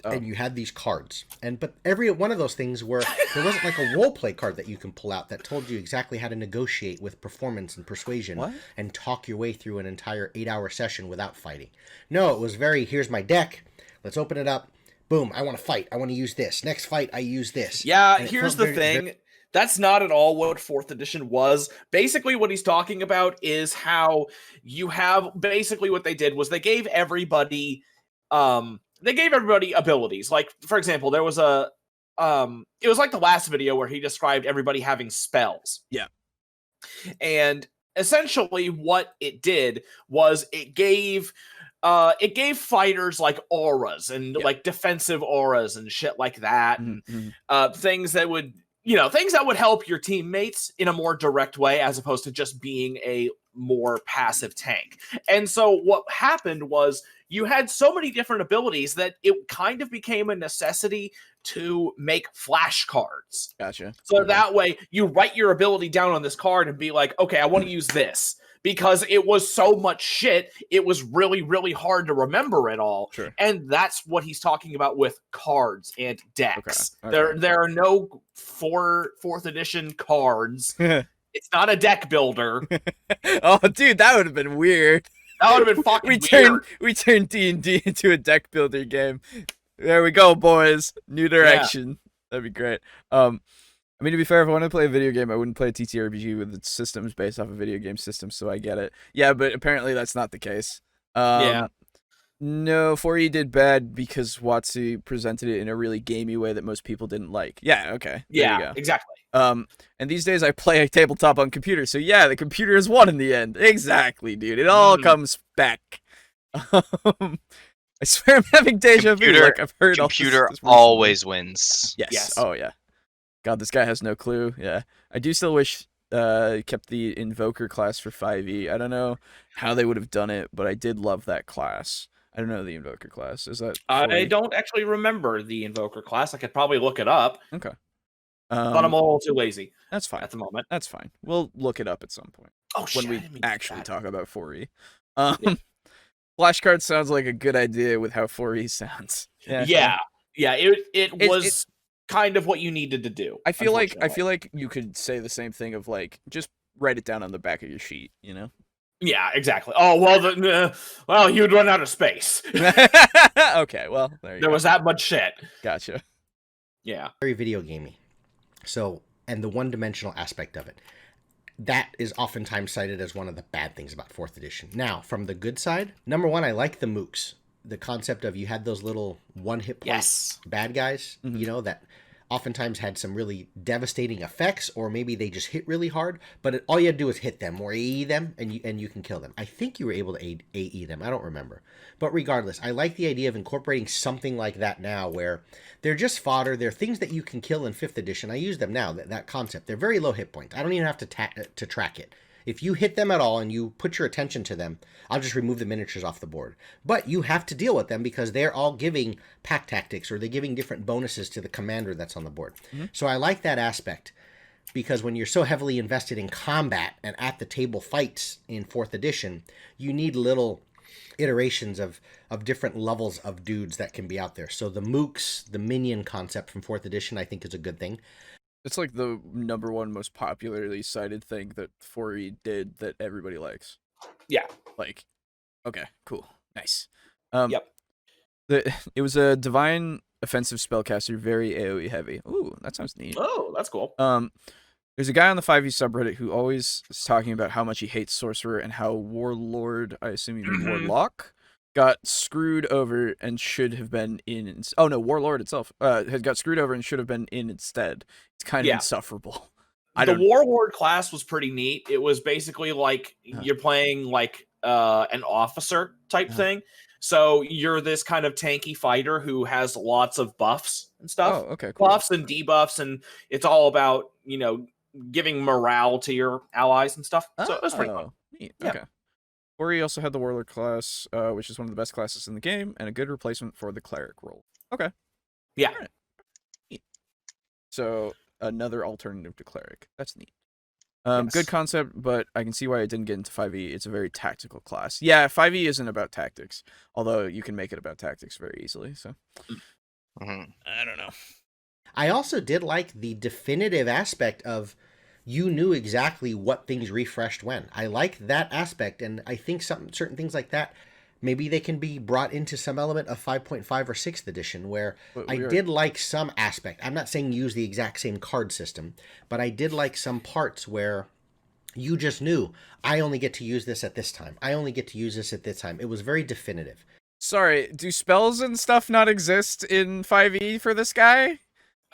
Speaker 5: Oh. And you had these cards, but every one of those things were, there wasn't like a role play card that you can pull out that told you exactly how to negotiate with performance and persuasion and talk your way through an entire 8-hour session without fighting. No, it was very, here's my deck, let's open it up, boom, I want to fight, I want to use this, next fight I use this.
Speaker 3: Yeah, here's the thing, that's not at all what 4th edition was. Basically what he's talking about is how you have, basically what they did was they gave everybody abilities. Like, for example, there was it was like the last video where he described everybody having spells.
Speaker 1: Yeah.
Speaker 3: And essentially what it did was it gave fighters like auras and like defensive auras and shit like that.
Speaker 1: Mm-hmm.
Speaker 3: And things that would, things that would help your teammates in a more direct way as opposed to just being a more passive tank. And so what happened was you had so many different abilities that it kind of became a necessity to make flashcards.
Speaker 1: Gotcha.
Speaker 3: So that way you write your ability down on this card and be like, okay, I want to use this. Because it was so much shit, it was really, really hard to remember it all.
Speaker 1: Sure.
Speaker 3: And that's what he's talking about with cards and decks.
Speaker 1: Okay.
Speaker 3: There are no 4th edition cards. It's not a deck builder.
Speaker 1: Oh, dude, that would have been weird.
Speaker 3: That would have been fucking weird.
Speaker 1: We turned D&D into a deck builder game. There we go, boys. New direction. Yeah. That'd be great. I mean, to be fair, if I wanted to play a video game, I wouldn't play a TTRPG with its systems based off a video game system, so I get it. Yeah, but apparently that's not the case. No, 4E did bad because WotC presented it in a really gamey way that most people didn't like. Yeah, okay. There you go.
Speaker 3: Exactly.
Speaker 1: And these days I play a tabletop on computer, so yeah, the computer is won in the end. Exactly, dude. It all comes back. I swear I'm having deja vu. Like I've heard
Speaker 2: computer always wins.
Speaker 1: Yes. Oh yeah. God, this guy has no clue. Yeah, I do still wish kept the Invoker class for 5e. I don't know how they would have done it, but I did love that class. I don't know the Invoker class. Is that 4e?
Speaker 3: I don't actually remember the Invoker class. I could probably look it up.
Speaker 1: Okay.
Speaker 3: But I'm a little too lazy.
Speaker 1: That's fine.
Speaker 3: At the moment.
Speaker 1: That's fine. We'll look it up at some point.
Speaker 3: Oh, shit.
Speaker 1: When we actually talk about 4e. Flashcards sounds like a good idea with how 4e sounds.
Speaker 3: Yeah. It was kind of what you needed to do.
Speaker 1: I feel like you could say the same thing of like just write it down on the back of your sheet,
Speaker 3: Yeah, exactly. Oh well, you'd run out of space.
Speaker 1: Okay, well there
Speaker 3: was that much shit.
Speaker 1: Gotcha.
Speaker 3: Yeah,
Speaker 5: very video gamey. So, and the one-dimensional aspect of it, that is oftentimes cited as one of the bad things about 4th edition. Now, from the good side, number one, I like the mooks. The concept of you had those little one hit point bad guys, that oftentimes had some really devastating effects, or maybe they just hit really hard, but all you had to do was hit them or AE them, and you can kill them. I think you were able to AE them. I don't remember. But regardless, I like the idea of incorporating something like that now, where they're just fodder. They're things that you can kill in 5th edition. I use them now, that concept. They're very low hit points. I don't even have to track it. If you hit them at all and you put your attention to them, I'll just remove the miniatures off the board. But you have to deal with them because they're all giving pack tactics, or they're giving different bonuses to the commander that's on the board. So I like that aspect, because when you're so heavily invested in combat and at the table fights in 4th edition, you need little iterations of different levels of dudes that can be out there. So the mooks, the minion concept from 4th edition, I think is a good thing.
Speaker 1: It's like the number one most popularly cited thing that 4E did that everybody likes.
Speaker 3: Yeah.
Speaker 1: Like, okay, cool, nice.
Speaker 3: Yep.
Speaker 1: It was a divine offensive spellcaster, very AoE heavy. Ooh, that sounds neat.
Speaker 3: Oh, that's cool.
Speaker 1: There's a guy on the 5e subreddit who always is talking about how much he hates Sorcerer and how Warlord, I assume you mean Warlock, got screwed over and should have been in. Oh no, Warlord itself had got screwed over and should have been in instead. It's kind of insufferable.
Speaker 3: The Warlord class was pretty neat. It was basically like you're playing like an officer type thing. So you're this kind of tanky fighter who has lots of buffs and stuff.
Speaker 1: Oh, okay, cool.
Speaker 3: Buffs and debuffs, and it's all about, giving morale to your allies and stuff. So it was pretty fun.
Speaker 1: Neat.
Speaker 3: Yeah.
Speaker 1: Okay. Ori also had the Warlord class, which is one of the best classes in the game, and a good replacement for the Cleric role. Okay.
Speaker 3: Yeah.
Speaker 1: Alright. Neat. So, another alternative to Cleric. That's neat. Good
Speaker 3: Yes.
Speaker 1: concept, but I can see why it didn't get into 5e. It's a very tactical class. Yeah, 5e isn't about tactics, although you can make it about tactics very easily, so.
Speaker 2: Mhm.
Speaker 1: I don't know.
Speaker 5: I also did like the definitive aspect of you knew exactly what things refreshed when. I like that aspect, and I think certain things like that, maybe they can be brought into some element of 5.5 or 6th edition, where
Speaker 1: But
Speaker 5: I
Speaker 1: we are-
Speaker 5: did like some aspect. I'm not saying use the exact same card system, but I did like some parts where you just knew, I only get to use this at this time. I only get to use this at this time. It was very definitive.
Speaker 1: Sorry, do spells and stuff not exist in 5e for this guy?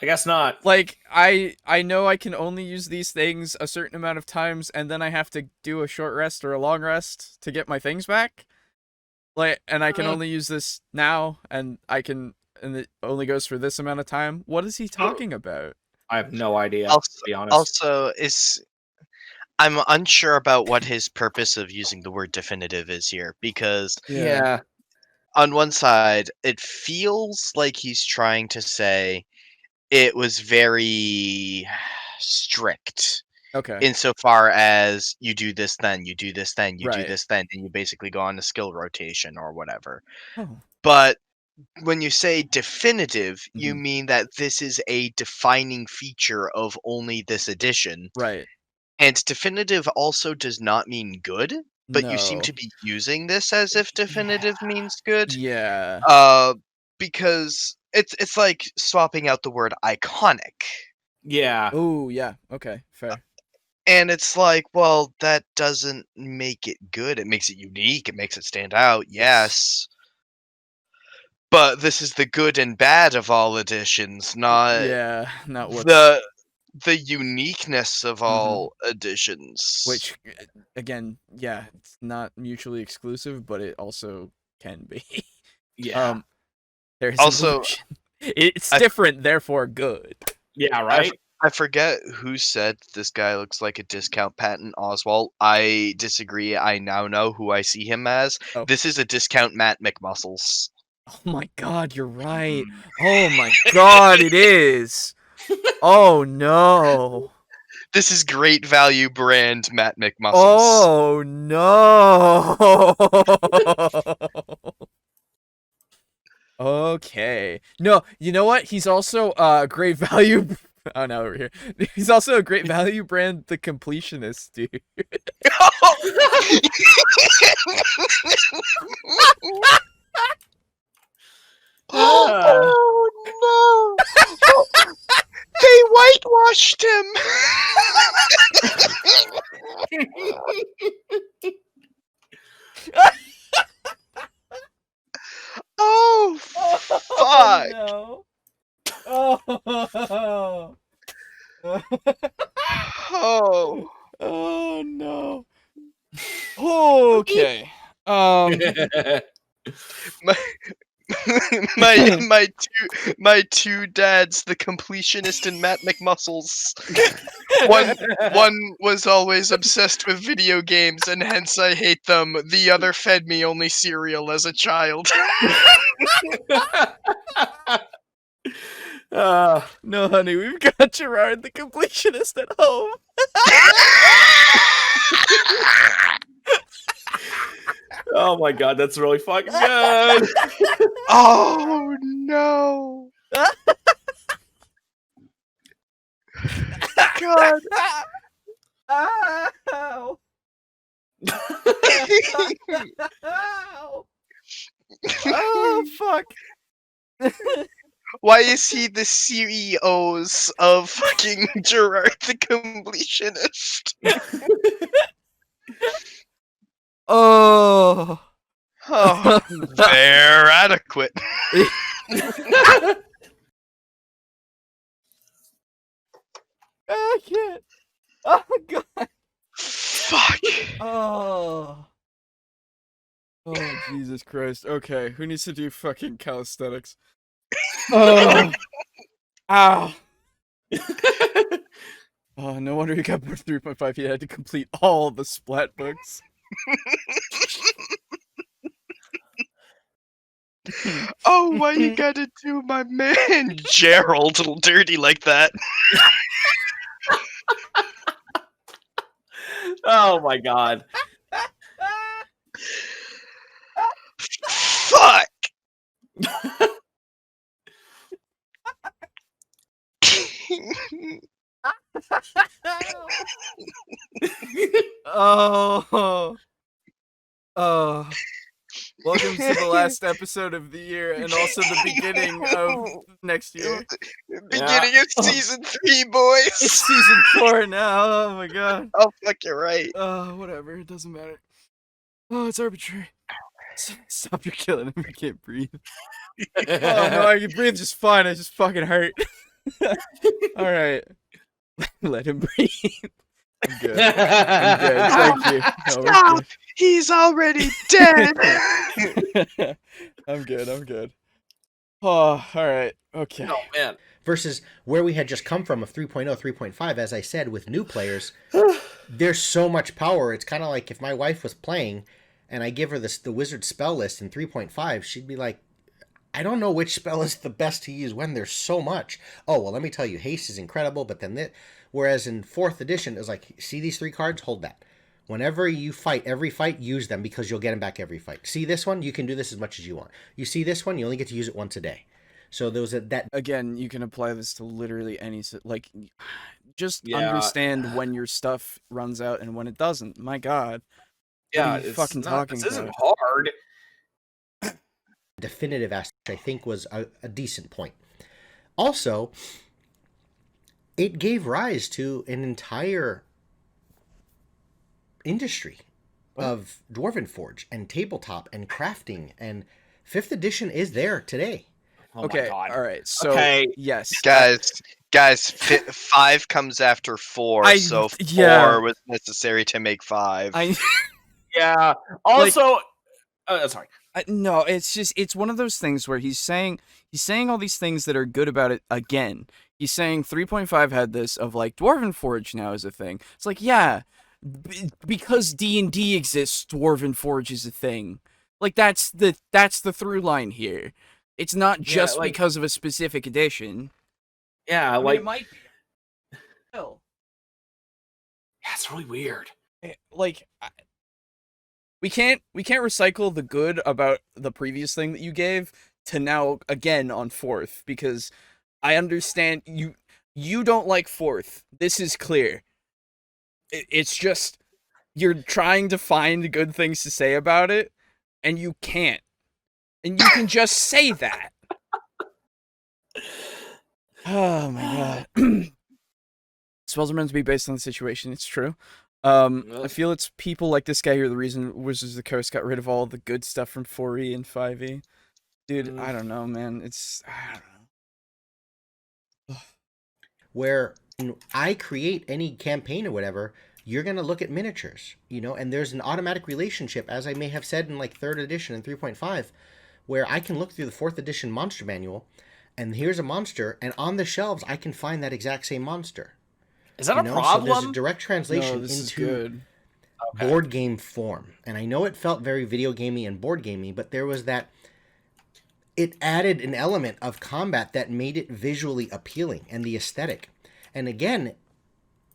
Speaker 3: I guess not.
Speaker 1: Like, I know I can only use these things a certain amount of times, and then I have to do a short rest or a long rest to get my things back. Like, and I can only use this now, and it only goes for this amount of time. What is he talking about?
Speaker 3: I have no idea,
Speaker 2: Also,
Speaker 3: to be honest.
Speaker 2: also, I'm unsure about what his purpose of using the word definitive is here, because
Speaker 3: Yeah.
Speaker 2: on one side, it feels like he's trying to say it was very strict
Speaker 1: Okay.
Speaker 2: insofar as you do this, then you do this, then you do
Speaker 1: Right.
Speaker 2: this, then, and you basically go on a skill rotation or whatever.
Speaker 1: Oh.
Speaker 2: But when you say definitive, you
Speaker 1: Mhm.
Speaker 2: mean that this is a defining feature of only this edition.
Speaker 1: Right.
Speaker 2: And definitive also does not mean good, but you seem
Speaker 1: No.
Speaker 2: to be using this as if definitive means good.
Speaker 1: Yeah.
Speaker 2: Because it's like swapping out the word iconic.
Speaker 3: Yeah.
Speaker 1: Oh, yeah. Okay. Fair.
Speaker 2: And it's like, well, that doesn't make it good. It makes it unique. It makes it stand out. Yes. But this is the good and bad of all editions, not
Speaker 1: Yeah. Not what's
Speaker 2: the uniqueness of all editions.
Speaker 1: which again, yeah, it's not mutually exclusive, but it also can be.
Speaker 3: Yeah.
Speaker 1: There's
Speaker 2: Also,
Speaker 1: evolution. It's
Speaker 2: I-
Speaker 1: different, therefore good.
Speaker 3: Yeah, right?
Speaker 2: I forget who said this guy looks like a discount patent Oswald. I disagree. I now know who I see him as.
Speaker 1: Oh.
Speaker 2: This is a discount Matt McMuscles.
Speaker 1: Oh my god, you're right. Oh my god, it is. Oh no.
Speaker 2: This is great value brand Matt McMuscles.
Speaker 1: Oh no. Okay. No, you know what? He's also great value. Oh no, over here. He's also a great value brand, the completionist, dude.
Speaker 2: Oh no! They whitewashed him. Oh fuck!
Speaker 1: No. Oh.
Speaker 2: Oh.
Speaker 1: Oh no. Okay.
Speaker 2: my two dads, the completionist and Matt McMuscles. One was always obsessed with video games, and hence I hate them. The other fed me only cereal as a child.
Speaker 1: No, honey, we've got Gerard the completionist at home.
Speaker 3: Oh my god, that's really fucking good.
Speaker 2: Oh no! God!
Speaker 1: Ow. Ow. Oh fuck.
Speaker 2: Why is he the CEOs of fucking Gerard the completionist?
Speaker 1: Oh.
Speaker 2: Oh, they're adequate.
Speaker 1: I can't. Oh god.
Speaker 2: Fuck.
Speaker 1: Oh. Oh Jesus Christ. Okay, who needs to do fucking calisthenics? Oh. Ow. Oh, no wonder he got 3.5. He had to complete all the splat books.
Speaker 2: Oh, why you gotta do my man Gerald dirty like that?
Speaker 3: Oh my god.
Speaker 2: Fuck!
Speaker 1: Oh. Oh. Welcome to the last episode of the year and also the beginning of next year.
Speaker 2: Beginning of season 3, boys!
Speaker 1: It's season 4 now. Oh my god.
Speaker 2: Oh, fuck, you're right.
Speaker 1: Whatever. It doesn't matter. Oh, it's arbitrary. Stop, you're killing him. I can't breathe. Oh no, I can breathe just fine. I just fucking hurt. Alright. Let him breathe. I'm good. I'm good. Thank you. No, we're
Speaker 2: Stop!
Speaker 1: good.
Speaker 2: He's already dead!
Speaker 1: I'm good. Oh, alright. Okay.
Speaker 3: Oh man.
Speaker 5: Versus where we had just come from of 3.0, 3.5, as I said, with new players, there's so much power. It's kind of like if my wife was playing and I give her the wizard spell list in 3.5, she'd be like, I don't know which spell is the best to use when there's so much. Oh, well, let me tell you, haste is incredible, but then whereas in 4th edition, it was like, see these 3 cards? Hold that. Whenever you fight, every fight, use them because you'll get them back every fight. See this one? You can do this as much as you want. You see this one? You only get to use it once a day. So there was that.
Speaker 1: Again, you can apply this to literally any, just understand when your stuff runs out and when it doesn't. My god.
Speaker 3: Yeah,
Speaker 1: What are you fucking talking
Speaker 3: this isn't
Speaker 1: about?
Speaker 3: hard.
Speaker 5: Definitive aspect, I think, was a decent point. Also, it gave rise to an entire industry of Dwarven Forge and tabletop and crafting, and 5th edition is there today.
Speaker 3: Oh
Speaker 1: Okay,
Speaker 3: my god.
Speaker 1: alright, so,
Speaker 3: Okay.
Speaker 1: yes.
Speaker 2: Guys, 5 comes after 4, so 4 was necessary to make 5.
Speaker 3: Yeah. Also, sorry.
Speaker 1: No, it's just, it's one of those things where he's saying all these things that are good about it again. He's saying 3.5 had this of, like, Dwarven Forge now is a thing. It's like, yeah, because D&D exists, Dwarven Forge is a thing. Like, that's the through line here. It's not just because of a specific edition.
Speaker 3: Yeah,
Speaker 1: I mean,
Speaker 3: like
Speaker 1: it might be. Still.
Speaker 3: Yeah, it's really weird.
Speaker 1: Like, we can't recycle the good about the previous thing that you gave to now again on 4th, because I understand you don't like 4th. This is clear. It's just you're trying to find good things to say about it, and you can't. And you can just say that. Oh my god. Spells are meant to be based on the situation. It's true. I feel it's people like this guy who are the reason Wizards of the Coast got rid of all the good stuff from 4e and 5e. Dude, I don't know, man. I don't know.
Speaker 5: Where I create any campaign or whatever, you're going to look at miniatures, and there's an automatic relationship, as I may have said in like 3rd edition and 3.5, where I can look through the 4th edition monster manual, and here's a monster, and on the shelves I can find that exact same monster.
Speaker 3: Is that a problem?
Speaker 5: So there's a direct translation into board game form. And I know it felt very video gamey and board gamey, but there was that, it added an element of combat that made it visually appealing and the aesthetic. And again,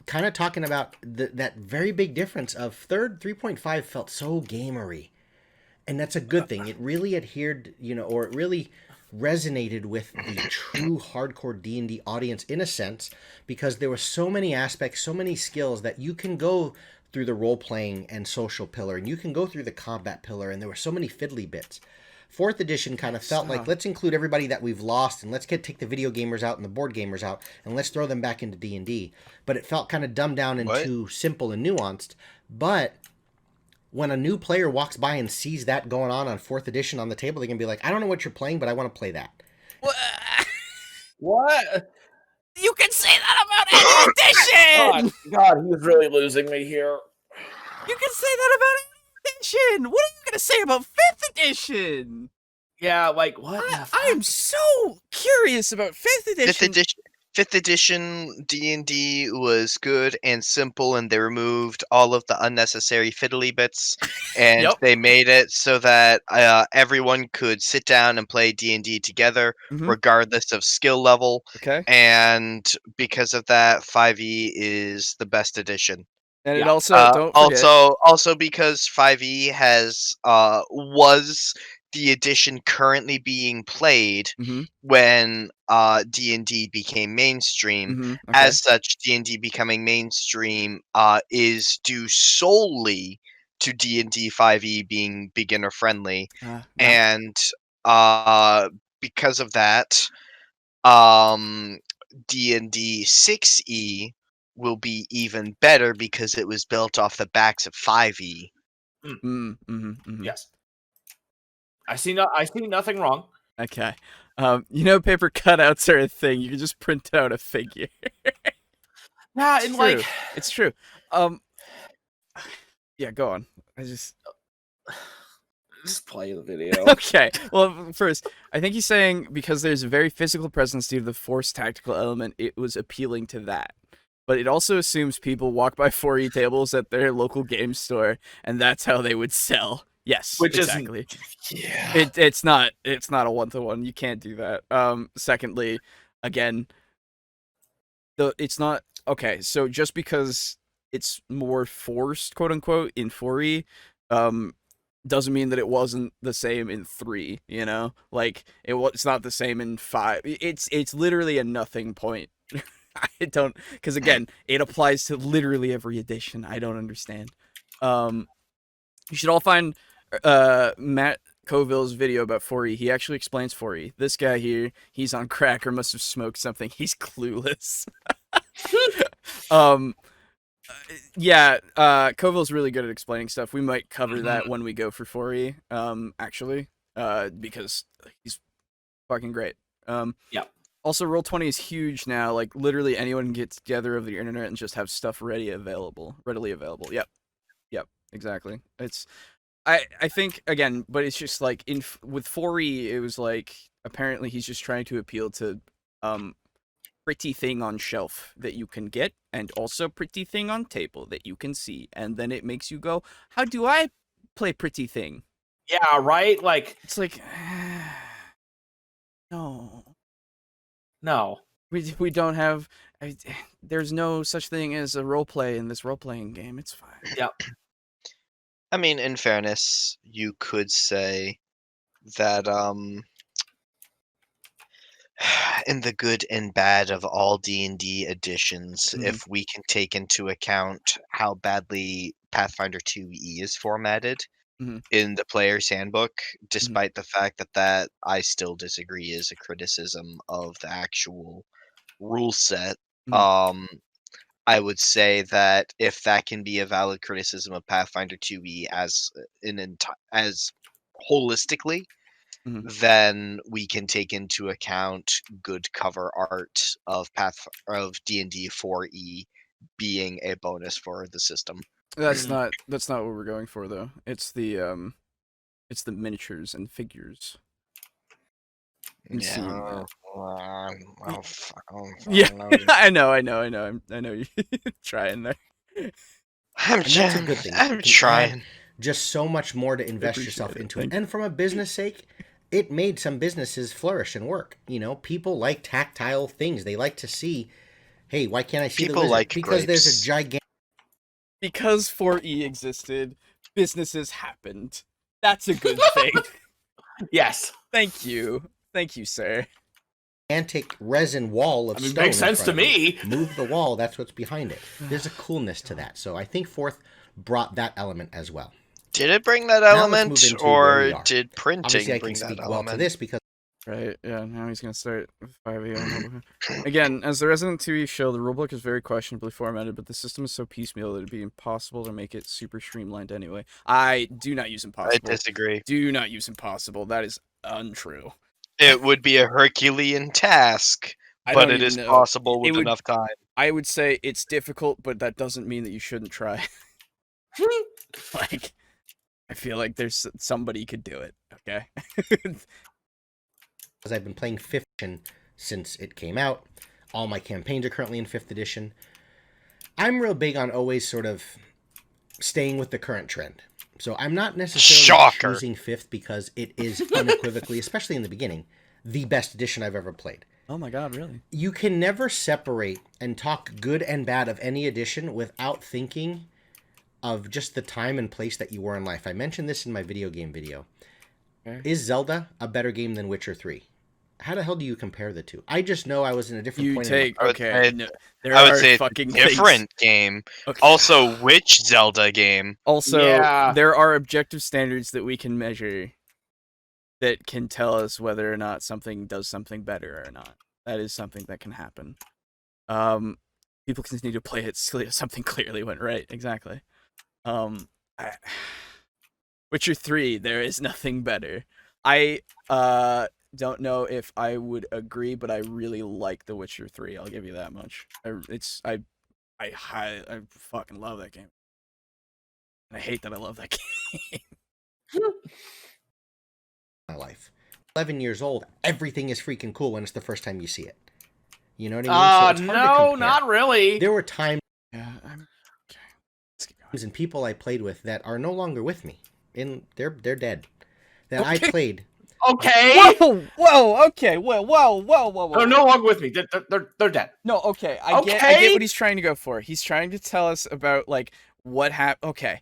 Speaker 5: kind of talking about that very big difference of 3.5 felt so gamery. And that's a good thing. It really adhered, or it really resonated with the true hardcore D&D audience in a sense, because there were so many aspects, so many skills that you can go through the role-playing and social pillar, and you can go through the combat pillar, and there were so many fiddly bits. 4th edition kind of felt like, let's include everybody that we've lost, and let's take the video gamers out and the board gamers out, and let's throw them back into D&D. But it felt kind of dumbed down and too simple and nuanced. But when a new player walks by and sees that going on 4th edition on the table, they're going to be like, I don't know what you're playing, but I want to play that.
Speaker 3: What?
Speaker 1: You can say that about any edition!
Speaker 3: God, he's really losing me here.
Speaker 1: You can say that about any edition! What are you going to say about 5th edition?
Speaker 3: Yeah, like, what?
Speaker 1: I am so curious about 5th edition.
Speaker 2: 5th edition D&D was good and simple, and they removed all of the unnecessary fiddly bits, and
Speaker 3: Yep.
Speaker 2: they made it so that everyone could sit down and play D&D together,
Speaker 1: Mhm.
Speaker 2: regardless of skill level.
Speaker 1: Okay.
Speaker 2: And because of that, 5e is the best edition.
Speaker 1: And it
Speaker 3: Yeah.
Speaker 1: also don't forget.
Speaker 2: Also because 5e has was the edition currently being played
Speaker 1: Mhm.
Speaker 2: when D&D became mainstream.
Speaker 1: Mhm. Okay.
Speaker 2: As such, D&D becoming mainstream is due solely to D&D 5e being beginner friendly,
Speaker 1: Yeah.
Speaker 2: and because of that, um, D&D 6e will be even better because it was built off the backs of 5e.
Speaker 3: Yes. I see nothing wrong.
Speaker 1: Okay. Paper cutouts are a thing. You can just print out a figure.
Speaker 3: Yeah,
Speaker 1: It's
Speaker 3: and
Speaker 1: true.
Speaker 3: like
Speaker 1: It's true. Yeah, go on. I just
Speaker 3: just play the video.
Speaker 1: Okay. Well, first, I think he's saying because there's a very physical presence due to the force tactical element, it was appealing to that. But it also assumes people walk by 4E tables at their local game store, and that's how they would sell. Yes,
Speaker 3: Which
Speaker 1: exactly.
Speaker 3: Yeah.
Speaker 1: It's not a 1-to-1. You can't do that. Secondly, again, it's not okay. So just because it's more forced, quote unquote, in 4E, doesn't mean that it wasn't the same in 3. Like it's not the same in 5. It's literally a nothing point. I don't, because again, it applies to literally every edition. I don't understand. You should all find Matt Coville's video about 4E. He actually explains 4E. This guy here, he's on crack or must have smoked something. He's clueless. Yeah, Coville's really good at explaining stuff. We might cover that when we go for 4E, actually, because he's fucking great.
Speaker 3: Yeah.
Speaker 1: Also, Roll20 is huge now. Like, literally anyone can get together over the internet and just have stuff readily available. Yep, exactly. I think, again, but it's just like, with 4E, it was like, apparently he's just trying to appeal to, pretty thing on shelf that you can get, and also pretty thing on table that you can see, and then it makes you go, how do I play pretty thing?
Speaker 3: Yeah, right? Like,
Speaker 1: It's like, no.
Speaker 3: no.
Speaker 1: We don't have, there's no such thing as a roleplay in this role-playing game. It's fine.
Speaker 3: Yep.
Speaker 2: I mean, in fairness, you could say that in the good and bad of all D&D editions,
Speaker 1: Mhm.
Speaker 2: if we can take into account how badly Pathfinder 2e is formatted
Speaker 1: Mhm.
Speaker 2: in the player's handbook, despite the fact that I still disagree is a criticism of the actual rule set. I would say that if that can be a valid criticism of Pathfinder 2e as as holistically,
Speaker 1: Mhm.
Speaker 2: then we can take into account good cover art of D&D 4e being a bonus for the system.
Speaker 1: That's not what we're going for, though. It's the miniatures and figures. I'm seeing that. Yeah, I know. I know you're trying there.
Speaker 2: I'm
Speaker 5: And that's a good thing.
Speaker 2: I'm
Speaker 5: You can
Speaker 2: trying.
Speaker 5: add just so much more to invest
Speaker 1: appreciate
Speaker 5: yourself
Speaker 1: it.
Speaker 5: into it.
Speaker 1: Thank
Speaker 5: And from a business sake, it made some businesses flourish and work. People like tactile things. They like to see, hey, why can't I see the
Speaker 2: People
Speaker 5: wizard?
Speaker 2: like
Speaker 5: Because there's a
Speaker 2: grapes.
Speaker 5: gigantic
Speaker 1: Because 4E existed, businesses happened. That's a good thing.
Speaker 3: Yes.
Speaker 1: Thank you, sir.
Speaker 5: resin wall of
Speaker 3: I mean,
Speaker 5: stone.
Speaker 3: makes
Speaker 5: in
Speaker 3: sense
Speaker 5: front
Speaker 3: to
Speaker 5: of you.
Speaker 3: me.
Speaker 5: Move the wall. That's what's behind it. There's a coolness to that. So I think Fourth brought that element as well.
Speaker 2: Did it bring that
Speaker 5: Now let's
Speaker 2: element,
Speaker 5: move into where we
Speaker 2: or
Speaker 5: are.
Speaker 2: did printing
Speaker 5: Obviously, I can
Speaker 2: bring that
Speaker 5: speak well to
Speaker 2: element?
Speaker 5: this because
Speaker 1: Right, yeah, now he's gonna start with 5e. Again, as the Resident 2e show, the rulebook is very questionably formatted, but the system is so piecemeal that it'd be impossible to make it super streamlined anyway. I do not use
Speaker 2: I
Speaker 1: impossible.
Speaker 2: disagree.
Speaker 1: Do not use impossible. That is untrue.
Speaker 2: It would be a Herculean task,
Speaker 1: I
Speaker 2: but
Speaker 1: don't
Speaker 2: it
Speaker 1: even
Speaker 2: is
Speaker 1: know.
Speaker 2: possible with
Speaker 1: It would-
Speaker 2: enough time.
Speaker 1: I would say it's difficult, but that doesn't mean that you shouldn't try. Like, I feel like there's somebody could do it, okay?
Speaker 5: I've been playing 5th edition since it came out. All my campaigns are currently in 5th edition. I'm real big on always sort of staying with the current trend. So I'm not necessarily choosing 5th because it is unequivocally, especially in the beginning, the best edition I've ever played.
Speaker 1: Oh my god, really?
Speaker 5: You can never separate and talk good and bad of any edition without thinking of just the time and place that you were in life. I mentioned this in my video game video. Okay. Is Zelda a better game than Witcher 3? How the hell do you compare the two? I just know I was in a different point.
Speaker 2: Okay. I would say fucking different game. Okay. Also, which Zelda game?
Speaker 1: Also, there are objective standards that we can measure that can tell us whether or not something does something better or not. That is something that can happen. People continue to play it. Something clearly went right. Exactly. Witcher 3, there is nothing better. I don't know if I would agree, but I really like The Witcher 3. I'll give you that much. I fucking love that game. And I hate that I love that game.
Speaker 5: My life. 11 years old, everything is freaking cool when it's the first time you see it. You know what I mean? So
Speaker 3: no, not really.
Speaker 5: There were times
Speaker 1: Okay.
Speaker 5: and people I played with that are no longer with me. And they're dead. That I played.
Speaker 3: Okay.
Speaker 1: Whoa. Okay. Whoa.
Speaker 3: They're no longer with me. They're dead.
Speaker 1: No. Okay. I get what he's trying to go for. He's trying to tell us about like what happened. Okay.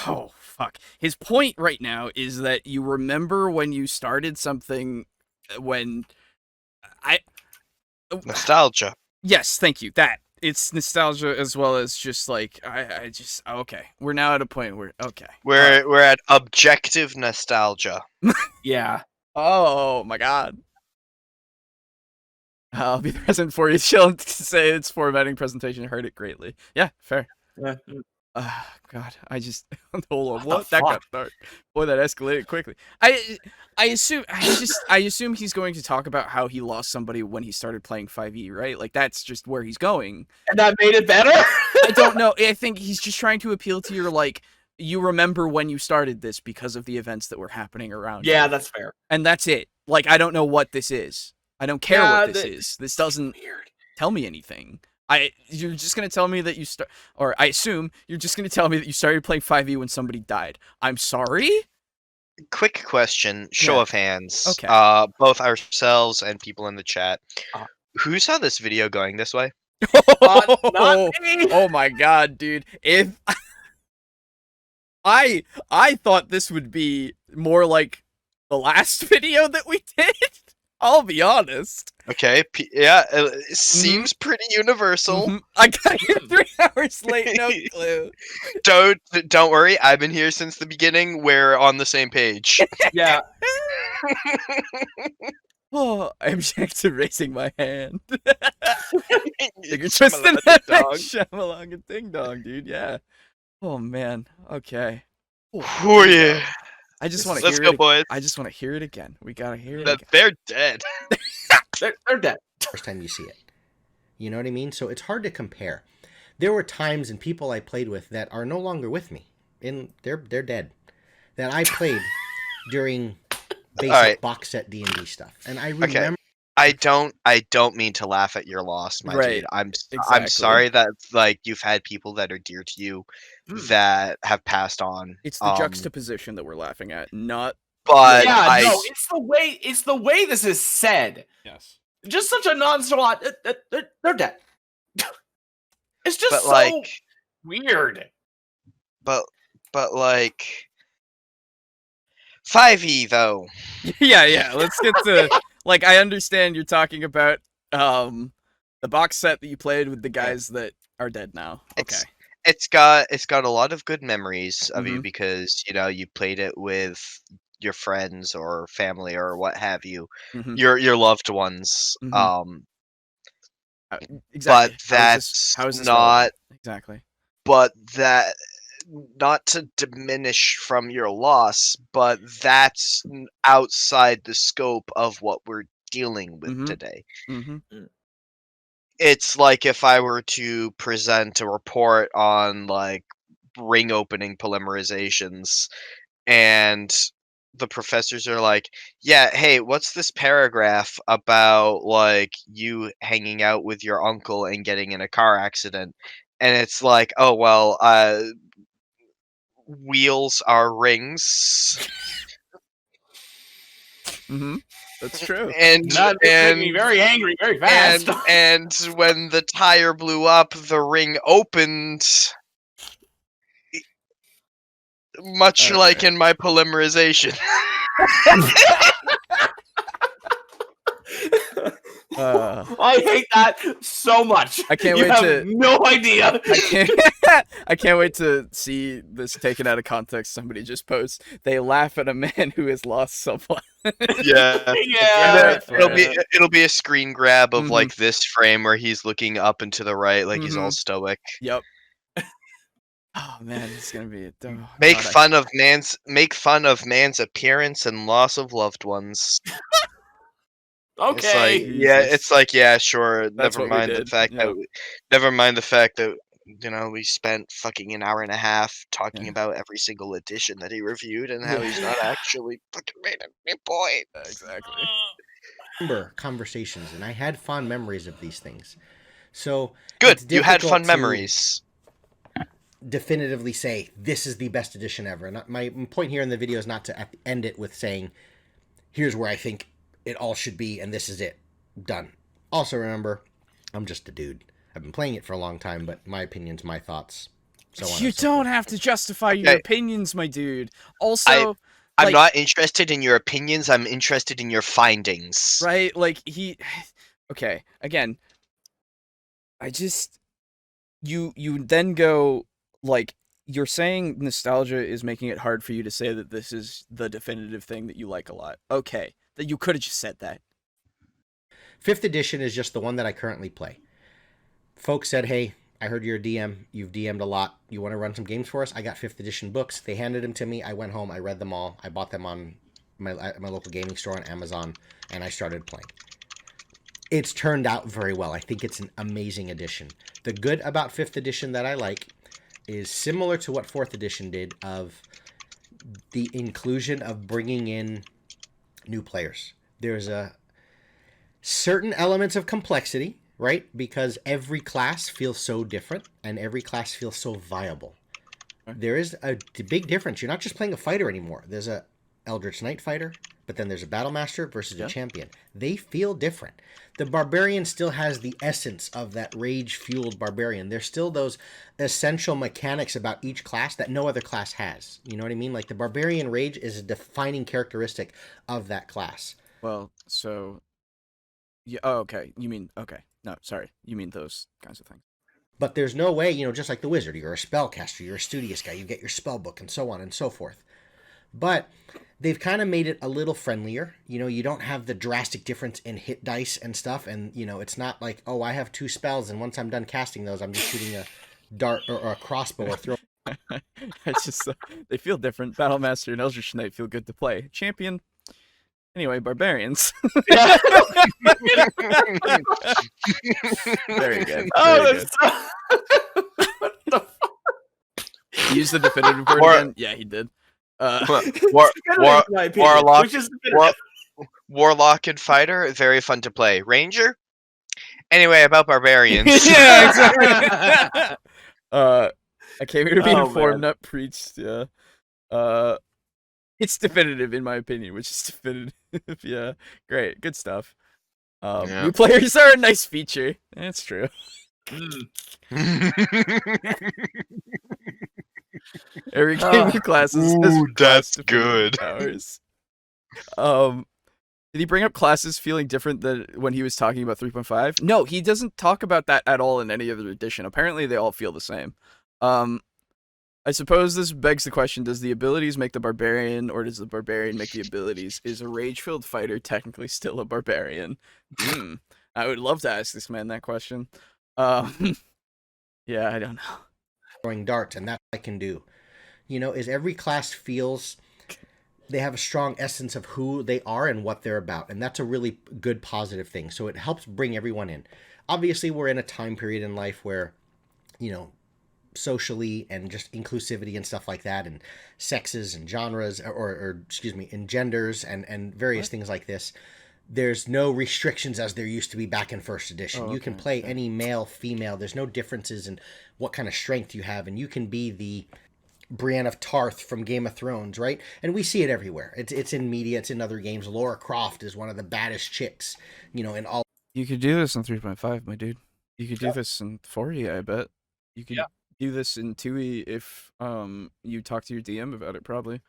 Speaker 1: Oh fuck. His point right now is that you remember when you started something when
Speaker 2: nostalgia.
Speaker 1: Yes. Thank you. That. It's nostalgia as well as just like okay. We're now at a point where
Speaker 2: we're at objective nostalgia.
Speaker 3: Yeah.
Speaker 1: Oh my god. I'll be present for you. She'll say it's formatting presentation. Heard it greatly. Yeah, fair.
Speaker 3: Yeah.
Speaker 1: God, I just hold on. What that got dark. Boy, that escalated quickly. I assume he's going to talk about how he lost somebody when he started playing 5e, right? Like that's just where he's going.
Speaker 3: And that made it better?
Speaker 1: I don't know. I think he's just trying to appeal to your like you remember when you started this because of the events that were happening around you.
Speaker 3: Yeah, that's fair.
Speaker 1: And that's it. Like I don't know what this is. I don't care what this is. This doesn't tell me anything. You're just gonna tell me that you or I assume you're just gonna tell me that you started playing 5e when somebody died. I'm sorry?
Speaker 2: Quick question, show of hands.
Speaker 1: Okay.
Speaker 2: Both ourselves and people in the chat. Who saw this video going this way?
Speaker 3: Not me.
Speaker 1: Oh my god, dude. If I thought this would be more like the last video that we did. I'll be honest.
Speaker 2: Okay, it seems pretty universal.
Speaker 1: Mm-hmm. I got here 3 hours late, no clue.
Speaker 2: Don't worry, I've been here since the beginning. We're on the same page.
Speaker 3: Yeah.
Speaker 1: Oh, I object to raising my hand. You're twisting that Shyamalan and ding dong, dude. Yeah. Oh man. Okay.
Speaker 2: Oh yeah.
Speaker 1: I just want to
Speaker 2: hear it. Boys.
Speaker 1: I just want to hear it again. We gotta hear it.
Speaker 2: Again. They're dead.
Speaker 3: they're dead.
Speaker 5: First time you see it. You know what I mean? So it's hard to compare. There were times and people I played with that are no longer with me. And they're dead. That I played during basic box set D&D stuff. And I remember.
Speaker 2: Okay. I don't mean to laugh at your loss, my dude. I'm sorry that like you've had people that are dear to you that have passed on.
Speaker 1: It's the juxtaposition that we're laughing at, not.
Speaker 2: But
Speaker 3: it's the way this is said.
Speaker 1: Yes.
Speaker 3: Just such a nonchalant. They're dead. It's just weird.
Speaker 2: But like 5e though.
Speaker 1: Yeah. Let's get to. Like, I understand you're talking about the box set that you played with the guys that are dead now. Okay.
Speaker 2: It's got a lot of good memories of you because, you know, you played it with your friends or family or what have you. Your loved ones.
Speaker 1: Exactly.
Speaker 2: But that's
Speaker 1: how is this
Speaker 2: not
Speaker 1: relevant? Exactly.
Speaker 2: But that not to diminish from your loss, but that's outside the scope of what we're dealing with today. It's like if I were to present a report on like ring opening polymerizations and the professors are like, yeah, hey, what's this paragraph about like you hanging out with your uncle and getting in a car accident? And it's like, oh well, wheels are rings.
Speaker 1: Mm-hmm. That's true.
Speaker 2: And
Speaker 3: That did make me very angry very fast.
Speaker 2: and when the tire blew up, the ring opened. Much like
Speaker 1: Okay.
Speaker 2: in my polymerization.
Speaker 3: I hate that so much.
Speaker 1: I can't
Speaker 3: you
Speaker 1: wait
Speaker 3: have
Speaker 1: to-
Speaker 3: no idea.
Speaker 1: I can't wait to see this taken out of context. Somebody just posts, they laugh at a man who has lost someone.
Speaker 2: Yeah.
Speaker 3: Yeah.
Speaker 2: It'll be a screen grab of
Speaker 1: Mhm.
Speaker 2: like this frame where he's looking up and to the right, like he's all stoic.
Speaker 1: Yep. Oh man, it's gonna be. Oh,
Speaker 2: Make
Speaker 1: God,
Speaker 2: fun of man's appearance and loss of loved ones. It's
Speaker 3: Okay.
Speaker 2: like, yeah,
Speaker 1: Jesus.
Speaker 2: it's like, yeah, sure.
Speaker 1: That's
Speaker 2: Never
Speaker 1: what we
Speaker 2: mind the
Speaker 1: did,
Speaker 2: fact
Speaker 1: yeah.
Speaker 2: that we spent fucking an hour and a half talking
Speaker 1: Yeah.
Speaker 2: about every single edition that he reviewed and how he's not actually fucking made any point.
Speaker 1: Exactly.
Speaker 5: Remember conversations, and I had fond memories of these things. So
Speaker 2: Good,
Speaker 5: it's
Speaker 2: you had
Speaker 5: difficult
Speaker 2: fun
Speaker 5: to
Speaker 2: memories.
Speaker 5: definitively say this is the best edition ever. And my point here in the video is not to end it with saying, here's where I think it all should be, and this is it. Done. Also remember, I'm just a dude. I've been playing it for a long time, but my opinions, my thoughts, so on.
Speaker 1: You
Speaker 5: and so
Speaker 1: don't
Speaker 5: forth.
Speaker 1: have to justify your
Speaker 2: Okay.
Speaker 1: opinions, my dude. Also,
Speaker 2: I'm
Speaker 1: like-
Speaker 2: not interested in your opinions, I'm interested in your findings.
Speaker 1: right? Like okay, again, you then go like you're saying nostalgia is making it hard for you to say that this is the definitive thing that you like a lot. Okay, that you could have just said that.
Speaker 5: 5th edition is just the one that I currently play. Folks said, hey, I heard you're a DM. You've DM'd a lot. You want to run some games for us? I got 5th edition books. They handed them to me. I went home. I read them all. I bought them on my local gaming store on Amazon, and I started playing. It's turned out very well. I think it's an amazing edition. The good about 5th edition that I like is similar to what 4th edition did, of the inclusion of bringing in new players. There's a certain elements of complexity, right? Because every class feels so different and every class feels so viable. There is a big difference. You're not just playing a fighter anymore. There's a Eldritch Knight fighter, but then there's a Battle Master versus a champion. They feel different. The Barbarian still has the essence of that rage-fueled Barbarian. There's still those essential mechanics about each class that no other class has. You know what I mean? Like the Barbarian Rage is a defining characteristic of that class.
Speaker 1: Well, so yeah. Oh, okay. You mean okay? No, sorry. You mean those kinds of things.
Speaker 5: But there's no way, just like the wizard, you're a spellcaster, you're a studious guy, you get your spell book, and so on and so forth. But they've kind of made it a little friendlier. You don't have the drastic difference in hit dice and stuff, and, it's not like, oh, I have 2 spells, and once I'm done casting those, I'm just shooting a dart or a crossbow or throw.
Speaker 1: It's just they feel different. Battlemaster and Eldritch Knight feel good to play. Champion. Anyway, barbarians. Very good.
Speaker 3: Oh,
Speaker 1: Very
Speaker 3: that's
Speaker 1: good.
Speaker 3: what the fuck?
Speaker 1: He used the definitive word again. Yeah, he did.
Speaker 2: Warlock,
Speaker 3: Which is
Speaker 2: Warlock and Fighter, very fun to play. Ranger? Anyway, about barbarians.
Speaker 1: Yeah, exactly. I came here to be informed,
Speaker 3: man.
Speaker 1: not preached. Yeah. It's definitive in my opinion, which is definitive. Yeah, great, good stuff.
Speaker 2: Yeah.
Speaker 1: New players are a nice feature. That's true. Every game with classes has
Speaker 2: Ooh,
Speaker 1: class
Speaker 2: that's
Speaker 1: definitive
Speaker 2: good.
Speaker 1: powers. Did he bring up classes feeling different than when he was talking about 3.5? No, he doesn't talk about that at all in any other edition. Apparently, they all feel the same. I suppose this begs the question, does the abilities make the barbarian, or does the barbarian make the abilities? Is a rage-filled fighter technically still a barbarian? I would love to ask this man that question. Yeah, I don't know.
Speaker 5: Throwing darts, and that I can do. Is every class feels they have a strong essence of who they are and what they're about, and that's a really good positive thing. So it helps bring everyone in. Obviously, we're in a time period in life where, socially and just inclusivity and stuff like that, and sexes and genres, or excuse me, and genders and various things like this. There's no restrictions as there used to be back in first edition.
Speaker 1: Oh,
Speaker 5: You can
Speaker 1: okay,
Speaker 5: play
Speaker 1: okay.
Speaker 5: any male, female. There's no differences in what kind of strength you have, and you can be the Brienne of Tarth from Game of Thrones, right? And we see it everywhere. It's in media, it's in other games. Laura Croft is one of the baddest chicks, in all.
Speaker 1: You could do this in 3.5, my dude. You could do this in 4E, I bet. You could do this in 2E if you talk to your DM about it, probably.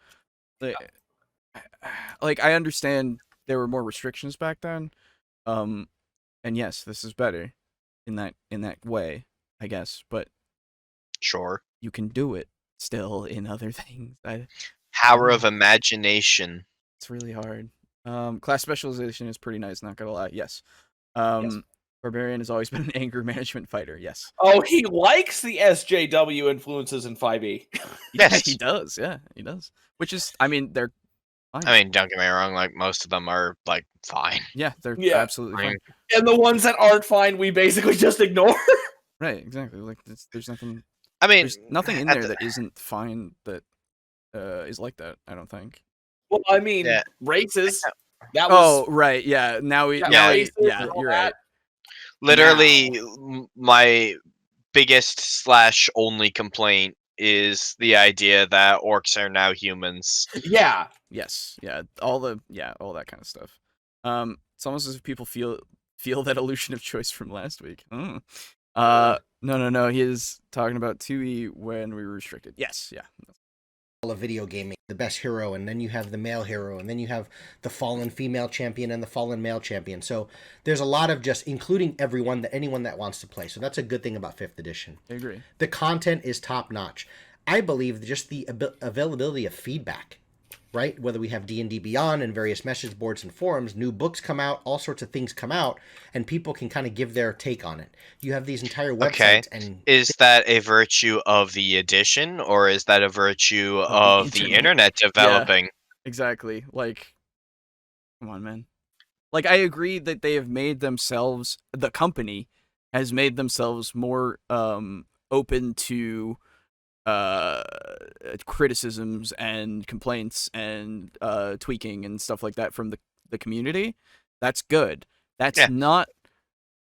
Speaker 1: Like I understand there were more restrictions back then. And yes, this is better in that way, I guess, but
Speaker 2: Sure.
Speaker 1: you can do it still in other things.
Speaker 2: Power of imagination.
Speaker 1: It's really hard. Class specialization is pretty nice, not gonna lie. Yes. Barbarian has always been an anger management fighter. Yes.
Speaker 3: Oh, he likes the SJW influences in 5e.
Speaker 2: Yes.
Speaker 1: He does. Yeah, he does. Which is, I mean, they're fine.
Speaker 2: I mean, don't get me wrong. Like most of them are like fine.
Speaker 1: Yeah, they're
Speaker 3: Yeah.
Speaker 1: absolutely fine.
Speaker 3: And the ones that aren't fine, we basically just ignore.
Speaker 1: Right. Exactly. Like there's nothing.
Speaker 2: I mean,
Speaker 1: There's nothing in
Speaker 2: at
Speaker 1: there
Speaker 2: the-
Speaker 1: that isn't fine. That is like that. I don't think.
Speaker 3: Well, I mean,
Speaker 2: Yeah.
Speaker 3: races. That
Speaker 1: Oh,
Speaker 3: was
Speaker 1: right. Yeah. Now we.
Speaker 3: Yeah,
Speaker 1: Yeah.
Speaker 3: races
Speaker 1: Yeah.
Speaker 3: and all
Speaker 1: You're
Speaker 3: that.
Speaker 1: right.
Speaker 2: literally my biggest / only complaint is the idea that orcs are now humans.
Speaker 3: Yeah.
Speaker 1: Yes. Yeah. All that kind of stuff. It's almost as if people feel that illusion of choice from last week. No. He is talking about 2E when we were restricted. Yes. Yeah.
Speaker 5: Of video gaming, the best hero, and then you have the male hero, and then you have the fallen female champion and the fallen male champion. So there's a lot of just including anyone that wants to play. So that's a good thing about 5th edition.
Speaker 1: I agree.
Speaker 5: The content is top notch. I believe just the availability of feedback, right? Whether we have D&D Beyond and various message boards and forums, new books come out, all sorts of things come out, and people can kind of give their take on it. You have these entire websites, and
Speaker 2: Is that a virtue of the edition, or is that a virtue of the internet developing?
Speaker 1: Exactly. Like, come on, man. Like, I agree that they have made themselves, the company has made themselves more open to criticisms and complaints and tweaking and stuff like that from the community. That's good. That's not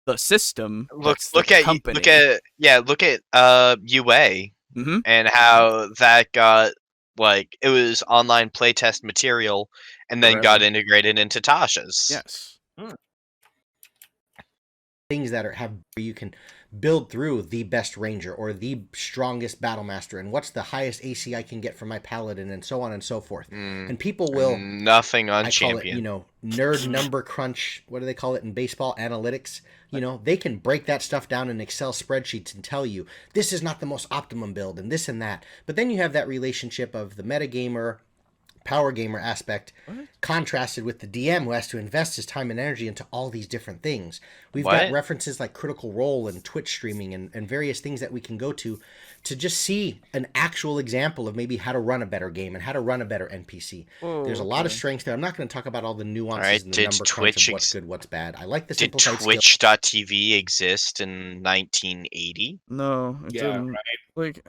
Speaker 1: the system.
Speaker 2: Look
Speaker 1: that's
Speaker 2: at
Speaker 1: company.
Speaker 2: look at UA and how that got, like, it was online playtest material and then got integrated into Tasha's.
Speaker 1: Yes.
Speaker 5: things that have where you can build through the best ranger or the strongest battle master, and what's the highest AC I can get from my paladin, and so on and so forth. And people will
Speaker 2: nothing on
Speaker 5: I
Speaker 2: champion.
Speaker 5: call it, nerd number crunch. What do they call it in baseball? Analytics. They can break that stuff down in Excel spreadsheets and tell you this is not the most optimum build and this and that. But then you have that relationship of the metagamer, power gamer aspect contrasted with the DM who has to invest his time and energy into all these different things. We've got references like Critical Role and Twitch streaming and various things that we can go to just see an actual example of maybe how to run a better game and how to run a better NPC. There's a lot of strengths there. I'm not going to talk about all the nuances and the number crunch of what's good, what's bad. I like the simplified skill.
Speaker 2: Did Twitch.tv exist in 1980?
Speaker 1: No, it didn't. Like,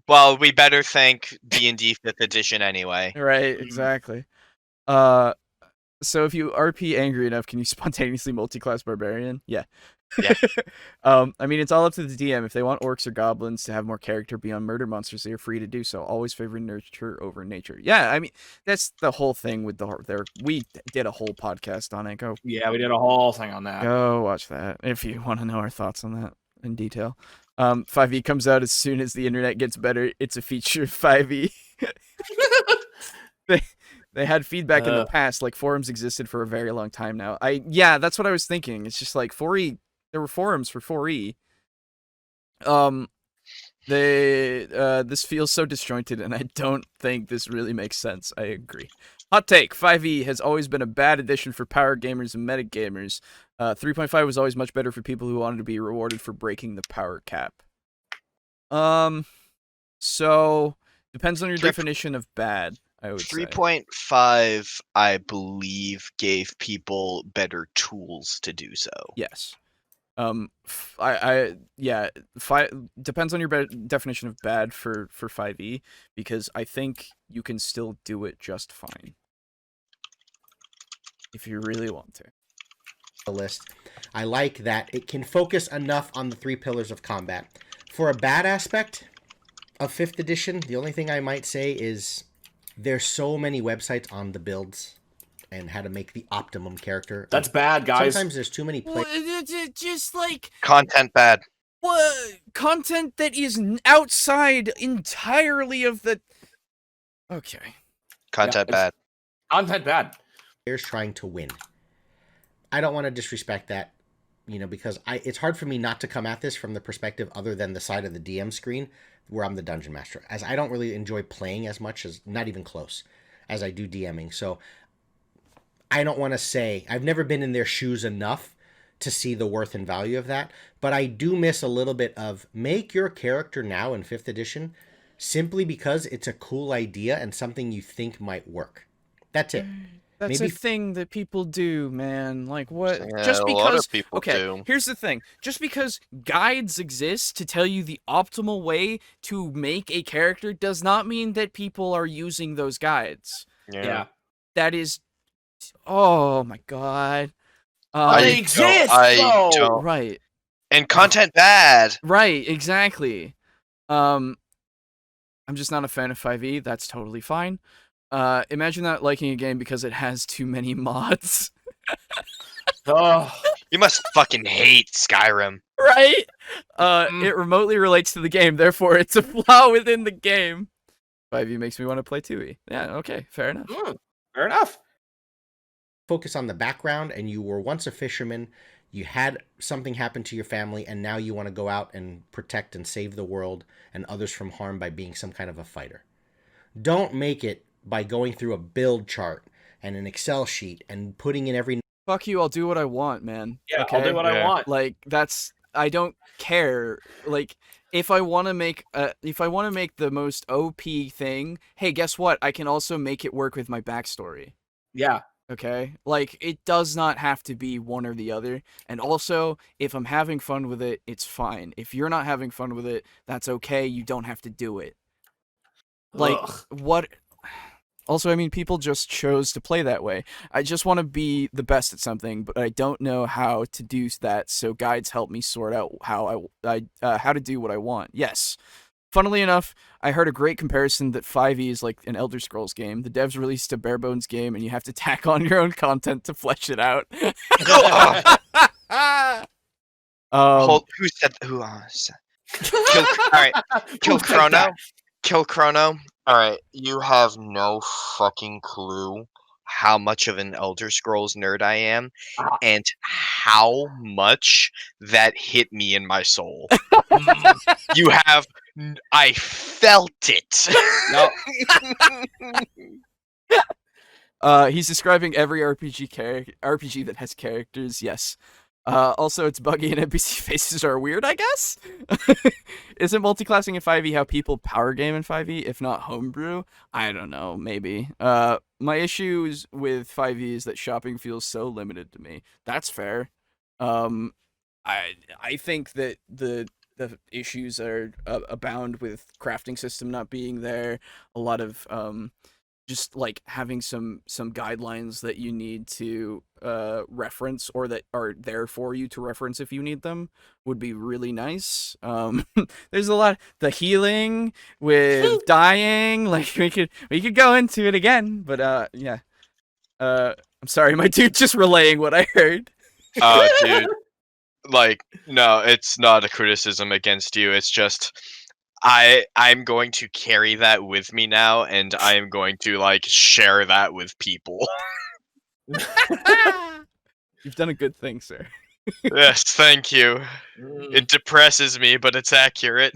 Speaker 2: well, we better thank D&D 5th edition anyway.
Speaker 1: Right, exactly. So if you RP angry enough, can you spontaneously multi-class barbarian? Yeah.
Speaker 2: Yeah.
Speaker 1: I mean, it's all up to the DM. If they want orcs or goblins to have more character beyond murder monsters, they are free to do so. Always favoring nurture over nature. Yeah, I mean, that's the whole thing with we did a whole podcast on it.
Speaker 3: Yeah, we did a whole thing on that.
Speaker 1: Go watch that if you want to know our thoughts on that in detail. 5e comes out as soon as the internet gets better. It's a feature of 5e. They had feedback in the past, like forums existed for a very long time now. That's what I was thinking. It's just like 4e, there were forums for 4e. This feels so disjointed, and I don't think this really makes sense. I agree. Hot take: 5e has always been a bad addition for power gamers and meta gamers. 3.5 was always much better for people who wanted to be rewarded for breaking the power cap. So depends on your definition of bad. I would
Speaker 2: 3.5, I believe, gave people better tools to do so.
Speaker 1: Yes. Depends on your definition of bad for 5e, because I think you can still do it just fine if you really want to.
Speaker 5: The list. I like that it can focus enough on the 3 pillars of combat. For a bad aspect of 5th edition, the only thing I might say is there's so many websites on the builds and how to make the optimum character.
Speaker 3: That's bad, guys.
Speaker 5: Sometimes there's too many
Speaker 1: Just like
Speaker 2: Content bad.
Speaker 1: what content that is outside entirely of the. Okay.
Speaker 2: Content
Speaker 3: Yeah,
Speaker 2: bad.
Speaker 3: Content bad.
Speaker 5: players trying to win. I don't want to disrespect that, because it's hard for me not to come at this from the perspective other than the side of the DM screen where I'm the dungeon master, as I don't really enjoy playing as much, as not even close, as I do DMing. So I don't want to say I've never been in their shoes enough to see the worth and value of that, but I do miss a little bit of make your character now in 5th edition simply because it's a cool idea and something you think might work. That's it.
Speaker 1: That's
Speaker 5: Maybe
Speaker 1: a thing that people do, man. Like, what?
Speaker 2: Yeah,
Speaker 1: Just
Speaker 2: a
Speaker 1: because.
Speaker 2: lot of people
Speaker 1: okay,
Speaker 2: do.
Speaker 1: here's the thing. Just because guides exist to tell you the optimal way to make a character does not mean that people are using those guides.
Speaker 3: Yeah.
Speaker 1: That is. Oh my god.
Speaker 3: They exist, though!
Speaker 2: don't.
Speaker 1: Right.
Speaker 2: And content bad.
Speaker 1: Right. Exactly. I'm just not a fan of 5e. That's totally fine. Imagine not liking a game because it has too many mods.
Speaker 3: Oh.
Speaker 2: You must fucking hate Skyrim.
Speaker 1: Right? It remotely relates to the game, therefore it's a flaw within the game. 5e makes me want to play 2e. Yeah, okay, fair enough.
Speaker 3: Fair enough.
Speaker 5: focus on the background, and you were once a fisherman, you had something happen to your family, and now you want to go out and protect and save the world and others from harm by being some kind of a fighter. Don't make it by going through a build chart and an Excel sheet and putting in every...
Speaker 1: Fuck you, I'll do what I want, man.
Speaker 3: Yeah,
Speaker 1: okay?
Speaker 3: I'll do what I want.
Speaker 1: Like, that's... I don't care. Like, if I want to make the most OP thing, hey, guess what? I can also make it work with my backstory.
Speaker 3: Yeah.
Speaker 1: Okay? Like, it does not have to be one or the other. And also, if I'm having fun with it, it's fine. If you're not having fun with it, that's okay. You don't have to do it. Like, what... Also, I mean, people just chose to play that way. I just want to be the best at something, but I don't know how to do that, so guides help me sort out how to do what I want. Yes. Funnily enough, I heard a great comparison that 5e is like an Elder Scrolls game. The devs released a bare bones game, and you have to tack on your own content to flesh it out.
Speaker 2: Who said who? All right, kill Chrono. Kill Chrono. All right, you have no fucking clue how much of an Elder Scrolls nerd I am, and how much that hit me in my soul. You have. I felt it.
Speaker 3: No.
Speaker 1: He's describing every RPG that has characters. Yes. Also, it's buggy and NPC faces are weird, I guess? Isn't multiclassing in 5e how people power game in 5e, if not homebrew? I don't know, maybe. My issues with 5e is that shopping feels so limited to me. That's fair. I think that the issues are abound with crafting system not being there, a lot of just like having some guidelines that you need to reference, or that are there for you to reference if you need them, would be really nice. There's a lot, the healing with dying, like we could go into it again, but yeah. I'm sorry, my dude just relaying what I heard.
Speaker 2: Dude, like, no, it's not a criticism against you. It's just I'm going to carry that with me now, and I am going to like share that with people.
Speaker 1: You've done a good thing, sir.
Speaker 2: Yes, thank you. It depresses me, but it's accurate.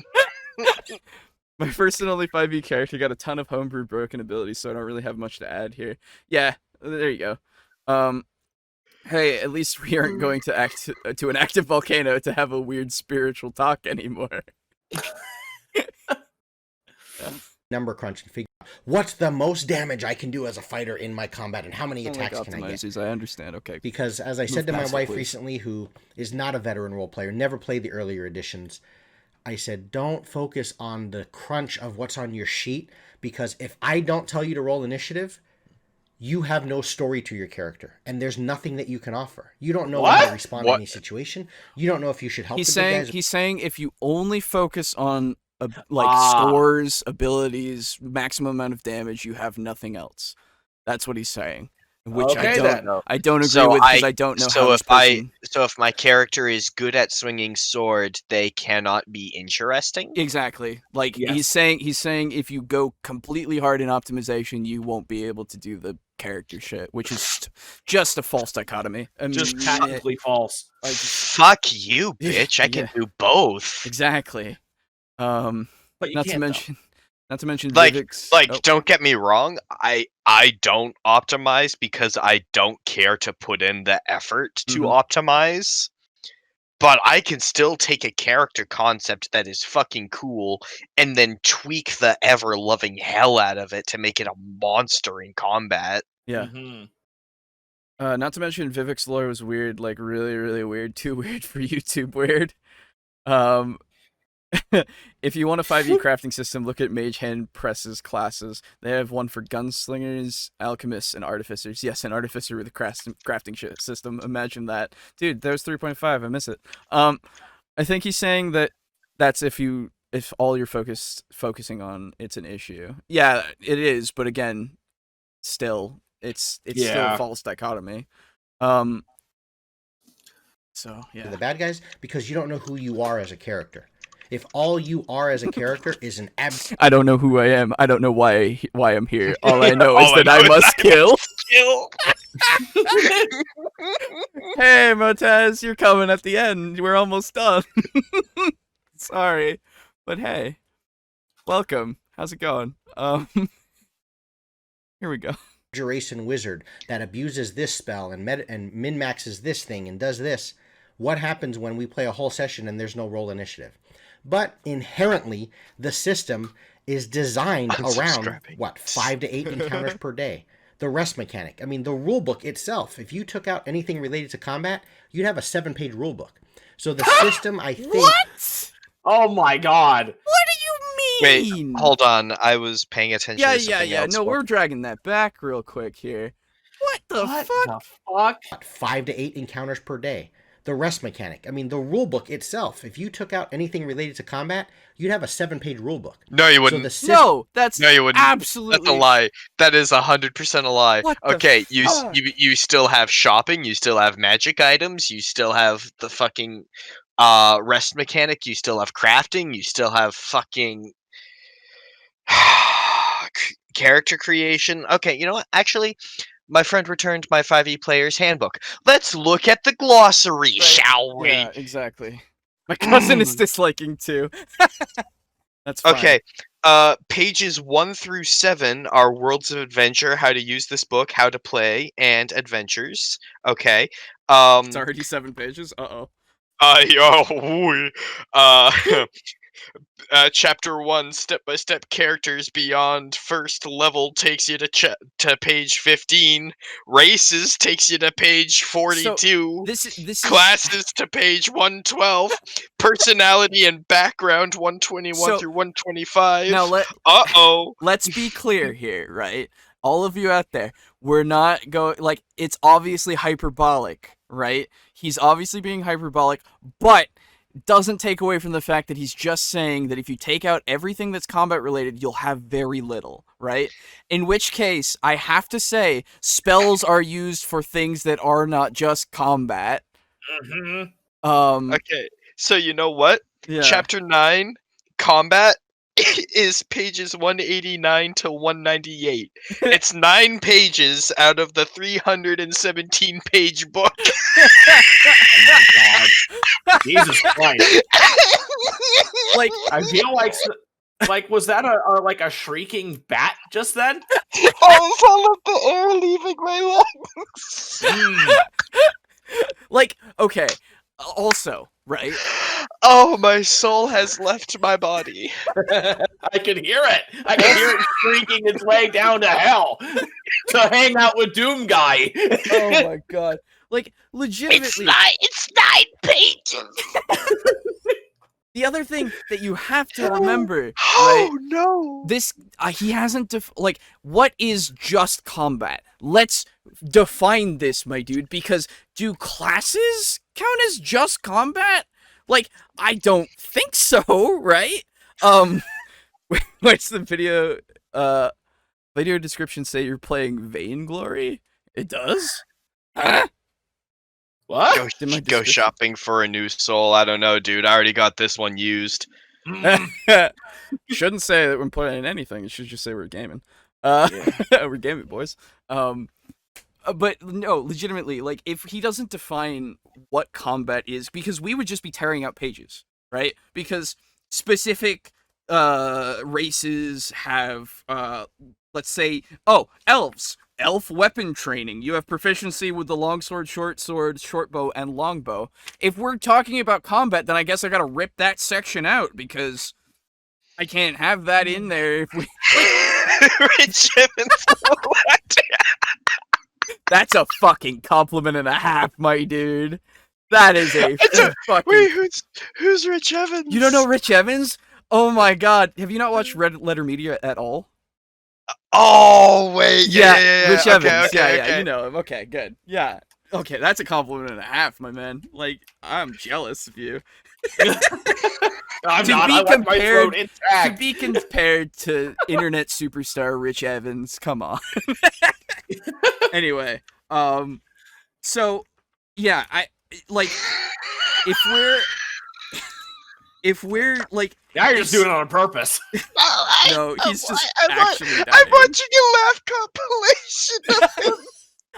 Speaker 1: My first and only 5e character got a ton of homebrew broken abilities, so I don't really have much to add here. Yeah, there you go. Hey, at least we aren't going to an active volcano to have a weird spiritual talk anymore.
Speaker 5: number crunch and figure out what's the most damage I can do as a fighter in my combat and how many attacks can I get.
Speaker 1: These. I understand. Okay.
Speaker 5: Because as I said to my wife recently, who is not a veteran role player, never played the earlier editions, I said, don't focus on the crunch of what's on your sheet, because if I don't tell you to roll initiative, you have no story to your character, and there's nothing that you can offer. You don't know how to respond to any situation. You don't know if you should help the big guys.
Speaker 1: He's saying if you only focus on scores, abilities, maximum amount of damage, you have nothing else. That's what he's saying. Which I don't agree with, because I don't know how this person...
Speaker 6: So if my character is good at swinging sword, they cannot be interesting?
Speaker 1: Exactly. Like, he's saying if you go completely hard in optimization, you won't be able to do the character shit, which is just a false dichotomy. I mean,
Speaker 3: just patently false.
Speaker 6: Fuck you, bitch. I can do both.
Speaker 1: Exactly. But not to mention... Not to mention
Speaker 6: Vivek's... don't get me wrong, I don't optimize because I don't care to put in the effort to optimize, but I can still take a character concept that is fucking cool and then tweak the ever-loving hell out of it to make it a monster in combat.
Speaker 1: Yeah. Not to mention Vivek's lore was weird, like really, really weird. Too weird for YouTube weird. If you want a 5e crafting system, look at Mage Hand Press's classes. They have one for gunslingers, alchemists, and artificers. Yes, an artificer with a crafting system. Imagine that. Dude, there's 3.5. I miss it. I think he's saying that that's if all you're focusing on, it's an issue. Yeah, it is, but again, still, it's still a false dichotomy. So, yeah.
Speaker 5: The bad guys, because you don't know who you are as a character. If all you are as a character is an
Speaker 1: I don't know who I am. I don't know why I'm here. All I know is that I must kill. Hey, Motaz, you're coming at the end. We're almost done. Sorry, but hey, welcome. How's it going? Here we go.
Speaker 5: Duration wizard that abuses this spell and min-maxes this thing and does this. What happens when we play a whole session and there's no roll initiative? But inherently, the system is designed around, 5 to 8 encounters per day. The rest mechanic. I mean, the rulebook itself, if you took out anything related to combat, you'd have a 7-page rulebook. So the system, I think...
Speaker 1: What?
Speaker 3: Oh my god.
Speaker 1: What do you mean?
Speaker 6: Wait, hold on. I was paying attention to something else.
Speaker 1: No, we're dragging that back real quick here. What the fuck?
Speaker 5: 5 to 8 encounters per day. The rest mechanic. I mean, the rulebook itself, if you took out anything related to combat, you'd have a 7-page rulebook.
Speaker 6: No, you wouldn't.
Speaker 1: No, you wouldn't. Absolutely.
Speaker 6: That's a lie. That is 100% a lie. Okay, you still have shopping, you still have magic items, you still have the fucking rest mechanic, you still have crafting, you still have fucking character creation. Okay, you know what? Actually, my friend returned my 5e player's handbook. Let's look at the glossary, shall we?
Speaker 1: Yeah, exactly. My cousin is disliking too. That's fine.
Speaker 6: Okay. Pages 1 through 7 are Worlds of Adventure, how to use this book, how to play, and adventures. Okay.
Speaker 1: It's already 7 pages? Uh-oh.
Speaker 6: Chapter 1, step-by-step characters beyond first level takes you to page 15. Races takes you to page 42.
Speaker 1: So, this
Speaker 6: classes to page 112. Personality and background 121 through 125.
Speaker 1: Now let's be clear here, right? All of you out there, we're not going, like, it's obviously hyperbolic, right? He's obviously being hyperbolic, but doesn't take away from the fact that he's just saying that if you take out everything that's combat related, you'll have very little, right? In which case, I have to say, spells are used for things that are not just combat.
Speaker 6: Okay, so you know what?
Speaker 1: Yeah.
Speaker 6: Chapter 9, combat, is pages 189 to 198. It's 9 pages out of the 317-page book.
Speaker 3: Oh my god. Jesus Christ.
Speaker 1: Like,
Speaker 3: I feel like was that a shrieking bat just then?
Speaker 6: I felt the air leaving my lungs.
Speaker 1: Like, okay. Also, right?
Speaker 6: Oh, my soul has left my body.
Speaker 3: I can hear it. I can hear it shrieking its way down to hell to hang out with Doom Guy.
Speaker 1: Oh my god. Like, legitimately.
Speaker 6: It's 9 pages.
Speaker 1: The other thing that you have to remember,
Speaker 6: Oh
Speaker 1: right?
Speaker 6: no.
Speaker 1: This he hasn't like what is just combat? Let's define this, my dude, because do classes count as just combat? Like, I don't think so, right? What's the video description say you're playing Vainglory? It does? Huh?
Speaker 3: What?
Speaker 6: Go shopping for a new soul. I don't know, dude. I already got this one used.
Speaker 1: Shouldn't say that we're playing anything. You should just say we're gaming. We're gaming, boys. But no, legitimately, like, if he doesn't define what combat is, because we would just be tearing out pages, right? Because specific races have, let's say, elves. Elf weapon training. You have proficiency with the longsword, short sword, short bow, and longbow. If we're talking about combat, then I guess I gotta rip that section out, because I can't have that in there if we...
Speaker 6: Rich Evans.
Speaker 1: That's a fucking compliment and a half, my dude. That is a fucking...
Speaker 6: Wait, who's Rich Evans?
Speaker 1: You don't know Rich Evans? Oh my god. Have you not watched Red Letter Media at all?
Speaker 6: Oh, wait. Yeah.
Speaker 1: Rich Evans.
Speaker 6: Okay.
Speaker 1: Yeah, you know him. Okay, good. Yeah. Okay, that's a compliment and a half, my man. Like, I'm jealous of you.
Speaker 3: I'm
Speaker 1: To
Speaker 3: not.
Speaker 1: be
Speaker 3: I like my throat
Speaker 1: To
Speaker 3: intact.
Speaker 1: be compared to internet superstar Rich Evans, come on. Anyway, so yeah, I like if we're like,
Speaker 3: Now you're just doing it on purpose.
Speaker 1: no, he's just
Speaker 6: I'm
Speaker 1: actually dying.
Speaker 6: watching a laugh compilation of him.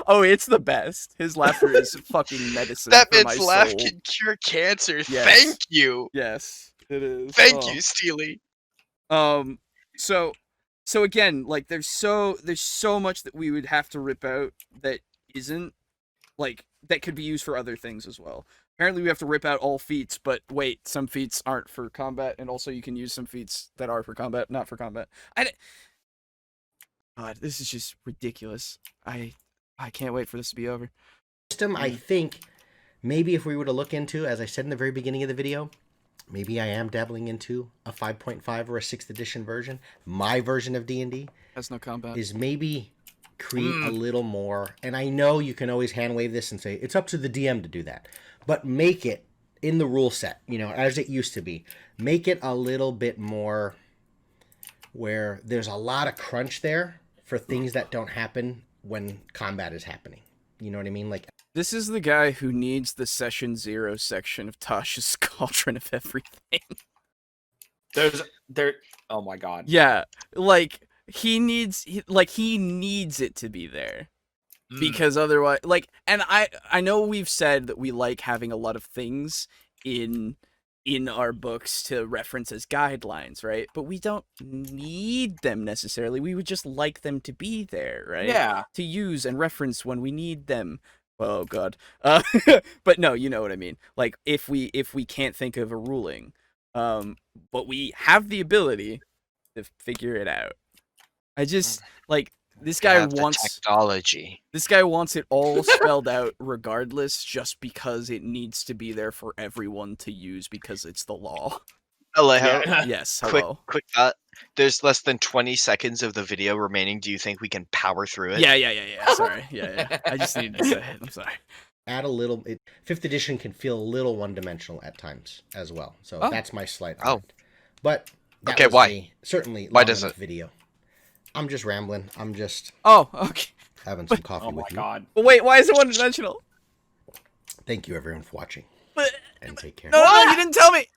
Speaker 1: Oh, it's the best. His laughter is fucking medicine.
Speaker 6: That
Speaker 1: for my
Speaker 6: man's laugh
Speaker 1: soul.
Speaker 6: can cure cancer.
Speaker 1: Yes.
Speaker 6: Thank you.
Speaker 1: Yes, it is.
Speaker 6: Thank you, Steely.
Speaker 1: So again, like, there's so much that we would have to rip out that isn't, like, that could be used for other things as well. Apparently we have to rip out all feats, but wait, some feats aren't for combat, and also you can use some feats that are for combat, not for combat. God, this is just ridiculous. I can't wait for this to be over.
Speaker 5: System, I think, maybe if we were to look into, as I said in the very beginning of the video, maybe I am dabbling into a 5.5 or a 6th edition version. My version of D&D
Speaker 1: That's no combat.
Speaker 5: is maybe create a little more, and I know you can always hand wave this and say, it's up to the DM to do that, but make it in the rule set, you know, as it used to be. Make it a little bit more where there's a lot of crunch there for things that don't happen when combat is happening. You know what I mean? Like,
Speaker 1: This is the guy who needs the Session 0 section of Tasha's Cauldron of Everything.
Speaker 3: Oh my god.
Speaker 1: Yeah, like, he needs it to be there. Because otherwise, like, and I know we've said that we like having a lot of things in our books to reference as guidelines, right? But we don't need them necessarily. We would just like them to be there, right?
Speaker 3: Yeah.
Speaker 1: To use and reference when we need them. Oh god. But no, you know what I mean. Like, if we can't think of a ruling, but we have the ability to figure it out. I just, like, this guy wants
Speaker 6: technology.
Speaker 1: This guy wants it all spelled out regardless, just because it needs to be there for everyone to use because it's the law.
Speaker 6: Alejo,
Speaker 1: Yes, hello.
Speaker 6: quick thought. There's less than 20 seconds of the video remaining. Do you think we can power through it?
Speaker 1: Yeah. Sorry. Yeah. I just needed to say it. I'm sorry.
Speaker 5: add a little. 5th edition can feel a little one-dimensional at times as well. So that's my slight.
Speaker 6: Oh.
Speaker 5: But that
Speaker 6: Okay,
Speaker 5: was
Speaker 6: why?
Speaker 5: Certainly.
Speaker 6: Why does it?
Speaker 5: Video. I'm just rambling. I'm just
Speaker 1: Oh, okay.
Speaker 5: having some coffee
Speaker 3: Oh my
Speaker 5: with you.
Speaker 3: god.
Speaker 1: But wait, why is it one-dimensional?
Speaker 5: Thank you, everyone, for watching,
Speaker 1: But
Speaker 5: and take care.
Speaker 1: no, you didn't tell me.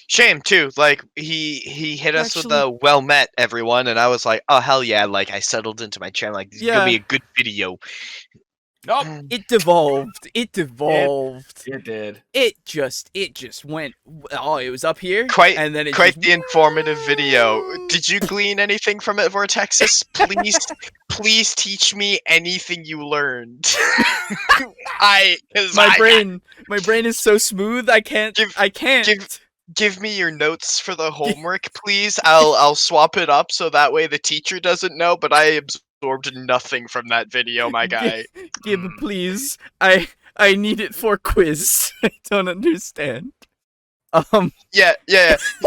Speaker 6: Shame too. Like he hit us with
Speaker 1: Actually-
Speaker 6: the well met everyone, and I was like, oh hell yeah! Like I settled into my chair. Like this is gonna be
Speaker 1: Yeah.
Speaker 6: a good video.
Speaker 3: Nope.
Speaker 1: It devolved. It
Speaker 3: It did.
Speaker 1: It just went. Oh, it was up here,
Speaker 6: Quite
Speaker 1: and then it
Speaker 6: Quite
Speaker 1: just,
Speaker 6: the informative video. Did you glean anything from it, Vortexus? Please teach me anything you learned.
Speaker 1: my brain is so smooth. I can't.
Speaker 6: Give-
Speaker 1: I can't.
Speaker 6: give me your notes for the homework, please? I'll swap it up so that way the teacher doesn't know, but I absorbed nothing from that video, my guy.
Speaker 1: Gib, please. I need it for quiz. I don't understand.
Speaker 6: Yeah,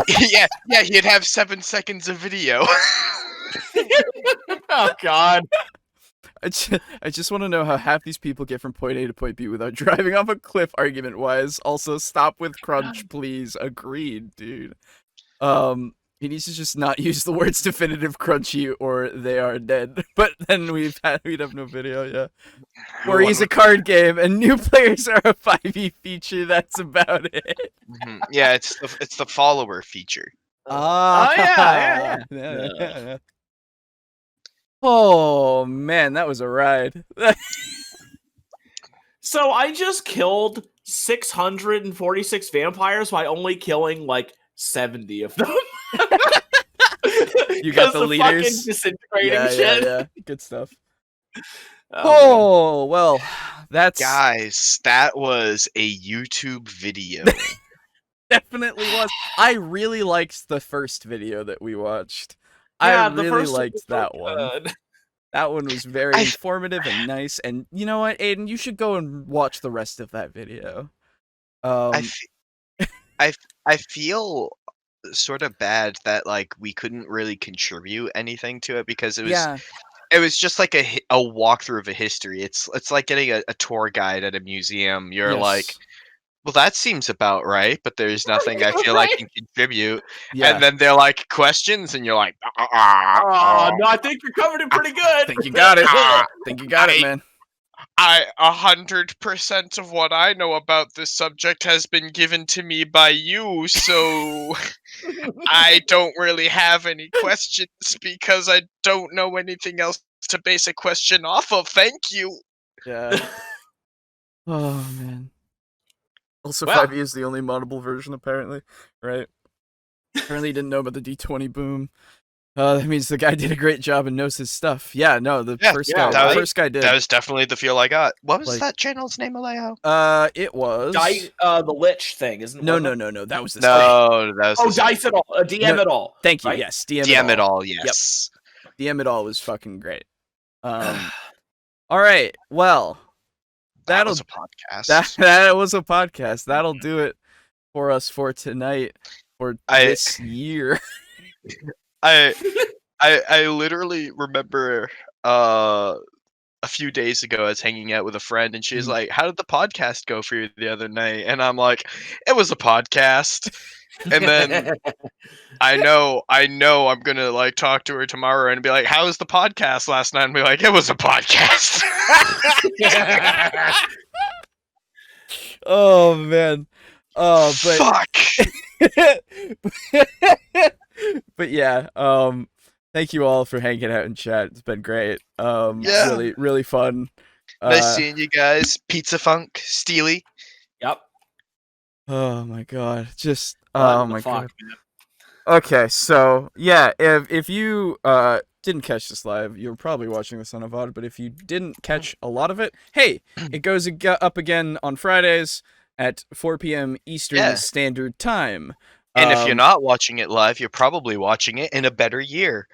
Speaker 6: he'd have 7 seconds of video.
Speaker 3: Oh God.
Speaker 1: I just want to know how half these people get from point A to point B without driving off a cliff, argument-wise. Also, stop with crunch, please. Agreed, dude. He needs to just not use the words definitive crunchy or they are dead. But then we'd have no video, yeah. Or he's a card game and new players are a 5e feature. That's about it.
Speaker 6: Yeah, it's the follower feature.
Speaker 1: Ah,
Speaker 3: yeah.
Speaker 1: Oh man, that was a ride.
Speaker 3: So I just killed 646 vampires by only killing like 70 of them.
Speaker 1: You got the
Speaker 3: fucking
Speaker 1: leaders.
Speaker 3: disintegrating shit.
Speaker 1: Yeah. Good stuff.
Speaker 3: Oh,
Speaker 1: Well, that's
Speaker 6: Guys, that was a YouTube video.
Speaker 1: definitely was. I really liked the first video that we watched.
Speaker 3: yeah,
Speaker 1: I
Speaker 3: the
Speaker 1: really
Speaker 3: first
Speaker 1: liked
Speaker 3: was
Speaker 1: that
Speaker 3: so
Speaker 1: one.
Speaker 3: good.
Speaker 1: That one was very
Speaker 6: I-
Speaker 1: informative and nice. And you know what, Aiden? You should go and watch the rest of that video.
Speaker 6: I feel sort of bad that like we couldn't really contribute anything to it because it was just like a walkthrough of a history. It's like getting a tour guide at a museum. You're like,
Speaker 1: Yes.
Speaker 6: well, that seems about right, but there's nothing I feel I can contribute.
Speaker 1: Yeah.
Speaker 6: And then they're like questions, and you're like,
Speaker 3: Oh, no, I think you're covered it pretty good.
Speaker 1: Think you got it. Think you got it, man.
Speaker 6: 100% of what I know about this subject has been given to me by you, so I don't really have any questions because I don't know anything else to base a question off of. Thank you.
Speaker 1: Yeah. Oh man. Also,
Speaker 3: Well-
Speaker 1: 5e is the only moddable version, apparently. Right? Apparently, didn't know about the D20 boom. That means the guy did a great job and knows his stuff. Yeah, no, the first guy did.
Speaker 6: That was definitely the feel I got. What was
Speaker 1: Like-
Speaker 6: that channel's name, Alejo?
Speaker 1: It was.
Speaker 3: The Lich thing, isn't it?
Speaker 1: No. That was this guy.
Speaker 6: No, that was
Speaker 3: Oh,
Speaker 6: the
Speaker 3: Dice it all. DM it all.
Speaker 1: Thank you.
Speaker 3: right?
Speaker 1: Yes, DM,
Speaker 6: DM
Speaker 1: it
Speaker 6: it
Speaker 1: all.
Speaker 6: all. Yes.
Speaker 1: DM it all was fucking great. All right. Well,
Speaker 6: That
Speaker 1: that'll
Speaker 6: was a podcast.
Speaker 1: that was a podcast. That'll do it for us for tonight for this year.
Speaker 6: I literally remember a few days ago I was hanging out with a friend and she was like, "How did the podcast go for you the other night?" And I'm like, "It was a podcast." And then I know I'm gonna like talk to her tomorrow and be like, "How was the podcast last night?" And be like, "It was a podcast."
Speaker 1: Oh man. Oh, but
Speaker 6: Fuck.
Speaker 1: but yeah, thank you all for hanging out in chat. It's been great.
Speaker 6: Yeah.
Speaker 1: Really, really fun.
Speaker 6: Nice seeing you guys. Pizza Funk, Steely.
Speaker 3: Yep.
Speaker 1: Oh my god. Just
Speaker 3: What
Speaker 1: oh
Speaker 3: the
Speaker 1: my
Speaker 3: fuck,
Speaker 1: god.
Speaker 3: man?
Speaker 1: Okay, so yeah, if you didn't catch this live, you're probably watching this on a VOD, but if you didn't catch a lot of it, hey, it goes up again on Fridays at 4 p.m. Eastern Standard Time.
Speaker 6: And if you're not watching it live, you're probably watching it in a better year.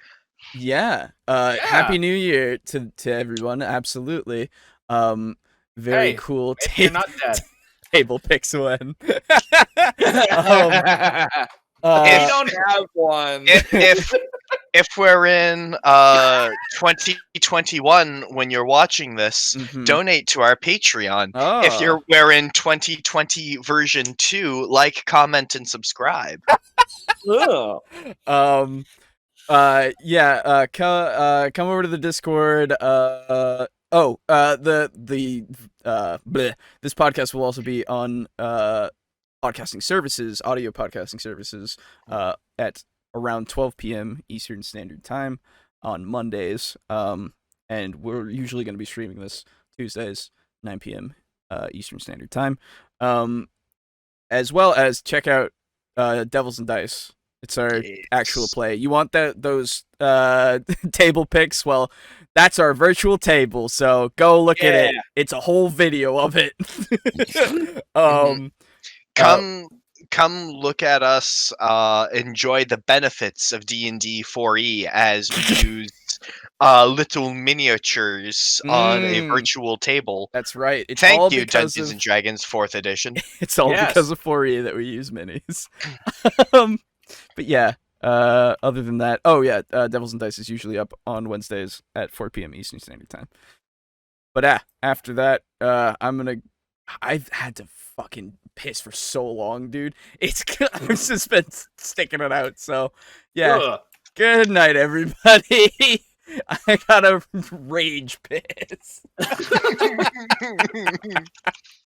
Speaker 1: Yeah. Happy New Year to everyone. Absolutely. Very
Speaker 3: Hey,
Speaker 1: cool.
Speaker 3: Maybe you're not dead.
Speaker 1: Table picks one.
Speaker 3: If you don't have one.
Speaker 6: If we're in 2021 when you're watching this, donate to our Patreon. If we're in 2020 version 2, like, comment, and subscribe.
Speaker 3: Ugh.
Speaker 1: Come over to the Discord. This podcast will also be on podcasting services, audio podcasting services, at around 12 p.m. Eastern Standard Time on Mondays. And we're usually going to be streaming this Tuesdays, 9 p.m. Eastern Standard Time. As well as check out Devils and Dice. It's our actual play. You want those table picks? Well, that's our virtual table. So go look at it. It's a whole video of it.
Speaker 6: come look at us enjoy the benefits of D&D 4E as we use little miniatures on a virtual table.
Speaker 1: That's right. It's
Speaker 6: Thank
Speaker 1: all
Speaker 6: you,
Speaker 1: because
Speaker 6: Dungeons
Speaker 1: of
Speaker 6: and Dragons 4th edition.
Speaker 1: it's all
Speaker 3: Yes.
Speaker 1: because of 4E that we use minis. But yeah. Other than that, Devils and Dice is usually up on Wednesdays at 4 p.m. Eastern Standard Time. But after that, I've had to fucking piss for so long, dude. I've just been sticking it out. So yeah,
Speaker 3: Ugh.
Speaker 1: good night, everybody. I got a rage piss.